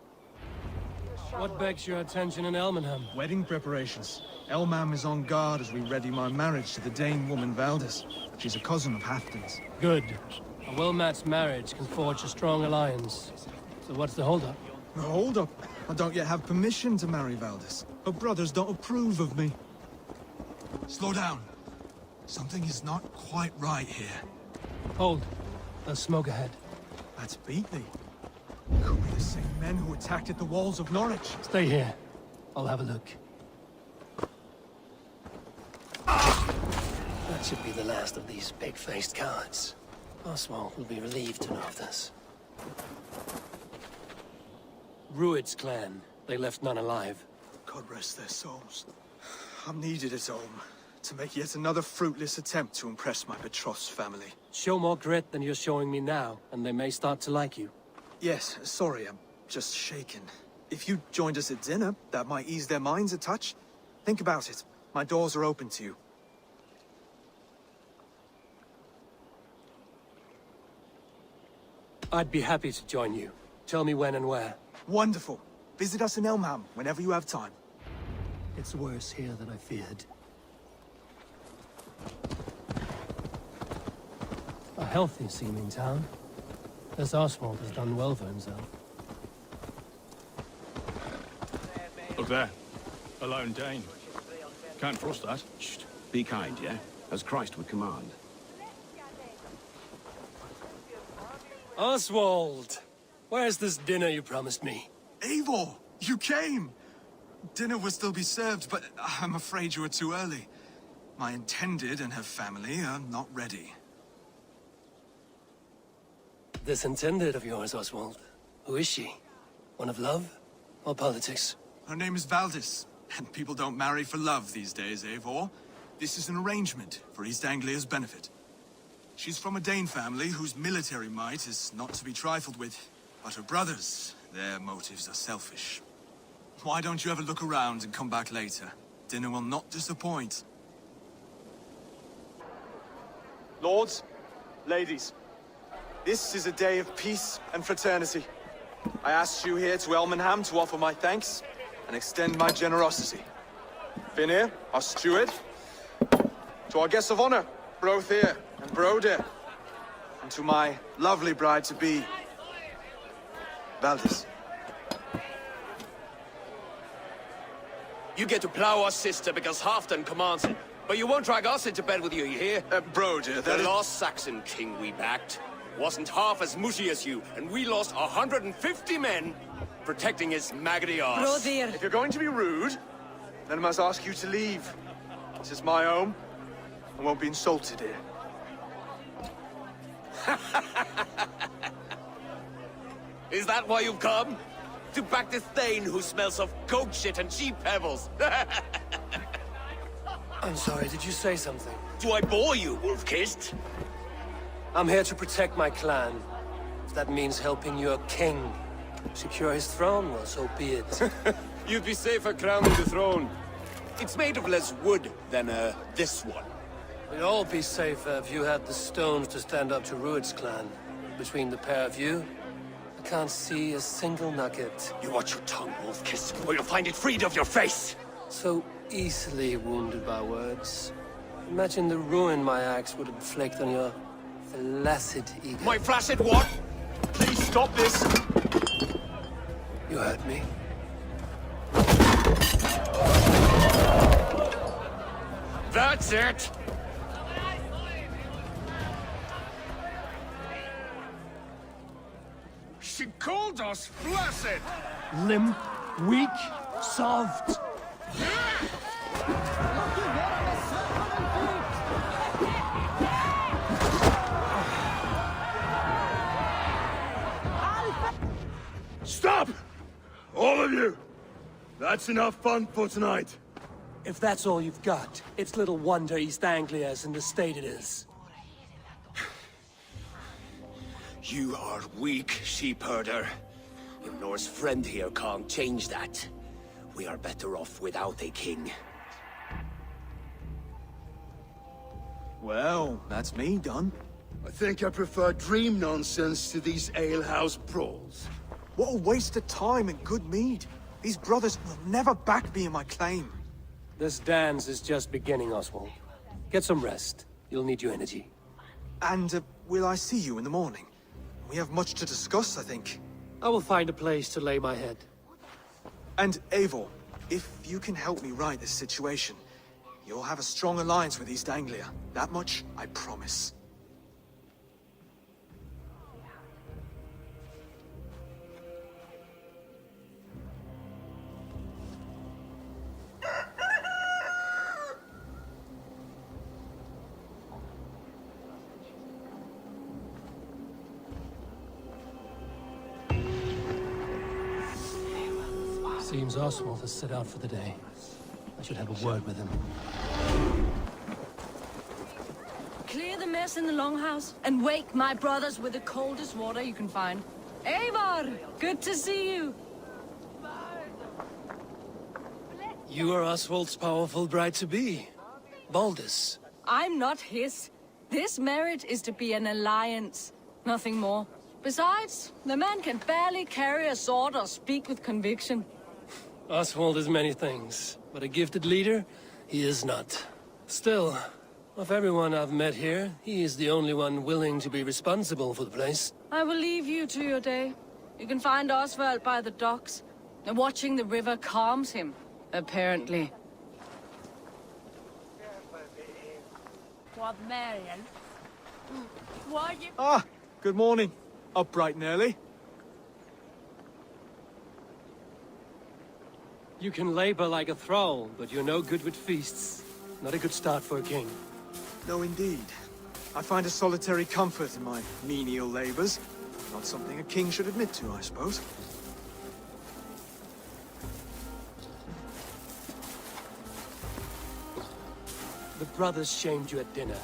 What begs your attention in Elmenham? Wedding preparations. Elmam is on guard as we ready my marriage to the Dane woman Valdis. She's a cousin of Halfdan's. Good. A well-matched marriage can forge a strong alliance. So what's the holdup? No, hold up. I don't yet have permission to marry Valdis. Her brothers don't approve of me. Slow down. Something is not quite right here. Hold. There's smoke ahead. That's Beatley. Could be the same men who attacked at the walls of Norwich. Stay here. I'll have a look. That should be the last of these pig-faced cowards. Oswald will be relieved to know of this. Rued's clan. They left none alive. God rest their souls. I'm needed at home to make yet another fruitless attempt to impress my betrothed's family. Show more grit than you're showing me now, and they may start to like you. Yes, sorry, I'm just shaken. If you joined us at dinner, that might ease their minds a touch. Think about it. My doors are open to you. I'd be happy to join you. Tell me when and where. Wonderful. Visit us in Elmham whenever you have time. It's worse here than I feared. A healthy-seeming town. This Oswald has done well for himself. Look there. A lone Dane. Can't trust that. Shh. Be kind, yeah? As Christ would command. Oswald! Where's this dinner you promised me? Eivor, you came! Dinner will still be served, but I'm afraid you are too early. My intended and her family are not ready. This intended of yours, Oswald. Who is she? One of love or politics? Her name is Valdis, and people don't marry for love these days, Eivor. This is an arrangement for East Anglia's benefit. She's from a Dane family whose military might is not to be trifled with. But her brothers, their motives are selfish. Why don't you have a look around and come back later? Dinner will not disappoint. Lords, ladies, this is a day of peace and fraternity. I asked you here to Elmenham to offer my thanks and extend my generosity. Finir, our steward, to our guests of honor, Brothir and Brodir, and to my lovely bride-to-be, Valdis. You get to plow our sister because Halfdan commands it. But you won't drag us into bed with you, you hear? Brodir, the lost Saxon king we backed wasn't half as mushy as you, and we lost 150 men protecting his maggoty arse. Brodir. If you're going to be rude, then I must ask you to leave. This is my home. I won't be insulted here. Is that why you've come? To back this Thane who smells of goat shit and cheap pebbles? I'm sorry, did you say something? Do I bore you, wolf-kissed? I'm here to protect my clan. If that means helping your king secure his throne, well, so be it. You'd be safer crowning the throne. It's made of less wood than, this one. We'd all be safer if you had the stones to stand up to Rued's clan. Between the pair of you, I can't see a single nugget. You watch your tongue, wolf-kiss, or you'll find it freed of your face! So easily wounded by words. Imagine the ruin my axe would inflict on your flaccid ego. My flaccid what? Please stop this! You heard me. That's it! She called us flaccid! Limp, weak, soft. Stop! All of you! That's enough fun for tonight. If that's all you've got, it's little wonder East Anglia is in the state it is. You are weak, sheep herder. Ynor's friend here can't change that. We are better off without a king. Well, that's me done. I think I prefer dream nonsense to these alehouse brawls. What a waste of time and good mead. These brothers will never back me in my claim. This dance is just beginning, Oswald. Get some rest. You'll need your energy. And will I see you in the morning? We have much to discuss, I think. I will find a place to lay my head. And Eivor, if you can help me right this situation, you'll have a strong alliance with East Anglia. That much, I promise. Seems Oswald has set out for the day. I should have a word with him. Clear the mess in the longhouse and wake my brothers with the coldest water you can find. Eivor, good to see you. You are Oswald's powerful bride-to-be, Baldus. I'm not his. This marriage is to be an alliance, nothing more. Besides, the man can barely carry a sword or speak with conviction. Oswald is many things, but a gifted leader, he is not. Still, of everyone I've met here, he is the only one willing to be responsible for the place. I will leave you to your day. You can find Oswald by the docks. And watching the river calms him, apparently. What, Marion? What you... Ah, good morning. Up bright and early. You can labor like a thrall, but you're no good with feasts. Not a good start for a king. No, indeed. I find a solitary comfort in my menial labors. Not something a king should admit to, I suppose. The brothers shamed you at dinner.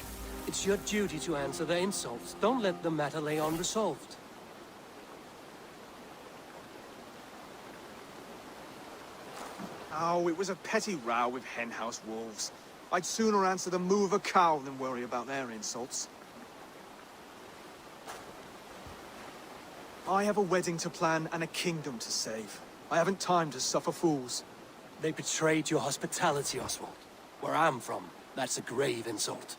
It's your duty to answer their insults. Don't let the matter lay unresolved. Oh, it was a petty row with henhouse wolves. I'd sooner answer the moo of a cow than worry about their insults. I have a wedding to plan and a kingdom to save. I haven't time to suffer fools. They betrayed your hospitality, Oswald. Where I'm from, that's a grave insult.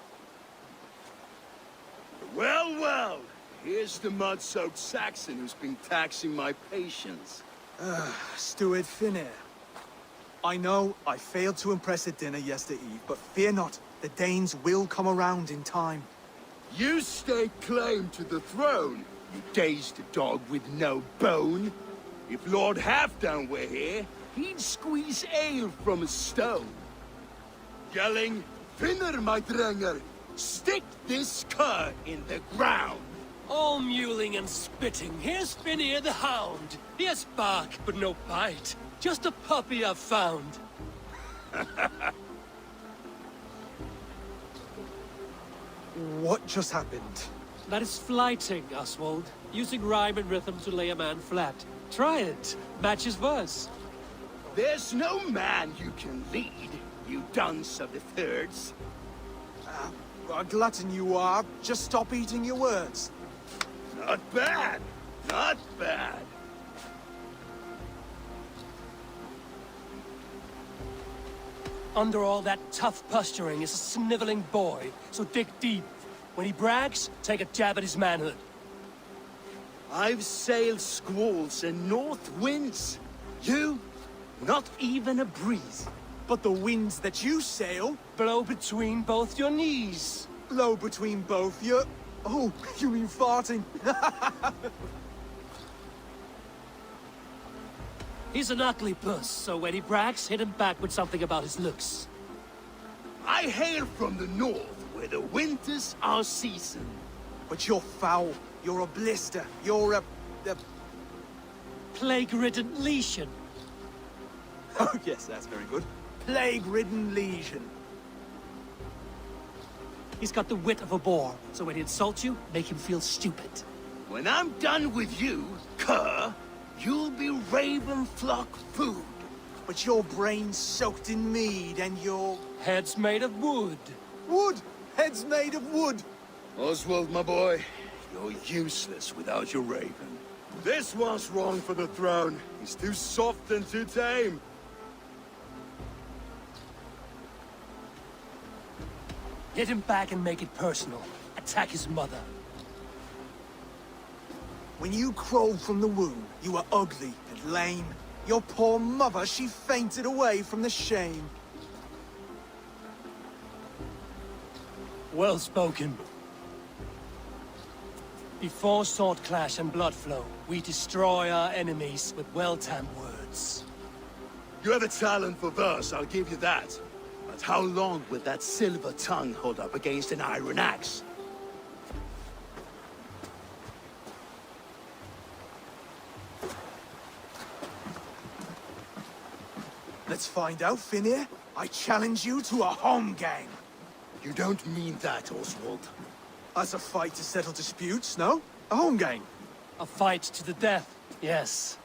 Well, well. Here's the mud-soaked Saxon who's been taxing my patience. Steward Finnair. I know I failed to impress at dinner yesterday eve, but fear not, the Danes will come around in time. You stake claim to the throne, you dazed dog with no bone. If Lord Halfdan were here, he'd squeeze ale from a stone. Yelling, Finner, my drenger, stick this cur in the ground. All mewling and spitting. Here's Finnear the hound. He has bark, but no bite. Just a puppy I've found. What just happened? That is flighting, Oswald. Using rhyme and rhythm to lay a man flat. Try it. Matches verse. There's no man you can lead, you dunce of the thirds. A glutton you are. Just stop eating your words. Not bad. Not bad. Under all that tough posturing is a sniveling boy, so dig deep. When he brags, take a jab at his manhood. I've sailed squalls and north winds. You, not even a breeze. But the winds that you sail blow between both your knees. Blow between both your... Oh, you mean farting? He's an ugly puss, so when he brags, hit him back with something about his looks. I hail from the north, where the winters are season. But you're foul. You're a blister. You're a... Plague-ridden lesion. Oh, yes, that's very good. Plague-ridden lesion. He's got the wit of a boar, so when he insults you, make him feel stupid. When I'm done with you, cur, you'll be raven flock food. But your brain's soaked in mead and your... Head's made of wood. Wood! Head's made of wood! Oswald, my boy, you're useless without your raven. This one's wrong for the throne. He's too soft and too tame. Hit him back and make it personal. Attack his mother. When you crawled from the womb, you were ugly and lame. Your poor mother, she fainted away from the shame. Well spoken. Before sword clash and blood flow, we destroy our enemies with well-timed words. You have a talent for verse, I'll give you that. But how long will that silver tongue hold up against an iron axe? Let's find out, Finir. I challenge you to a home gang. You don't mean that, Oswald. As a fight to settle disputes, no? A home gang. A fight to the death, yes.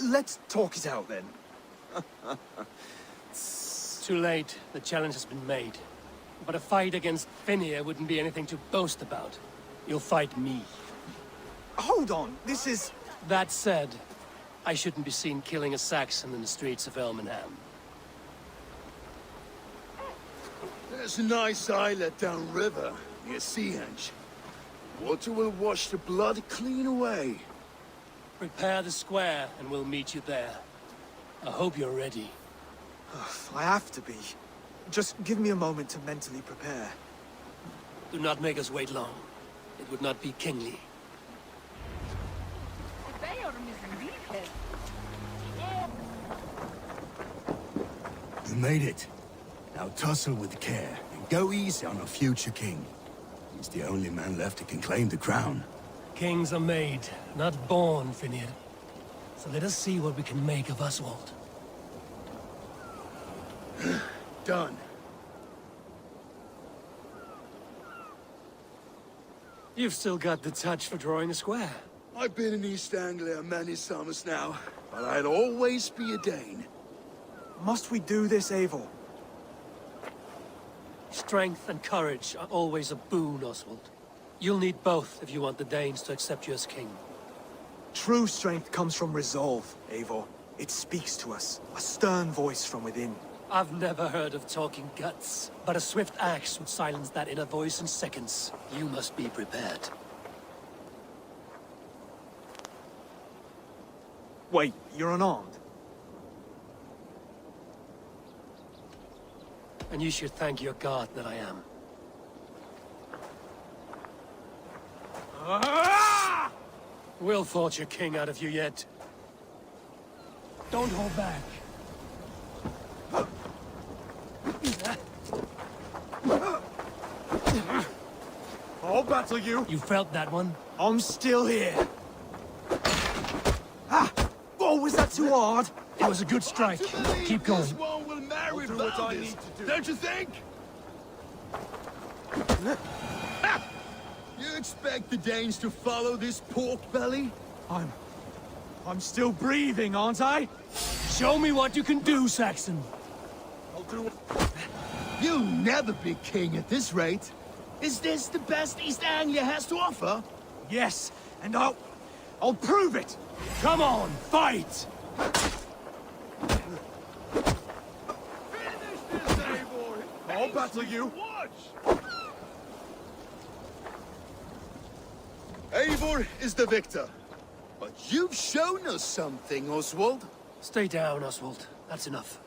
Let's talk it out, then. Too late. The challenge has been made. But a fight against Finir wouldn't be anything to boast about. You'll fight me. Hold on, this is... That said, I shouldn't be seen killing a Saxon in the streets of Elmenham. There's a nice islet downriver, near Seahenge. Water will wash the blood clean away. Prepare the square, and we'll meet you there. I hope you're ready. I have to be. Just give me a moment to mentally prepare. Do not make us wait long. It would not be kingly. You made it. Now tussle with care, and go easy on our future king. He's the only man left who can claim the crown. Kings are made, not born, Finir. So let us see what we can make of Oswald. Done. You've still got the touch for drawing a square. I've been in East Anglia many summers now, but I'll always be a Dane. Must we do this, Eivor? Strength and courage are always a boon, Oswald. You'll need both if you want the Danes to accept you as king. True strength comes from resolve, Eivor. It speaks to us, a stern voice from within. I've never heard of talking guts, but a swift axe would silence that inner voice in seconds. You must be prepared. Wait, you're unarmed? And you should thank your god that I am. We'll forge a king out of you yet. Don't hold back. I'll battle you. You felt that one? I'm still here. Ah! Oh, was that too hard? It was a good strike. Keep going. This one will marry Valdis, don't you think? You expect the Danes to follow this pork belly? I'm still breathing, aren't I? Show me what you can do, Saxon. You'll never be king at this rate. Is this the best East Anglia has to offer? Yes, and I'll prove it. Come on, fight! Finish this, Eivor! I'll battle you. Watch! Eivor is the victor. But you've shown us something, Oswald. Stay down, Oswald. That's enough.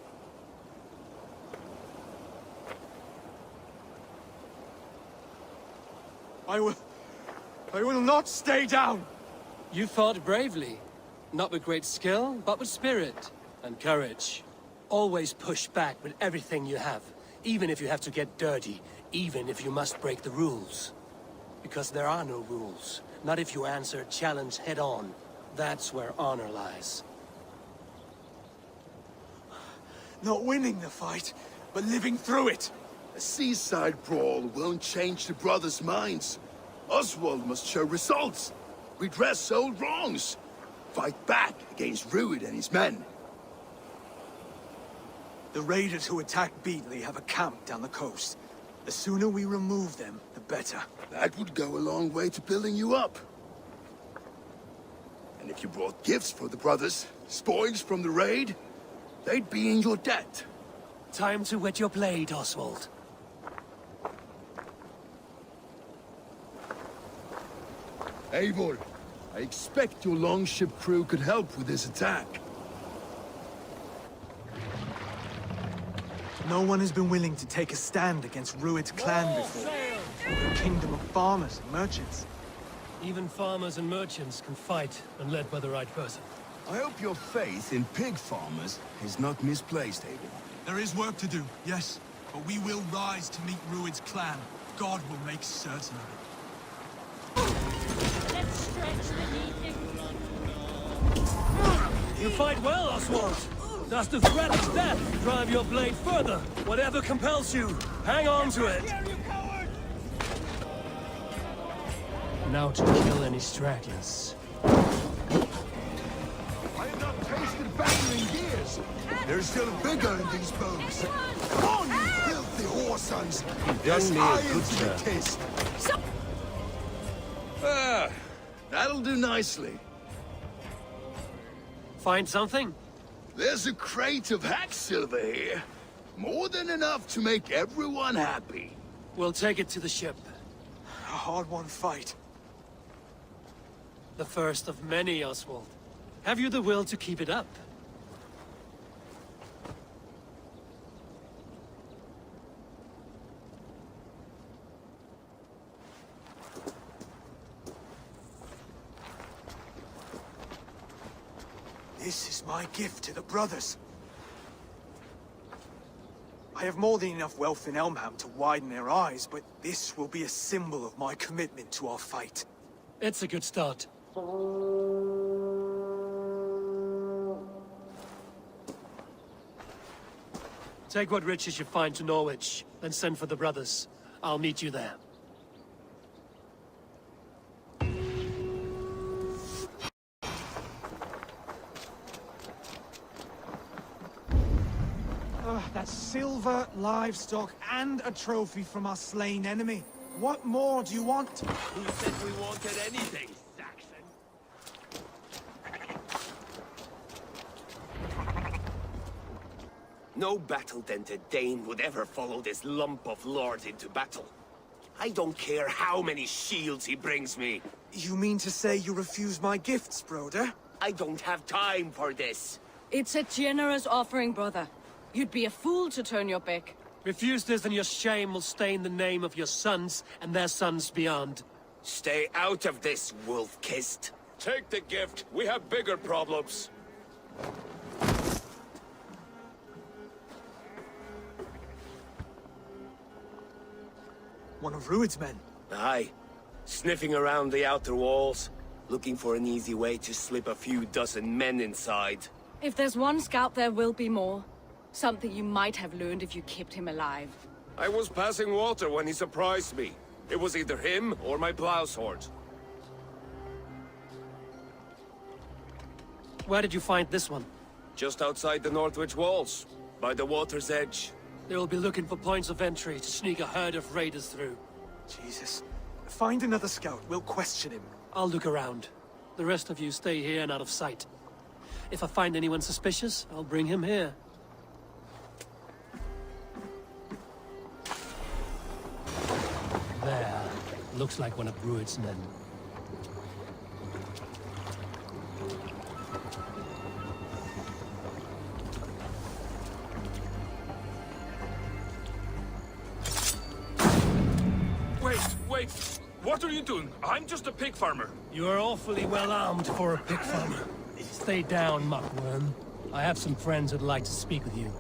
I will not stay down. You fought bravely. Not with great skill, but with spirit and courage. Always push back with everything you have, even if you have to get dirty, even if you must break the rules. Because there are no rules. Not if you answer a challenge head-on. That's where honor lies. Not winning the fight, but living through it. A seaside brawl won't change the brothers' minds. Oswald must show results. Redress old wrongs. Fight back against Rued and his men. The raiders who attacked Beatley have a camp down the coast. The sooner we remove them, the better. That would go a long way to building you up. And if you brought gifts for the brothers, spoils from the raid, they'd be in your debt. Time to wet your blade, Oswald. Eivor, I expect your longship crew could help with this attack. No one has been willing to take a stand against Rued's clan before. We're a kingdom of farmers and merchants. Even farmers and merchants can fight when led by the right person. I hope your faith in pig farmers is not misplaced, Eivor. There is work to do, yes. But we will rise to meet Rued's clan. God will make certain of it. Let's stretch the knee. You fight well, Oswald. Does the threat of death drive your blade further? Whatever compels you, hang on to it. Now to kill any stragglers. I have not tasted battle in years. There's still vigor in these bones. Come on, you filthy whoresons! There's me a iron good to the turn. taste. Ah, that'll do nicely. Find something? There's a crate of hack silver here. More than enough to make everyone happy. We'll take it to the ship. A hard-won fight. The first of many, Oswald. Have you the will to keep it up? This is my gift to the brothers. I have more than enough wealth in Elmham to widen their eyes, but this will be a symbol of my commitment to our fight. It's a good start. Take what riches you find to Norwich, then send for the brothers. I'll meet you there. That's silver, livestock, and a trophy from our slain enemy. What more do you want? Who said we wanted anything, Saxon? No battle-dented Dane would ever follow this lump of lord into battle. I don't care how many shields he brings me. You mean to say you refuse my gifts, broder? I don't have time for this. It's a generous offering, brother. You'd be a fool to turn your back. Refuse this and your shame will stain the name of your sons and their sons beyond. Stay out of this, wolf-kissed. Take the gift. We have bigger problems. One of Rued's men. Aye. Sniffing around the outer walls, looking for an easy way to slip a few dozen men inside. If there's one scout, there will be more. Something you might have learned if you kept him alive. I was passing water when he surprised me. It was either him or my plow sword. Where did you find this one? Just outside the Northwich walls, by the water's edge. They will be looking for points of entry to sneak a herd of raiders through. Jesus. Find another scout. We'll question him. I'll look around. The rest of you stay here and out of sight. If I find anyone suspicious, I'll bring him here. There. Looks like one of Rued's men. Wait. What are you doing? I'm just a pig farmer. You are awfully well armed for a pig farmer. Stay down, muckworm. I have some friends who'd like to speak with you.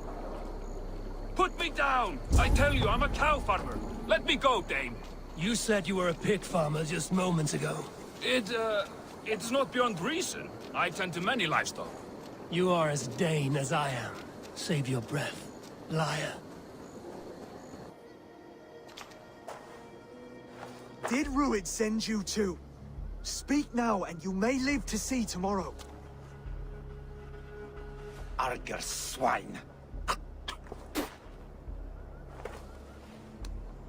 Put me down! I tell you, I'm a cow farmer. Let me go, Dane. You said you were a pig farmer just moments ago. It's not beyond reason. I tend to many livestock. You are as Dane as I am. Save your breath, liar. Did Rued send you too? Speak now, and you may live to see tomorrow. Arger swine.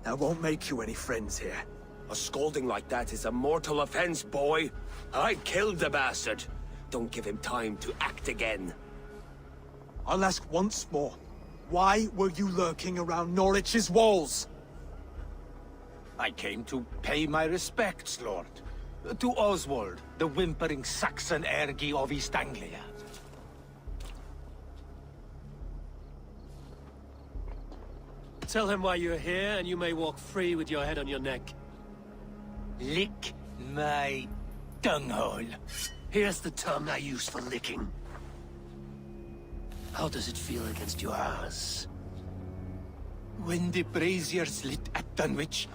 That won't make you any friends here. A scolding like that is a mortal offense, boy. I killed the bastard. Don't give him time to act again. I'll ask once more. Why were you lurking around Norwich's walls? I came to pay my respects, Lord. To Oswald, the whimpering Saxon ergi of East Anglia. Tell him why you're here, and you may walk free with your head on your neck. Lick my dunghole. Here's the tongue I use for licking. How does it feel against yours? When the braziers lit at Dunwich,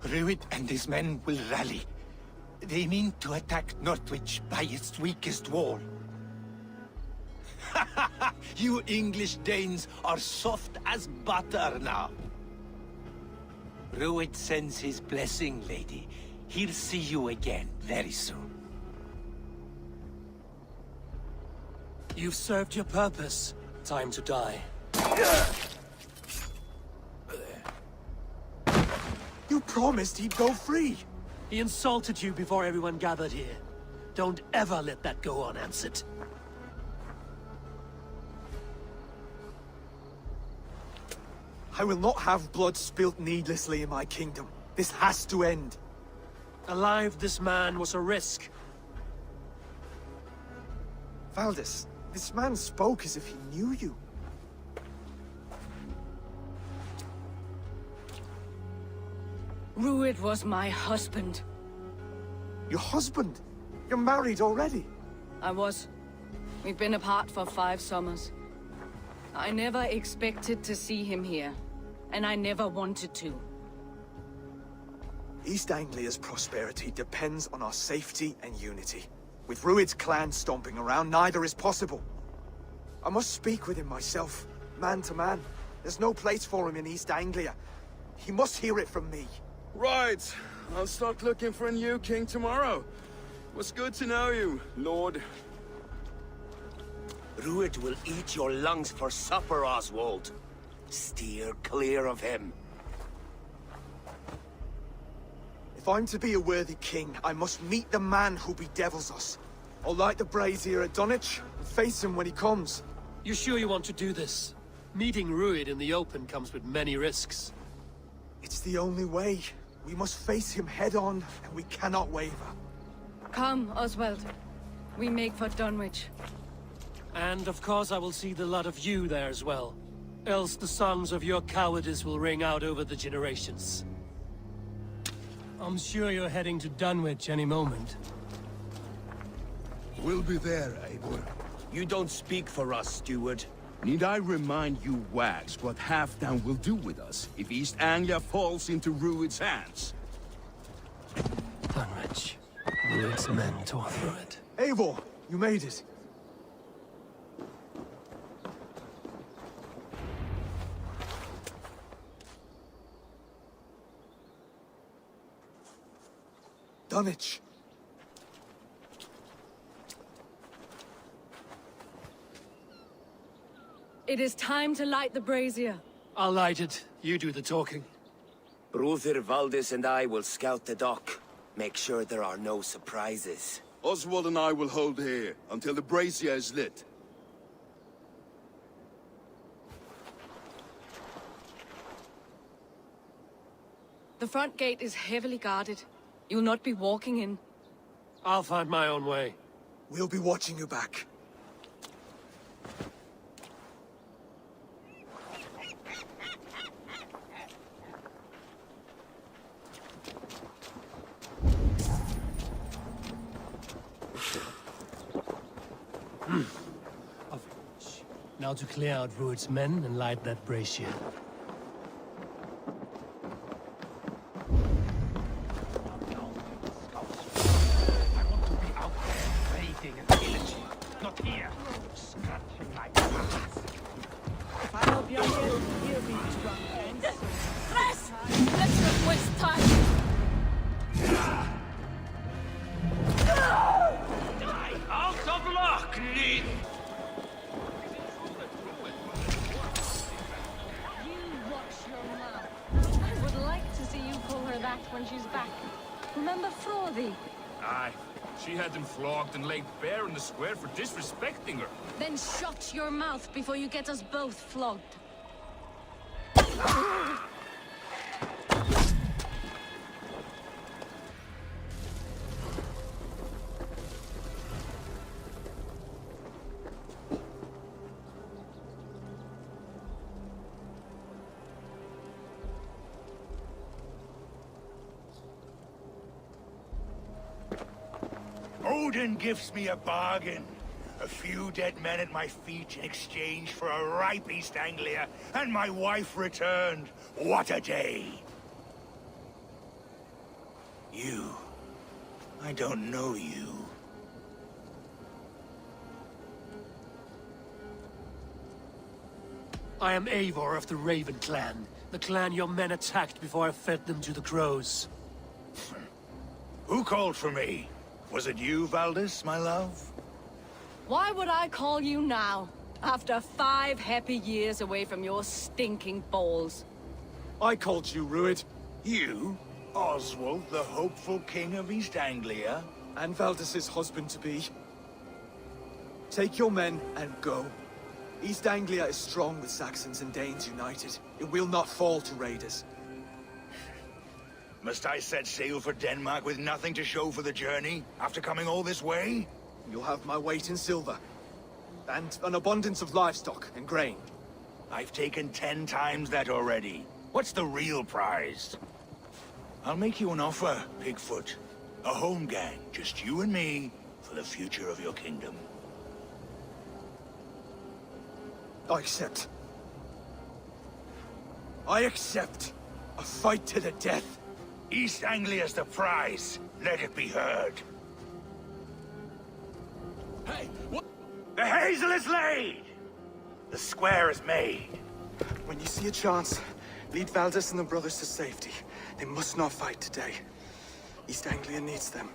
Rued and his men will rally. They mean to attack Northwich by its weakest wall. You English Danes are soft as butter now. Rued sends his blessing, lady. He'll see you again very soon. You've served your purpose. Time to die. You promised he'd go free. He insulted you before everyone gathered here. Don't ever let that go unanswered. I will not have blood spilt needlessly in my kingdom. This has to end. Alive, this man was a risk. Valdis, this man spoke as if he knew you. Rued was my husband. Your husband? You're married already? I was. We've been apart for 5 summers. I never expected to see him here, and I never wanted to. East Anglia's prosperity depends on our safety and unity. With Rued's clan stomping around, neither is possible. I must speak with him myself, man to man. There's no place for him in East Anglia. He must hear it from me. Right. I'll start looking for a new king tomorrow. It was good to know you, Lord. Rued will eat your lungs for supper, Oswald. Steer clear of him. If I'm to be a worthy king, I must meet the man who bedevils us. I'll light the brazier at Dunwich and face him when he comes. You sure you want to do this? Meeting Rued in the open comes with many risks. It's the only way. We must face him head-on, and we cannot waver. Come, Oswald. We make for Dunwich. And of course I will see the lot of you there as well. Else the songs of your cowardice will ring out over the generations. I'm sure you're heading to Dunwich any moment. We'll be there, Eivor. You don't speak for us, steward. Need I remind you wags what Halfdown will do with us if East Anglia falls into Rued's hands? Dunwich. Rued's men tore through it. Eivor, you made it. Dunwich. It is time to light the brazier. I'll light it. You do the talking. Brother Valdis and I will scout the dock. Make sure there are no surprises. Oswald and I will hold here until the brazier is lit. The front gate is heavily guarded. You'll not be walking in. I'll find my own way. We'll be watching you back. Now to clear out Rued's men and light that brazier. I hope you're here to hear me, drunk. Press! Let's not waste time! Die out of luck, Lynn! I would like to see you call her that when she's back. Remember Frothy? Aye. She had them flogged and laid bare in the square for disrespecting her. Then shut your mouth before you get us both flogged. Odin gives me a bargain. A few dead men at my feet in exchange for a ripe East Anglia, and my wife returned. What a day! You. I don't know you. I am Eivor of the Raven Clan, the clan your men attacked before I fed them to the crows. Who called for me? Was it you, Valdis, my love? Why would I call you now, after 5 happy years away from your stinking balls? I called you, Ruid. You? Oswald, the hopeful king of East Anglia? And Valdis's husband-to-be. Take your men and go. East Anglia is strong with Saxons and Danes united. It will not fall to raiders. Must I set sail for Denmark with nothing to show for the journey, after coming all this way? You'll have my weight in silver. And an abundance of livestock and grain. I've taken 10 times that already. What's the real prize? I'll make you an offer, Pigfoot. A home gang, just you and me, for the future of your kingdom. I accept. I accept. A fight to the death. East Anglia's the prize. Let it be heard. Hey, what? The hazel is laid! The square is made. When you see a chance, lead Valdis and the brothers to safety. They must not fight today. East Anglia needs them.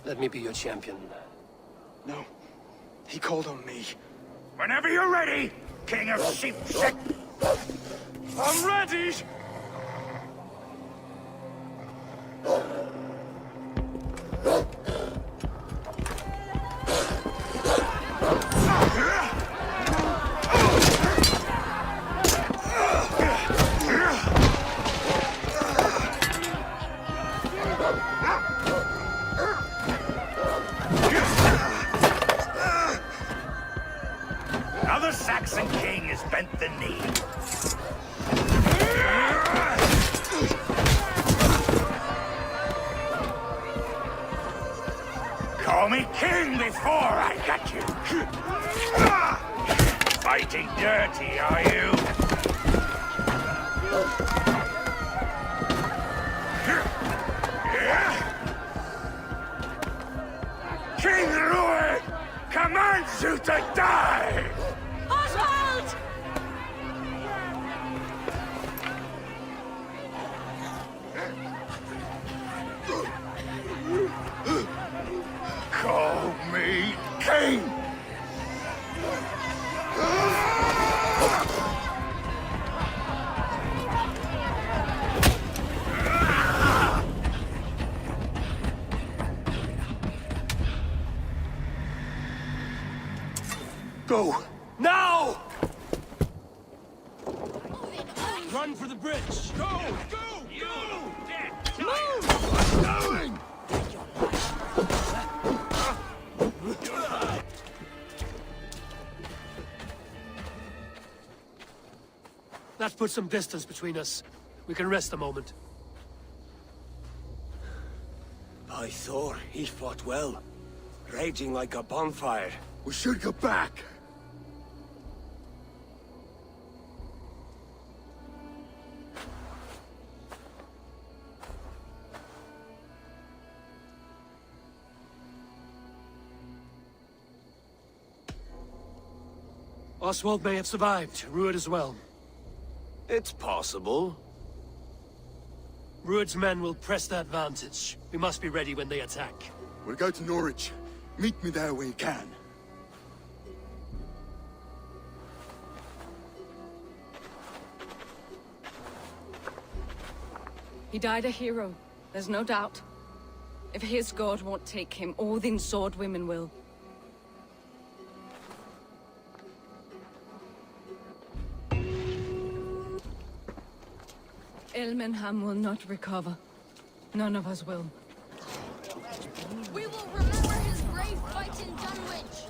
Let me be your champion. No. He called on me. Whenever you're ready, King of Sheep Sick. I'm ready! Now the Saxon king has bent the knee. Call me king before I got you. Fighting dirty, are you? King Ruid commands you to die! Oswald! Call me king! Go! Now! Run for the bridge! Go! Go! Go! Move! Going! That puts some distance between us. We can rest a moment. By Thor, he fought well. Raging like a bonfire. We should go back. Oswald may have survived, Ruid as well. It's possible. Ruid's men will press the advantage. We must be ready when they attack. We'll go to Norwich. Meet me there when you can. He died a hero, there's no doubt. If his god won't take him, Odin's sword women will. Elmenham will not recover. None of us will. We will remember his brave fight in Dunwich.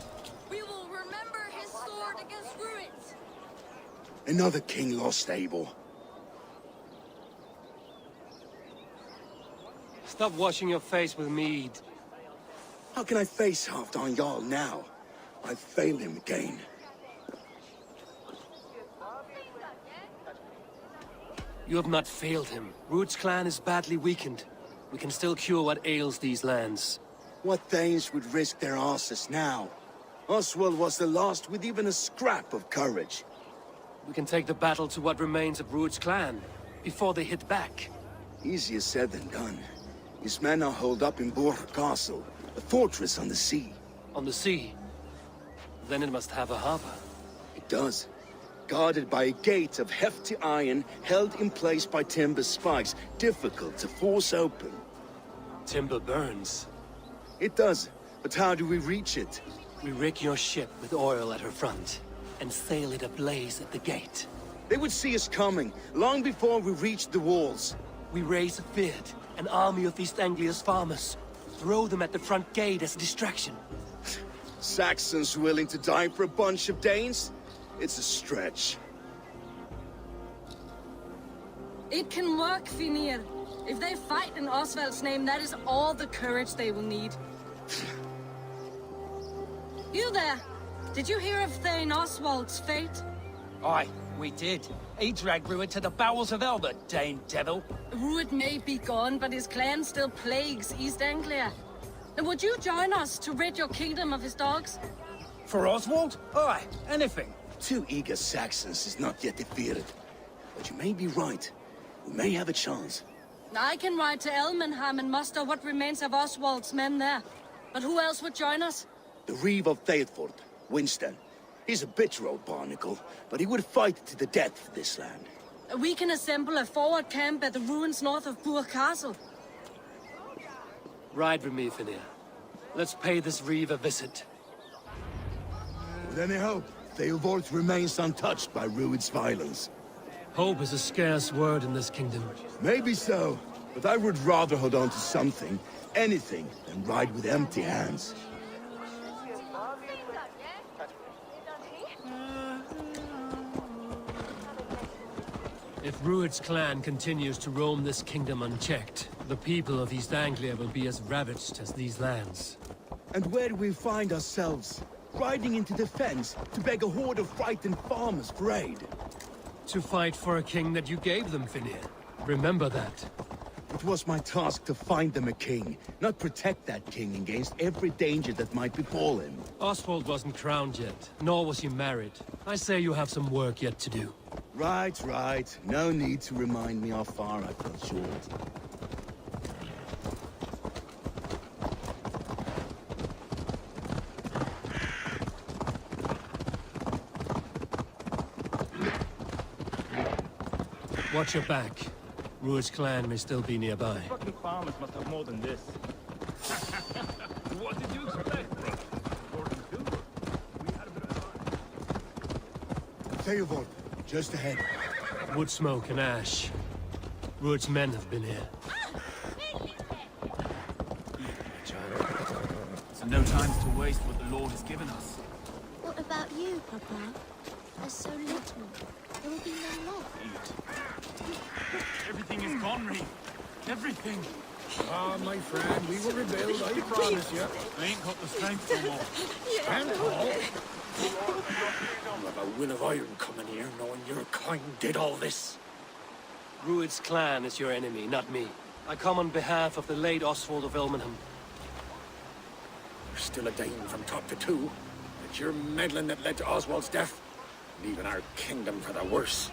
We will remember his sword against Ruins. Another king lost Abel. Stop washing your face with mead. How can I face Halfdan Jarl now? I've failed him again. You have not failed him. Ruud's clan is badly weakened. We can still cure what ails these lands. What Danes would risk their asses now? Oswald was the last with even a scrap of courage. We can take the battle to what remains of Ruud's clan, before they hit back. Easier said than done. His men are holed up in Borg Castle, a fortress on the sea. On the sea? Then it must have a harbor. It does. Guarded by a gate of hefty iron, held in place by timber spikes, difficult to force open. Timber burns. It does, but how do we reach it? We rig your ship with oil at her front, and sail it ablaze at the gate. They would see us coming, long before we reached the walls. We raise a beard, an army of East Anglia's farmers. Throw them at the front gate as a distraction. Saxons willing to die for a bunch of Danes? It's a stretch. It can work, Finir. If they fight in Oswald's name, that is all the courage they will need. You there! Did you hear of Thane Oswald's fate? Aye, we did. He dragged Ruud to the bowels of hell, the Dane devil. Ruud may be gone, but his clan still plagues East Anglia. And would you join us to rid your kingdom of his dogs? For Oswald? Aye, anything. 2 eager Saxons is not yet defeated. But you may be right. We may have a chance. I can ride to Elmenham and muster what remains of Oswald's men there. But who else would join us? The Reeve of Thetford, Winston. He's a bitter old barnacle, but he would fight to the death for this land. We can assemble a forward camp at the ruins north of Burg Castle. Ride with me, Finir. Let's pay this Reeve a visit. With any hope, Theodort remains untouched by Ruud's violence. Hope is a scarce word in this kingdom. Maybe so, but I would rather hold on to something, anything, than ride with empty hands. If Ruud's clan continues to roam this kingdom unchecked, the people of East Anglia will be as ravaged as these lands. And where do we find ourselves? Riding into defense to beg a horde of frightened farmers for aid. To fight for a king that you gave them, Finir. Remember that. It was my task to find them a king, not protect that king against every danger that might befall him. Oswald wasn't crowned yet, nor was he married. I say you have some work yet to do. Right, right. No need to remind me how far I fell short. Watch your back. Ruud's clan may still be nearby. Fucking farmers must have more than this. What did you expect, bro? Theodort, just ahead. Wood smoke and ash. Ruud's men have been here. So no time to waste what the Lord has given us. What about you, Papa? There's so little. There will be no left. Everything is gone, Reeve. Everything. Ah, my friend, we will rebuild, I promise you. I ain't got the strength no more. Stand tall. You have a will of iron coming here, knowing your kind did all this. Ruud's clan is your enemy, not me. I come on behalf of the late Oswald of Elmenham. You're still a Dane from top to two. It's your meddling that led to Oswald's death, leaving our kingdom for the worse.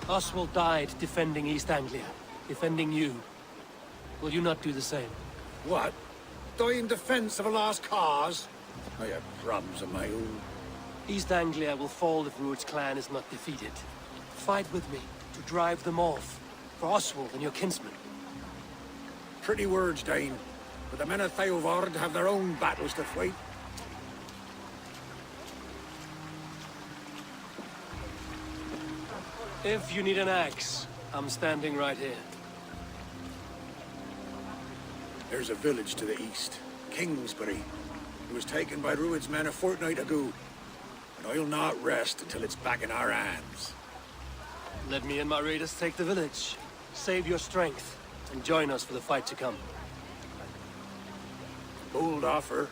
Oswald died defending East Anglia, defending you. Will you not do the same? What? Die in defense of a lost cause? I have problems of my own. East Anglia will fall if Ruud's clan is not defeated. Fight with me to drive them off, for Oswald and your kinsmen. Pretty words, Dane. But the men of Theodord have their own battles to fight. If you need an axe, I'm standing right here. There's a village to the east, Kingsbury. It was taken by Ruud's men a fortnight ago. And I'll not rest until it's back in our hands. Let me and my raiders take the village. Save your strength. and join us for the fight to come. Bold offer.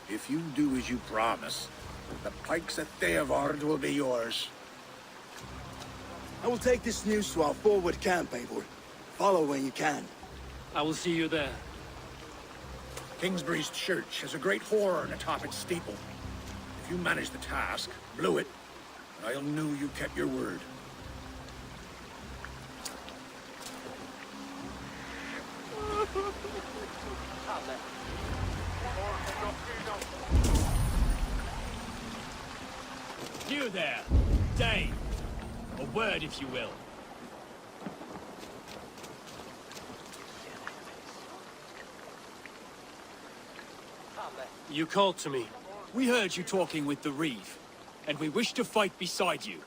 If you do as you promise, the pikes at Theodord will be yours. I will take this news to our forward camp, Eivor. Follow when you can. I will see you there. Kingsbury's church has a great horn atop its steeple. If you manage the task, blew it, I'll know you kept your word. You there, Dane. A word, if you will. You called to me. We heard you talking with the Reeve, and we wish to fight beside you.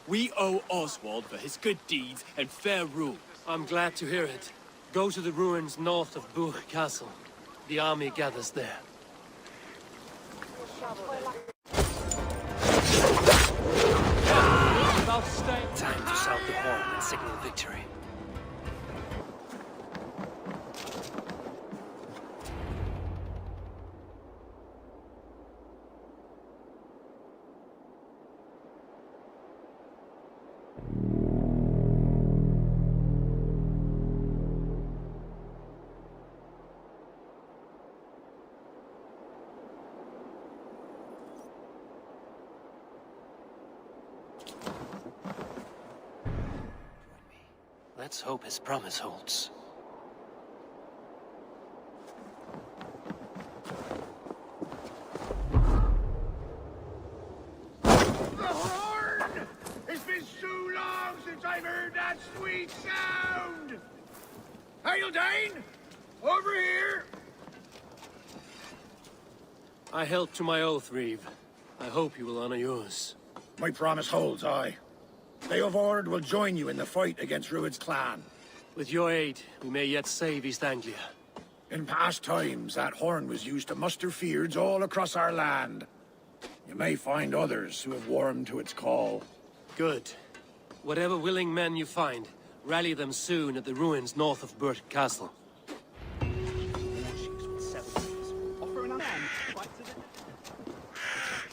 We owe Oswald for his good deeds and fair rule. I'm glad to hear it. Go to the ruins north of Burg Castle. The army gathers there. About to stay. Time to sound the horn and signal victory. Let's hope his promise holds. The horn! It's been so long since I've heard that sweet sound! Hail, Dane! Over here! I held to my oath, Reeve. I hope you will honor yours. My promise holds, aye. Theodord will join you in the fight against Rued's clan. With your aid, we may yet save East Anglia. In past times, that horn was used to muster fyrds all across our land. You may find others who have warmed to its call. Good. Whatever willing men you find, rally them soon at the ruins north of Burg Castle.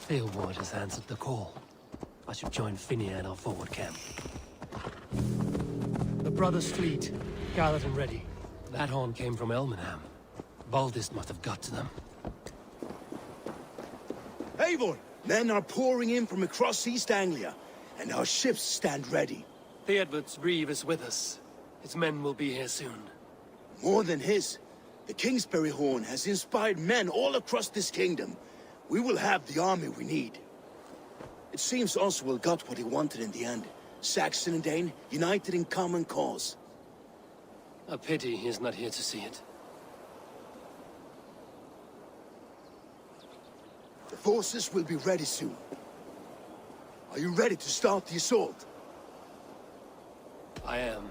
Theodord has answered the call. I should join Finney at our forward camp. The brothers' fleet, gathered and ready. That horn came from Elmenham. Baldist must have got to them. Eivor! Men are pouring in from across East Anglia, and our ships stand ready. Theodward's Reeve is with us. His men will be here soon. More than his. The Kingsbury horn has inspired men all across this kingdom. We will have the army we need. It seems Oswald got what he wanted in the end. Saxon and Dane, united in common cause. A pity he's not here to see it. The forces will be ready soon. Are you ready to start the assault? I am.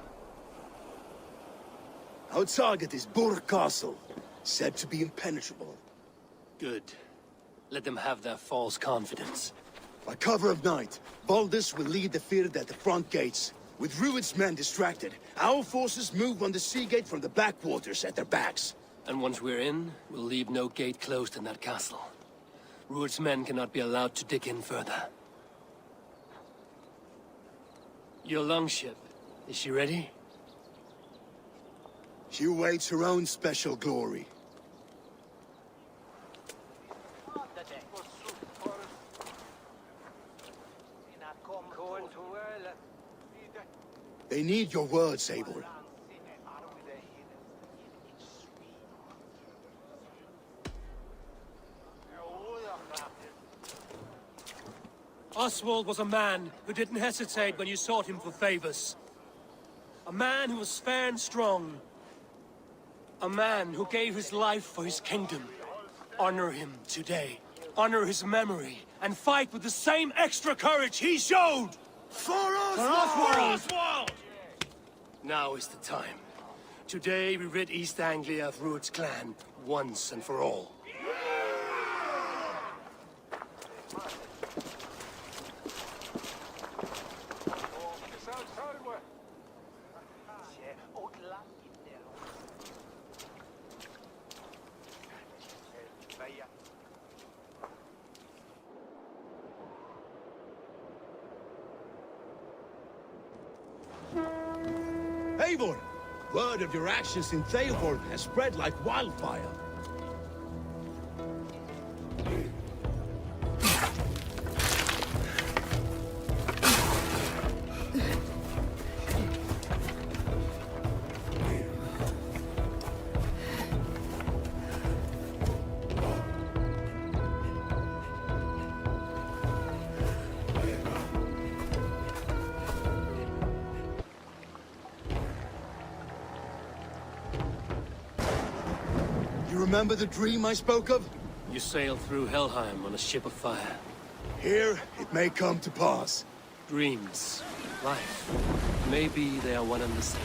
Our target is Burg Castle, said to be impenetrable. Good. Let them have their false confidence. By cover of night, Baldus will lead the Fyrd at the front gates. With Rued's men distracted, our forces move on the sea gate from the backwaters at their backs. And once we're in, we'll leave no gate closed in that castle. Rued's men cannot be allowed to dig in further. Your longship, is she ready? She awaits her own special glory. They need your words, Eivor. Oswald was a man who didn't hesitate when you sought him for favors. A man who was fair and strong. A man who gave his life for his kingdom. Honor him today. Honor his memory. And fight with the same extra courage he showed! For Oswald! For Oswald! Now is the time. Today we rid East Anglia of Rued's clan, once and for all. Eivor! Word of your actions in Theoborg has spread like wildfire. You remember the dream I spoke of? You sailed through Helheim on a ship of fire. Here, it may come to pass. Dreams, life, maybe they are one and the same.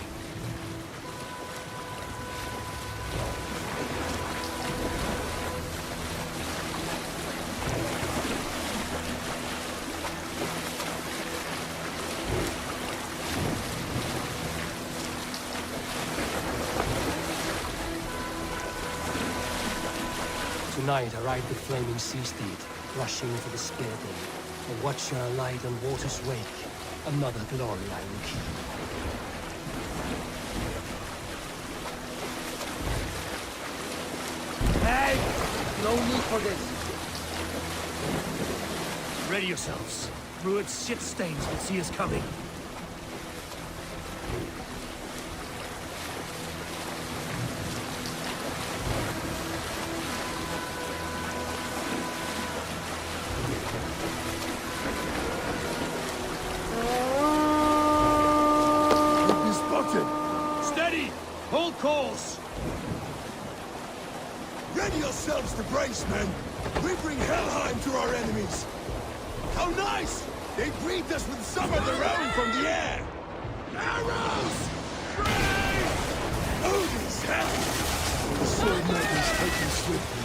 Tonight I ride the flaming sea steed, rushing for the spear blade. A watcher alight on water's wake. Another glory I will keep. Hey! No need for this. Ready yourselves. Druid's shit stains will see us coming. Steady! Hold course! Ready yourselves to brace, men! We bring Helheim to our enemies! How nice! They breathed us with some of their own from the air! Arrows! Brace! Odin's hell! The sword maker's taken swiftly.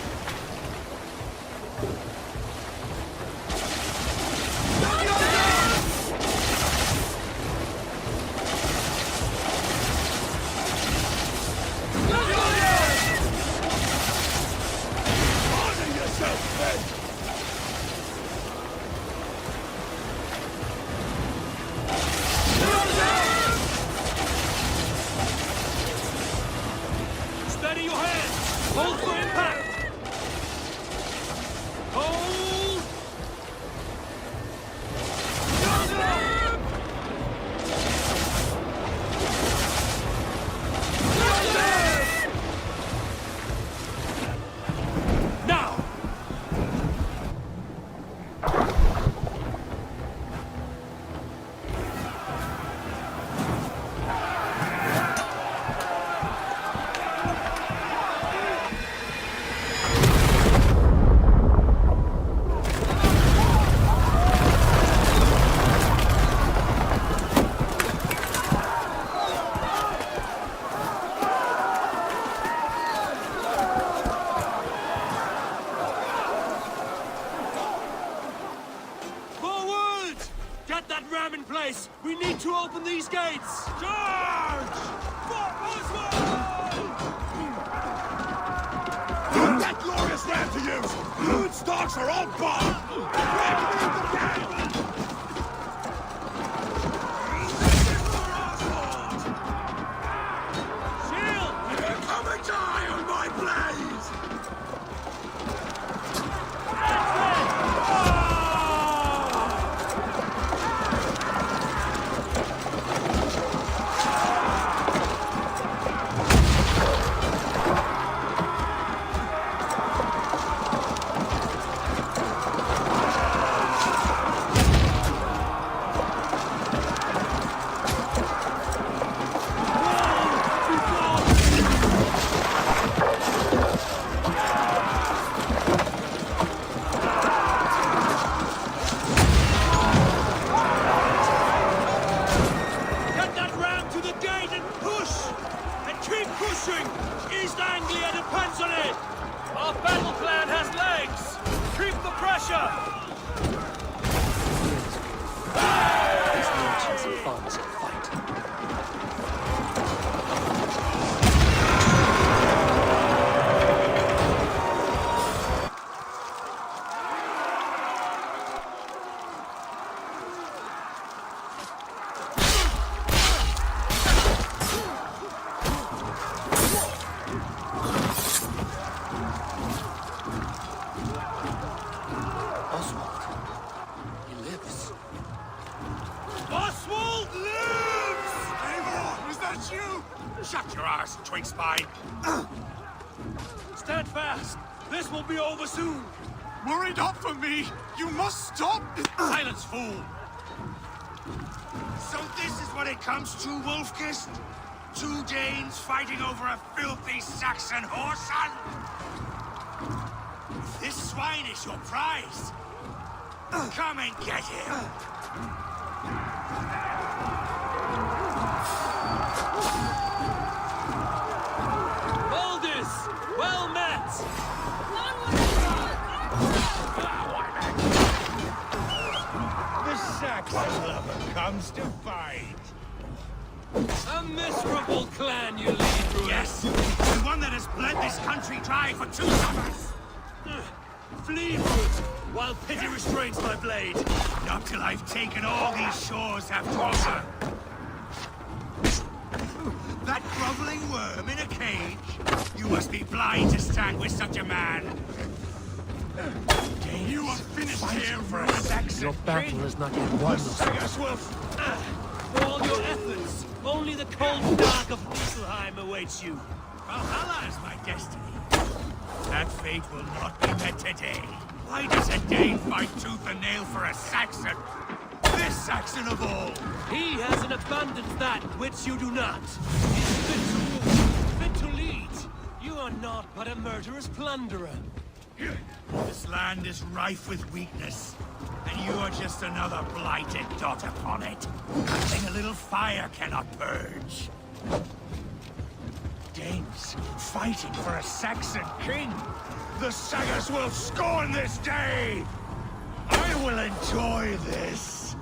Steady your hands! Hold for impact! Hold! Now! Forward! Get that ram in place! We need to open these gates! Charge! For Oswald! That glorious ram to use! Fluid stocks are all gone! Shield! Come and die on my blaze! Get that ram to the gate and push! And keep pushing! East Anglia depends on it! Our battle plan has legs! Keep the pressure! These merchants and farmers can fight. Shut your arse, twig spine! Stand fast! This will be over soon! Worry not for me! You must stop! Silence, fool! So this is what it comes to, Wolfkist? 2 Danes fighting over a filthy Saxon whoreson? This swine is your prize! Come and get him! Baldus! Well met! The Saxon lover comes to fight! A miserable clan you lead, Druid. Yes, and one that has bled this country dry for 2 summers! Flee, Druid, while pity restrains my blade. Not till I've taken all these shores have to offer. That groveling worm in a cage? You must be blind to stand with such a man. You are finished here for a Saxon Your battle is not yet won. For all your efforts, only the cold dark of Niflheim awaits you. Valhalla is my destiny. That fate will not be met today. Why does a Dane fight tooth and nail for a Saxon? This Saxon of all! He has in abundance that which you do not. He is fit to rule, fit to lead. You are not but a murderous plunderer. This land is rife with weakness, and you are just another blighted dot upon it. Nothing a little fire cannot purge. Danes fighting for a Saxon king. The Sagas will scorn this day! I will enjoy this!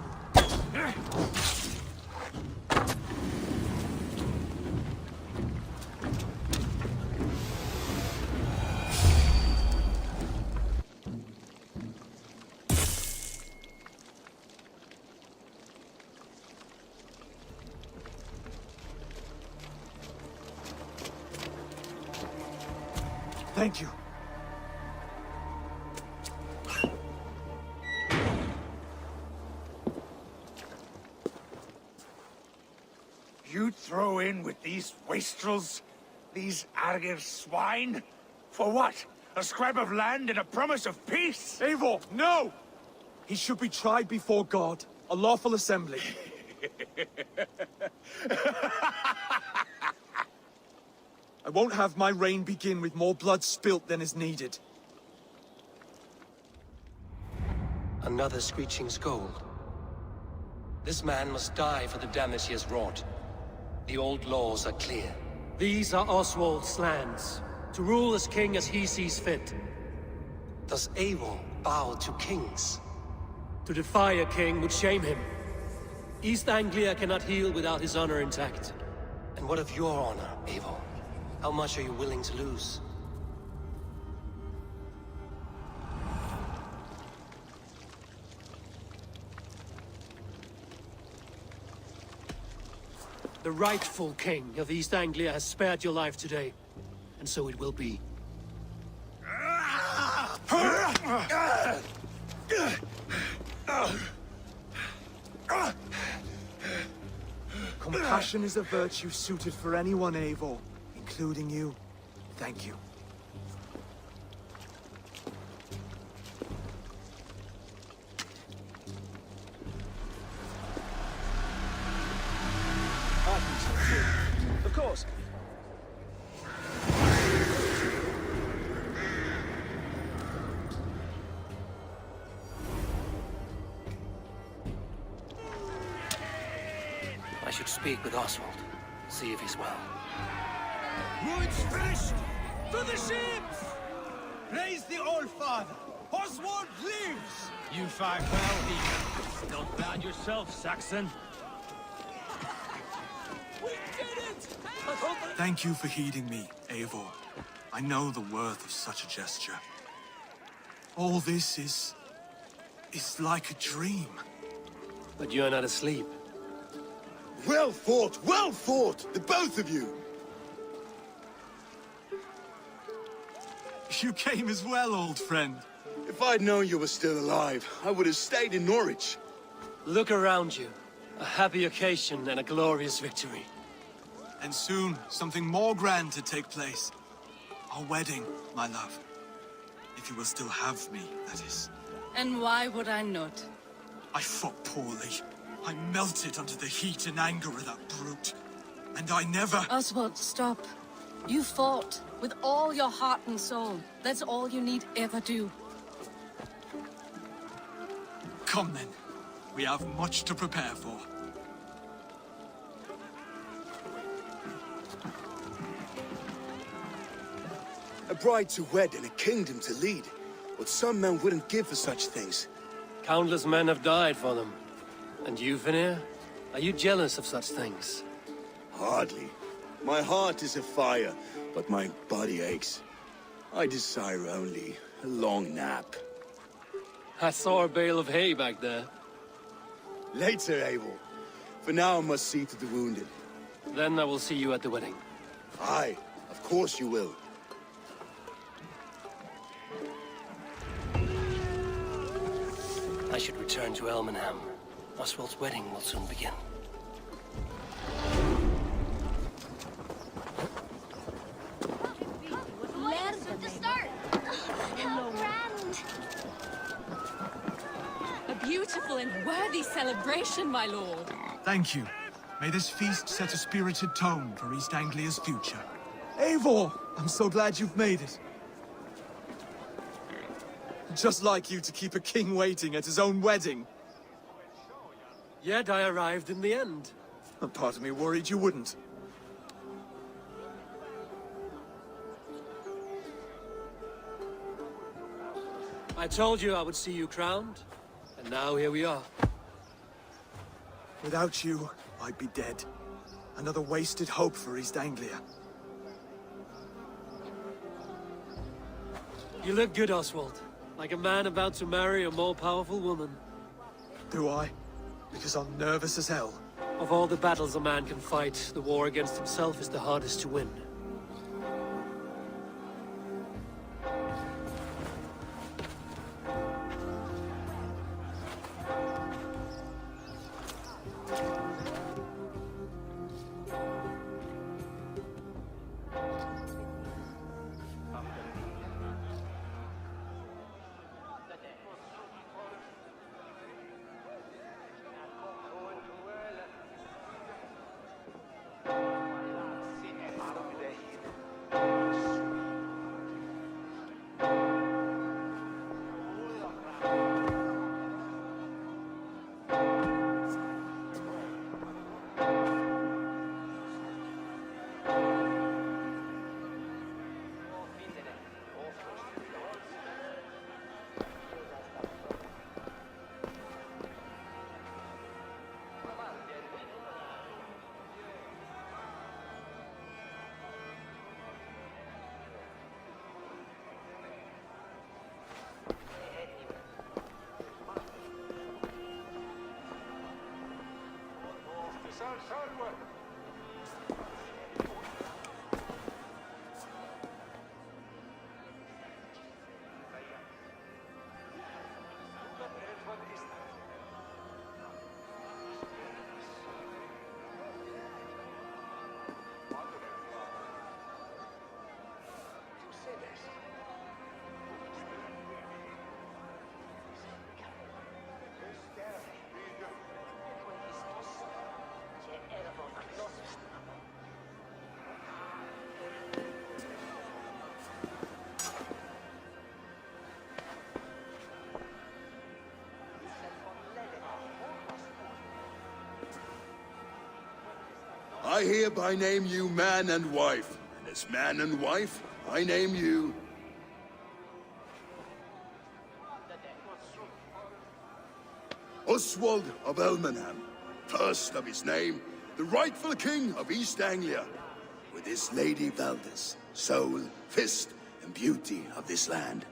Thank you. You throw in with these wastrels? These Argir swine? For what? A scrap of land and a promise of peace? Eivor, no! He should be tried before God, a lawful assembly. I won't have my reign begin with more blood spilt than is needed. Another screeching scold. This man must die for the damage he has wrought. The old laws are clear. These are Oswald's lands, to rule as king as he sees fit. Does Eivor bow to kings? To defy a king would shame him. East Anglia cannot heal without his honor intact. And what of your honor, Eivor? How much are you willing to lose? The rightful king of East Anglia has spared your life today, and so it will be. Compassion is a virtue suited for anyone, Eivor, including you. Thank you. Of course. I should speak with Oswald, see if he's well. Ruin's finished! To the ships! Praise the All-Father! Oswald lives! You fight well, Ethan. Not bad yourself, Saxon. We did it! Thank you for heeding me, Eivor. I know the worth of such a gesture. All this is like a dream. But you're not asleep. Well fought, the both of you! You came as well, old friend. If I'd known you were still alive, I would have stayed in Norwich. Look around you. A happy occasion and a glorious victory. And soon, something more grand to take place. Our wedding, my love. If you will still have me, that is. And why would I not? I fought poorly. I melted under the heat and anger of that brute. And I never... Oswald, stop. You fought with all your heart and soul. That's all you need ever do. Come then. We have much to prepare for. A bride to wed and a kingdom to lead. What some men wouldn't give for such things. Countless men have died for them. And you, Vanir? Are you jealous of such things? Hardly. My heart is afire, but my body aches. I desire only a long nap. I saw a bale of hay back there. Later, Abel. For now, I must see to the wounded. Then I will see you at the wedding. Aye, of course you will. I should return to Elmenham. Oswald's wedding will soon begin. Let's at the start. How grand. A beautiful and worthy celebration, my lord. Thank you. May this feast set a spirited tone for East Anglia's future. Eivor! I'm so glad you've made it. Just like you to keep a king waiting at his own wedding. Yet I arrived in the end. A part of me worried you wouldn't. I told you I would see you crowned, and now here we are. Without you, I'd be dead. Another wasted hope for East Anglia. You look good, Oswald. Like a man about to marry a more powerful woman. Do I? Because I'm nervous as hell. Of all the battles a man can fight, the war against himself is the hardest to win. I hereby name you man and wife. And as man and wife, I name you... Oswald of Elmenham, first of his name, the rightful king of East Anglia, with this Lady Valdis, soul, fist, and beauty of this land.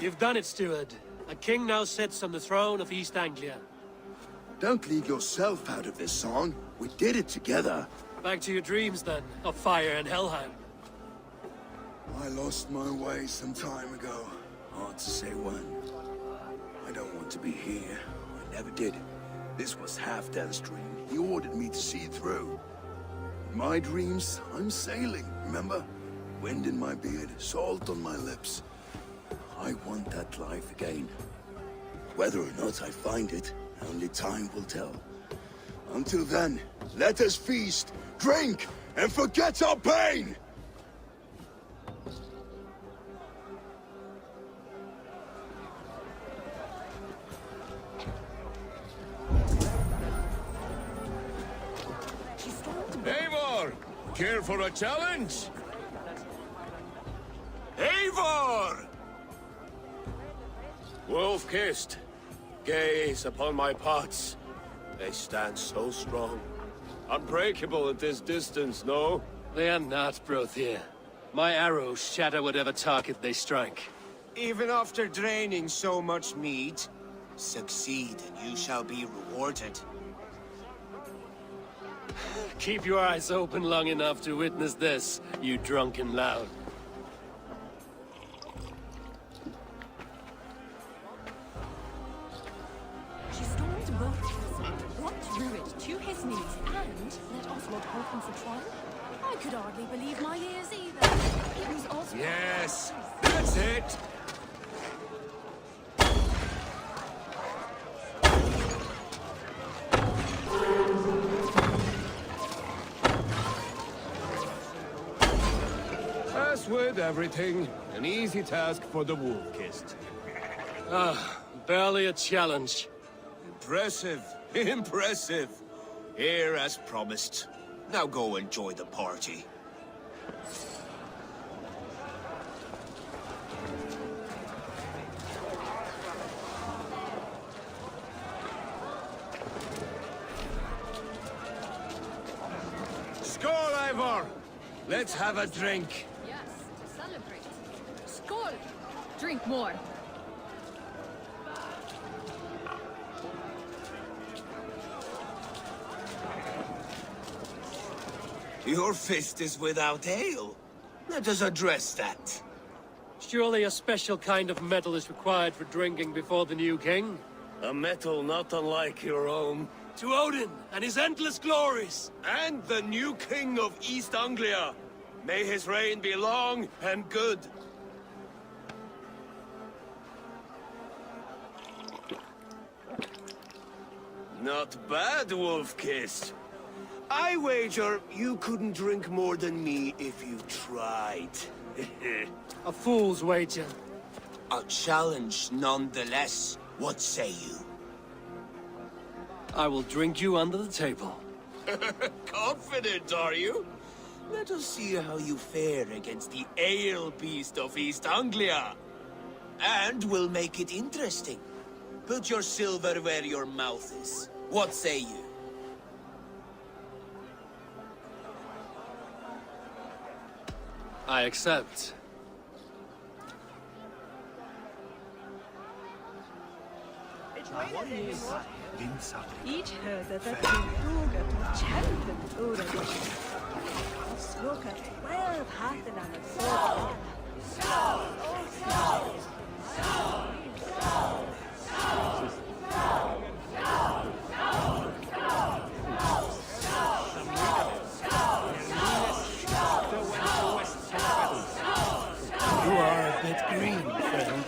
You've done it, steward. A king now sits on the throne of East Anglia. Don't leave yourself out of this song. We did it together. Back to your dreams, then, of fire and Helheim. I lost my way some time ago. Hard to say when. I don't want to be here. I never did. This was Halfdan's dream. He ordered me to see it through. In my dreams, I'm sailing, remember? Wind in my beard, salt on my lips. I want that life again. Whether or not I find it, only time will tell. Until then, let us feast, drink, and forget our pain! Eivor! Care for a challenge? Eivor! Wolf-kissed. Gaze upon my pots. They stand so strong. Unbreakable at this distance, no? They are not, Brothir. My arrows shatter whatever target they strike. Even after draining so much mead, succeed and you shall be rewarded. Keep your eyes open long enough to witness this, you drunken lout. She stormed both houses, brought Ruid to his knees, and let Oswald hold him for trial. I could hardly believe my ears either. It was Oswald. Yes, that's it! As with everything, an easy task for the Wolf-kissed. Barely a challenge. Impressive, impressive. Here as promised. Now go enjoy the party. Skål, Eivor! Let's have a drink. Yes, to celebrate. Skål! Drink more. Your fist is without ale. Let us address that. Surely a special kind of metal is required for drinking before the new king? A metal not unlike your own. To Odin and his endless glories! And the new king of East Anglia. May his reign be long and good. Not bad, Wolf-kissed. I wager you couldn't drink more than me if you tried. A fool's wager. A challenge nonetheless. What say you? I will drink you under the table. Confident, are you? Let us see how you fare against the ale beast of East Anglia. And we'll make it interesting. Put your silver where your mouth is. What say you? I accept. Each hörde that the Duga to champion Ura. Sloka 12 Hathalan of You are a bit green, friend.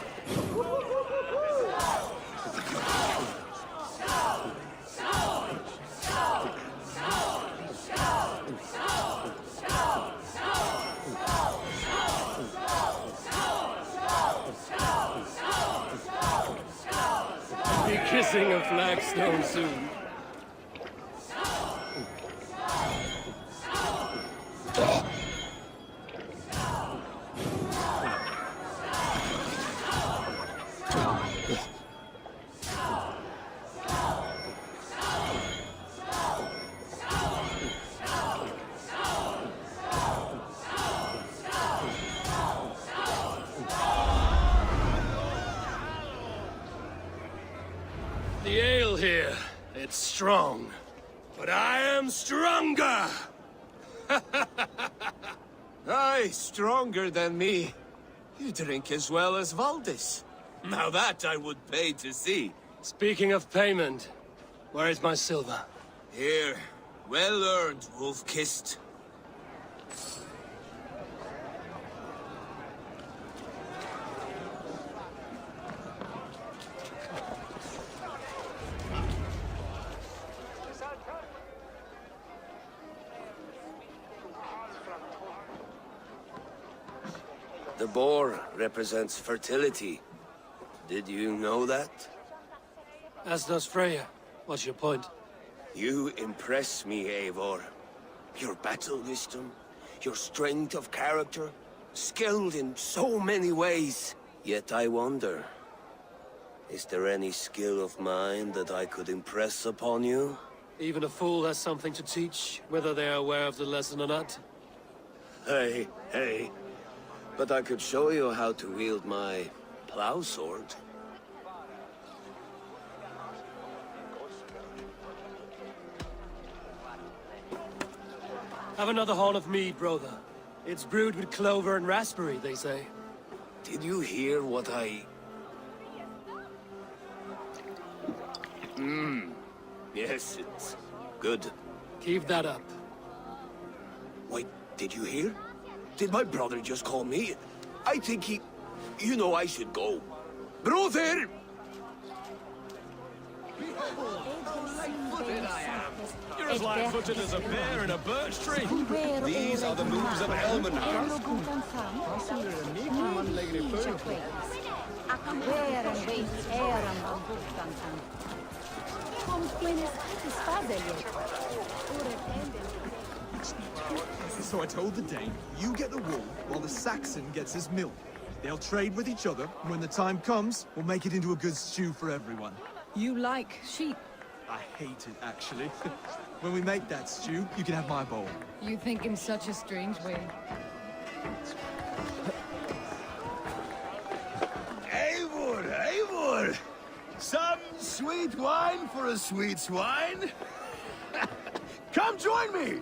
Be kissing a flagstone soon. strong, but I am stronger! Aye, stronger than me. You drink as well as Valdis. Now that I would pay to see. Speaking of payment, where is my silver? Here, well earned, wolf-kissed. The boar represents fertility. Did you know that? As does Freya. What's your point? You impress me, Eivor. Your battle wisdom, your strength of character, skilled in so many ways. Yet I wonder, is there any skill of mine that I could impress upon you? Even a fool has something to teach, whether they are aware of the lesson or not. Hey, hey. But I could show you how to wield my plow sword. Have another horn of mead, brother. It's brewed with clover and raspberry, they say. Did you hear what I... Yes, it's good. Keep that up. Wait, did you hear? Did my brother just call me? I think he... You know I should go. Brother! You're as light-footed as a bear in a birch tree. These are the moves of Elmenham. So I told the Dane, you get the wool while the Saxon gets his milk. They'll trade with each other, and when the time comes, we'll make it into a good stew for everyone. You like sheep? I hate it, actually. When we make that stew, you can have my bowl. You think in such a strange way. Eivor, Eivor! Some sweet wine for a sweet swine? Come join me!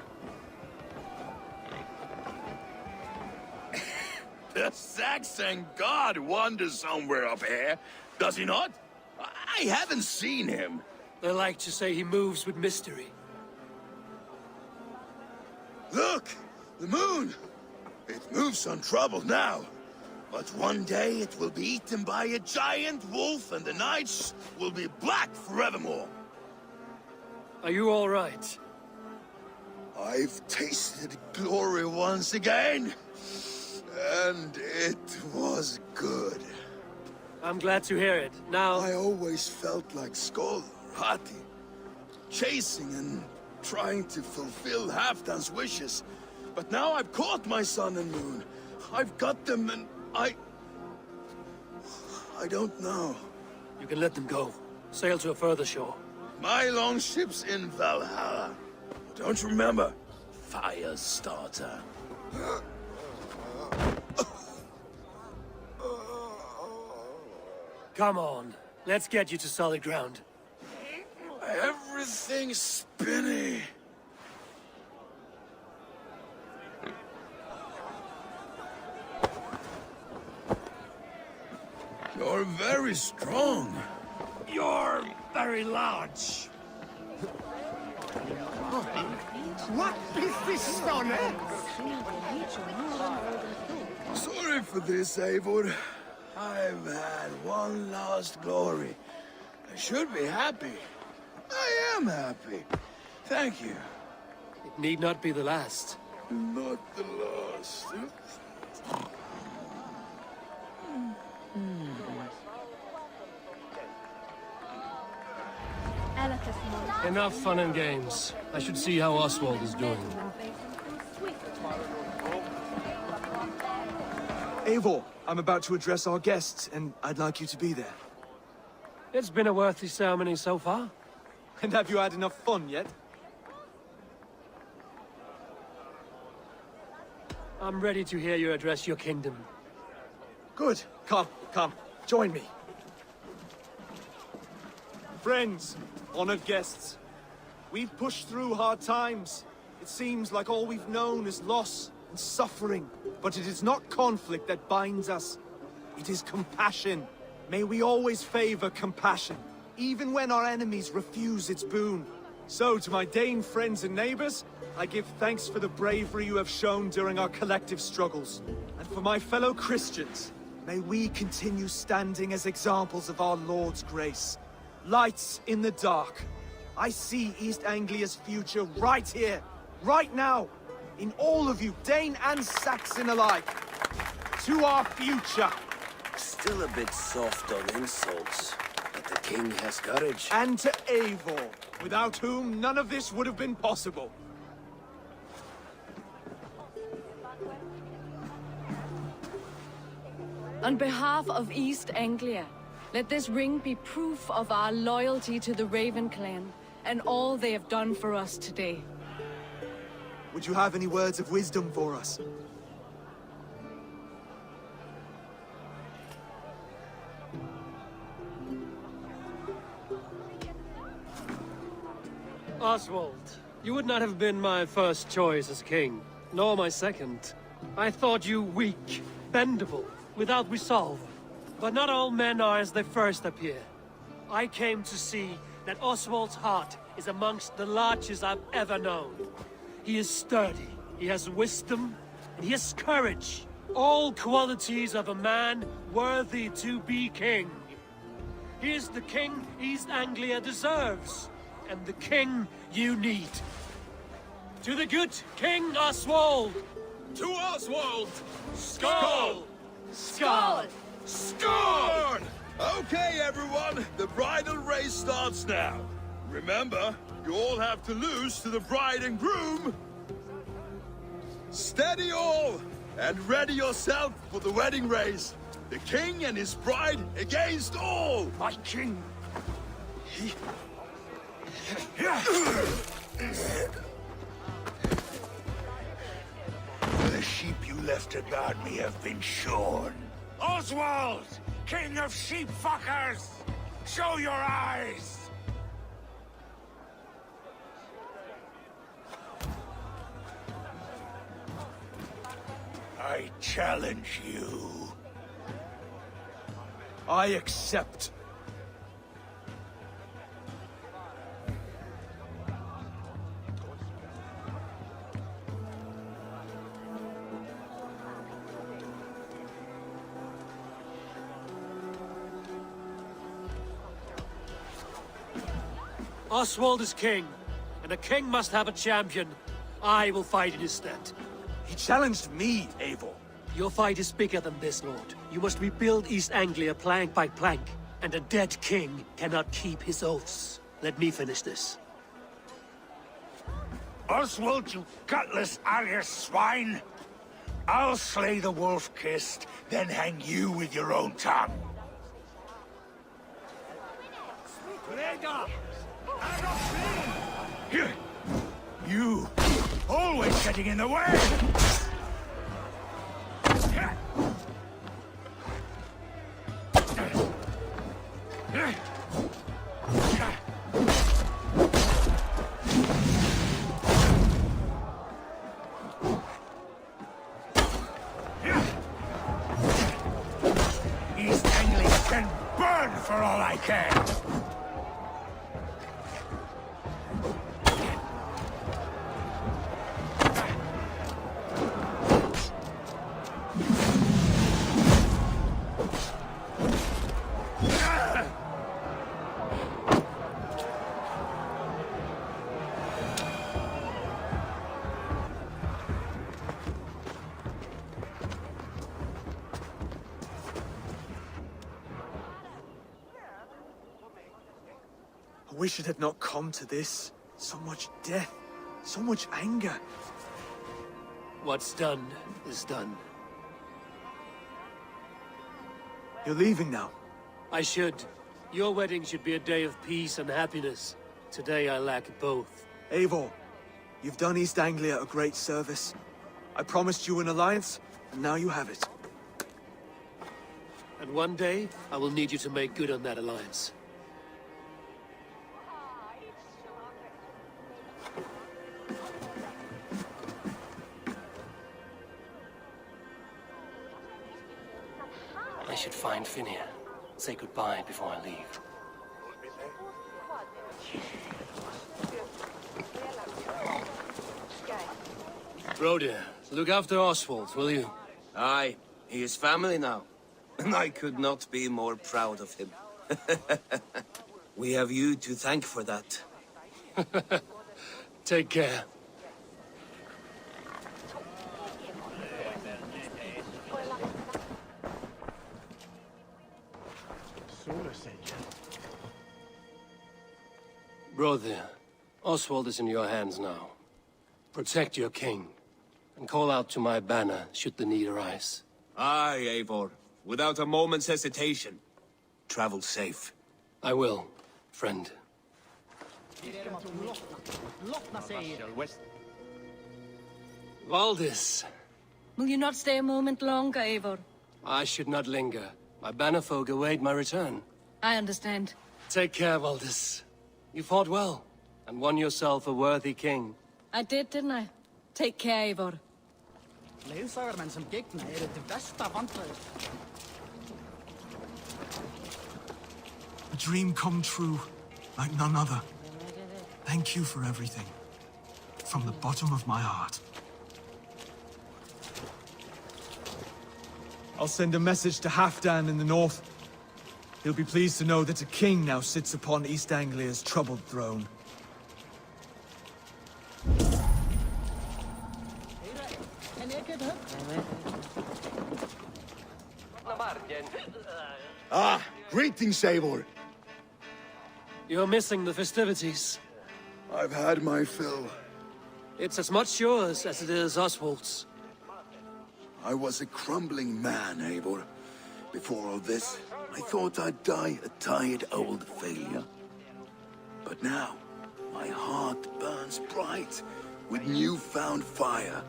The Saxon god wanders somewhere up here, does he not? I haven't seen him. They like to say he moves with mystery. Look! The moon! It moves untroubled now. But one day it will be eaten by a giant wolf and the nights will be black forevermore. Are you all right? I've tasted glory once again. And it was good. I'm glad to hear it. Now... I always felt like Skoll, Hati, chasing and trying to fulfill Halfdan's wishes. But now I've caught my sun and moon. I've got them and I don't know. You can let them go. Sail to a further shore. My longship's in Valhalla. Don't you remember? Firestarter. Come on. Let's get you to solid ground. Everything's spinny. You're very strong. You're very large. What is this stone? Sorry for this, Eivor. I've had one last glory. I should be happy. I am happy. Thank you. It need not be the last. Not the last. Enough fun and games. I should see how Oswald is doing. Eivor, I'm about to address our guests, and I'd like you to be there. It's been a worthy ceremony so far. And have you had enough fun yet? I'm ready to hear you address your kingdom. Good. Come, join me. Friends, honored guests, We've pushed through hard times. It seems like all we've known is loss and suffering. But it is not conflict that binds us. It is compassion. May we always favor compassion, even when our enemies refuse its boon. So, to my Dane friends and neighbors, I give thanks for the bravery you have shown during our collective struggles. And for my fellow Christians, may we continue standing as examples of our Lord's grace. Lights in the dark. I see East Anglia's future right here, right now, in all of you, Dane and Saxon alike. To our future. Still a bit soft on insults, but the king has courage. And to Eivor, without whom none of this would have been possible. On behalf of East Anglia, let this ring be proof of our loyalty to the Raven clan and all they have done for us today. Would you have any words of wisdom for us? Oswald, you would not have been my first choice as king, nor my second. I thought you weak, bendable, without resolve. But not all men are as they first appear. I came to see that Oswald's heart is amongst the largest I've ever known. He is sturdy, he has wisdom, and he has courage. All qualities of a man worthy to be king. He is the king East Anglia deserves, and the king you need. To the good King Oswald! To Oswald! Skull! Skull! Scorn! Okay, everyone, the bridal race starts now. Remember, you all have to lose to the bride and groom. Steady all, and ready yourself for the wedding race. The king and his bride against all! My king! The sheep you left to guard me have been shorn. Oswald! King of sheep fuckers! Show your eyes! I challenge you. I accept. Oswald is king, and a king must have a champion. I will fight in his stead. He challenged me, Eivor. Your fight is bigger than this, Lord. You must rebuild East Anglia plank by plank, and a dead king cannot keep his oaths. Let me finish this. Oswald, you gutless Arya swine! I'll slay the wolf-kissed, then hang you with your own tongue. You! Always getting in the way! East Anglia can burn for all I care! I wish it had not come to this. So much death, so much anger. What's done is done. You're leaving now. I should. Your wedding should be a day of peace and happiness. Today I lack both. Eivor, you've done East Anglia a great service. I promised you an alliance, and now you have it. And one day, I will need you to make good on that alliance. should find Finir. Say goodbye before I leave. Brodir, look after Oswald, will you? Aye, he is family now. And I could not be more proud of him. We have you to thank for that. Take care. Brodir, Oswald is in your hands now. Protect your king, and call out to my banner should the need arise. Aye, Eivor. Without a moment's hesitation. Travel safe. I will, friend. Valdis. Will you not stay a moment longer, Eivor? I should not linger. My banner folk await my return. I understand. Take care, Valdis. You fought well, and won yourself a worthy king. I did, didn't I? Take care, Eivor. Ledsagermenn som gegner det värsta vandret. A dream come true, like none other. Thank you for everything. From the bottom of my heart. I'll send a message to Halfdan in the north. He'll be pleased to know that a king now sits upon East Anglia's troubled throne. Ah, greetings, Eivor. You're missing the festivities. I've had my fill. It's as much yours as it is Oswald's. I was a crumbling man, Eivor. Before all this, I thought I'd die a tired old failure. But now, my heart burns bright with newfound fire.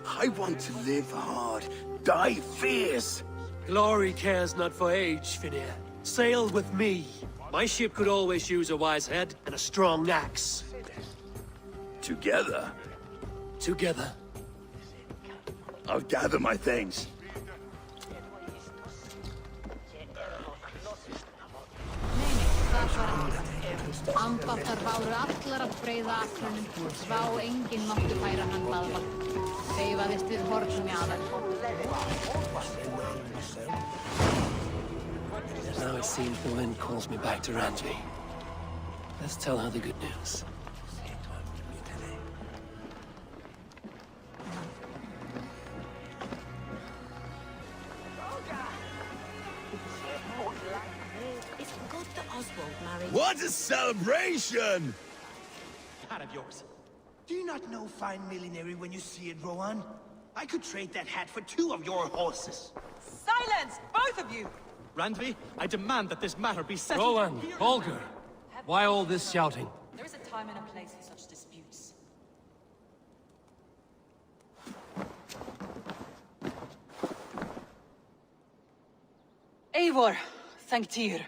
I want to live hard, die fierce. Glory cares not for age, Finir. Sail with me. My ship could always use a wise head and a strong axe. Together? Together. I'll gather my things. Ambáttar báru allar að breiða akrunum, svá enginn máttu færa hann vaðva. Veifaðist við hornum í aðal. Now it seems the wind calls me back to Ranji. Let's tell her the good news. It's good that Oswald married. What a celebration! Hat of yours. Do you not know fine millinery when you see it, Rowan? I could trade that hat for 2 of your horses. Silence, both of you! Randvi, I demand that this matter be settled. Rowan, Holger, why all this shouting? There is a time and a place for such disputes. Eivor, thank Tyr.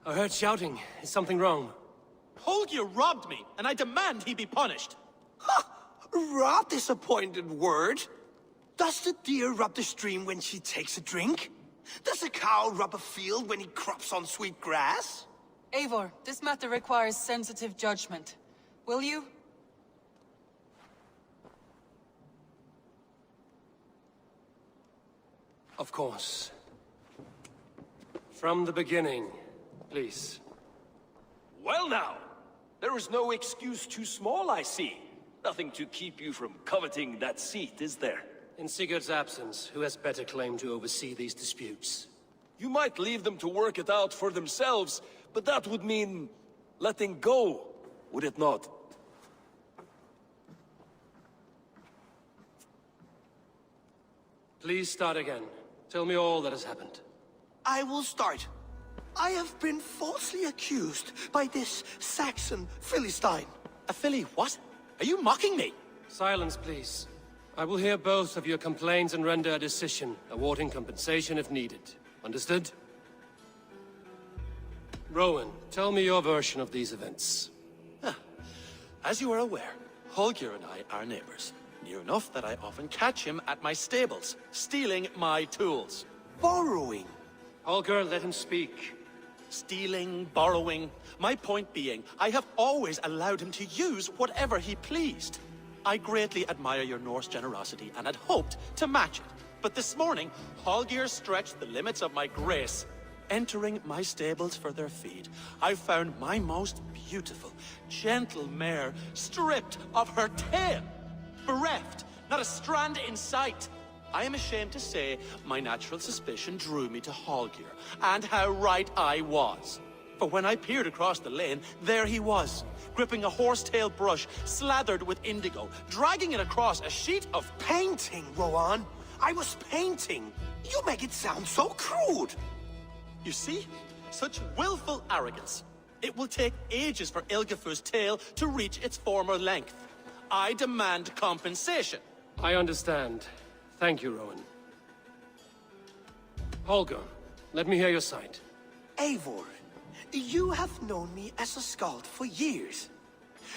I heard shouting. Is something wrong? Holger robbed me, and I demand he be punished. Rot disappointed word. Does the deer rub the stream when she takes a drink? Does a cow rub a field when he crops on sweet grass? Eivor, this matter requires sensitive judgment. Will you? Of course. From the beginning, please. Well now, there is no excuse too small, I see. Nothing to keep you from coveting that seat, is there? In Sigurd's absence, who has better claim to oversee these disputes? You might leave them to work it out for themselves, but that would mean letting go, would it not? Please start again. Tell me all that has happened. I will start. I have been falsely accused by this Saxon Philistine. A Philly what? Are you mocking me? Silence, please. I will hear both of your complaints and render a decision, awarding compensation if needed. Understood? Rowan, tell me your version of these events. As you are aware, Holger and I are neighbors. Near enough that I often catch him at my stables, stealing my tools. Borrowing Holger, let him speak. Stealing, borrowing. My point being, I have always allowed him to use whatever he pleased. I greatly admire your Norse generosity and had hoped to match it. But this morning, Hallgeir stretched the limits of my grace. Entering my stables for their feed, I found my most beautiful, gentle mare stripped of her tail. Bereft, not a strand in sight. I am ashamed to say my natural suspicion drew me to Hallgeir, and how right I was. For when I peered across the lane, there he was, gripping a horsetail brush slathered with indigo, dragging it across a sheet of Painting, Rowan. I was painting. You make it sound so crude. You see? Such willful arrogance. It will take ages for Ilgafur's tail to reach its former length. I demand compensation. I understand. Thank you, Rowan. Holger, let me hear your side. Eivor, you have known me as a skald for years.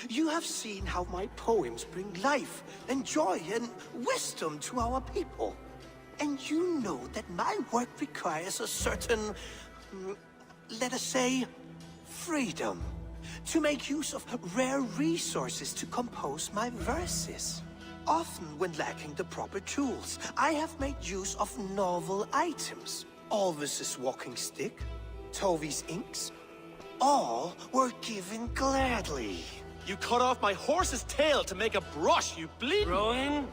You have seen how my poems bring life and joy and wisdom to our people. And you know that my work requires a certain, let us say, freedom. To make use of rare resources to compose my verses. Often when lacking the proper tools, I have made use of novel items. Alvis's walking stick, Tovi's inks, all were given gladly. You cut off my horse's tail to make a brush, you bleed. Rowan?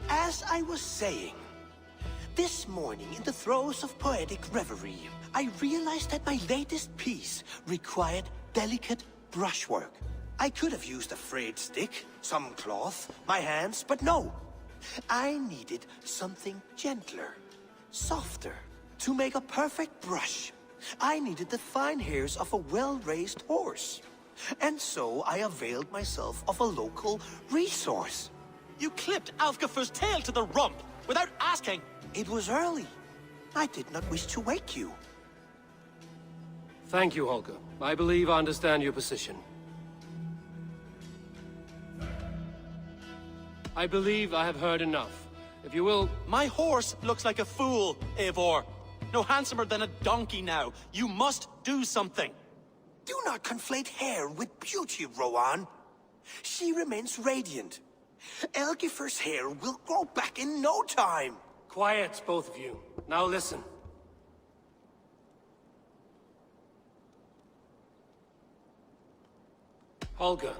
As I was saying, this morning in the throes of poetic reverie, I realized that my latest piece required delicate brushwork. I could have used a frayed stick, some cloth, my hands, but no. I needed something gentler, softer. To make a perfect brush, I needed the fine hairs of a well-raised horse. And so I availed myself of a local resource. You clipped Alfgafur's tail to the rump, without asking. It was early. I did not wish to wake you. Thank you, Holger. I believe I understand your position. I believe I have heard enough. If you will... My horse looks like a fool, Eivor. No handsomer than a donkey now. You must do something. Do not conflate hair with beauty, Rowan. She remains radiant. Elgifur's hair will grow back in no time. Quiet, both of you. Now listen. Holger,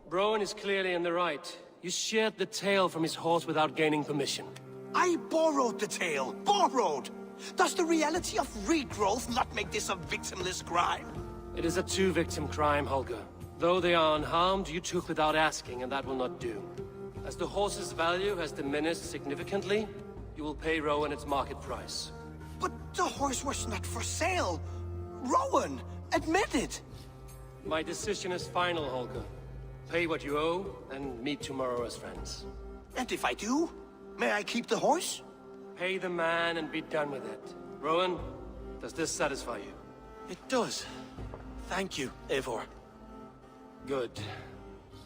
Rowan is clearly in the right. You sheared the tail from his horse without gaining permission. I borrowed the tail. Borrowed! Does the reality of regrowth not make this a victimless crime? It is a two-victim crime, Holger. Though they are unharmed, you took without asking, and that will not do. As the horse's value has diminished significantly, you will pay Rowan its market price. But the horse was not for sale. Rowan, admit it. My decision is final, Holger. Pay what you owe, and meet tomorrow as friends. And if I do, may I keep the horse? Pay the man and be done with it. Rowan, does this satisfy you? It does. Thank you, Eivor. Good.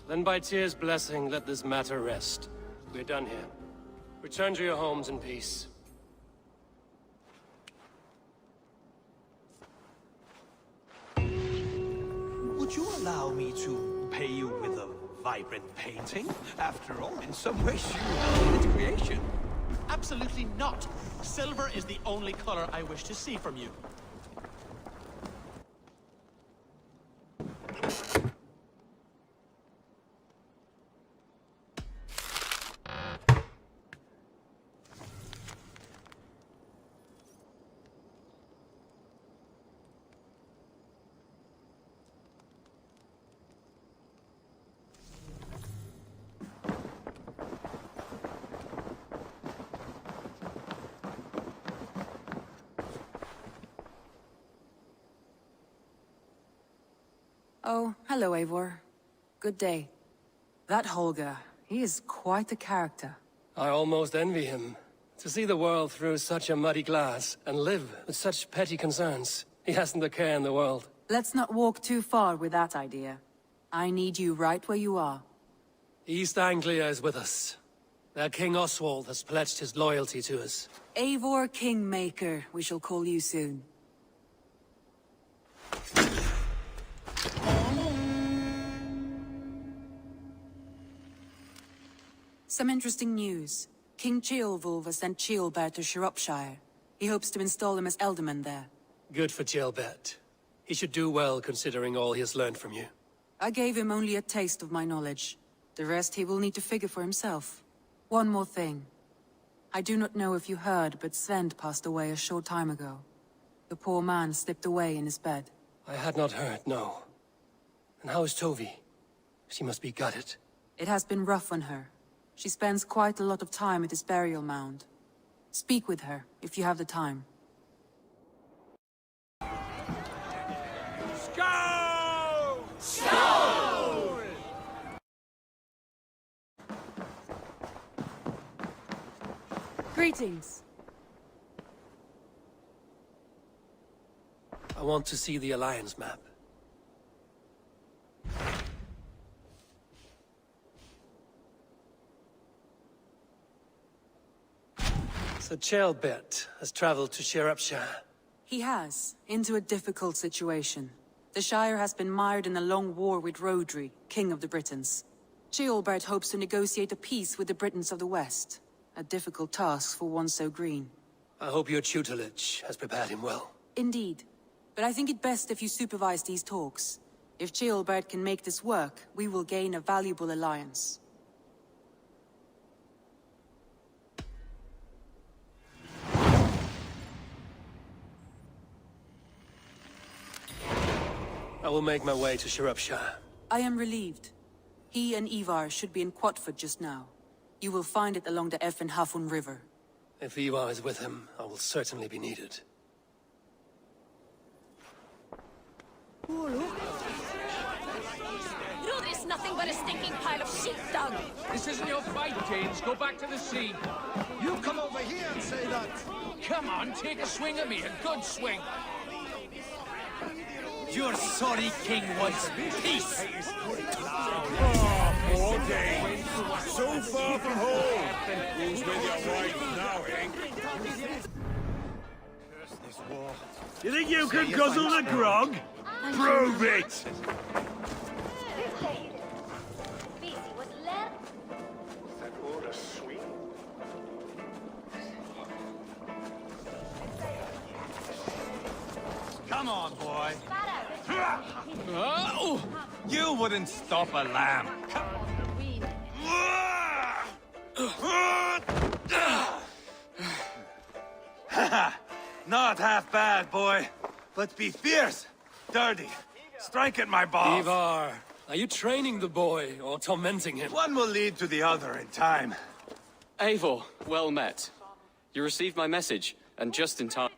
Then by Tyr's blessing, let this matter rest. We're done here. Return to your homes in peace. Would you allow me to pay you with a vibrant painting? After all, in some ways, you are its creation. Absolutely not. Silver is the only color I wish to see from you. Oh, hello, Eivor. Good day. That Holger, he is quite the character. I almost envy him. To see the world through such a muddy glass, and live with such petty concerns. He hasn't a care in the world. Let's not walk too far with that idea. I need you right where you are. East Anglia is with us. That King Oswald has pledged his loyalty to us. Eivor Kingmaker, we shall call you soon. Some interesting news. King Ceolwulf has sent Ceolbert to Shropshire. He hopes to install him as Ealdorman there. Good for Ceolbert. He should do well considering all he has learned from you. I gave him only a taste of my knowledge. The rest he will need to figure for himself. One more thing. I do not know if you heard, but Svend passed away a short time ago. The poor man slipped away in his bed. I had not heard, no. And how is Tovi? She must be gutted. It has been rough on her. She spends quite a lot of time at his burial mound. Speak with her, if you have the time. Skull! Skull! Greetings. I want to see the Alliance map. So Ceolbert has traveled to Shropshire. He has, into a difficult situation. The Shire has been mired in a long war with Rhodri, King of the Britons. Ceolbert hopes to negotiate a peace with the Britons of the West. A difficult task for one so green. I hope your tutelage has prepared him well. Indeed. But I think it best if you supervise these talks. If Ceolbert can make this work, we will gain a valuable alliance. I will make my way to Shropshire. I am relieved. He and Ivar should be in Quatford just now. You will find it along the Effen Hafun River. If Ivar is with him, I will certainly be needed. Rhodri's nothing but a stinking pile of sheep dung. This isn't your fight, James. Go back to the sea. You come over here and say that. Come on, take a swing at me. A good swing. Your sorry king wants peace. Oh, poor Dane. So far from home. Who's with your wife now, eh? You think you can guzzle the grog? Prove it! Come on, boy. You wouldn't stop a lamb. Not half bad, boy. But be fierce, dirty. Strike at my balls. Ivar, are you training the boy or tormenting him? One will lead to the other in time. Eivor, well met. You received my message, and just in time.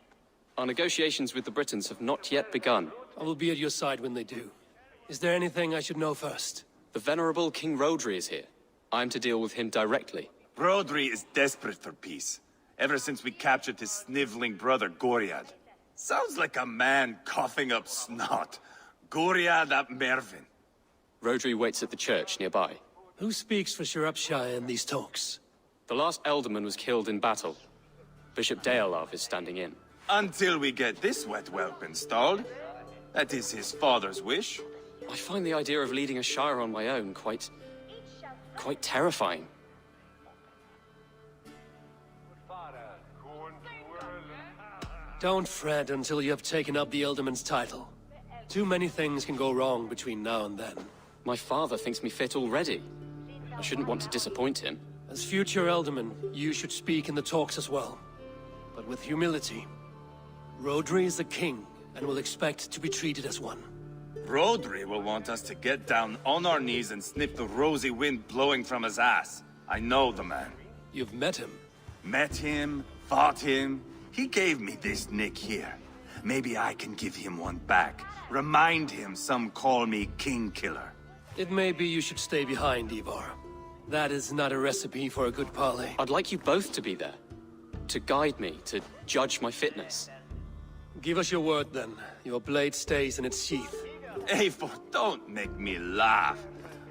Our negotiations with the Britons have not yet begun. I will be at your side when they do. Is there anything I should know first? The venerable King Rhodri is here. I'm to deal with him directly. Rhodri is desperate for peace. Ever since we captured his sniveling brother, Goriad. Sounds like a man coughing up snot. Goriad ap Mervin. Rhodri waits at the church nearby. Who speaks for Shropshire in these talks? The last Ealdorman was killed in battle. Bishop Deolav is standing in. Until we get this wet whelp installed. That is his father's wish. I find the idea of leading a shire on my own quite terrifying. Don't fret until you have taken up the Ealdorman's title. Too many things can go wrong between now and then. My father thinks me fit already. I shouldn't want to disappoint him. As future Ealdorman, you should speak in the talks as well. But with humility. Rhodri is the king, and will expect to be treated as one. Rhodri will want us to get down on our knees and sniff the rosy wind blowing from his ass. I know the man. You've met him? Met him, fought him. He gave me this nick here. Maybe I can give him one back. Remind him some call me King Killer. It may be you should stay behind, Ivar. That is not a recipe for a good parley. I'd like you both to be there. To guide me, to judge my fitness. Give us your word, then. Your blade stays in its sheath. Eivor, don't make me laugh.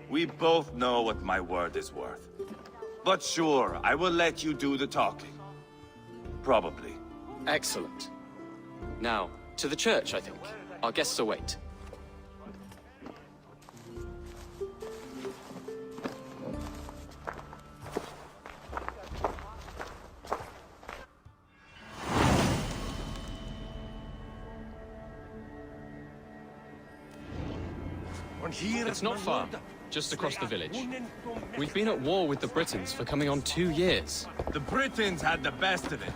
We both know what my word is worth. But sure, I will let you do the talking. Probably. Excellent. Now, to the church, I think. Our guests await. It's not far, just across the village. We've been at war with the Britons for coming on 2 years. The Britons had the best of it.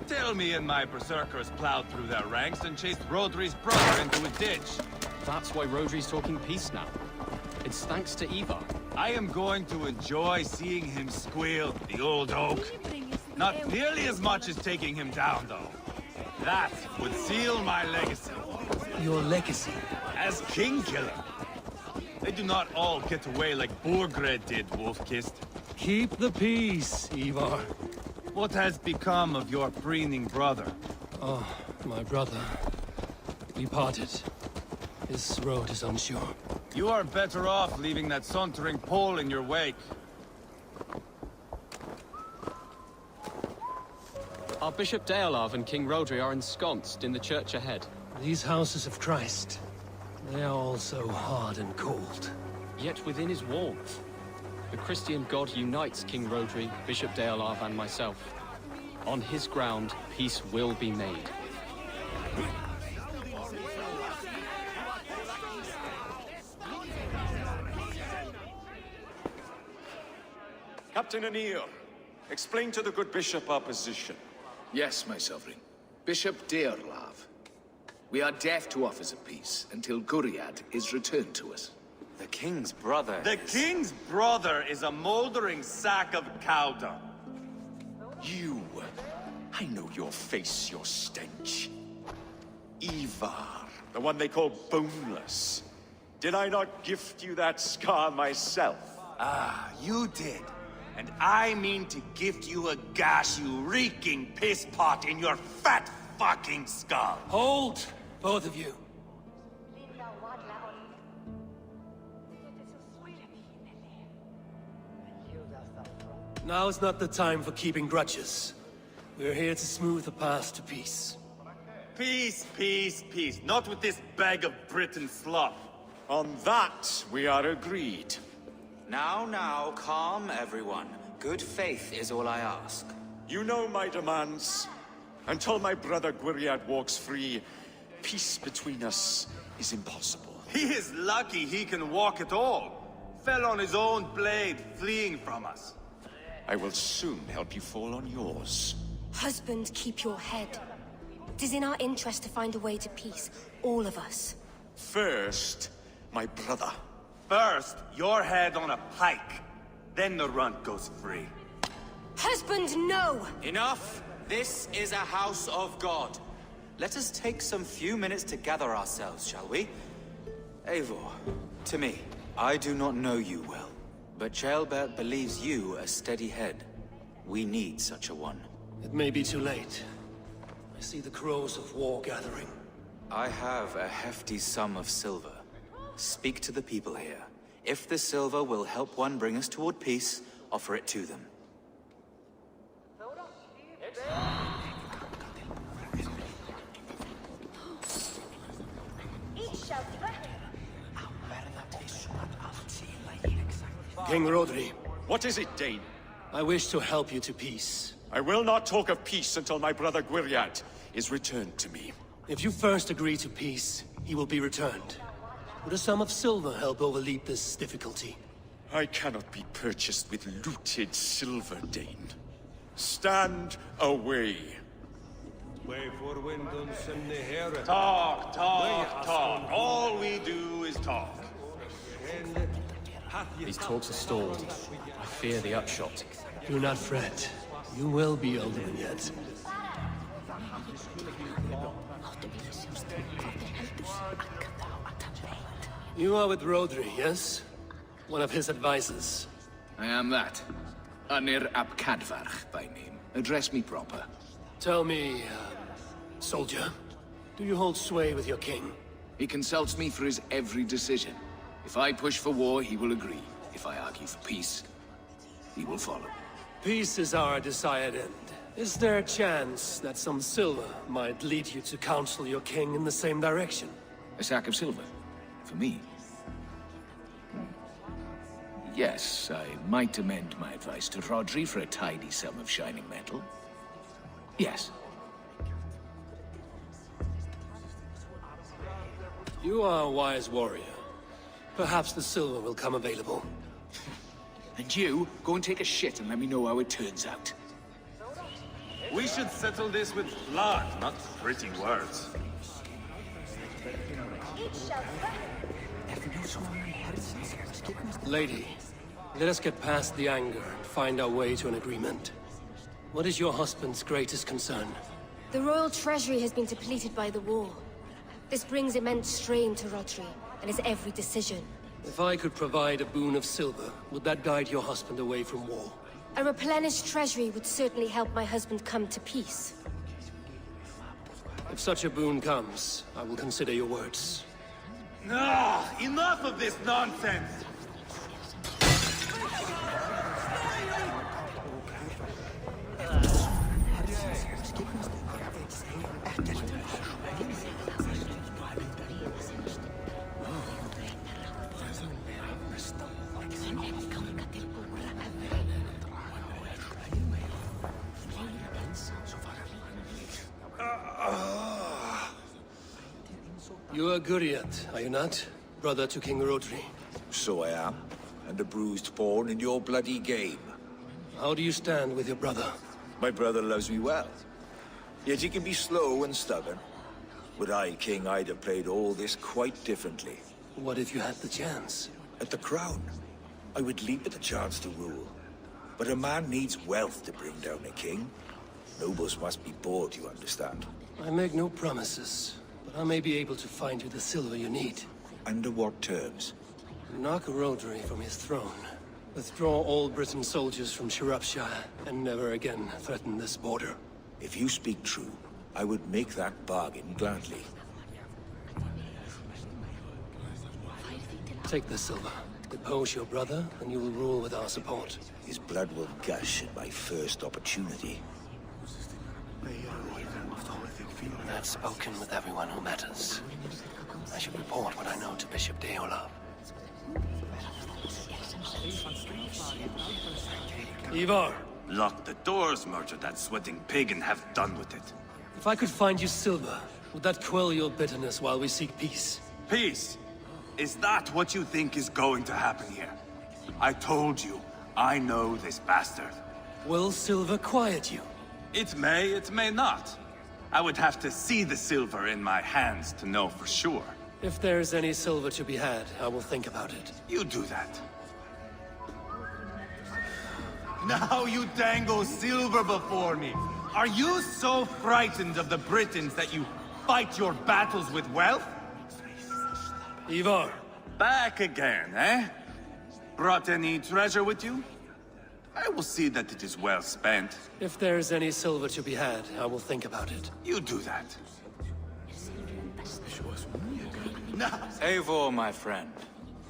Tell me and my berserkers plowed through their ranks and chased Rodri's brother into a ditch. That's why Rodri's talking peace now. It's thanks to Ivar. I am going to enjoy seeing him squeal, the old oak. Not nearly as much as taking him down, though. That would seal my legacy. Your legacy? As King Killer. They do not all get away like Borgred did, Wolf-Kissed. Keep the peace, Ivar. What has become of your preening brother? Oh, my brother. We parted. His road is unsure. You are better off leaving that sauntering Pole in your wake. Our Bishop Deolav and King Rodri are ensconced in the church ahead. These houses of Christ, they are all so hard and cold. Yet within his warmth, the Christian God unites King Rodri, Bishop Deolav, and myself. On his ground, peace will be made. Captain Anil, explain to the good bishop our position. Yes, my sovereign. Bishop Deolav. We are deaf to offers of peace until Guriad is returned to us. The king's brother The king's brother is a moldering sack of cow dung. You! I know your face, your stench. Ivar, the one they call boneless. Did I not gift you that scar myself? Ah, you did. And I mean to gift you a gash, you reeking piss pot in your fat fucking skull. Hold, both of you. Now is not the time for keeping grudges. We're here to smooth the path to peace. Peace, peace, peace. Not with this bag of Britain slop. On that, we are agreed. Now, calm everyone. Good faith is all I ask. You know my demands. Until my brother Gwiriad walks free, peace between us is impossible. He is lucky he can walk at all. Fell on his own blade, fleeing from us. I will soon help you fall on yours. Husband, keep your head. It is in our interest to find a way to peace, all of us. First, my brother. First, your head on a pike. Then the runt goes free. Husband, no! Enough! This is a house of God. Let us take some few minutes to gather ourselves, shall we? Eivor, to me, I do not know you well, but Ceolbert believes you a steady head. We need such a one. It may be too late. I see the crows of war gathering. I have a hefty sum of silver. Speak to the people here. If the silver will help one bring us toward peace, offer it to them. King Rodri. What is it, Dane? I wish to help you to peace. I will not talk of peace until my brother Gwiriad is returned to me. If you first agree to peace, he will be returned. Would a sum of silver help overleap this difficulty? I cannot be purchased with looted silver, Dane. Stand away. Talk, talk, talk. All we do is talk. These talks are stalled. I fear the upshot. Do not fret. You will be alderman yet. You are with Rodri, yes? One of his advisors. I am that. Anir ap Cadfarch by name. Address me proper. Tell me, soldier, do you hold sway with your king? He consults me for his every decision. If I push for war, he will agree. If I argue for peace, he will follow. Peace is our desired end. Is there a chance that some silver might lead you to counsel your king in the same direction? A sack of silver? For me? Yes, I might amend my advice to Rodri for a tidy sum of shining metal. Yes. You are a wise warrior. Perhaps the silver will come available. And you, go and take a shit and let me know how it turns out. We should settle this with blood, not pretty words. Lady, let us get past the anger and find our way to an agreement. What is your husband's greatest concern? The royal treasury has been depleted by the war. This brings immense strain to Rodri and his every decision. If I could provide a boon of silver, would that guide your husband away from war? A replenished treasury would certainly help my husband come to peace. If such a boon comes, I will consider your words. No! Enough of this nonsense! You are Guriat, are you not? Brother to King Rodri. So I am, and a bruised pawn in your bloody game. How do you stand with your brother? My brother loves me well. Yet he can be slow and stubborn. Were I king, I'd have played all this quite differently. What if you had the chance? At the crown, I would leap at the chance to rule. But a man needs wealth to bring down a king. Nobles must be bought, you understand. I make no promises, but I may be able to find you the silver you need. Under what terms? Knock Rodri from his throne. Withdraw all Britain soldiers from Shropshire, and never again threaten this border. If you speak true, I would make that bargain gladly. Take the silver. Depose your brother, and you will rule with our support. His blood will gush at my first opportunity. I've spoken with everyone who matters. I should report what I know to Bishop Deolaf. Ivar! Lock the doors, murder that sweating pig, and have done with it. If I could find you silver, would that quell your bitterness while we seek peace? Peace? Is that what you think is going to happen here? I told you, I know this bastard. Will silver quiet you? It may not. I would have to see the silver in my hands to know for sure. If there's any silver to be had, I will think about it. You do that. Now you dangle silver before me. Are you so frightened of the Britons that you fight your battles with wealth? Ivar! Back again, eh? Brought any treasure with you? I will see that it is well spent. If there's any silver to be had, I will think about it. You do that. Eivor, my friend.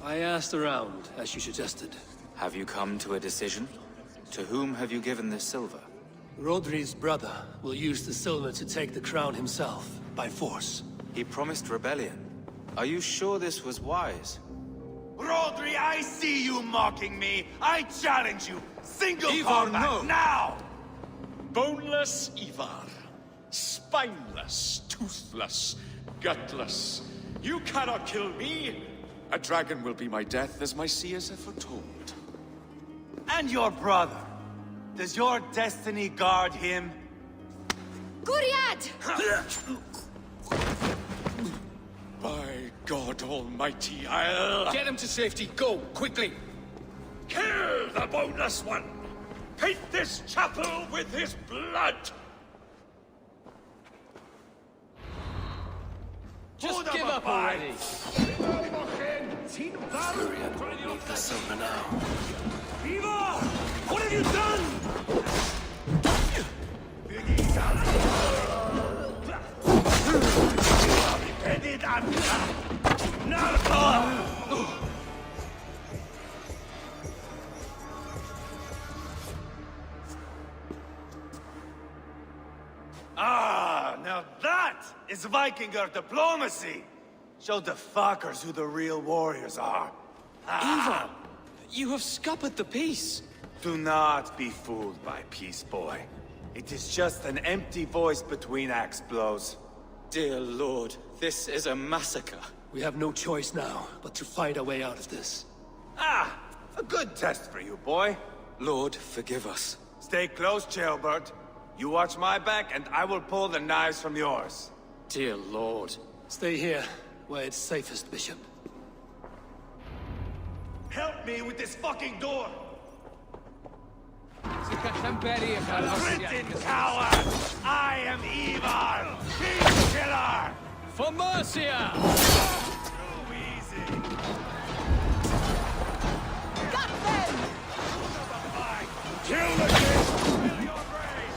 I asked around, as you suggested. Have you come to a decision? To whom have you given this silver? Rodri's brother will use the silver to take the crown himself, by force. He promised rebellion. Are you sure this was wise? Rodri, I see you mocking me! I challenge you! Single Ivar, combat, no. now! Boneless Ivar. Spineless, toothless, gutless. You cannot kill me! A dragon will be my death, as my seers have foretold. And your brother? Does your destiny guard him? Guriad! By God Almighty, I'll... Get him to safety, go, quickly! Kill the boneless one! Paint this chapel with his blood! Just give up already! Guriad will need the silver now. Ivar! What have you done? is Vikinger diplomacy. Show the fuckers who the real warriors are. Ivar, you have scuppered the peace. Do not be fooled by peace, boy. It is just an empty voice between axe blows. Dear Lord, this is a massacre. We have no choice now, but to fight our way out of this. Ah, a good test for you, boy. Lord, forgive us. Stay close, Jailbird. You watch my back, and I will pull the knives from yours. Dear Lord. Stay here, where it's safest, Bishop. Help me with this fucking door! Printed coward! I am Ivar, King Killer! For Mercia! Too easy! Got them! Kill the king!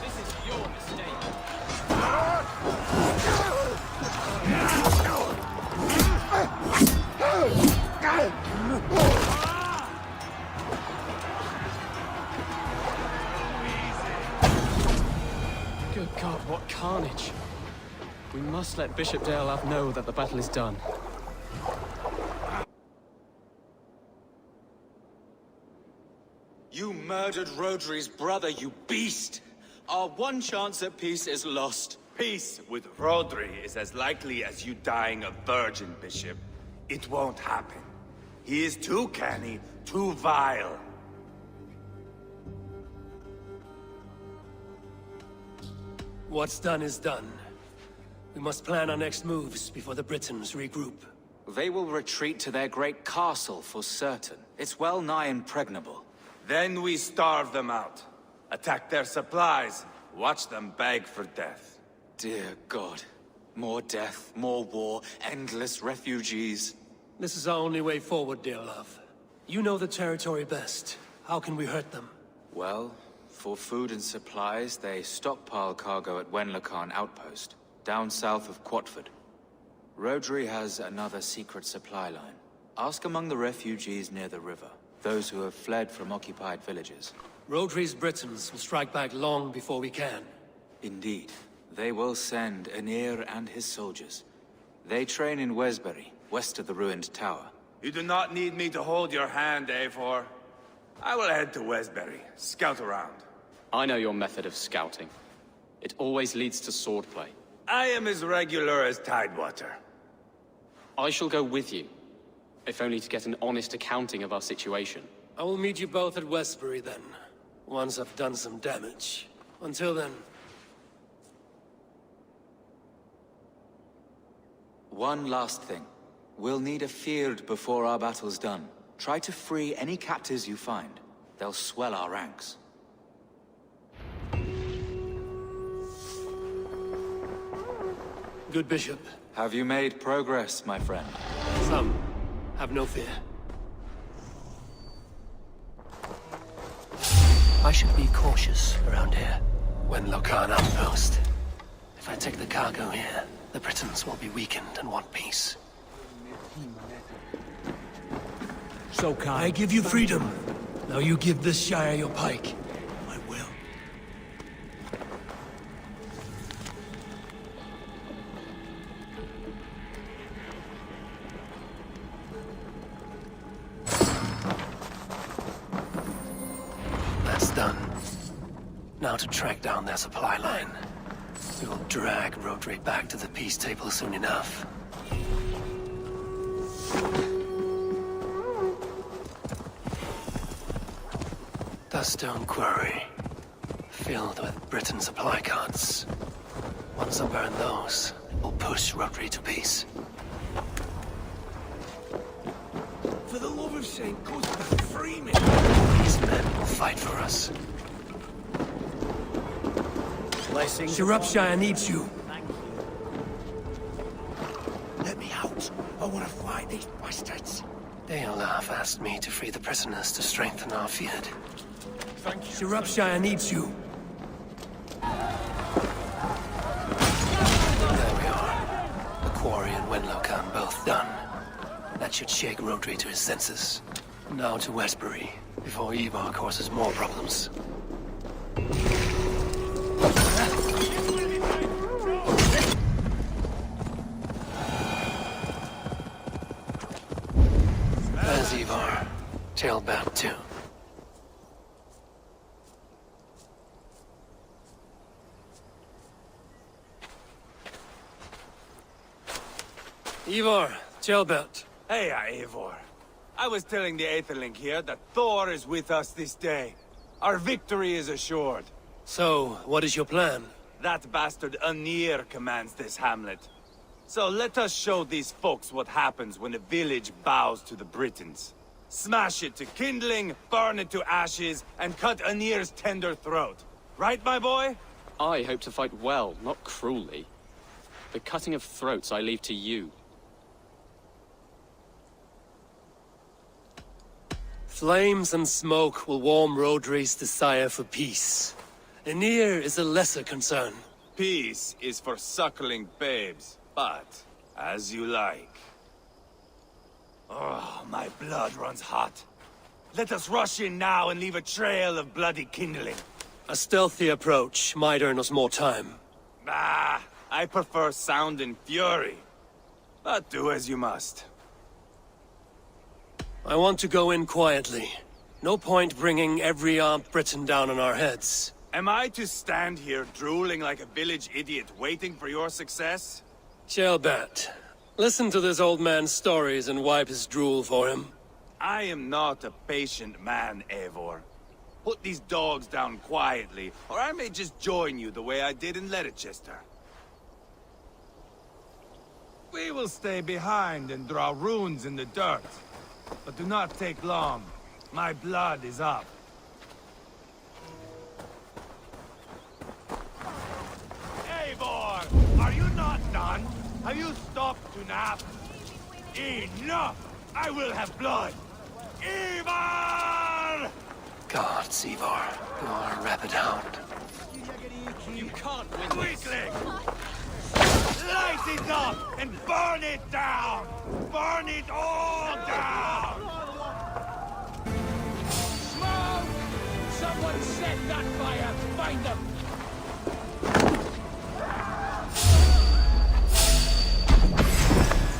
This is your mistake. Good God, what carnage. We must let Bishop Deolav know that the battle is done. You murdered Rodri's brother, you beast! Our one chance at peace is lost. Peace with Rodri is as likely as you dying a virgin, Bishop. It won't happen. He is too canny, too vile. What's done is done. We must plan our next moves before the Britons regroup. They will retreat to their great castle for certain. It's well nigh impregnable. Then we starve them out. Attack their supplies. Watch them beg for death. Dear God. More death, more war, endless refugees. This is our only way forward, Deolav. You know the territory best. How can we hurt them? Well, for food and supplies, they stockpile cargo at Wenlocan Outpost, down south of Quatford. Rodri has another secret supply line. Ask among the refugees near the river, those who have fled from occupied villages. Rodri's Britons will strike back long before we can. Indeed. They will send Aenir and his soldiers. They train in Wesbury, west of the ruined tower. You do not need me to hold your hand, Eivor. I will head to Wesbury, scout around. I know your method of scouting. It always leads to swordplay. I am as regular as Tidewater. I shall go with you, if only to get an honest accounting of our situation. I will meet you both at Westbury then, once I've done some damage. Until then... One last thing. We'll need a field before our battle's done. Try to free any captives you find. They'll swell our ranks. Good Bishop. Have you made progress, my friend? Some. Have no fear. I should be cautious around here. Wenlocan Outpost. If I take the cargo here, the Britons will be weakened and want peace. So kind. I give you freedom. Now you give this Shire your pike. I will. That's done. Now to track down their supply line. We will drag Rodri back to the peace table soon enough. Duststone quarry, filled with Britain supply carts. Once I burn those, it will push Rodri to peace. For the love of Saint, go to free me. These men will fight for us. Shropshire needs you. Let me out. I want to fight these bastards. Deolav asked me to free the prisoners to strengthen our field. Thank you. Shropshire needs you. There we are. The quarry and Wenlocan both done. That should shake Rodri to his senses. Now to Westbury, before Ivar causes more problems. Ceolbert too. Ivar, Ceolbert. Hey, Eivor. I was telling the Aetherling here that Thor is with us this day. Our victory is assured. So, what is your plan? That bastard Anir commands this hamlet. So let us show these folks what happens when a village bows to the Britons. Smash it to kindling, burn it to ashes, and cut Anir's tender throat. Right, my boy? I hope to fight well, not cruelly. The cutting of throats I leave to you. Flames and smoke will warm Rodri's desire for peace. Anir is a lesser concern. Peace is for suckling babes, but as you like. Oh, my blood runs hot. Let us rush in now and leave a trail of bloody kindling. A stealthy approach might earn us more time. Ah, I prefer sound and fury. But do as you must. I want to go in quietly. No point bringing every armed Briton down on our heads. Am I to stand here drooling like a village idiot waiting for your success? Ceolbert, listen to this old man's stories and wipe his drool for him. I am not a patient man, Eivor. Put these dogs down quietly, or I may just join you the way I did in Leicester. We will stay behind and draw runes in the dirt. But do not take long. My blood is up. Eivor! Are you not done? Have you stopped to nap? Enough! I will have blood! Ivar! Gods, Ivar. You are a rabid hound. You can't win Quickly! Light it up and burn it down! Burn it all down! Smoke! Someone set that fire! Find them!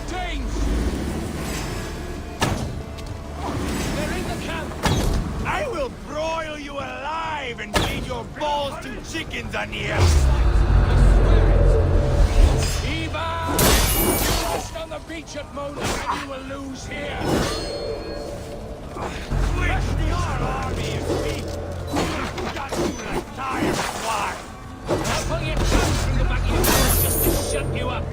James! They're in the camp! I will broil you alive and feed your balls to chickens on here! Eva! Rest on the beach at Mona and you will lose here! Switch your army of feet! Got you like tired swine! I'll pull your tongue through the back of your head just to shut you up!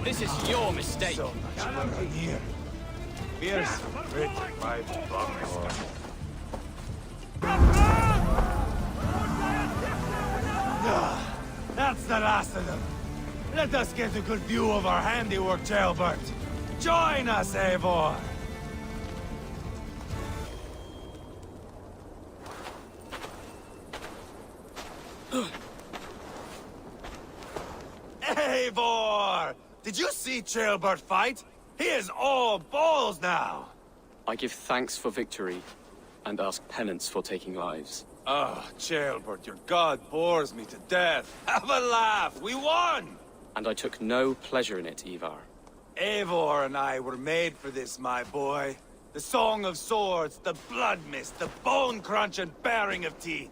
This is your mistake. Here. Fierce, grit, my buckhorn. That's the last of them. Let us get a good view of our handiwork, Ceolbert. Join us, Eivor! Eivor! Did you see Ceolbert fight? He is all balls now! I give thanks for victory, and ask penance for taking lives. Oh, Ceolbert, your god bores me to death. Have a laugh! We won! And I took no pleasure in it, Ivar. Eivor and I were made for this, my boy. The song of swords, the blood mist, the bone crunch and baring of teeth.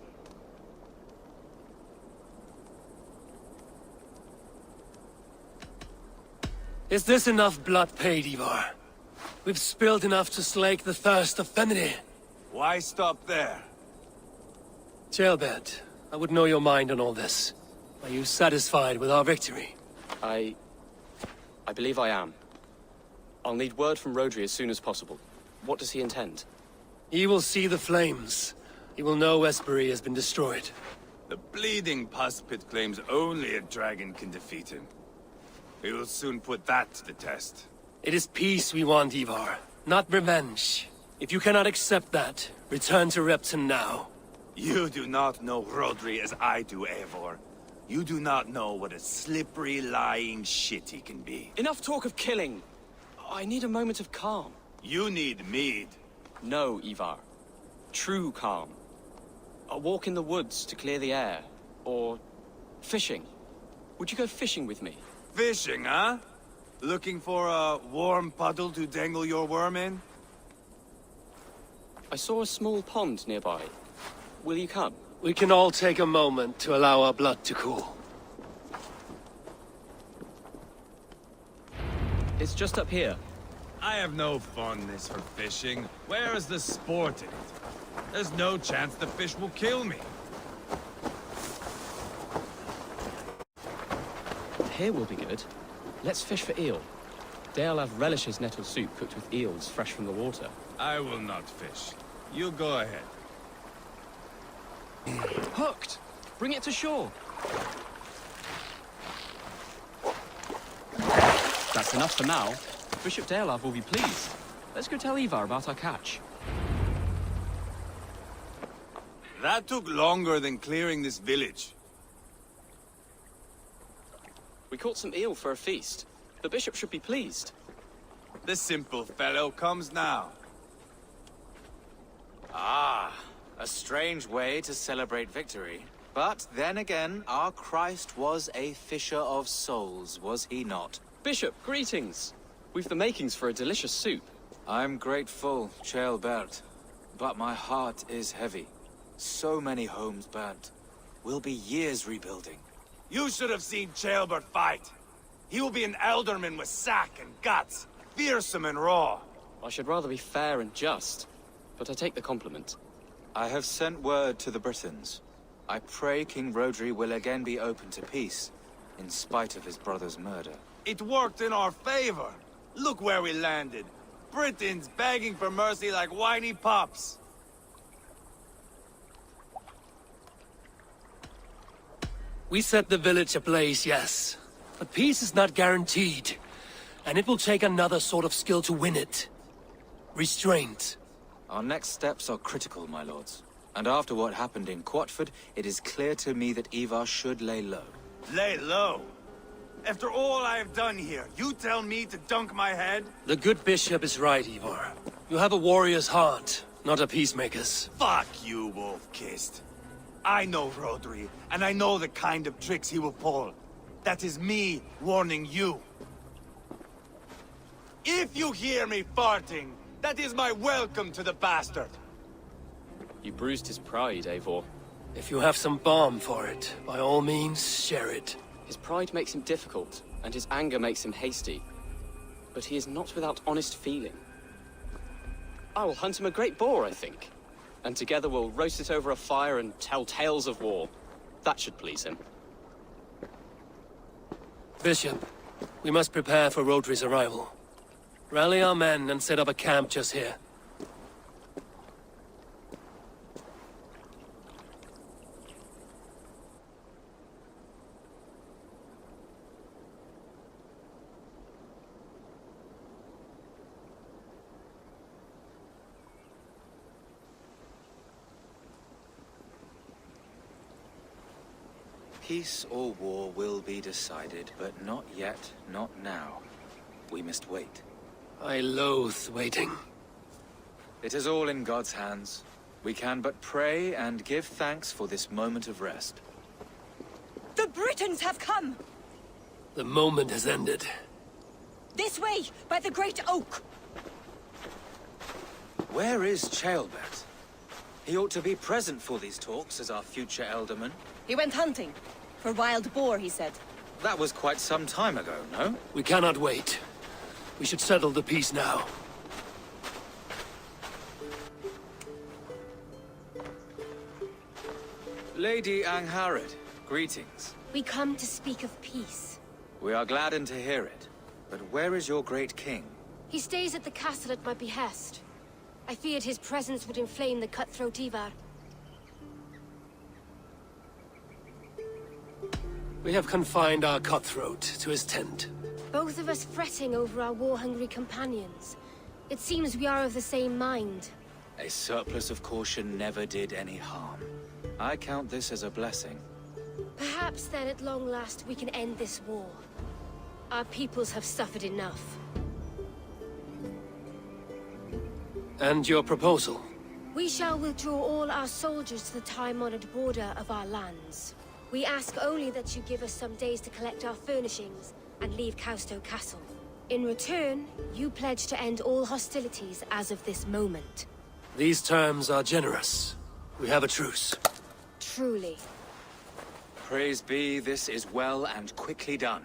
Is this enough blood paid, Ivar? We've spilled enough to slake the thirst of Fenrir. Why stop there? Ceolbert, I would know your mind on all this. Are you satisfied with our victory? I believe I am. I'll need word from Rodri as soon as possible. What does he intend? He will see the flames. He will know Espery has been destroyed. The bleeding pus pit claims only a dragon can defeat him. We will soon put that to the test. It is peace we want, Ivar, not revenge. If you cannot accept that, return to Repton now. You do not know Rodri as I do, Eivor. You do not know what a slippery, lying shit he can be. Enough talk of killing. I need a moment of calm. You need mead. No, Ivar. True calm. A walk in the woods to clear the air. Or fishing. Would you go fishing with me? Fishing, huh? Looking for a warm puddle to dangle your worm in? I saw a small pond nearby. Will you come? We can all take a moment to allow our blood to cool. It's just up here. I have no fondness for fishing. Where is the sport in it? There's no chance the fish will kill me. Here will be good. Let's fish for eel. Deolav relishes nettle soup cooked with eels fresh from the water. I will not fish. You go ahead. Hooked! Bring it to shore. That's enough for now. Bishop Deolav will be pleased. Let's go tell Ivar about our catch. That took longer than clearing this village. We caught some eel for a feast. The bishop should be pleased. The simple fellow comes now. Ah, a strange way to celebrate victory. But then again, our Christ was a fisher of souls, was he not? Bishop, greetings. We've the makings for a delicious soup. I'm grateful, Ceolbert, but my heart is heavy. So many homes burnt. We'll be years rebuilding. You should have seen Ceolbert fight. He will be an alderman with sack and guts, fearsome and raw. I should rather be fair and just, but I take the compliment. I have sent word to the Britons. I pray King Rodri will again be open to peace, in spite of his brother's murder. It worked in our favor. Look where we landed. Britons begging for mercy like whiny pups. We set the village ablaze, yes. But peace is not guaranteed. And it will take another sort of skill to win it. Restraint. Our next steps are critical, my lords. And after what happened in Quatford, it is clear to me that Ivar should lay low. Lay low? After all I have done here, you tell me to dunk my head? The good bishop is right, Ivar. You have a warrior's heart, not a peacemaker's. Fuck you, Wolf-Kissed. I know Rodri, and I know the kind of tricks he will pull. That is me warning you. If you hear me farting, that is my welcome to the bastard. You bruised his pride, Eivor. If you have some balm for it, by all means, share it. His pride makes him difficult, and his anger makes him hasty. But he is not without honest feeling. I will hunt him a great boar, I think. And together we'll roast it over a fire and tell tales of war. That should please him. Bishop, we must prepare for Rodri's arrival. Rally our men and set up a camp just here. Peace or war will be decided, but not yet, not now. We must wait. I loathe waiting. It is all in God's hands. We can but pray and give thanks for this moment of rest. The Britons have come! The moment has ended. This way, by the Great Oak! Where is Ceolbert? He ought to be present for these talks as our future elderman. He went hunting. For wild boar, he said. That was quite some time ago, no? We cannot wait. We should settle the peace now. Lady Angharad, greetings. We come to speak of peace. We are gladdened to hear it. But where is your great king? He stays at the castle at my behest. I feared his presence would inflame the cutthroat Ivar. We have confined our cutthroat to his tent. Both of us fretting over our war-hungry companions. It seems we are of the same mind. A surplus of caution never did any harm. I count this as a blessing. Perhaps then at long last we can end this war. Our peoples have suffered enough. And your proposal? We shall withdraw all our soldiers to the time-honored border of our lands. We ask only that you give us some days to collect our furnishings and leave Causto Castle. In return, you pledge to end all hostilities as of this moment. These terms are generous. We have a truce. Truly. Praise be, this is well and quickly done.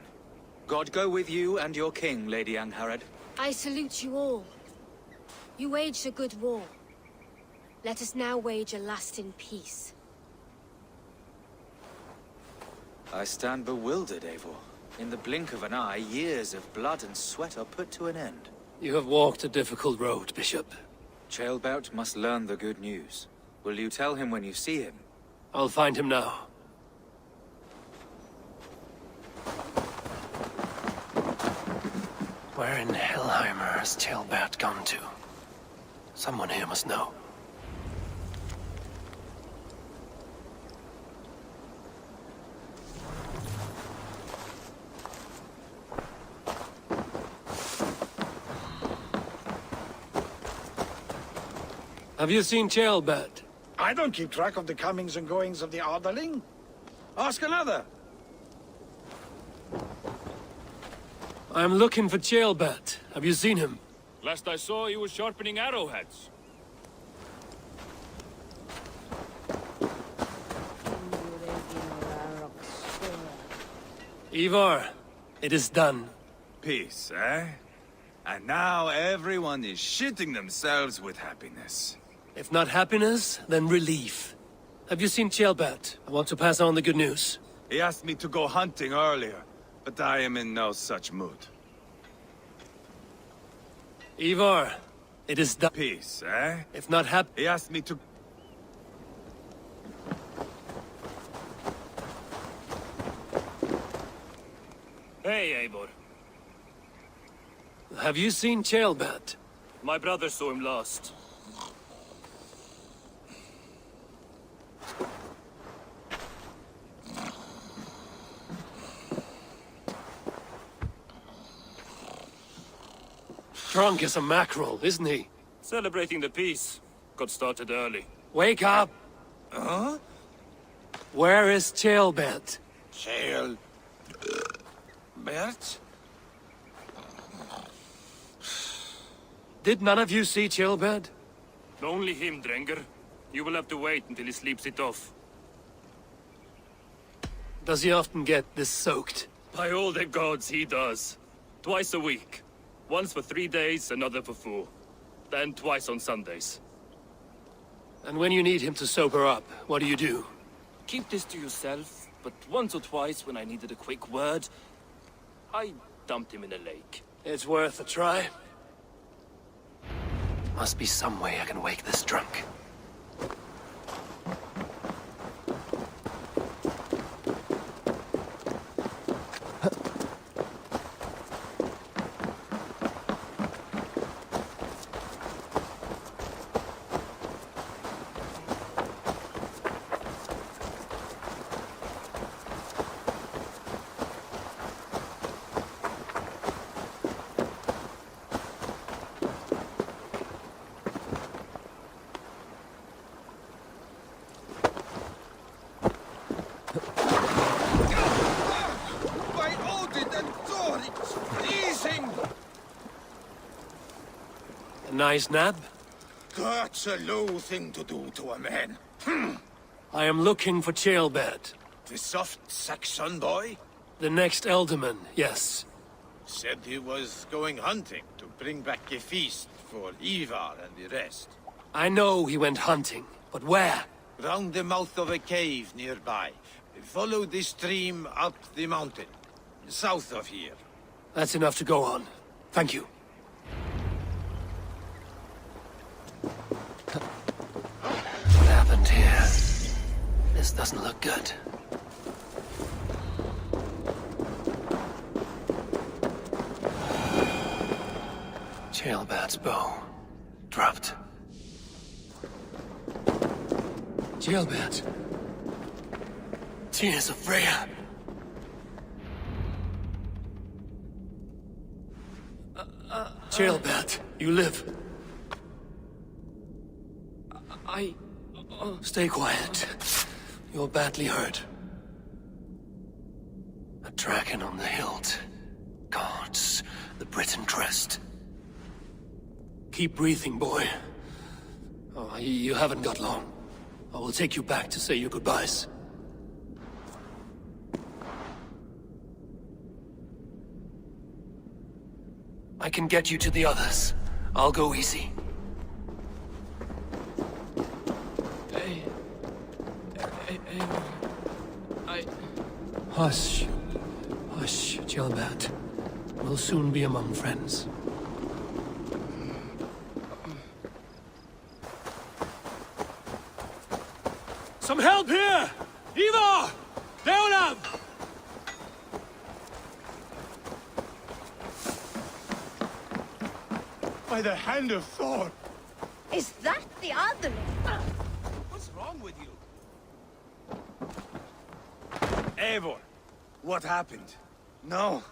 God go with you and your king, Lady Angharad. I salute you all. You waged a good war. Let us now wage a lasting peace. I stand bewildered, Eivor. In the blink of an eye, years of blood and sweat are put to an end. You have walked a difficult road, Bishop. Ceolbert must learn the good news. Will you tell him when you see him? I'll find him now. Where in Hellheimer has Ceolbert gone to? Someone here must know. Have you seen Ceolbert? I don't keep track of the comings and goings of the Arderling. Ask another. I'm looking for Ceolbert. Have you seen him? Last I saw, he was sharpening arrowheads. Ivar, it is done. Peace, eh? And now everyone is shitting themselves with happiness. If not happiness, then relief. Have you seen Ceolbert? I want to pass on the good news. He asked me to go hunting earlier, but I am in no such mood. Ivar, it is done. Peace, eh? If not He asked me to... Hey, Eivor. Have you seen Ceolbert? My brother saw him last. Drunk as a mackerel, isn't he? Celebrating the peace. Got started early. Wake up! Huh? Where is Ceolbert? Bert? Did none of you see Ceolbert? Only him, Drenger. You will have to wait until he sleeps it off. Does he often get this soaked? By all the gods, he does. Twice a week. Once for 3 days, another for 4. Then twice on Sundays. And when you need him to sober up, what do you do? Keep this to yourself, but once or twice when I needed a quick word, I dumped him in a lake. It's worth a try. Must be some way I can wake this drunk. Nice nap? That's a low thing to do to a man. I am looking for Ceolbert. The soft Saxon boy? The next Elderman, yes. Said he was going hunting to bring back a feast for Ivar and the rest. I know he went hunting, but where? Round the mouth of a cave nearby. Follow the stream up the mountain, south of here. That's enough to go on. Thank you. What happened here? This doesn't look good. Ceolbert's bow. Dropped. Ceolbert. Tears of Freya. Ceolbert, you live. Stay quiet. You're badly hurt. A dragon on the hilt. Gods, the Briton crest. Keep breathing, boy. Oh, you haven't got long. I will take you back to say your goodbyes. I can get you to the others. I'll go easy. Hush. Hush, Gilbert. We'll soon be among friends. Some help here! Ivar! Leonard! By the hand of Thor! Is that the other? What's wrong with you? Eivor, what happened? No.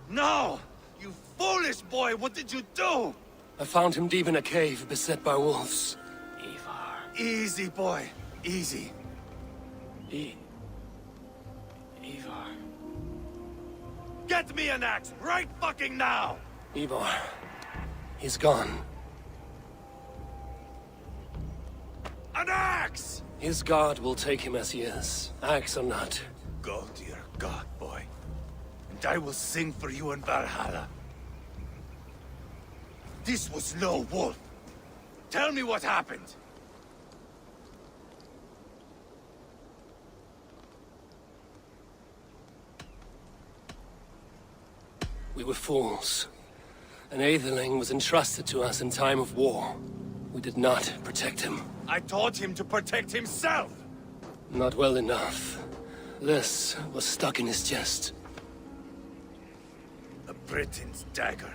No! You foolish boy, what did you do? I found him deep in a cave, beset by wolves. Ivar. Easy, boy. Easy. Ivar. Get me an axe, right fucking now! Ivar. He's gone. An axe! His god will take him as he is, axe or not. Go to your god, boy. And I will sing for you in Valhalla. This was no wolf. Tell me what happened. We were fools. An Aetherling was entrusted to us in time of war. We did not protect him. I taught him to protect himself! Not well enough. This was stuck in his chest. The Briton's dagger.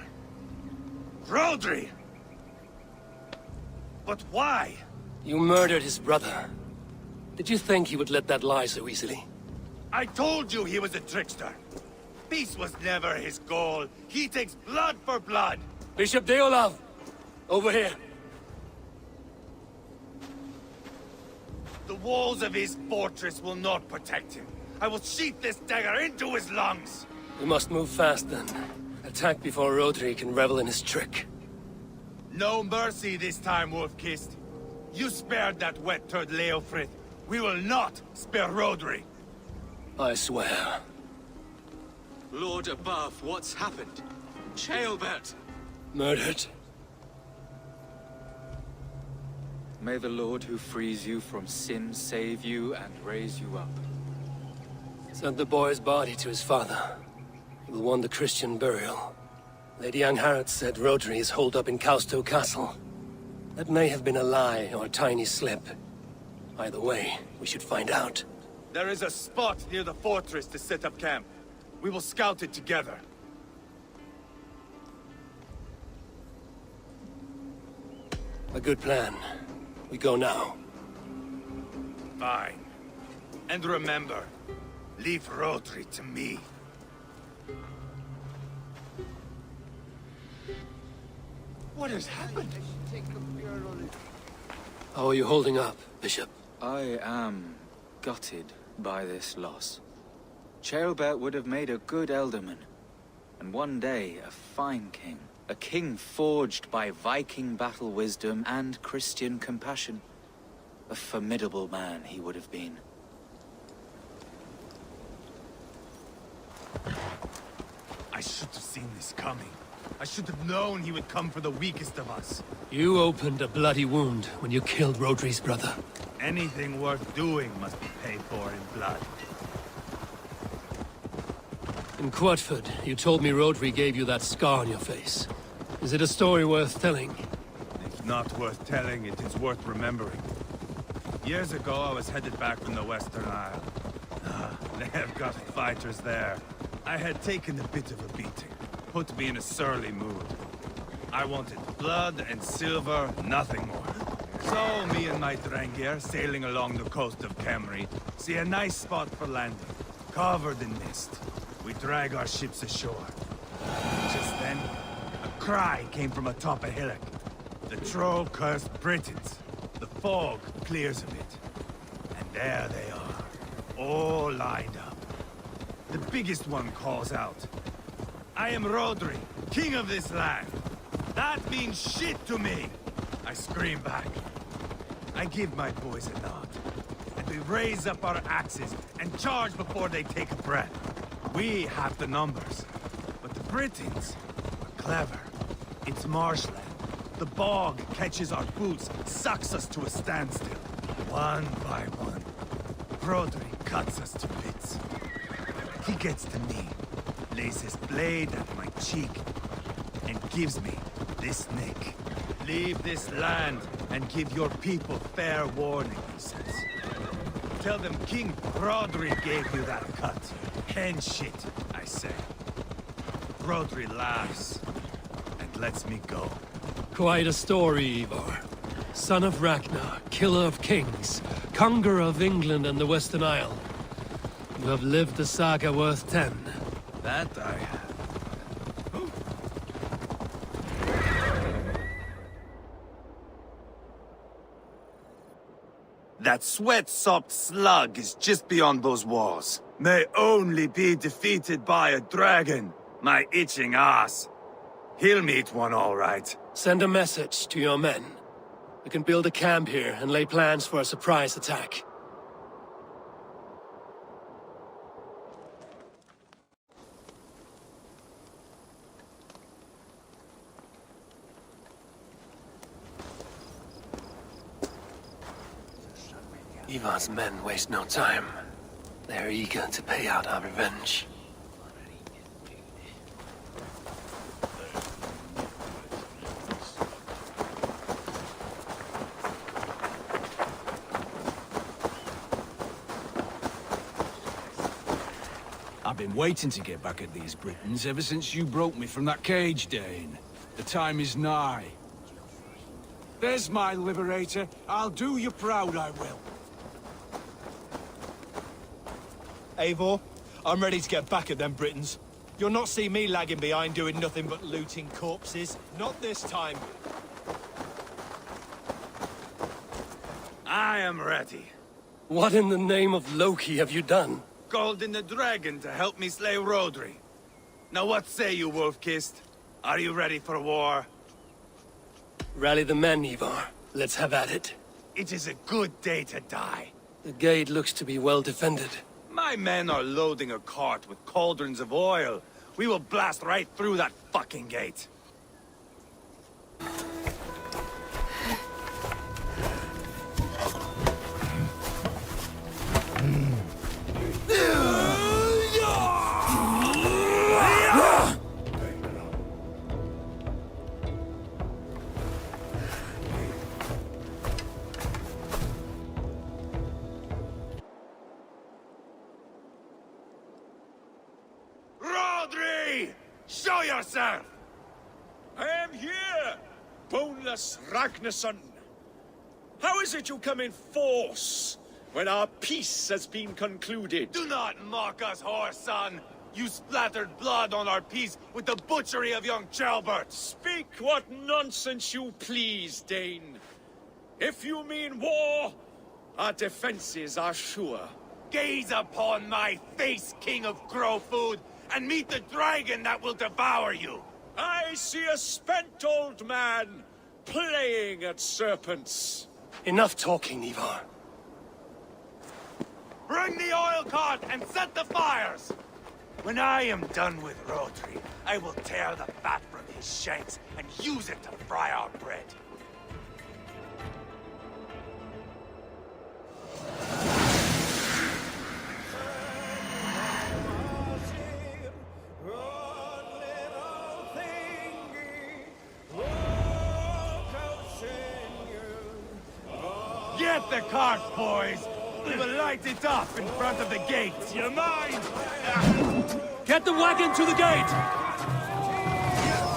Rodri! But why? You murdered his brother. Did you think he would let that lie so easily? I told you he was a trickster. Peace was never his goal. He takes blood for blood. Bishop Deolav! Over here. The walls of his fortress will not protect him. I will sheath this dagger into his lungs. We must move fast then. Attack before Rodri can revel in his trick. No mercy this time, Wolf-Kissed. You spared that wet turd Leofrith. We will not spare Rodri. I swear. Lord above, what's happened? Ceolbert! Murdered. May the Lord who frees you from sin save you and raise you up. Sent the boy's body to his father. He will want the Christian burial. Lady Angharad said Rodri is holed up in Causto Castle. That may have been a lie or a tiny slip. Either way, we should find out. There is a spot near the fortress to set up camp. We will scout it together. A good plan. We go now. Fine. And remember, leave Rodri to me. What has happened? How are you holding up, Bishop? I am gutted by this loss. Ceolbert would have made a good elderman, and one day a fine king. A king forged by Viking battle wisdom and Christian compassion. A formidable man he would have been. I should have seen this coming. I should have known he would come for the weakest of us. You opened a bloody wound when you killed Rodri's brother. Anything worth doing must be paid for in blood. In Quatford, you told me Rodri gave you that scar on your face. Is it a story worth telling? If not worth telling, it is worth remembering. Years ago, I was headed back from the Western Isle. They have got fighters there. I had taken a bit of a beating. Put me in a surly mood. I wanted blood and silver, nothing more. So, me and my Drengir, sailing along the coast of Kemri, see a nice spot for landing, covered in mist. We drag our ships ashore. Just then, a cry came from atop a hillock. The troll cursed Britons. The fog clears a bit. And there they are, all lined up. The biggest one calls out, "I am Rodri, king of this land. That means shit to me!" I scream back. I give my boys a nod. And we raise up our axes and charge before they take a breath. We have the numbers. But the Britons are clever. It's marshland. The bog catches our boots, sucks us to a standstill. One by one, Rodri cuts us to bits. He gets to me, lays his blade at my cheek, and gives me this nick. "Leave this land and give your people fair warning," he says. "Tell them King Rodri gave you that cut." "Hen shit," I say. Rodri laughs and lets me go. Quite a story, Ivar. Son of Ragnar, killer of kings, conqueror of England and the Western Isle. You have lived a saga worth 10. That I have. That sweat-sopped slug is just beyond those walls. May only be defeated by a dragon, my itching ass. He'll meet one all right. Send a message to your men. We can build a camp here and lay plans for a surprise attack. Ivar's men waste no time. They're eager to pay out our revenge. I've been waiting to get back at these Britons ever since you broke me from that cage, Dane. The time is nigh. There's my liberator. I'll do you proud, I will. Eivor, I'm ready to get back at them Britons. You'll not see me lagging behind doing nothing but looting corpses. Not this time. I am ready. What in the name of Loki have you done? Called in the dragon to help me slay Rodri. Now what say you, Wolf-Kissed? Are you ready for war? Rally the men, Ivar. Let's have at it. It is a good day to die. The gate looks to be well defended. My men are loading a cart with cauldrons of oil. We will blast right through that fucking gate. Show yourself! I am here, boneless Ragnarsson. How is it you come in force when our peace has been concluded? Do not mock us, whoreson! You splattered blood on our peace with the butchery of young Chalbert! Speak what nonsense you please, Dane. If you mean war, our defenses are sure. Gaze upon my face, King of Grow Food, and meet the dragon that will devour you! I see a spent old man playing at serpents. Enough talking, Ivar. Bring the oil cart and set the fires! When I am done with Rodri, I will tear the fat from his shanks and use it to fry our bread. Get the cart, boys! We will light it up in front of the gate! You mind? Get the wagon to the gate!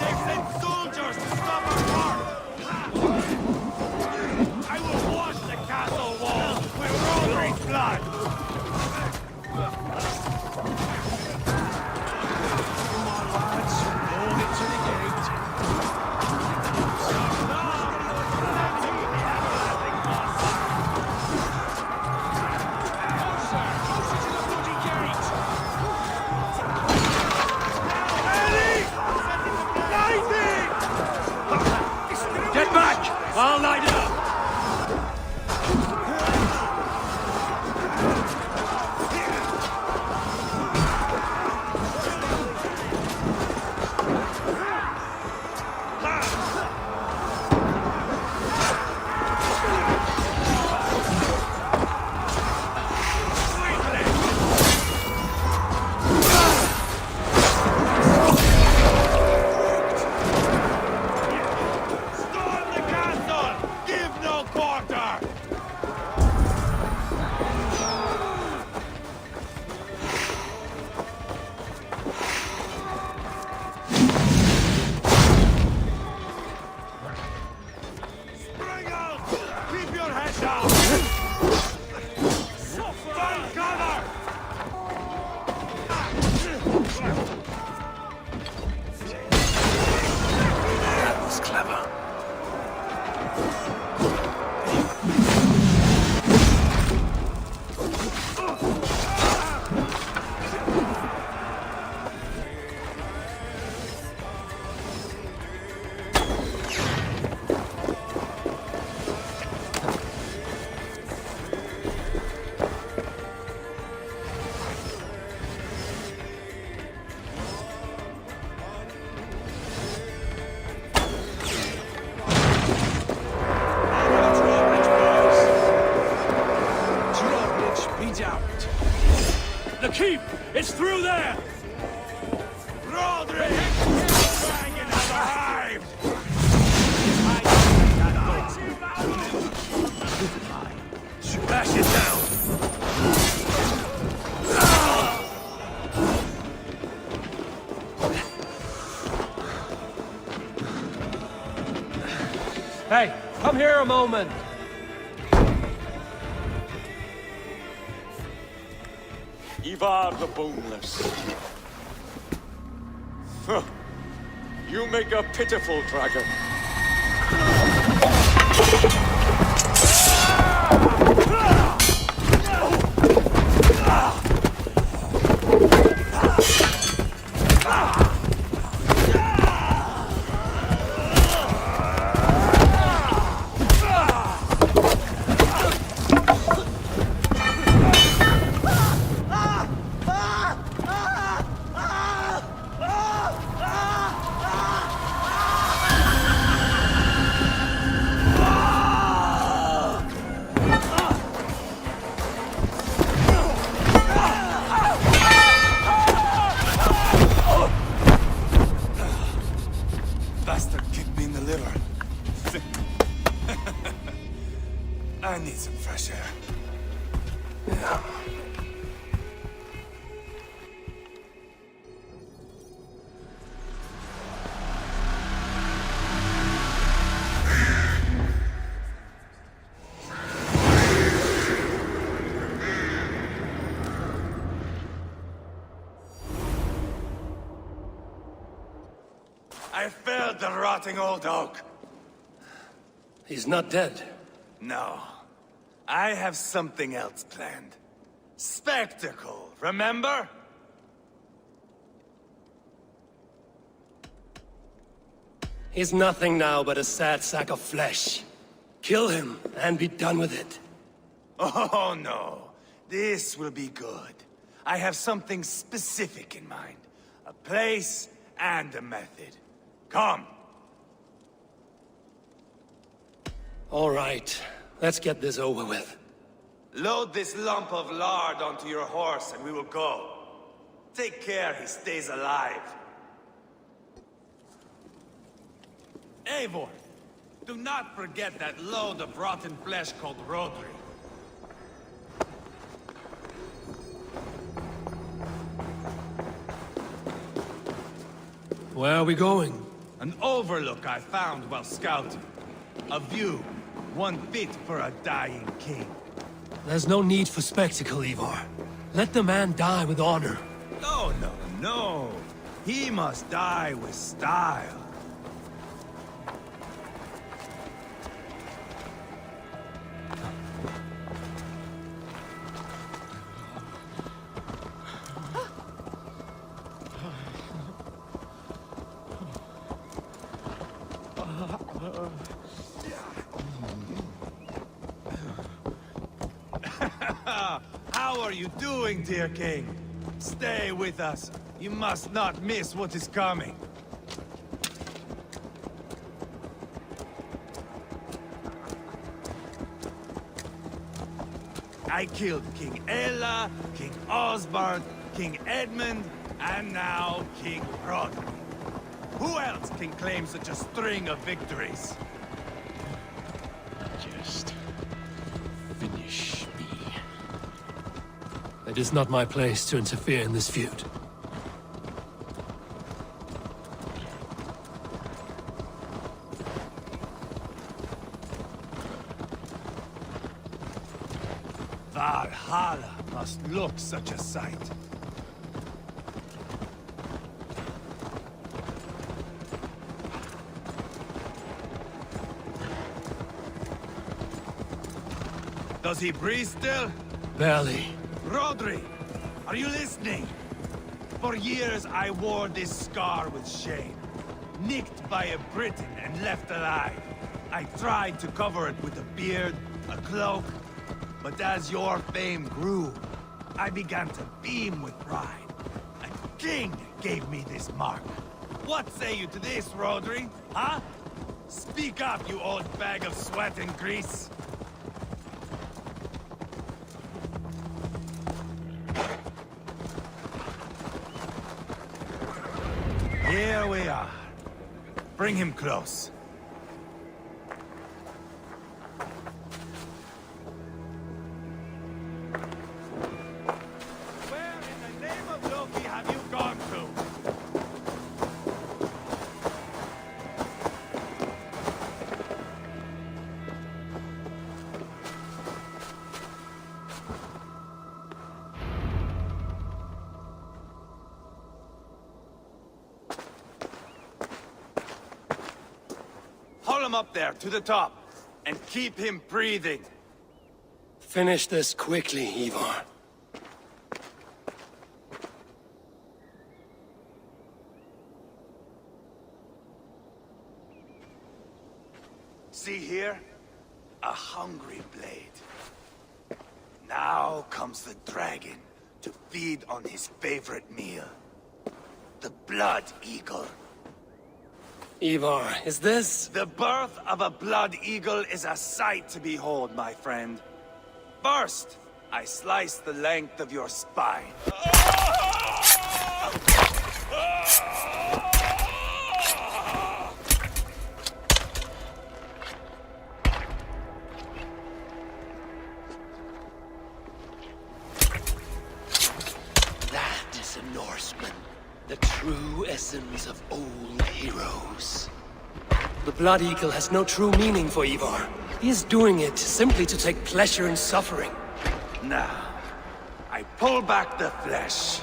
They sent soldiers to stop our cart! I will wash the castle wall with Rodri's blood! Come on, lads. Load it to the gate. Watch out! The keep! It's through there! Roderick! Dragon alive! Smash it down! Hey, come here a moment! Ivar the Boneless. Huh. You make a pitiful dragon. Bastard kicked me in the liver. I need some fresh air. Yeah. I felled the rotting old oak. He's not dead. No. I have something else planned. Spectacle, remember? He's nothing now but a sad sack of flesh. Kill him and be done with it. Oh no. This will be good. I have something specific in mind. A place and a method. Come. All right, let's get this over with. Load this lump of lard onto your horse and we will go. Take care he stays alive. Eivor, do not forget that load of rotten flesh called Rodri. Where are we going? An overlook I found while scouting. A view, one fit for a dying king. There's no need for spectacle, Ivar. Let the man die with honor. No, no, no. He must die with style. How are you doing, dear king? Stay with us. You must not miss what is coming. I killed King Ella, King Osbald, King Edmund, and now King Rodri. Who else can claim such a string of victories? Just finish me. It is not my place to interfere in this feud. Valhalla must look such a sight. Does he breathe still? Barely. Rodri, are you listening? For years I wore this scar with shame. Nicked by a Briton and left alive. I tried to cover it with a beard, a cloak, but as your fame grew, I began to beam with pride. A king gave me this mark. What say you to this, Rodri? Huh? Speak up, you old bag of sweat and grease. Here we are. Bring him close. Where in the name of Loki have you gone to? Haul him up there, to the top, and keep him breathing. Finish this quickly, Ivar. See here? A hungry blade. Now comes the dragon to feed on his favorite meal. The blood eagle. Ivar, is this? The birth of a blood eagle is a sight to behold, my friend. First, I slice the length of your spine. That is a Norseman. The true essence of old heroes. The Blood Eagle has no true meaning for Ivar. He is doing it simply to take pleasure in suffering. Now, I pull back the flesh.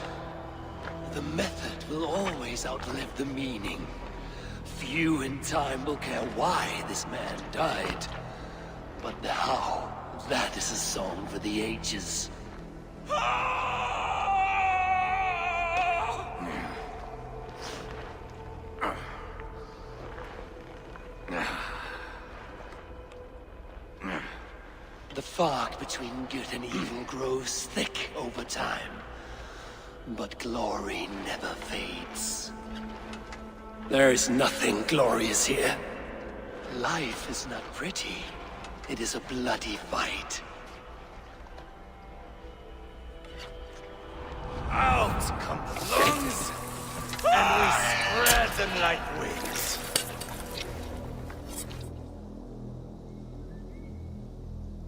The method will always outlive the meaning. Few in time will care why this man died. But the how, that is a song for the ages. The fog between good and evil grows thick over time. But glory never fades. There is nothing glorious here. Life is not pretty. It is a bloody fight. Out come the lungs, and we spread them like wings.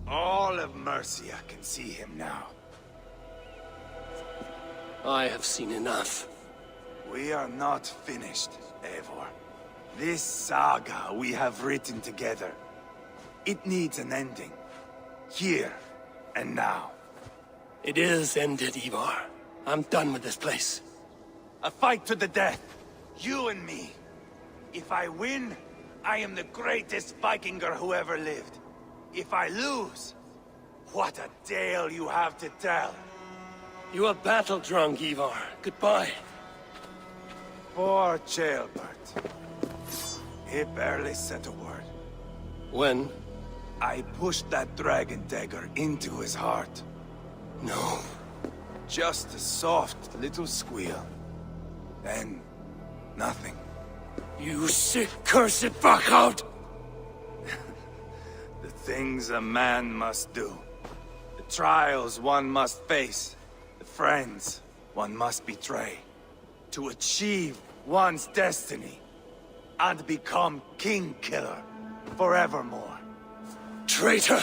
All of Mercia can see him now. I have seen enough. We are not finished, Eivor. This saga we have written together, it needs an ending. Here and now. It is ended, Ivar. I'm done with this place. A fight to the death. You and me. If I win, I am the greatest Vikinger who ever lived. If I lose, what a tale you have to tell. You are battle drunk, Ivar. Goodbye. Poor Ceolbert. He barely said a word. When? I pushed that dragon dagger into his heart. No. Just a soft little squeal. Then, nothing. You sick, cursed fuck-out! The things a man must do. The trials one must face. The friends one must betray. To achieve one's destiny. And become King Killer forevermore. Traitor!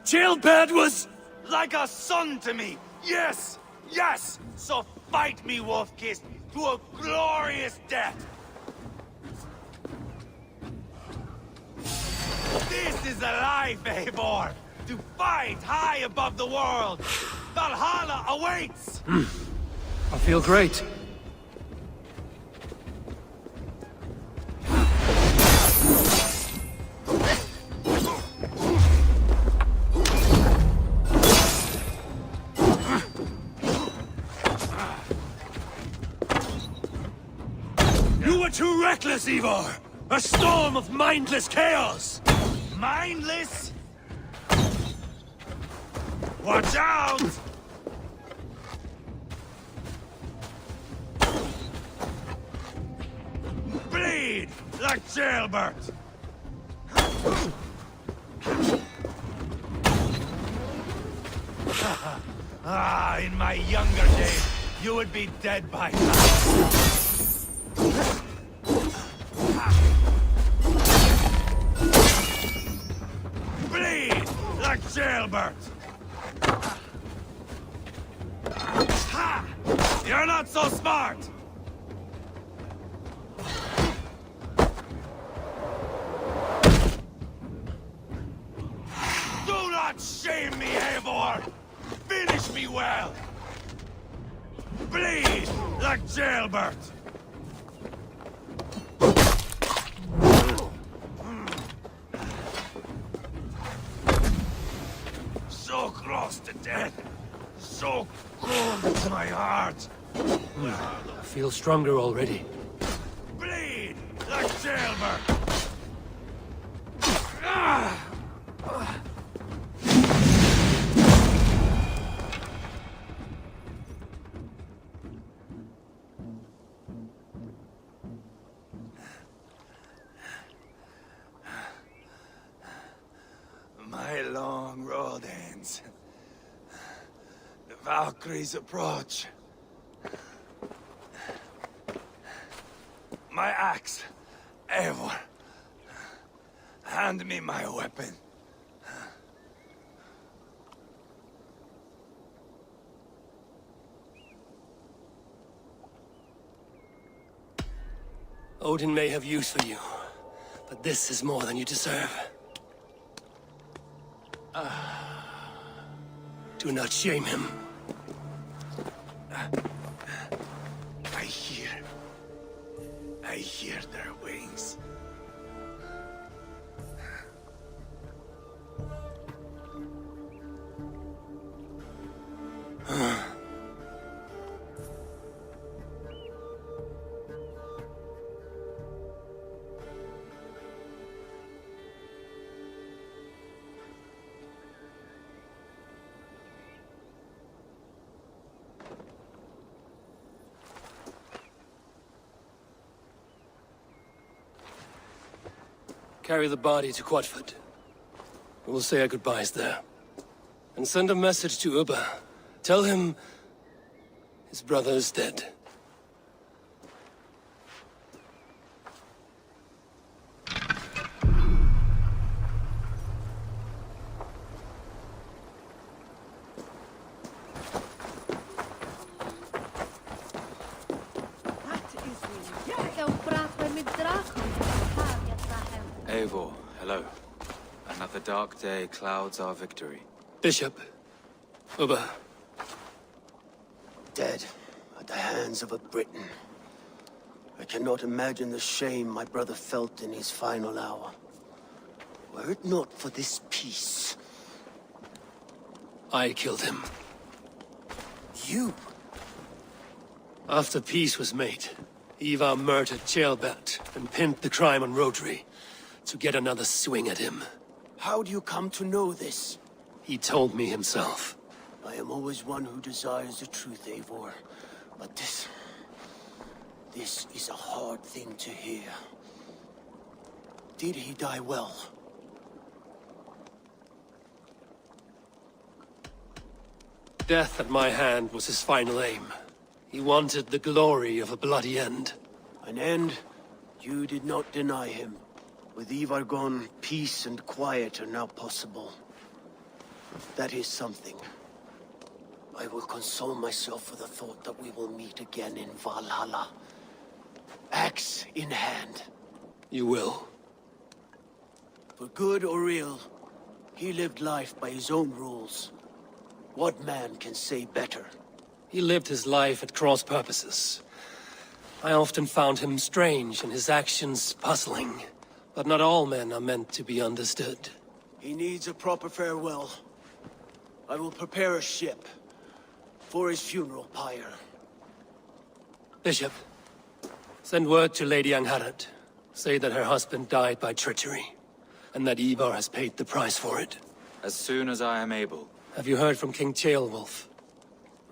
Ceolbert was... like a son to me! Yes! Yes! So fight me, Wolf-Kissed, to a glorious death! This is a life, Eivor! To fight high above the world! Valhalla awaits! I feel great. You were too reckless, Ivar! A storm of mindless chaos! Mindless? Watch out! Bleed like Ceolbert! In my younger days, you would be dead by now. jailbird! Ha! You're not so smart! Do not shame me, Eivor! Finish me well! Bleed like jailbird! So close to death! So cold to my heart! I feel stronger already. Bleed like jailbird! Ah! My long road ends. The Valkyries approach. My axe, Eivor. Hand me my weapon. Odin may have use for you, but this is more than you deserve. Do not shame him. I hear their wings. Carry the body to Quatford. We'll say our goodbyes there. And send a message to Ubba. Tell him his brother is dead. Eivor, hello. Another dark day clouds our victory. Bishop. Ubba. Dead at the hands of a Briton. I cannot imagine the shame my brother felt in his final hour. Were it not for this peace... I killed him. You? After peace was made, Ivar murdered Ceolbert and pinned the crime on Rodri to get another swing at him. How do you come to know this? He told me himself. I am always one who desires the truth, Eivor. But this is a hard thing to hear. Did he die well? Death at my hand was his final aim. He wanted the glory of a bloody end. An end you did not deny him. With Ivar gone, peace and quiet are now possible. That is something. I will console myself with the thought that we will meet again in Valhalla. Axe in hand. You will. For good or ill, he lived life by his own rules. What man can say better? He lived his life at cross purposes. I often found him strange and his actions puzzling. But not all men are meant to be understood. He needs a proper farewell. I will prepare a ship for his funeral pyre. Bishop, send word to Lady Angharad. Say that her husband died by treachery, and that Ivar has paid the price for it. As soon as I am able. Have you heard from King Ceolwulf?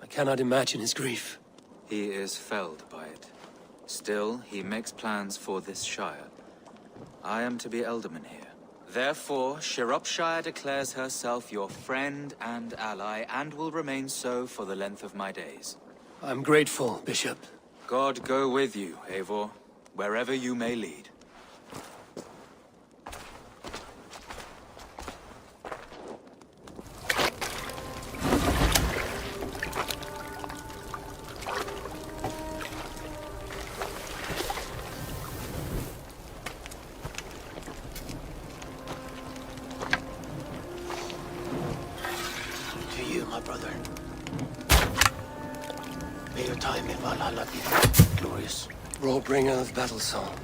I cannot imagine his grief. He is felled by it. Still, he makes plans for this shire. I am to be Elderman here. Therefore, Shropshire declares herself your friend and ally, and will remain so for the length of my days. I'm grateful, Bishop. God go with you, Eivor, wherever you may lead. May your time in Valhalla be glorious. Roarbringer of battle song.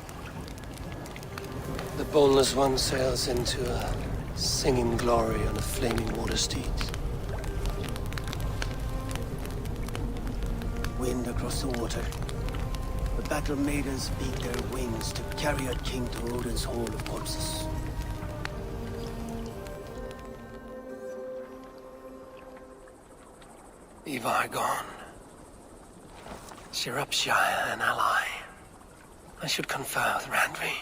The boneless one sails into a singing glory on a flaming water steed. Wind across the water. The battle maidens beat their wings to carry a king to Odin's hall of corpses. Ivar gone. Shropshire an ally. I should confer with Randvi.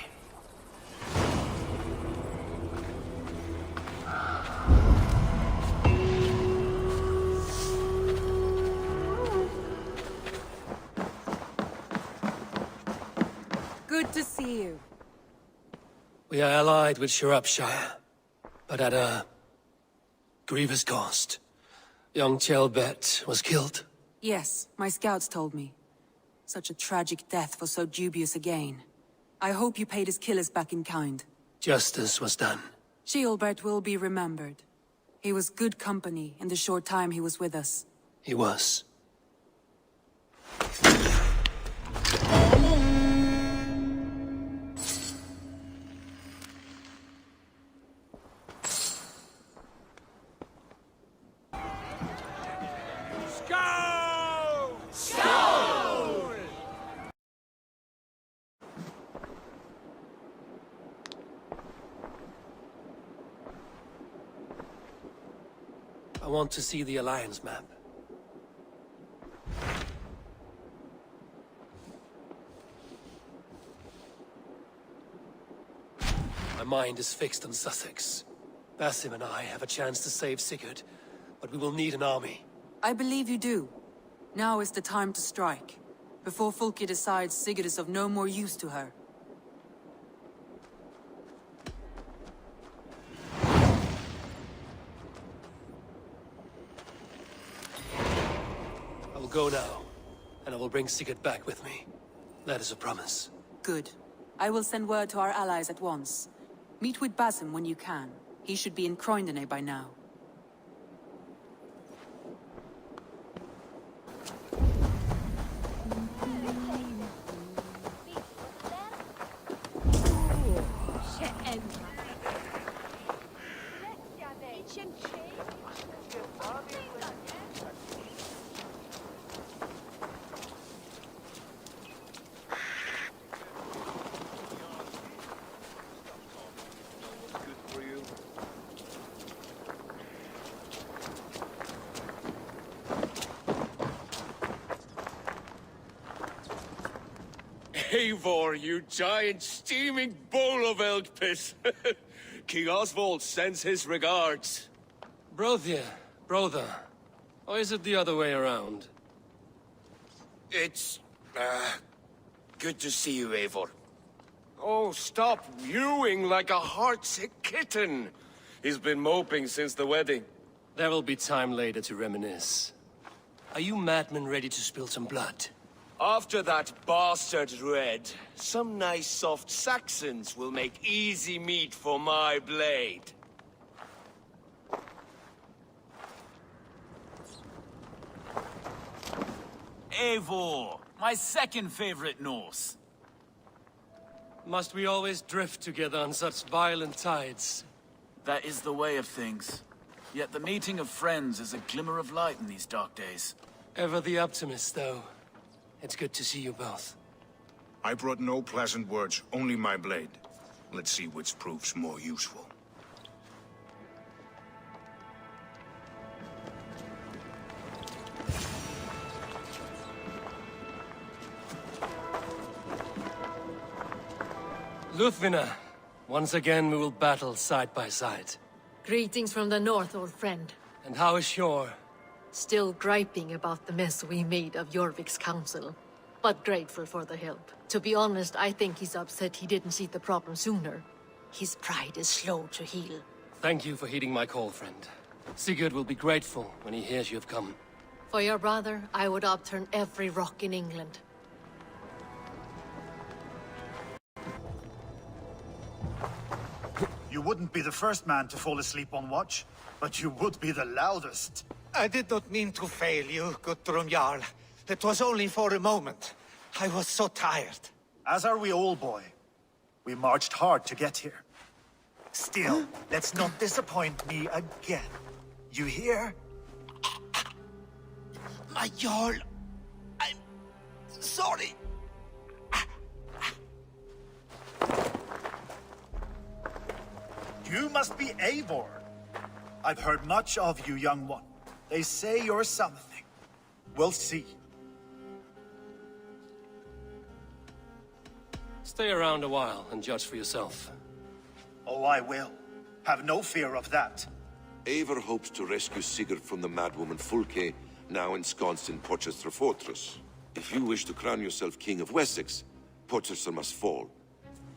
Good to see you. We are allied with Shropshire, but at a grievous cost. Young Chelbet was killed. Yes, my scouts told me. Such a tragic death for so dubious a gain. I hope you paid his killers back in kind. Justice was done. Ceolbert will be remembered. He was good company in the short time he was with us. He was. I want to see the Alliance map. My mind is fixed on Sussex. Basim and I have a chance to save Sigurd, but we will need an army. I believe you do. Now is the time to strike, before Fulke decides Sigurd is of no more use to her. I will go now, and I will bring Sigurd back with me. That is a promise. Good. I will send word to our allies at once. Meet with Basim when you can. He should be in Croydon by now. Eivor, you giant steaming bowl of elk piss. King Oswald sends his regards. Brothia, brother. Or is it the other way around? It's, good to see you, Eivor. Oh, stop mewing like a heartsick kitten. He's been moping since the wedding. There will be time later to reminisce. Are you madmen ready to spill some blood? After that bastard Red, some nice soft Saxons will make easy meat for my blade. Eivor, my second favorite Norse. Must we always drift together on such violent tides? That is the way of things. Yet the meeting of friends is a glimmer of light in these dark days. Ever the optimist, though. It's good to see you both. I brought no pleasant words, only my blade. Let's see which proves more useful. Luthvina, once again we will battle side by side. Greetings from the north, old friend. And how is Shor? Still griping about the mess we made of Jorvik's council, but grateful for the help. To be honest, I think he's upset he didn't see the problem sooner. His pride is slow to heal. Thank you for heeding my call, friend. Sigurd will be grateful when he hears you have come. For your brother, I would upturn every rock in England. You wouldn't be the first man to fall asleep on watch, but you would be the loudest. I did not mean to fail you, Guthrum Jarl. It was only for a moment. I was so tired. As are we all, boy. We marched hard to get here. Still, let's not disappoint me again. You hear? My Jarl, I'm sorry. You must be Eivor. I've heard much of you, young one. They say you're something. We'll see. Stay around a while and judge for yourself. Oh, I will. Have no fear of that. Eivor hopes to rescue Sigurd from the madwoman Fulke, now ensconced in Porchester Fortress. If you wish to crown yourself King of Wessex, Porchester must fall.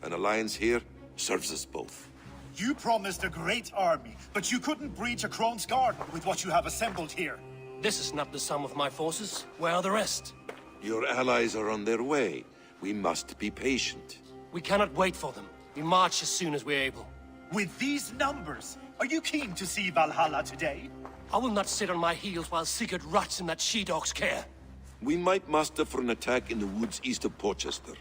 An alliance here serves us both. You promised a great army, but you couldn't breach a Crone's garden with what you have assembled here. This is not the sum of my forces. Where are the rest? Your allies are on their way. We must be patient. We cannot wait for them. We march as soon as we're able. With these numbers, are you keen to see Valhalla today? I will not sit on my heels while Sigurd rots in that she-dog's care. We might muster for an attack in the woods east of Porchester.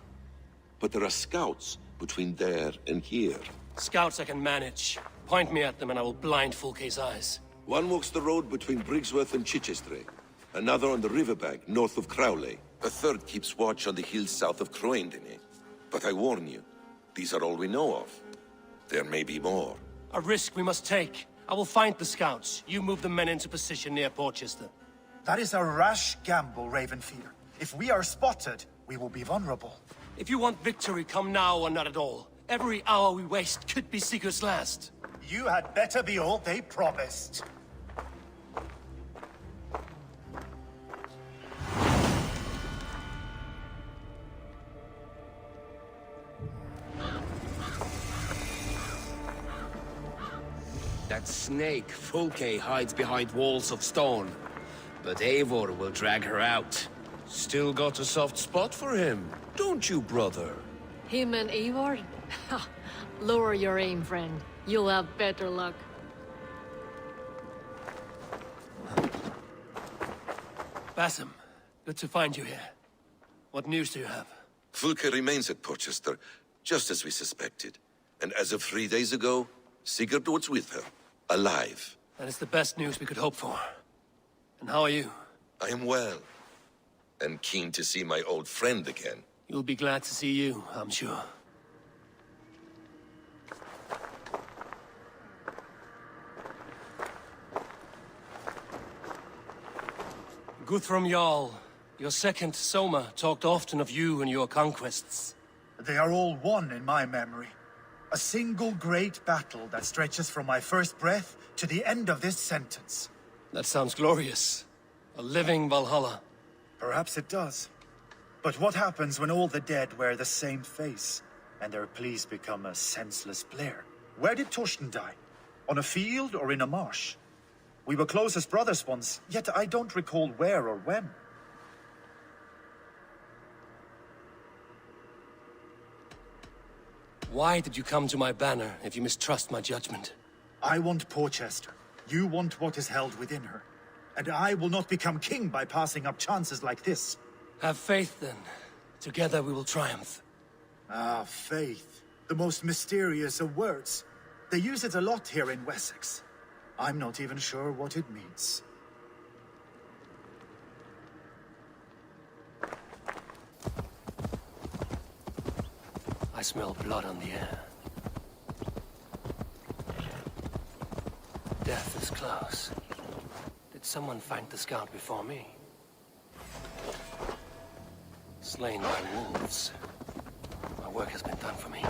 But there are scouts between there and here. Scouts I can manage. Point me at them and I will blind Fulke's eyes. One walks the road between Briggsworth and Chichester. Another on the riverbank north of Crowley. A third keeps watch on the hills south of Croendene. But I warn you, these are all we know of. There may be more. A risk we must take. I will find the scouts. You move the men into position near Porchester. That is a rash gamble, Ravenfear. If we are spotted, we will be vulnerable. If you want victory, come now or not at all. Every hour we waste could be Sigurd's last. You had better be all they promised. That snake, Fulke, hides behind walls of stone. But Eivor will drag her out. Still got a soft spot for him, don't you, brother? Him and Eivor? Ha! Lower your aim, friend. You'll have better luck. Basim, good to find you here. What news do you have? Fulke remains at Porchester, just as we suspected. And as of 3 days ago, Sigurd was with her, alive. That is the best news we could hope for. And how are you? I am well, and keen to see my old friend again. You'll be glad to see you, I'm sure. Guthrum Jarl, your second Soma talked often of you and your conquests. They are all one in my memory. A single great battle that stretches from my first breath to the end of this sentence. That sounds glorious. A living Valhalla. Perhaps it does. But what happens when all the dead wear the same face, and their pleas become a senseless blare? Where did Torsten die? On a field or in a marsh? We were close as brothers once, yet I don't recall where or when. Why did you come to my banner if you mistrust my judgment? I want Porchester. You want what is held within her. And I will not become king by passing up chances like this. Have faith, then. Together we will triumph. Ah, faith. The most mysterious of words. They use it a lot here in Wessex. I'm not even sure what it means. I smell blood on the air. Death is close. Did someone find the scout before me? Slain by wolves. My work has been done for me.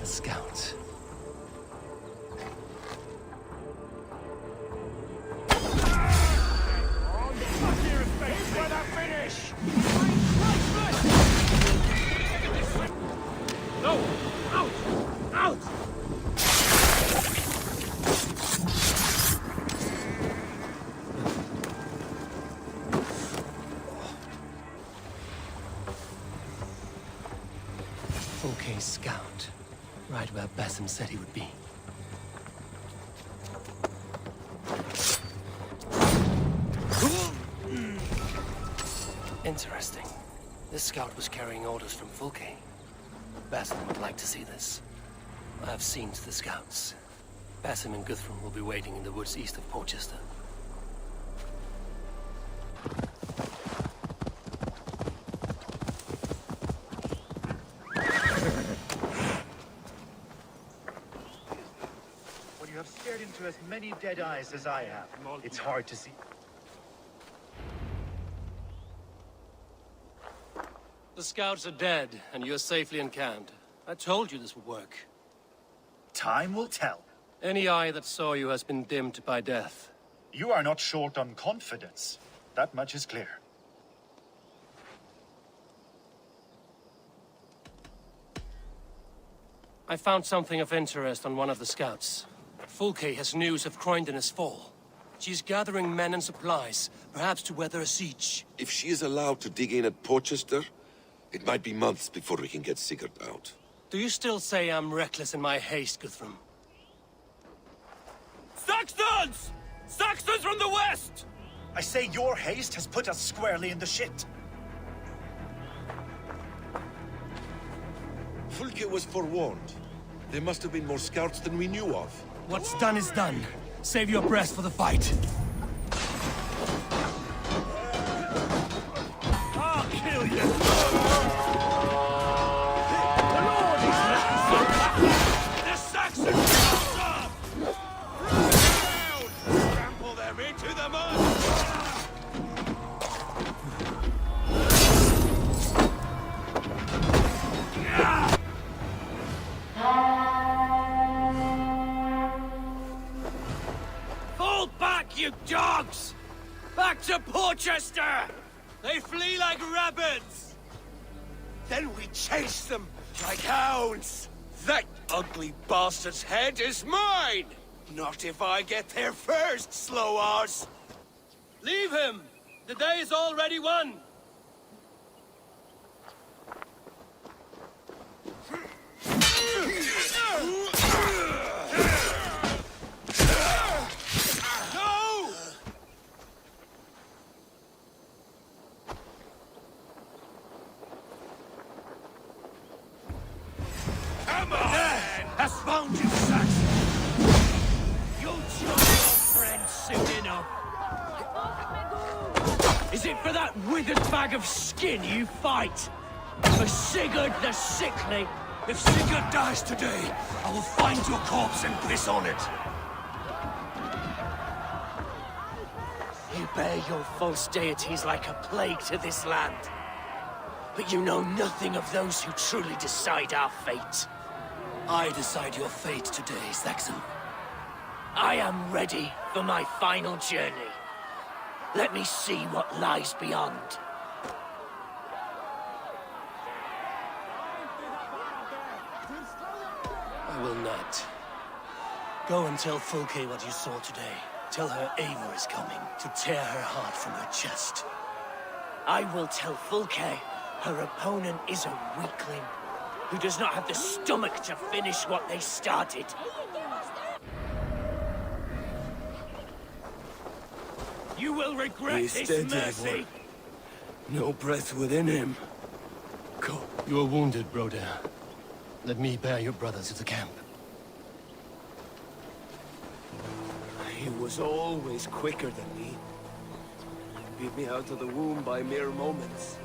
The scout. No! Out! Out! Fulke's scout. Right where Basim said he would be. Interesting. This scout was carrying orders from Fulke. Basim would like to see this. I have seen to the scouts. Basim and Guthrum will be waiting in the woods east of Porchester. When you have stared into as many dead eyes as I have, it's hard to see. The scouts are dead, and you're safely encamped. I told you this would work. Time will tell. Any eye that saw you has been dimmed by death. You are not short on confidence. That much is clear. I found something of interest on one of the scouts. Fulke has news of Croydon's fall. She's gathering men and supplies, perhaps to weather a siege. If she is allowed to dig in at Porchester, it might be months before we can get Sigurd out. Do you still say I'm reckless in my haste, Guthrum? Saxons! Saxons from the west! I say your haste has put us squarely in the shit. Fulke was forewarned. There must have been more scouts than we knew of. What's done is done. Save your breath for the fight. I'll kill you! The Saxons! Trample them into the mud! Fall back, you dogs! Back to Porchester! They flee like rabbits! Then we chase them like hounds! That ugly bastard's head is mine! Not if I get there first, slow-arse! Leave him! The day is already won! No! Come on! Has found you, Saxon! You'll join your friends soon enough! Is it for that withered bag of skin you fight? For Sigurd the Sickly? If Sigurd dies today, I will find your corpse and piss on it! You bear your false deities like a plague to this land. But you know nothing of those who truly decide our fate. I decide your fate today, Saxon. I am ready for my final journey. Let me see what lies beyond. I will not. Go and tell Fulke what you saw today. Tell her Eivor is coming to tear her heart from her chest. I will tell Fulke her opponent is a weakling who does not have the stomach to finish what they started. You will regret He's this dead, mercy. Eivor. No breath within him. Go. You are wounded, Broder. Let me bear your brother to the camp. He was always quicker than me. Beat me out of the womb by mere moments.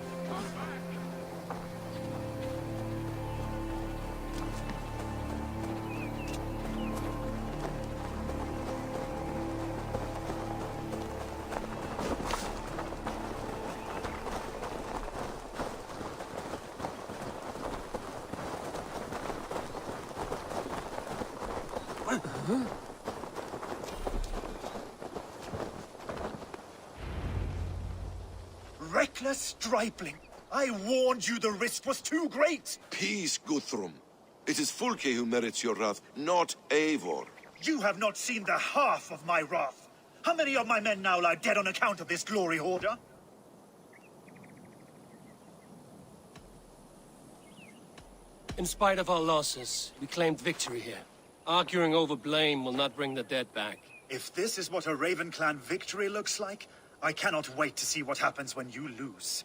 Reckless stripling! I warned you the risk was too great! Peace, Guthrum. It is Fulke who merits your wrath, not Eivor. You have not seen the half of my wrath. How many of my men now lie dead on account of this glory hoarder? In spite of our losses, we claimed victory here. Arguing over blame will not bring the dead back. If this is what a Raven Clan victory looks like, I cannot wait to see what happens when you lose.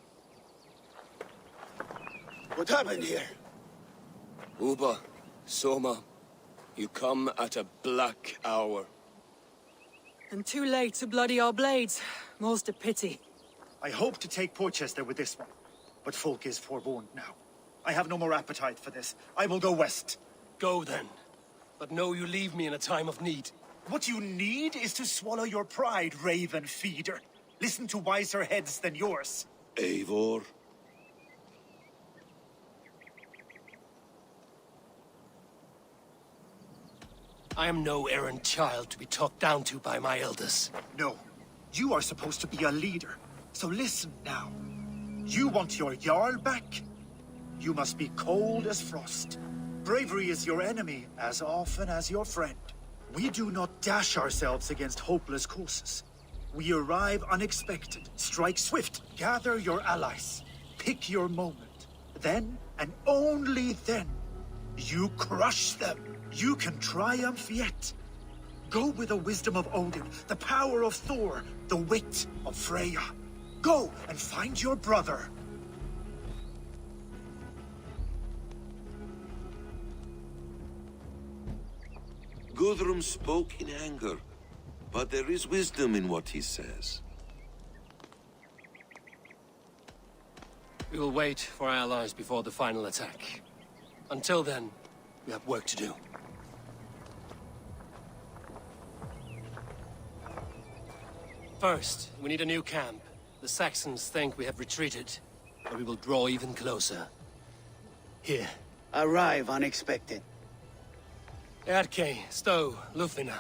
What happened here? Uba, Soma, you come at a black hour. And too late to bloody our blades. Most a pity. I hope to take Porchester with this one, but folk is forewarned now. I have no more appetite for this. I will go west. Go then. But know you leave me in a time of need. What you need is to swallow your pride, Raven Feeder. Listen to wiser heads than yours. Eivor. I am no errant child to be talked down to by my elders. No. You are supposed to be a leader. So listen now. You want your Jarl back? You must be cold as frost. Bravery is your enemy as often as your friend. We do not dash ourselves against hopeless courses. We arrive unexpected, strike swift, gather your allies, pick your moment. Then, and only then, you crush them. You can triumph yet. Go with the wisdom of Odin, the power of Thor, the wit of Freya. Go and find your brother. Guthrum spoke in anger, but there is wisdom in what he says. We will wait for our allies before the final attack. Until then, we have work to do. First, we need a new camp. The Saxons think we have retreated, but we will draw even closer. Here. Arrive unexpected. Erke, Stowe, Lufina,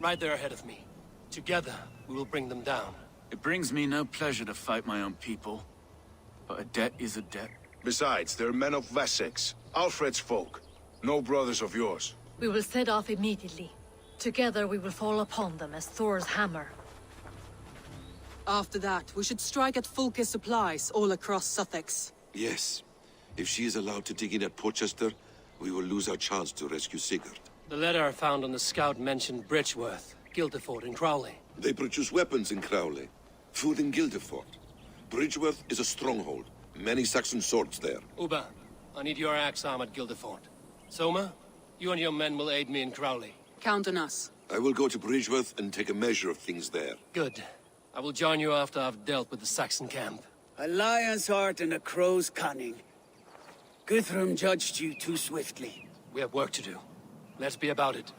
right there ahead of me. Together, we will bring them down. It brings me no pleasure to fight my own people, but a debt is a debt. Besides, they're men of Wessex, Alfred's folk. No brothers of yours. We will set off immediately. Together we will fall upon them as Thor's hammer. After that, we should strike at Fulke's supplies all across Sussex. Yes. If she is allowed to dig in at Porchester, we will lose our chance to rescue Sigurd. The letter found on the scout mentioned Bridgeworth, Guildeford, and Crowley. They produce weapons in Crowley, food in Guildeford. Bridgeworth is a stronghold. Many Saxon swords there. Uba, I need your axe arm at Guildeford. Soma, you and your men will aid me in Crowley. Count on us. I will go to Bridgeworth and take a measure of things there. Good. I will join you after I've dealt with the Saxon camp. A lion's heart and a crow's cunning. Guthrum judged you too swiftly. We have work to do. Let's be about it.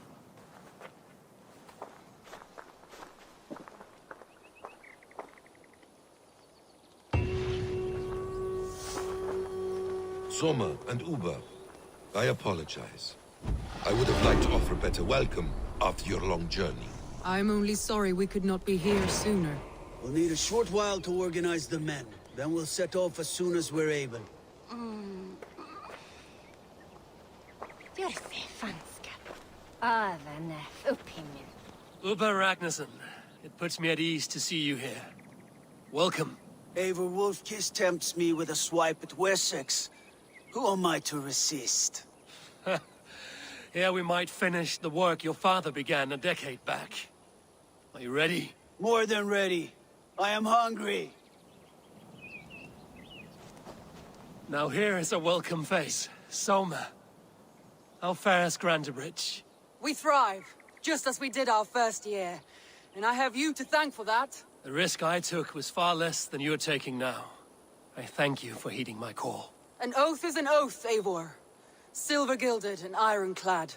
Soma and Uba, I apologize. I would have liked to offer better welcome after your long journey. I'm only sorry we could not be here sooner. We'll need a short while to organize the men. Then we'll set off as soon as we're able. Opinion. Uba Ragnarsson, it puts me at ease to see you here. Welcome. Eivor Wolfkiss tempts me with a swipe at Wessex. Who am I to resist? Here we might finish the work your father began a decade back. Are you ready? More than ready. I am hungry. Now here is a welcome face. Soma. How fares Grantebridge? We thrive, just as we did our first year. And I have you to thank for that. The risk I took was far less than you're taking now. I thank you for heeding my call. An oath is an oath, Eivor. Silver-gilded and ironclad.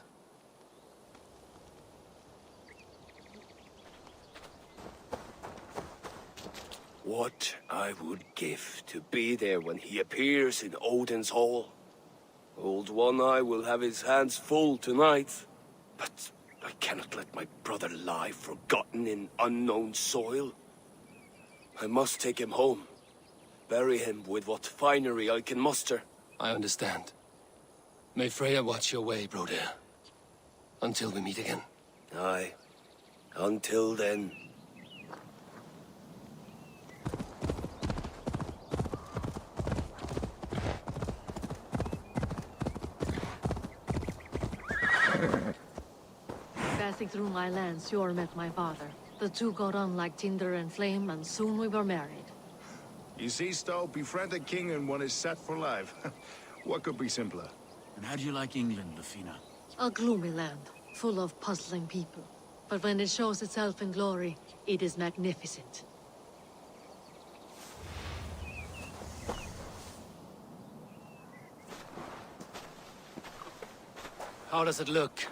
What I would give to be there when he appears in Odin's hall. Old One-Eye will have his hands full tonight. But I cannot let my brother lie forgotten in unknown soil. I must take him home. Bury him with what finery I can muster. I understand. May Freya watch your way, Broder. Until we meet again. Aye. Until then. Passing through my lands, Yor met my father. The two got on like tinder and flame, and soon we were married. You see, Stowe, befriend a king and one is set for life. What could be simpler? And how do you like England, Lufina? A gloomy land, full of puzzling people. But when it shows itself in glory, it is magnificent. How does it look?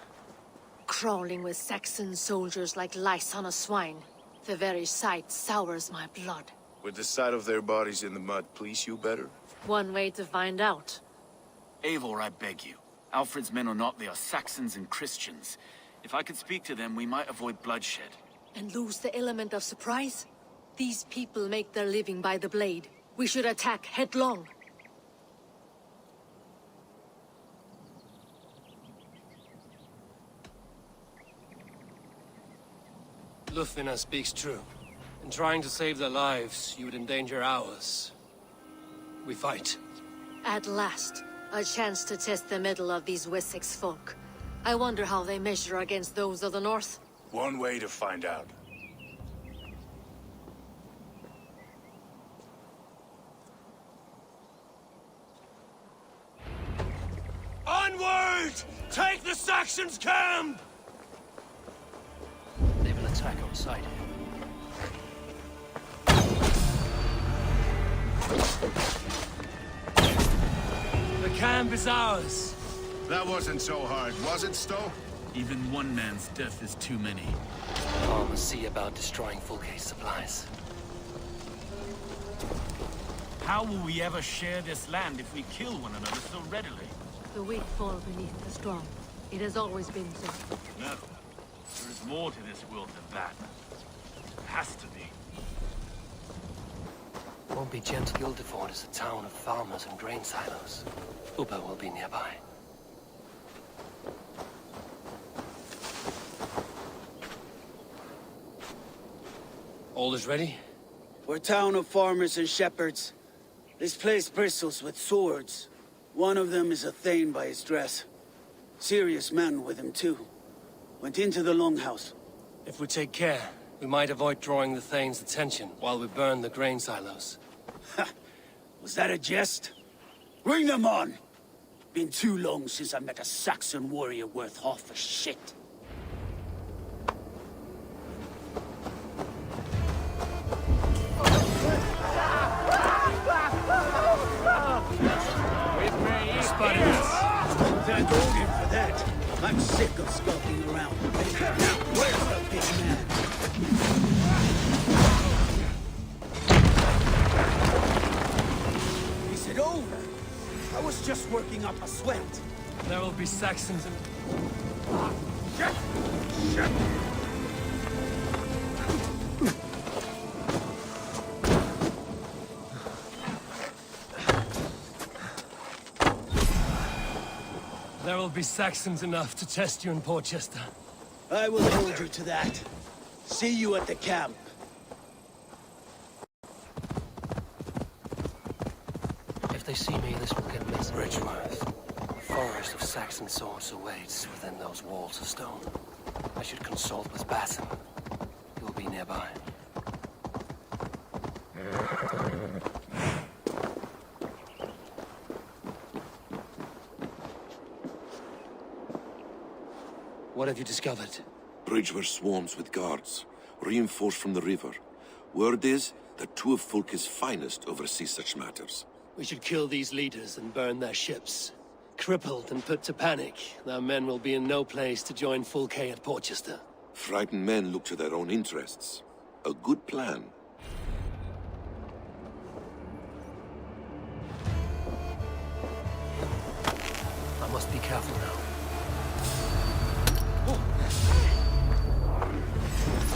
Crawling with Saxon soldiers like lice on a swine. The very sight sours my blood. Would the sight of their bodies in the mud please you better? One way to find out. Eivor, I beg you. Alfred's men or not, they are Saxons and Christians. If I could speak to them, we might avoid bloodshed. And lose the element of surprise? These people make their living by the blade. We should attack headlong. Lufina speaks true. In trying to save their lives, you would endanger ours. We fight. At last, a chance to test the mettle of these Wessex folk. I wonder how they measure against those of the north. One way to find out. Onward! Take the Saxons' camp! They will attack outside. The camp is ours. That wasn't so hard, was it, Stowe? Even one man's death is too many. Paul must see about destroying Fulke's supplies. How will we ever share this land if we kill one another so readily? The weak fall beneath the strong. It has always been so. No. There is more to this world than that. There has to be. Won't be Gent Guildeford is a town of farmers and grain silos. Upa will be nearby. All is ready? We're a town of farmers and shepherds. This place bristles with swords. One of them is a Thane by his dress. Serious man with him too. Went into the longhouse. If we take care, we might avoid drawing the Thane's attention while we burn the grain silos. Was that a jest? Bring them on! Been too long since I met a Saxon warrior worth half a shit. Spotted us. Thank Odin for that. I'm sick of skulking around. Now, where's the big man? Is it over? I was just working up a sweat. There will be Saxons and... Shit! Shit! There will be Saxons enough to test you in Portchester. I will hold you to that. See you at the camp. If they see me, this will get messy. Bridgeworth. A forest of Saxon swords awaits within those walls of stone. I should consult with Basim. He will be nearby. What have you discovered? Bridgeworth swarms with guards, reinforced from the river. Word is that two of Fulke's finest oversee such matters. We should kill these leaders and burn their ships. Crippled and put to panic, their men will be in no place to join Fulke at Portchester. Frightened men look to their own interests. A good plan. I must be careful now.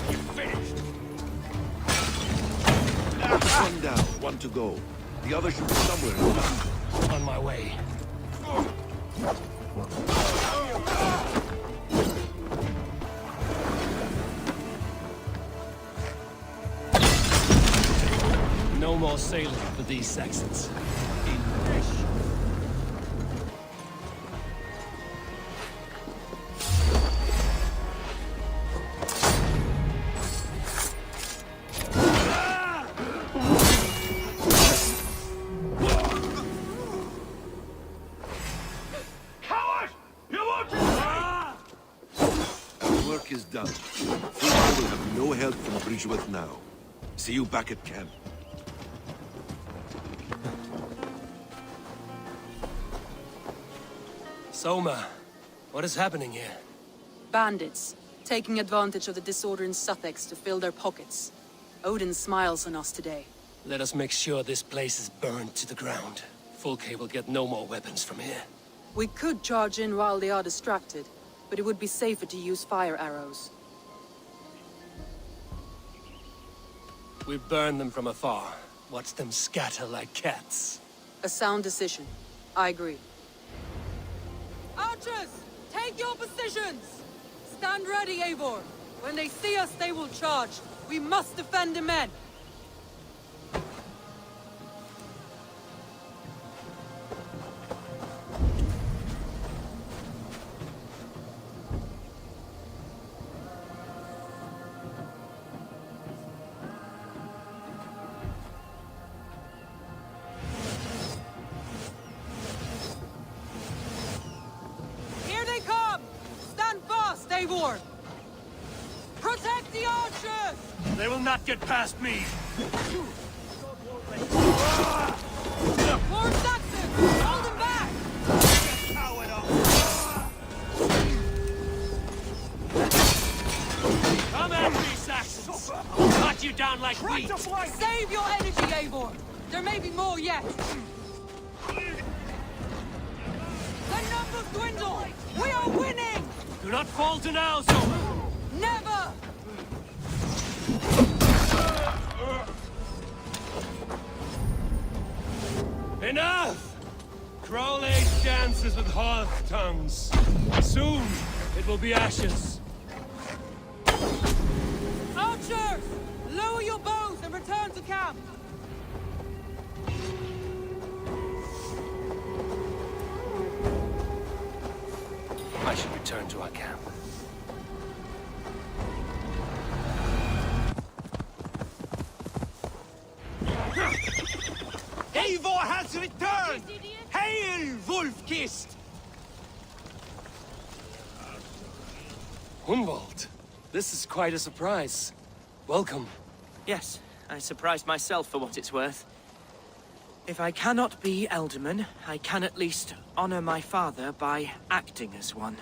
You finished! One down, one to go. The other should be somewhere in the mountain. On my way. No more sailing for these Saxons. work is done. Fulke will have no help from Bridgeworth now. See you back at camp. Soma, what is happening here? Bandits, taking advantage of the disorder in Sussex to fill their pockets. Odin smiles on us today. Let us make sure this place is burned to the ground. Fulke will get no more weapons from here. We could charge in while they are distracted, but it would be safer to use fire arrows. We burn them from afar. Watch them scatter like cats. A sound decision. I agree. Archers! Take your positions! Stand ready, Eivor! When they see us, they will charge. We must defend the men! Eivor! Protect the archers! They will not get past me! More Saxons! Hold them back! Come at me, Saxons! I'll cut you down like wheat! Save your energy, Eivor! There may be more yet! The numbers dwindle! We are winning! Do not falter now, Soma! Never! Enough! Crowley dances with hearth tongues. Soon, it will be ashes. Archers! Lower your bows and return to camp! I should return to our camp. Eivor has returned! Hail, Wolf-Kissed! Hunwald, this is quite a surprise. Welcome. Yes, I surprised myself for what it's worth. If I cannot be Elderman, I can at least honor my father by acting as one.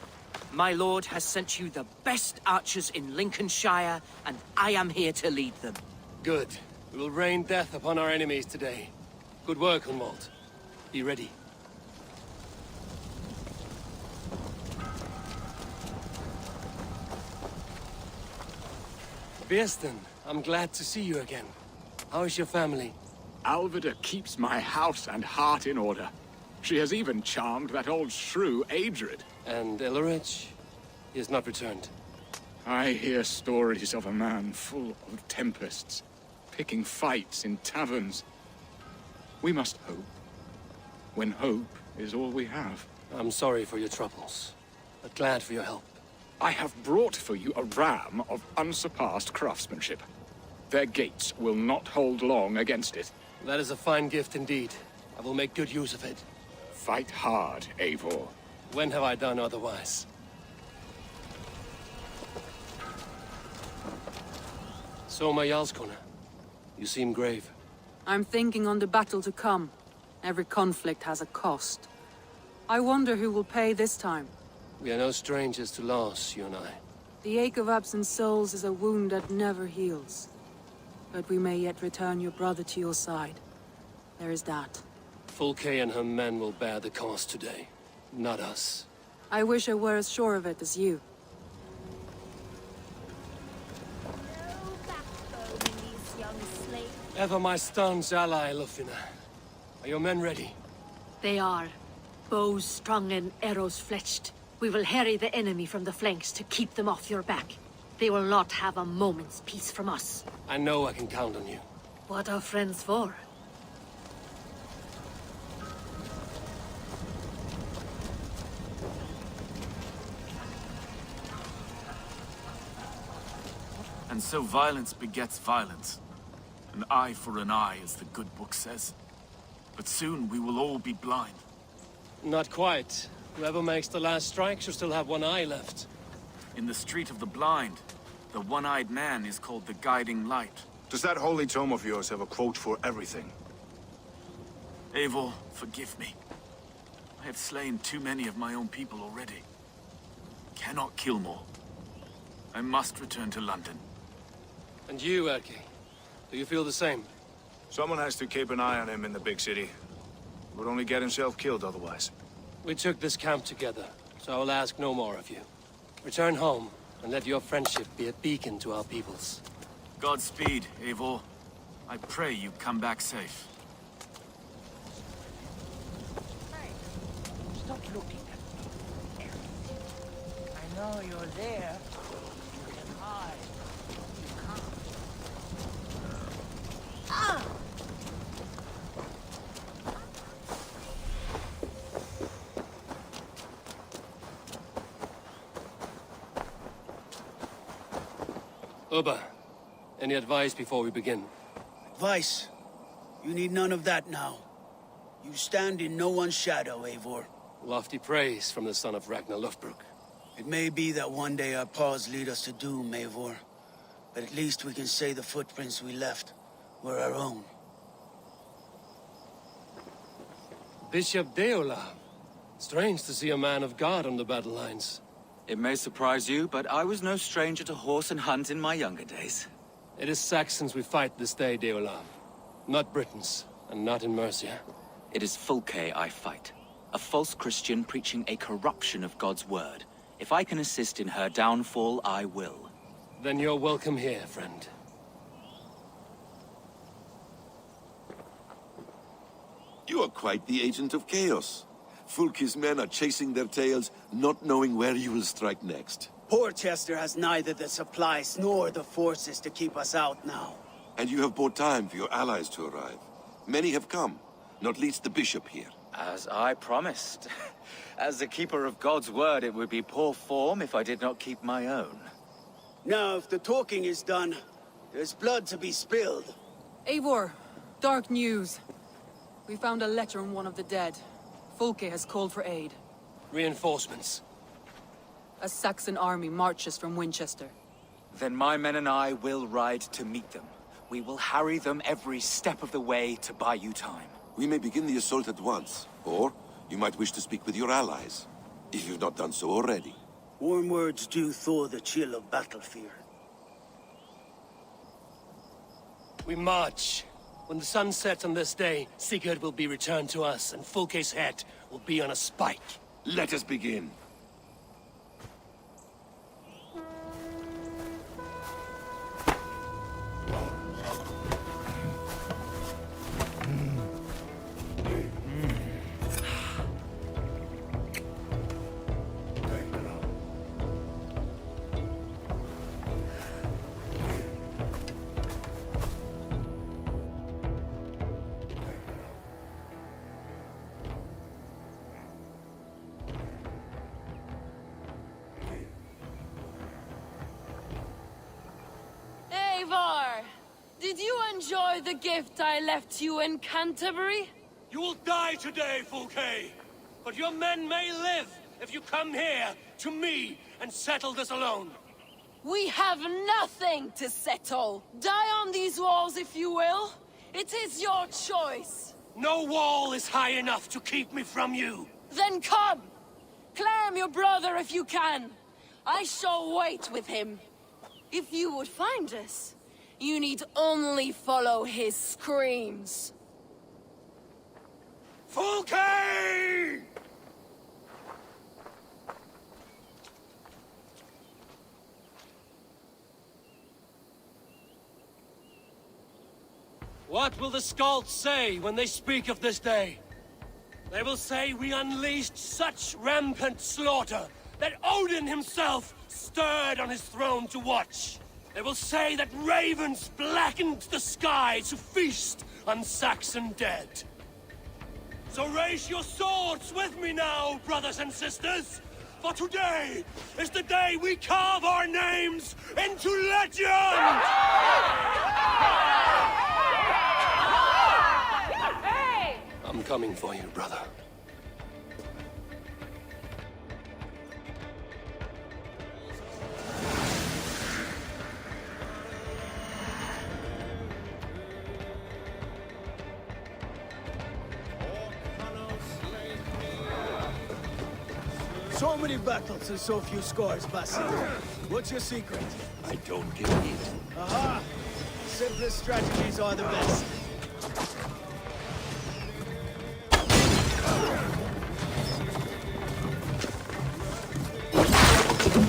My lord has sent you the best archers in Lincolnshire, and I am here to lead them. Good. We will rain death upon our enemies today. Good work, Hunwald. Be ready. Birsten, I'm glad to see you again. How is your family? Alvida keeps my house and heart in order. She has even charmed that old shrew, Adrid. And Ellerich? He has not returned. I hear stories of a man full of tempests, picking fights in taverns. We must hope, when hope is all we have. I'm sorry for your troubles, but glad for your help. I have brought for you a ram of unsurpassed craftsmanship. Their gates will not hold long against it. That is a fine gift indeed. I will make good use of it. Fight hard, Eivor. When have I done otherwise? Soma Jarlskona, you seem grave. I'm thinking on the battle to come. Every conflict has a cost. I wonder who will pay this time. We are no strangers to loss, you and I. The ache of absent souls is a wound that never heals. But we may yet return your brother to your side. There is that. Fulke and her men will bear the cost today, not us. I wish I were as sure of it as you. Ever my staunch ally, Lufina. Are your men ready? They are. Bows strung and arrows fletched. We will harry the enemy from the flanks to keep them off your back. They will not have a moment's peace from us. I know I can count on you. What are friends for? And so violence begets violence. An eye for an eye, as the good book says. But soon we will all be blind. Not quite. Whoever makes the last strike should still have one eye left. In the Street of the Blind, the one-eyed man is called the Guiding Light. Does that holy tome of yours have a quote for everything? Eivor, forgive me. I have slain too many of my own people already. Cannot kill more. I must return to London. And you, Erki? Do you feel the same? Someone has to keep an eye on him in the big city. Would only get himself killed otherwise. We took this camp together, so I will ask no more of you. Return home, and let your friendship be a beacon to our peoples. Godspeed, Eivor. I pray you come back safe. Stop looking at me. I know you're there. You can hide. You can't. Ah! Ubba, any advice before we begin? Advice? You need none of that now. You stand in no one's shadow, Eivor. Lofty praise from the son of Ragnar Lothbrok. It may be that one day our paths lead us to doom, Eivor. But at least we can say the footprints we left were our own. Bishop Deola. Strange to see a man of God on the battle lines. It may surprise you, but I was no stranger to horse and hunt in my younger days. It is Saxons we fight this day, Deola. Not Britons, and not in Mercia. It is Fulke I fight. A false Christian preaching a corruption of God's word. If I can assist in her downfall, I will. Then you're welcome here, friend. You are quite the agent of chaos. Fulke's men are chasing their tails, not knowing where you will strike next. Porchester has neither the supplies nor the forces to keep us out now. And you have bought time for your allies to arrive. Many have come, not least the bishop here. As I promised. As the keeper of God's word, it would be poor form if I did not keep my own. Now, if the talking is done, there's blood to be spilled. Eivor, dark news. We found a letter on one of the dead. Fulke has called for aid. Reinforcements. A Saxon army marches from Winchester. Then my men and I will ride to meet them. We will harry them every step of the way to buy you time. We may begin the assault at once, or you might wish to speak with your allies, if you've not done so already. Warm words do thaw the chill of battle fear. We march. When the sun sets on this day, Sigurd will be returned to us, and Fulke's head will be on a spike. Let us begin. Did you enjoy the gift I left you in Canterbury? You will die today, Fulke! But your men may live if you come here, to me, and settle this alone. We have nothing to settle. Die on these walls if you will. It is your choice. No wall is high enough to keep me from you. Then come! Claim your brother if you can. I shall wait with him. If you would find us, you need only follow his screams. Fulke! What will the Skalds say when they speak of this day? They will say we unleashed such rampant slaughter that Odin himself stirred on his throne to watch. They will say that ravens blackened the sky to feast on Saxon dead. So raise your swords with me now, brothers and sisters, for today is the day we carve our names into legend! I'm coming for you, brother. So many battles and so few scores, Basil. What's your secret? I don't give in. Aha! Simplest strategies are the best.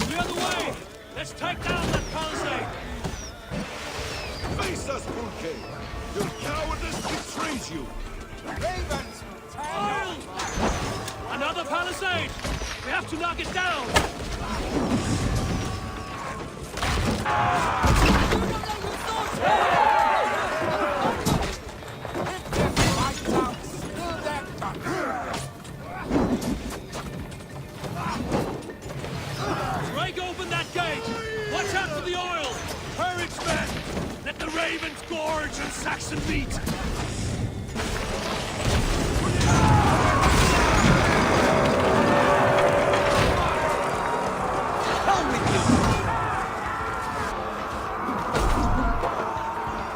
The other way! Let's take down that palisade! Face us, Pulke! Your cowardice betrays you! Ravens! Another palisade! We have to knock it down! Break open that gate! Watch out for the oil! Courage, men! Let the ravens gorge on Saxon meat!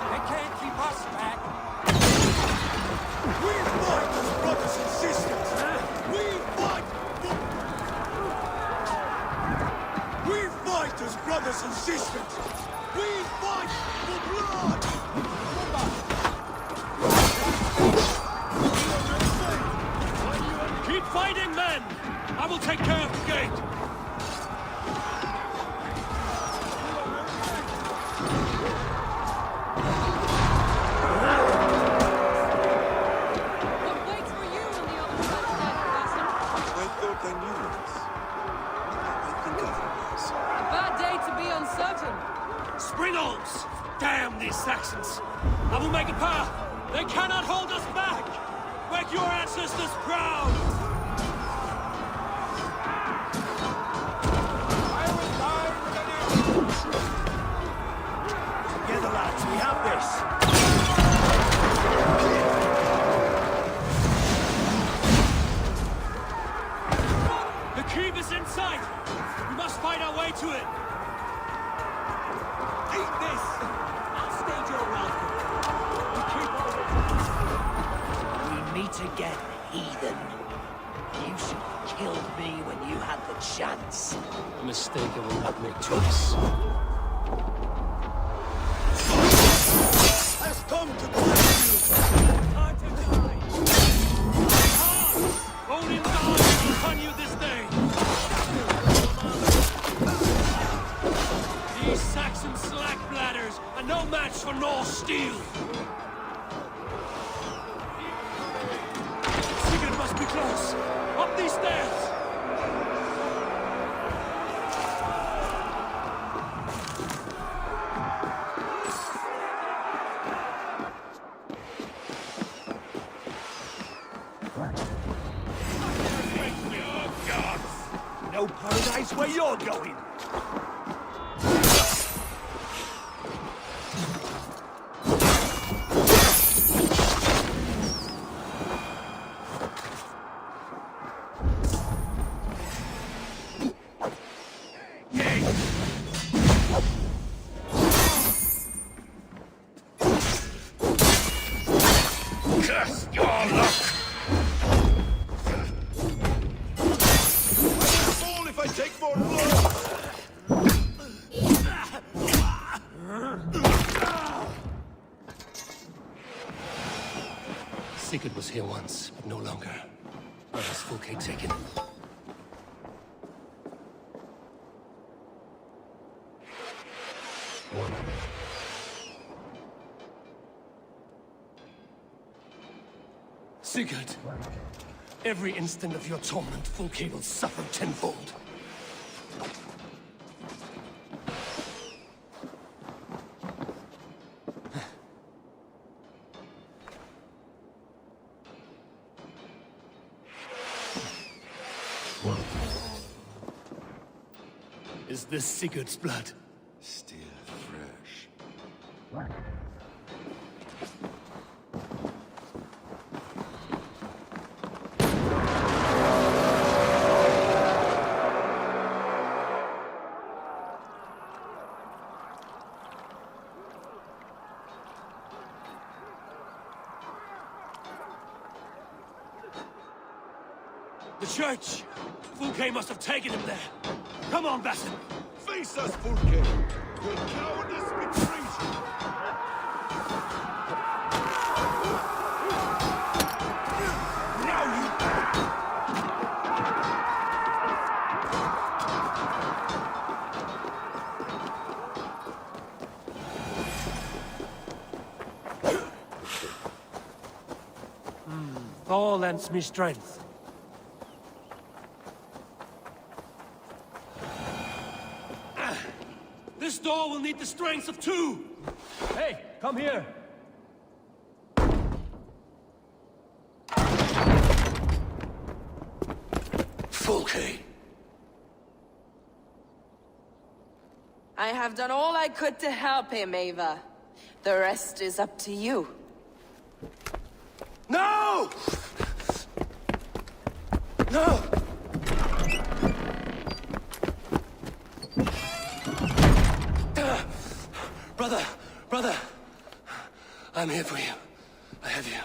They can't keep us back. We fight as brothers and sisters. We fight as brothers and sisters. We fight for blood. Keep fighting, men! I will take care of the gate! I thought I knew this. I think otherwise. Bad day to be uncertain. Springles! Damn these Saxons! I will make a path! They cannot hold us back! Make your ancestors proud! Together, lads, we have this. The keep is in sight! We must fight our way to it! Eat this. I'll stage your welcome. We meet again, heathen. You should have killed me when you had the chance. A mistake I will not make twice. Has come to claim you. Time to die. Odin's eyes upon you this day! These Saxon slack bladders are no match for Norse steel! Sigurd must be close! Up these stairs! No paradise where you're going. Curse your luck! Fall if I take more blows! Sigurd was here once, but no longer. Where has Fulke taken? Sigurd! Every instant of your torment, Fulke will suffer tenfold. Is this Sigurd's blood? Still fresh. The church! Fulke must have taken him there. Come on, Basin. Face us, Fulke! Your cowardice betrays you! Now you... Thor lends me strength. This door will need the strength of two! Hey, come here! Fulke. I have done all I could to help him, Ava. The rest is up to you. No! No! Brother! I'm here for you. I have you.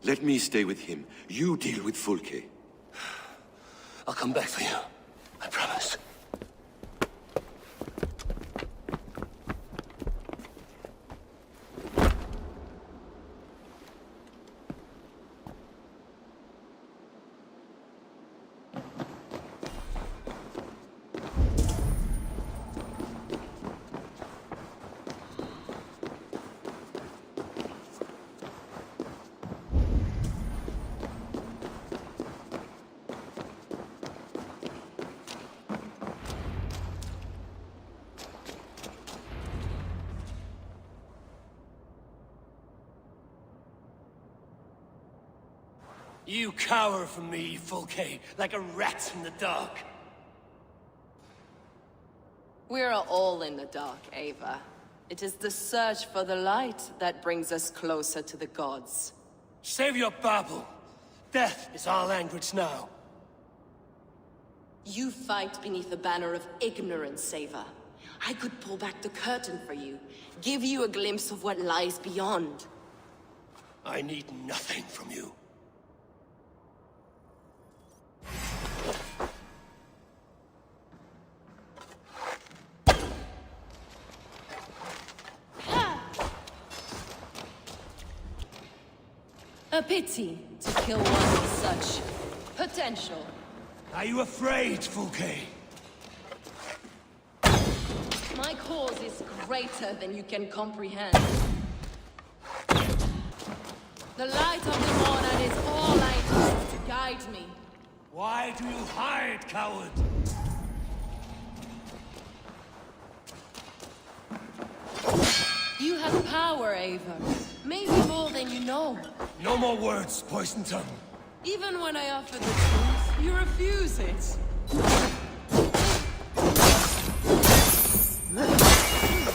Let me stay with him. You deal with Fulke. I'll come back for you. I promise. You cower from me, Fulke, like a rat in the dark. We're all in the dark, Ava. It is the search for the light that brings us closer to the gods. Save your babble. Death is our language now. You fight beneath the banner of ignorance, Ava. I could pull back the curtain for you, give you a glimpse of what lies beyond. I need nothing from you. A pity to kill one with such potential. Are you afraid, Fulke? My cause is greater than you can comprehend. The light of the morning is all I need to guide me. Why do you hide, coward? You have power, Ava. Maybe more than you know. No more words, poison tongue. Even when I offer the truth, you refuse it.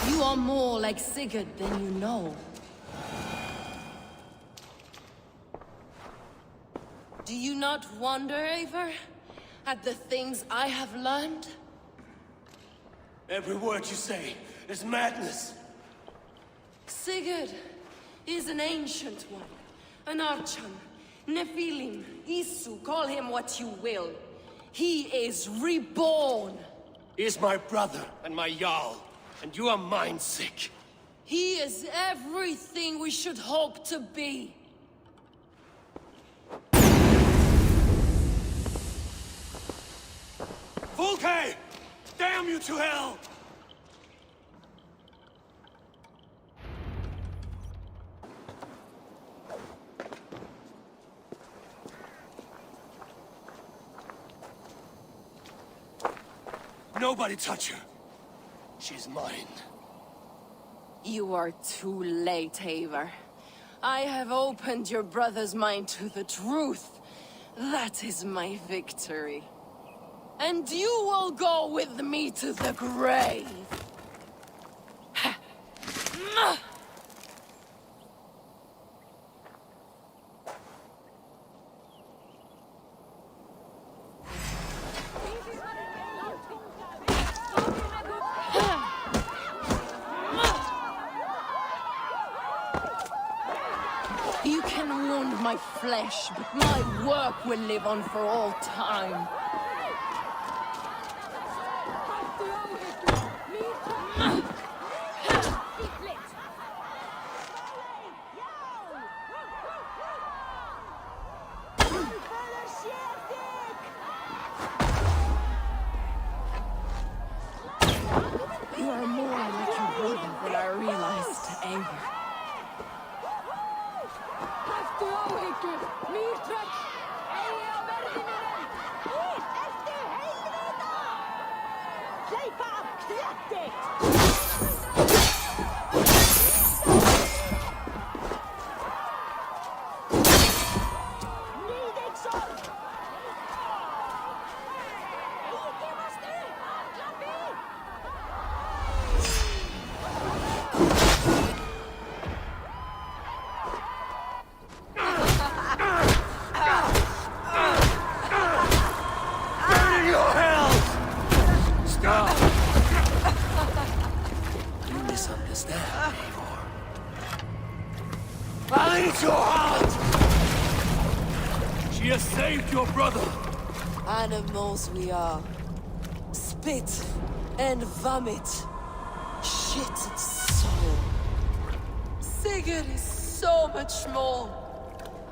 You are more like Sigurd than you know. Do you not wonder, Eivor, at the things I have learned? Every word you say is madness. Sigurd is an ancient one. An Archon, Nephilim, Isu, call him what you will. He is reborn. He is my brother and my Jarl, and you are mind sick. He is everything we should hope to be. Fulke! Damn you to hell! Nobody touch her. She's mine. You are too late, Eivor. I have opened your brother's mind to the truth. That is my victory. And you will go with me to the grave. You can wound my flesh, but my work will live on for all time. You are more like your brother than I realized, Eivor. She has saved your brother! Animals we are. Spit and vomit. Shit and soul. Sigurd is so much more.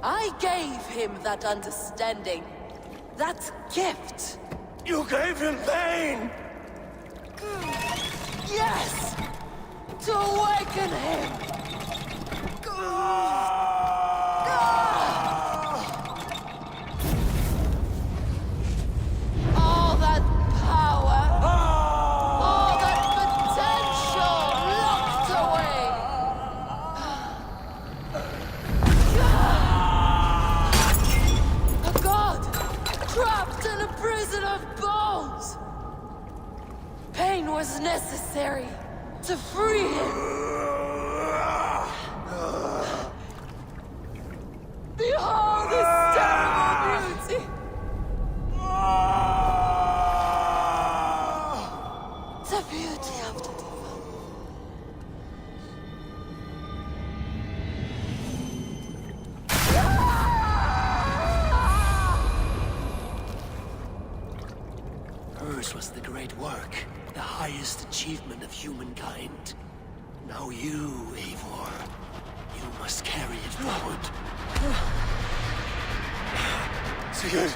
I gave him that understanding. That gift. You gave him pain! Yes! To awaken him! All that power, all that potential locked away. A god trapped in a prison of bones. Pain was necessary to free him. Behold this terrible beauty! The beauty of the divine. Hers was the great work, the highest achievement of humankind. Now you, Eivor, you must carry it forward. Sigurd!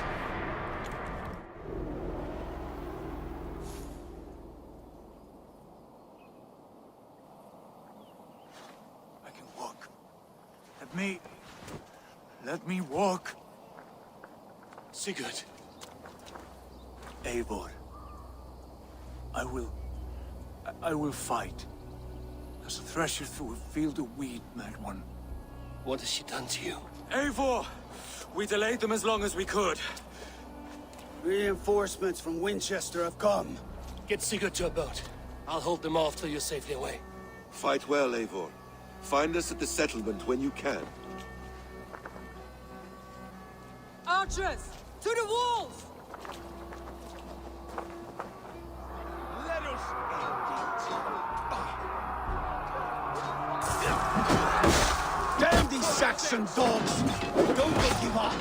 I can walk. Let me walk. Sigurd. Eivor. I will fight. As a thresher through a field of wheat, mad one. What has she done to you? Eivor! We delayed them as long as we could. Reinforcements from Winchester have come. Get Sigurd to a boat. I'll hold them off till you're safely away. Fight well, Eivor. Find us at the settlement when you can. Archers! To the walls! Let us Damn these Saxon dogs! Don't they give up!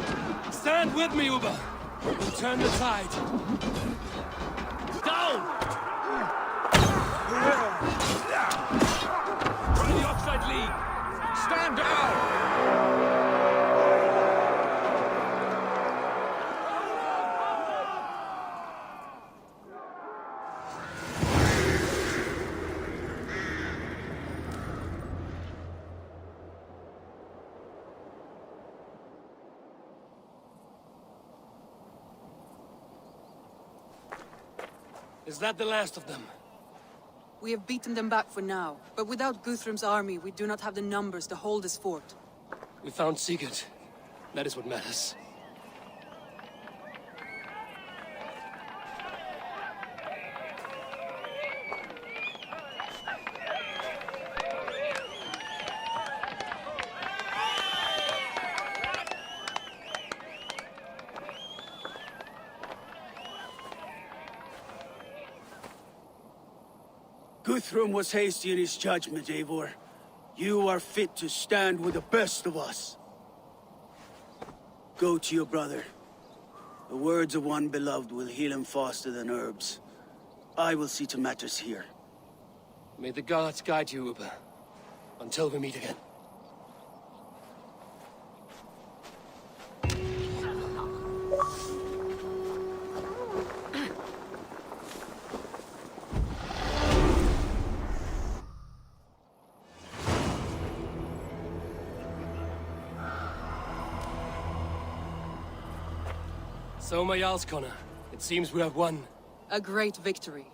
Stand with me, Uber. We'll turn the tide. Down! From the offside lead! Stand down! Is that the last of them? We have beaten them back for now, but without Guthrum's army, we do not have the numbers to hold this fort. We found Sigurd. That is what matters. Guthrum was hasty in his judgment, Eivor. You are fit to stand with the best of us. Go to your brother. The words of one beloved will heal him faster than herbs. I will see to matters here. May the gods guide you, Uber. Until we meet again. So, my Jarl's Connor, it seems we have won. A great victory.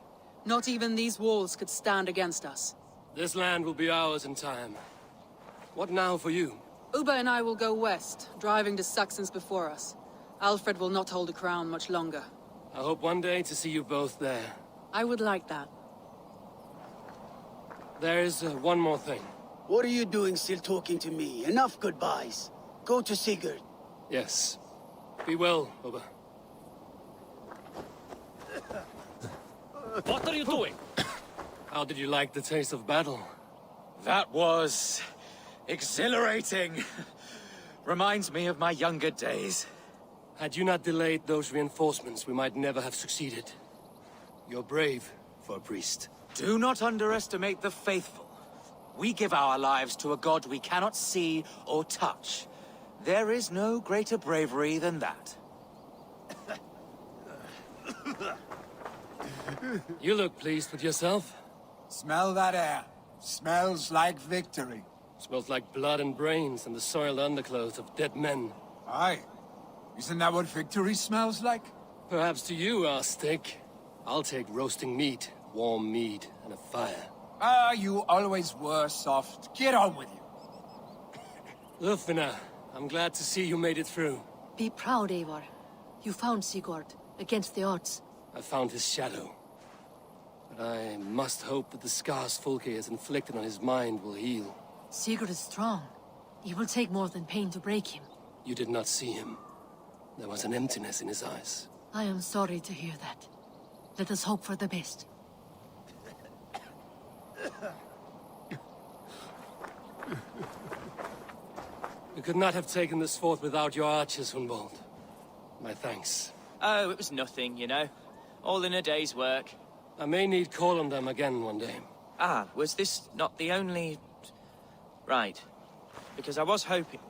Not even these walls could stand against us. This land will be ours in time. What now for you? Uba and I will go west, driving the Saxons before us. Alfred will not hold the crown much longer. I hope one day to see you both there. I would like that. There is one more thing. What are you doing still talking to me? Enough goodbyes. Go to Sigurd. Yes. Be well, Uba. What are you doing? How did you like the taste of battle? That was... exhilarating. Reminds me of my younger days. Had you not delayed those reinforcements, we might never have succeeded. You're brave for a priest. Do not underestimate the faithful. We give our lives to a god we cannot see or touch. There is no greater bravery than that. You look pleased with yourself. Smell that air. Smells like victory. Smells like blood and brains and the soiled underclothes of dead men. Aye. Isn't that what victory smells like? Perhaps to you, our steak. I'll take roasting meat, warm meat, and a fire. Ah, you always were soft. Get on with you. Lufina, I'm glad to see you made it through. Be proud, Eivor. You found Sigurd, against the odds. I found his shadow. But I must hope that the scars Fulke has inflicted on his mind will heal. Sigurd is strong. It will take more than pain to break him. You did not see him. There was an emptiness in his eyes. I am sorry to hear that. Let us hope for the best. We could not have taken this fort without your archers, Hunbold. My thanks. Oh, it was nothing, you know. All in a day's work. I may need call on them again one day. Ah, was this not the only... Right. Because I was hoping...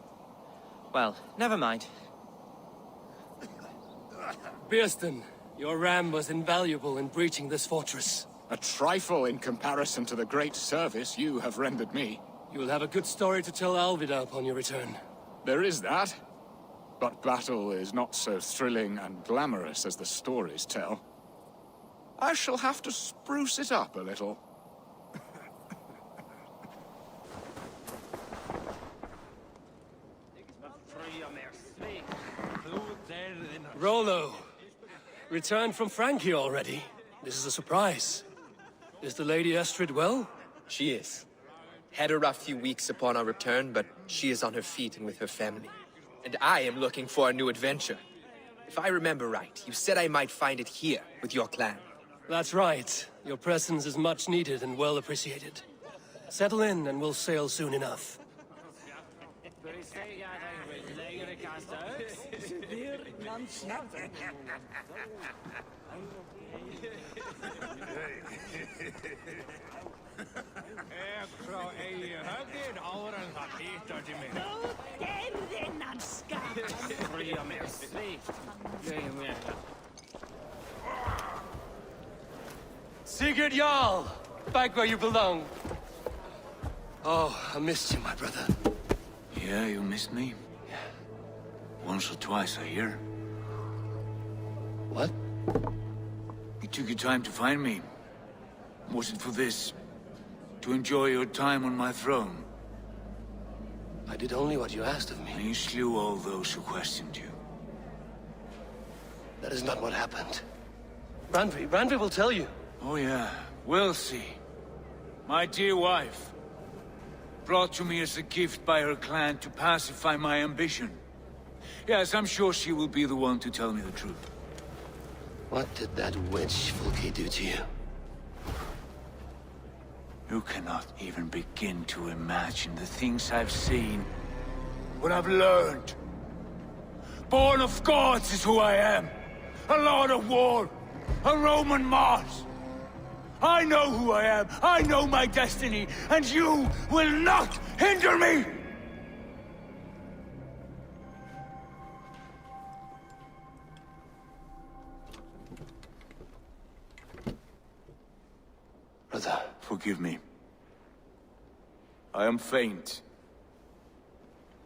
Well, never mind. Birsten, your ram was invaluable in breaching this fortress. A trifle in comparison to the great service you have rendered me. You will have a good story to tell Alvida upon your return. There is that. But battle is not so thrilling and glamorous as the stories tell. I shall have to spruce it up a little. Rollo, returned from Frankie already. This is a surprise. Is the Lady Estrid well? She is. Had a rough few weeks upon our return, but she is on her feet and with her family. And I am looking for a new adventure. If I remember right, you said I might find it here, with your clan. That's right. Your presence is much needed and well appreciated. Settle in and we'll sail soon enough. Sigurd Jarl! Back where you belong. Oh, I missed you, my brother. Yeah, you missed me? Yeah. Once or twice a year. What? You took your time to find me. Was it for this? To enjoy your time on my throne? I did only what you asked of me. And you slew all those who questioned you. That is not what happened. Randvi will tell you. Oh yeah, we'll see. My dear wife, brought to me as a gift by her clan to pacify my ambition. Yes, I'm sure she will be the one to tell me the truth. What did that witch Fulke do to you? You cannot even begin to imagine the things I've seen, what I've learned. Born of gods is who I am. A lord of war. A Roman Mars. I know who I am. I know my destiny. And you will not hinder me! Brother. Forgive me. I am faint.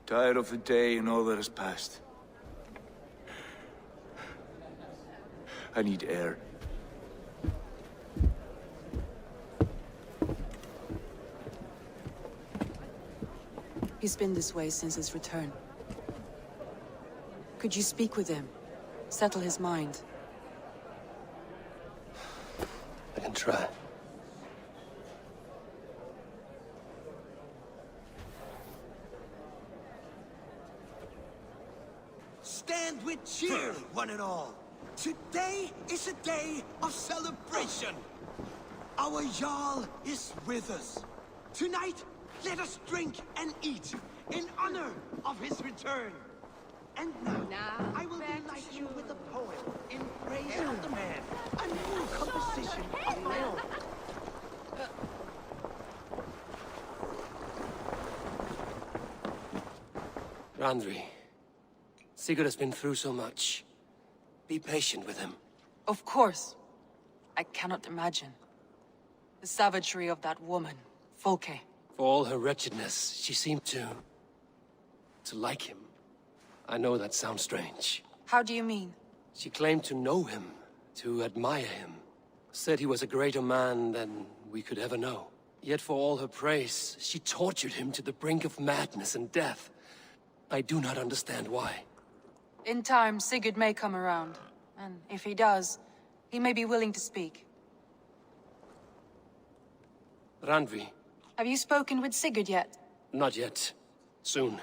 Tired of the day and all that has passed. I need air. He's been this way since his return. Could you speak with him? Settle his mind? I can try. Stand with cheer, one and all. Today is a day of celebration. Our Jarl is with us. Tonight, let us drink and eat in honor of his return. And now I will delight you with a poem in praise of the man. A new composition of my own. Randvi, Sigurd has been through so much. Be patient with him. Of course. I cannot imagine. The savagery of that woman, Folke. For all her wretchedness, she seemed to like him. I know that sounds strange. How do you mean? She claimed to know him, to admire him. Said he was a greater man than we could ever know. Yet for all her praise, she tortured him to the brink of madness and death. I do not understand why. In time, Sigurd may come around. And if he does, he may be willing to speak. Randvi. Have you spoken with Sigurd yet? Not yet. Soon.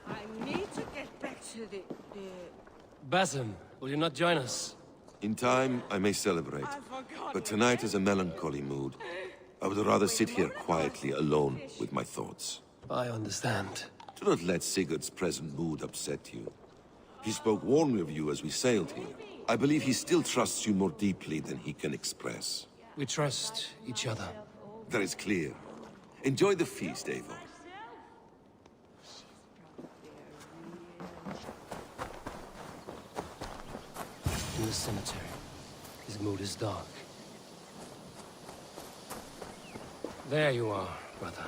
I need to get back to the... Basim, will you not join us? In time, I may celebrate. But tonight is a melancholy mood. I would rather sit here quietly, alone, with my thoughts. I understand. Do not let Sigurd's present mood upset you. He spoke warmly of you as we sailed here. I believe he still trusts you more deeply than he can express. We trust each other. That is clear. Enjoy the feast, Eivor. In the cemetery. His mood is dark. There you are, brother.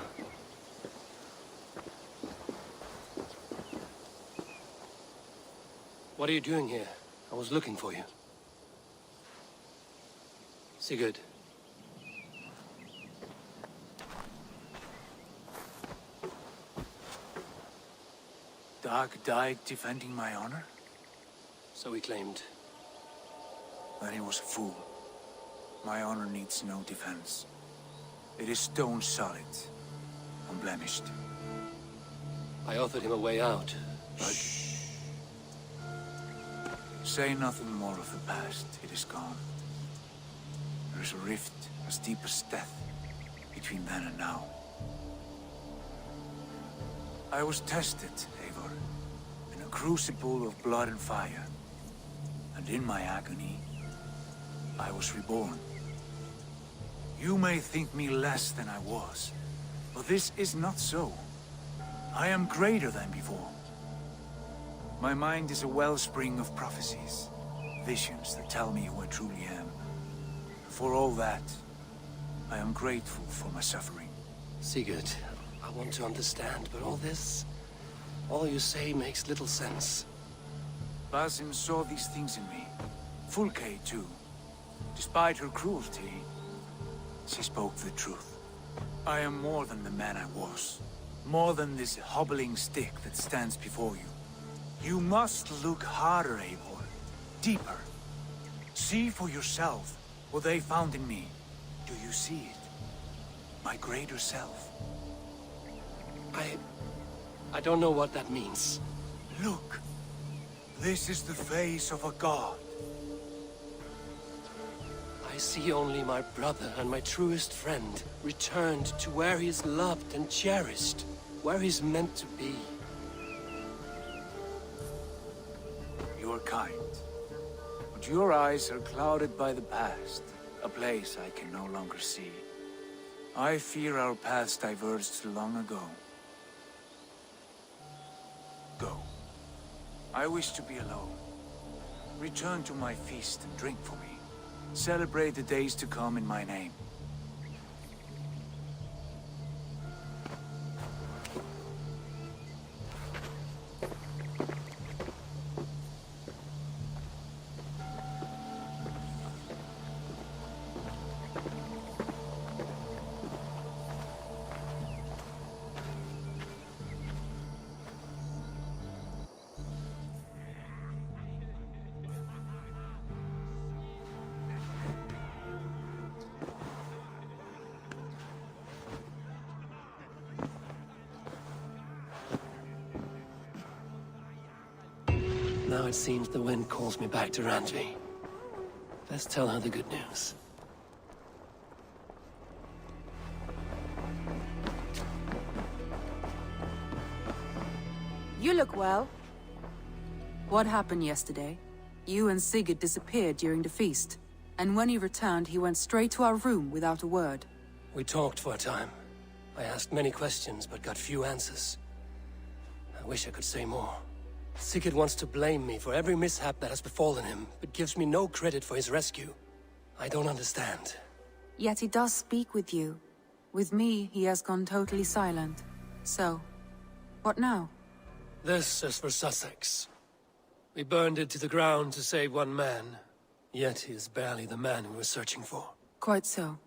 What are you doing here? I was looking for you. Sigurd. Dag died defending my honor? So he claimed. Then he was a fool. My honor needs no defense. It is stone solid, unblemished. I offered him a way out, but... Say nothing more of the past. It is gone. There is a rift as deep as death between then and now. I was tested, Eivor, in a crucible of blood and fire. And in my agony, I was reborn. You may think me less than I was, but this is not so. I am greater than before. My mind is a wellspring of prophecies, visions that tell me who I truly am. For all that, I am grateful for my suffering. Sigurd, I want to understand, but all you say makes little sense. Basim saw these things in me. Fulke, too. Despite her cruelty, she spoke the truth. I am more than the man I was. More than this hobbling stick that stands before you. You must look harder, Eivor. Deeper. See for yourself what they found in me. Do you see it? My greater self. I don't know what that means. Look. This is the face of a god. I see only my brother and my truest friend returned to where he is loved and cherished, where he's meant to be. kind. But your eyes are clouded by the past, a place I can no longer see. I fear our paths diverged long ago. Go. I wish to be alone. Return to my feast and drink for me. Celebrate the days to come in my name. Now it seems the wind calls me back to Randvi. Let's tell her the good news. You look well. What happened yesterday? You and Sigurd disappeared during the feast, and when he returned, he went straight to our room without a word. We talked for a time. I asked many questions, but got few answers. I wish I could say more. Sigurd wants to blame me for every mishap that has befallen him, but gives me no credit for his rescue. I don't understand. Yet he does speak with you. With me, he has gone totally silent. So, what now? This is for Sussex. We burned it to the ground to save one man. Yet he is barely the man we were searching for. Quite so.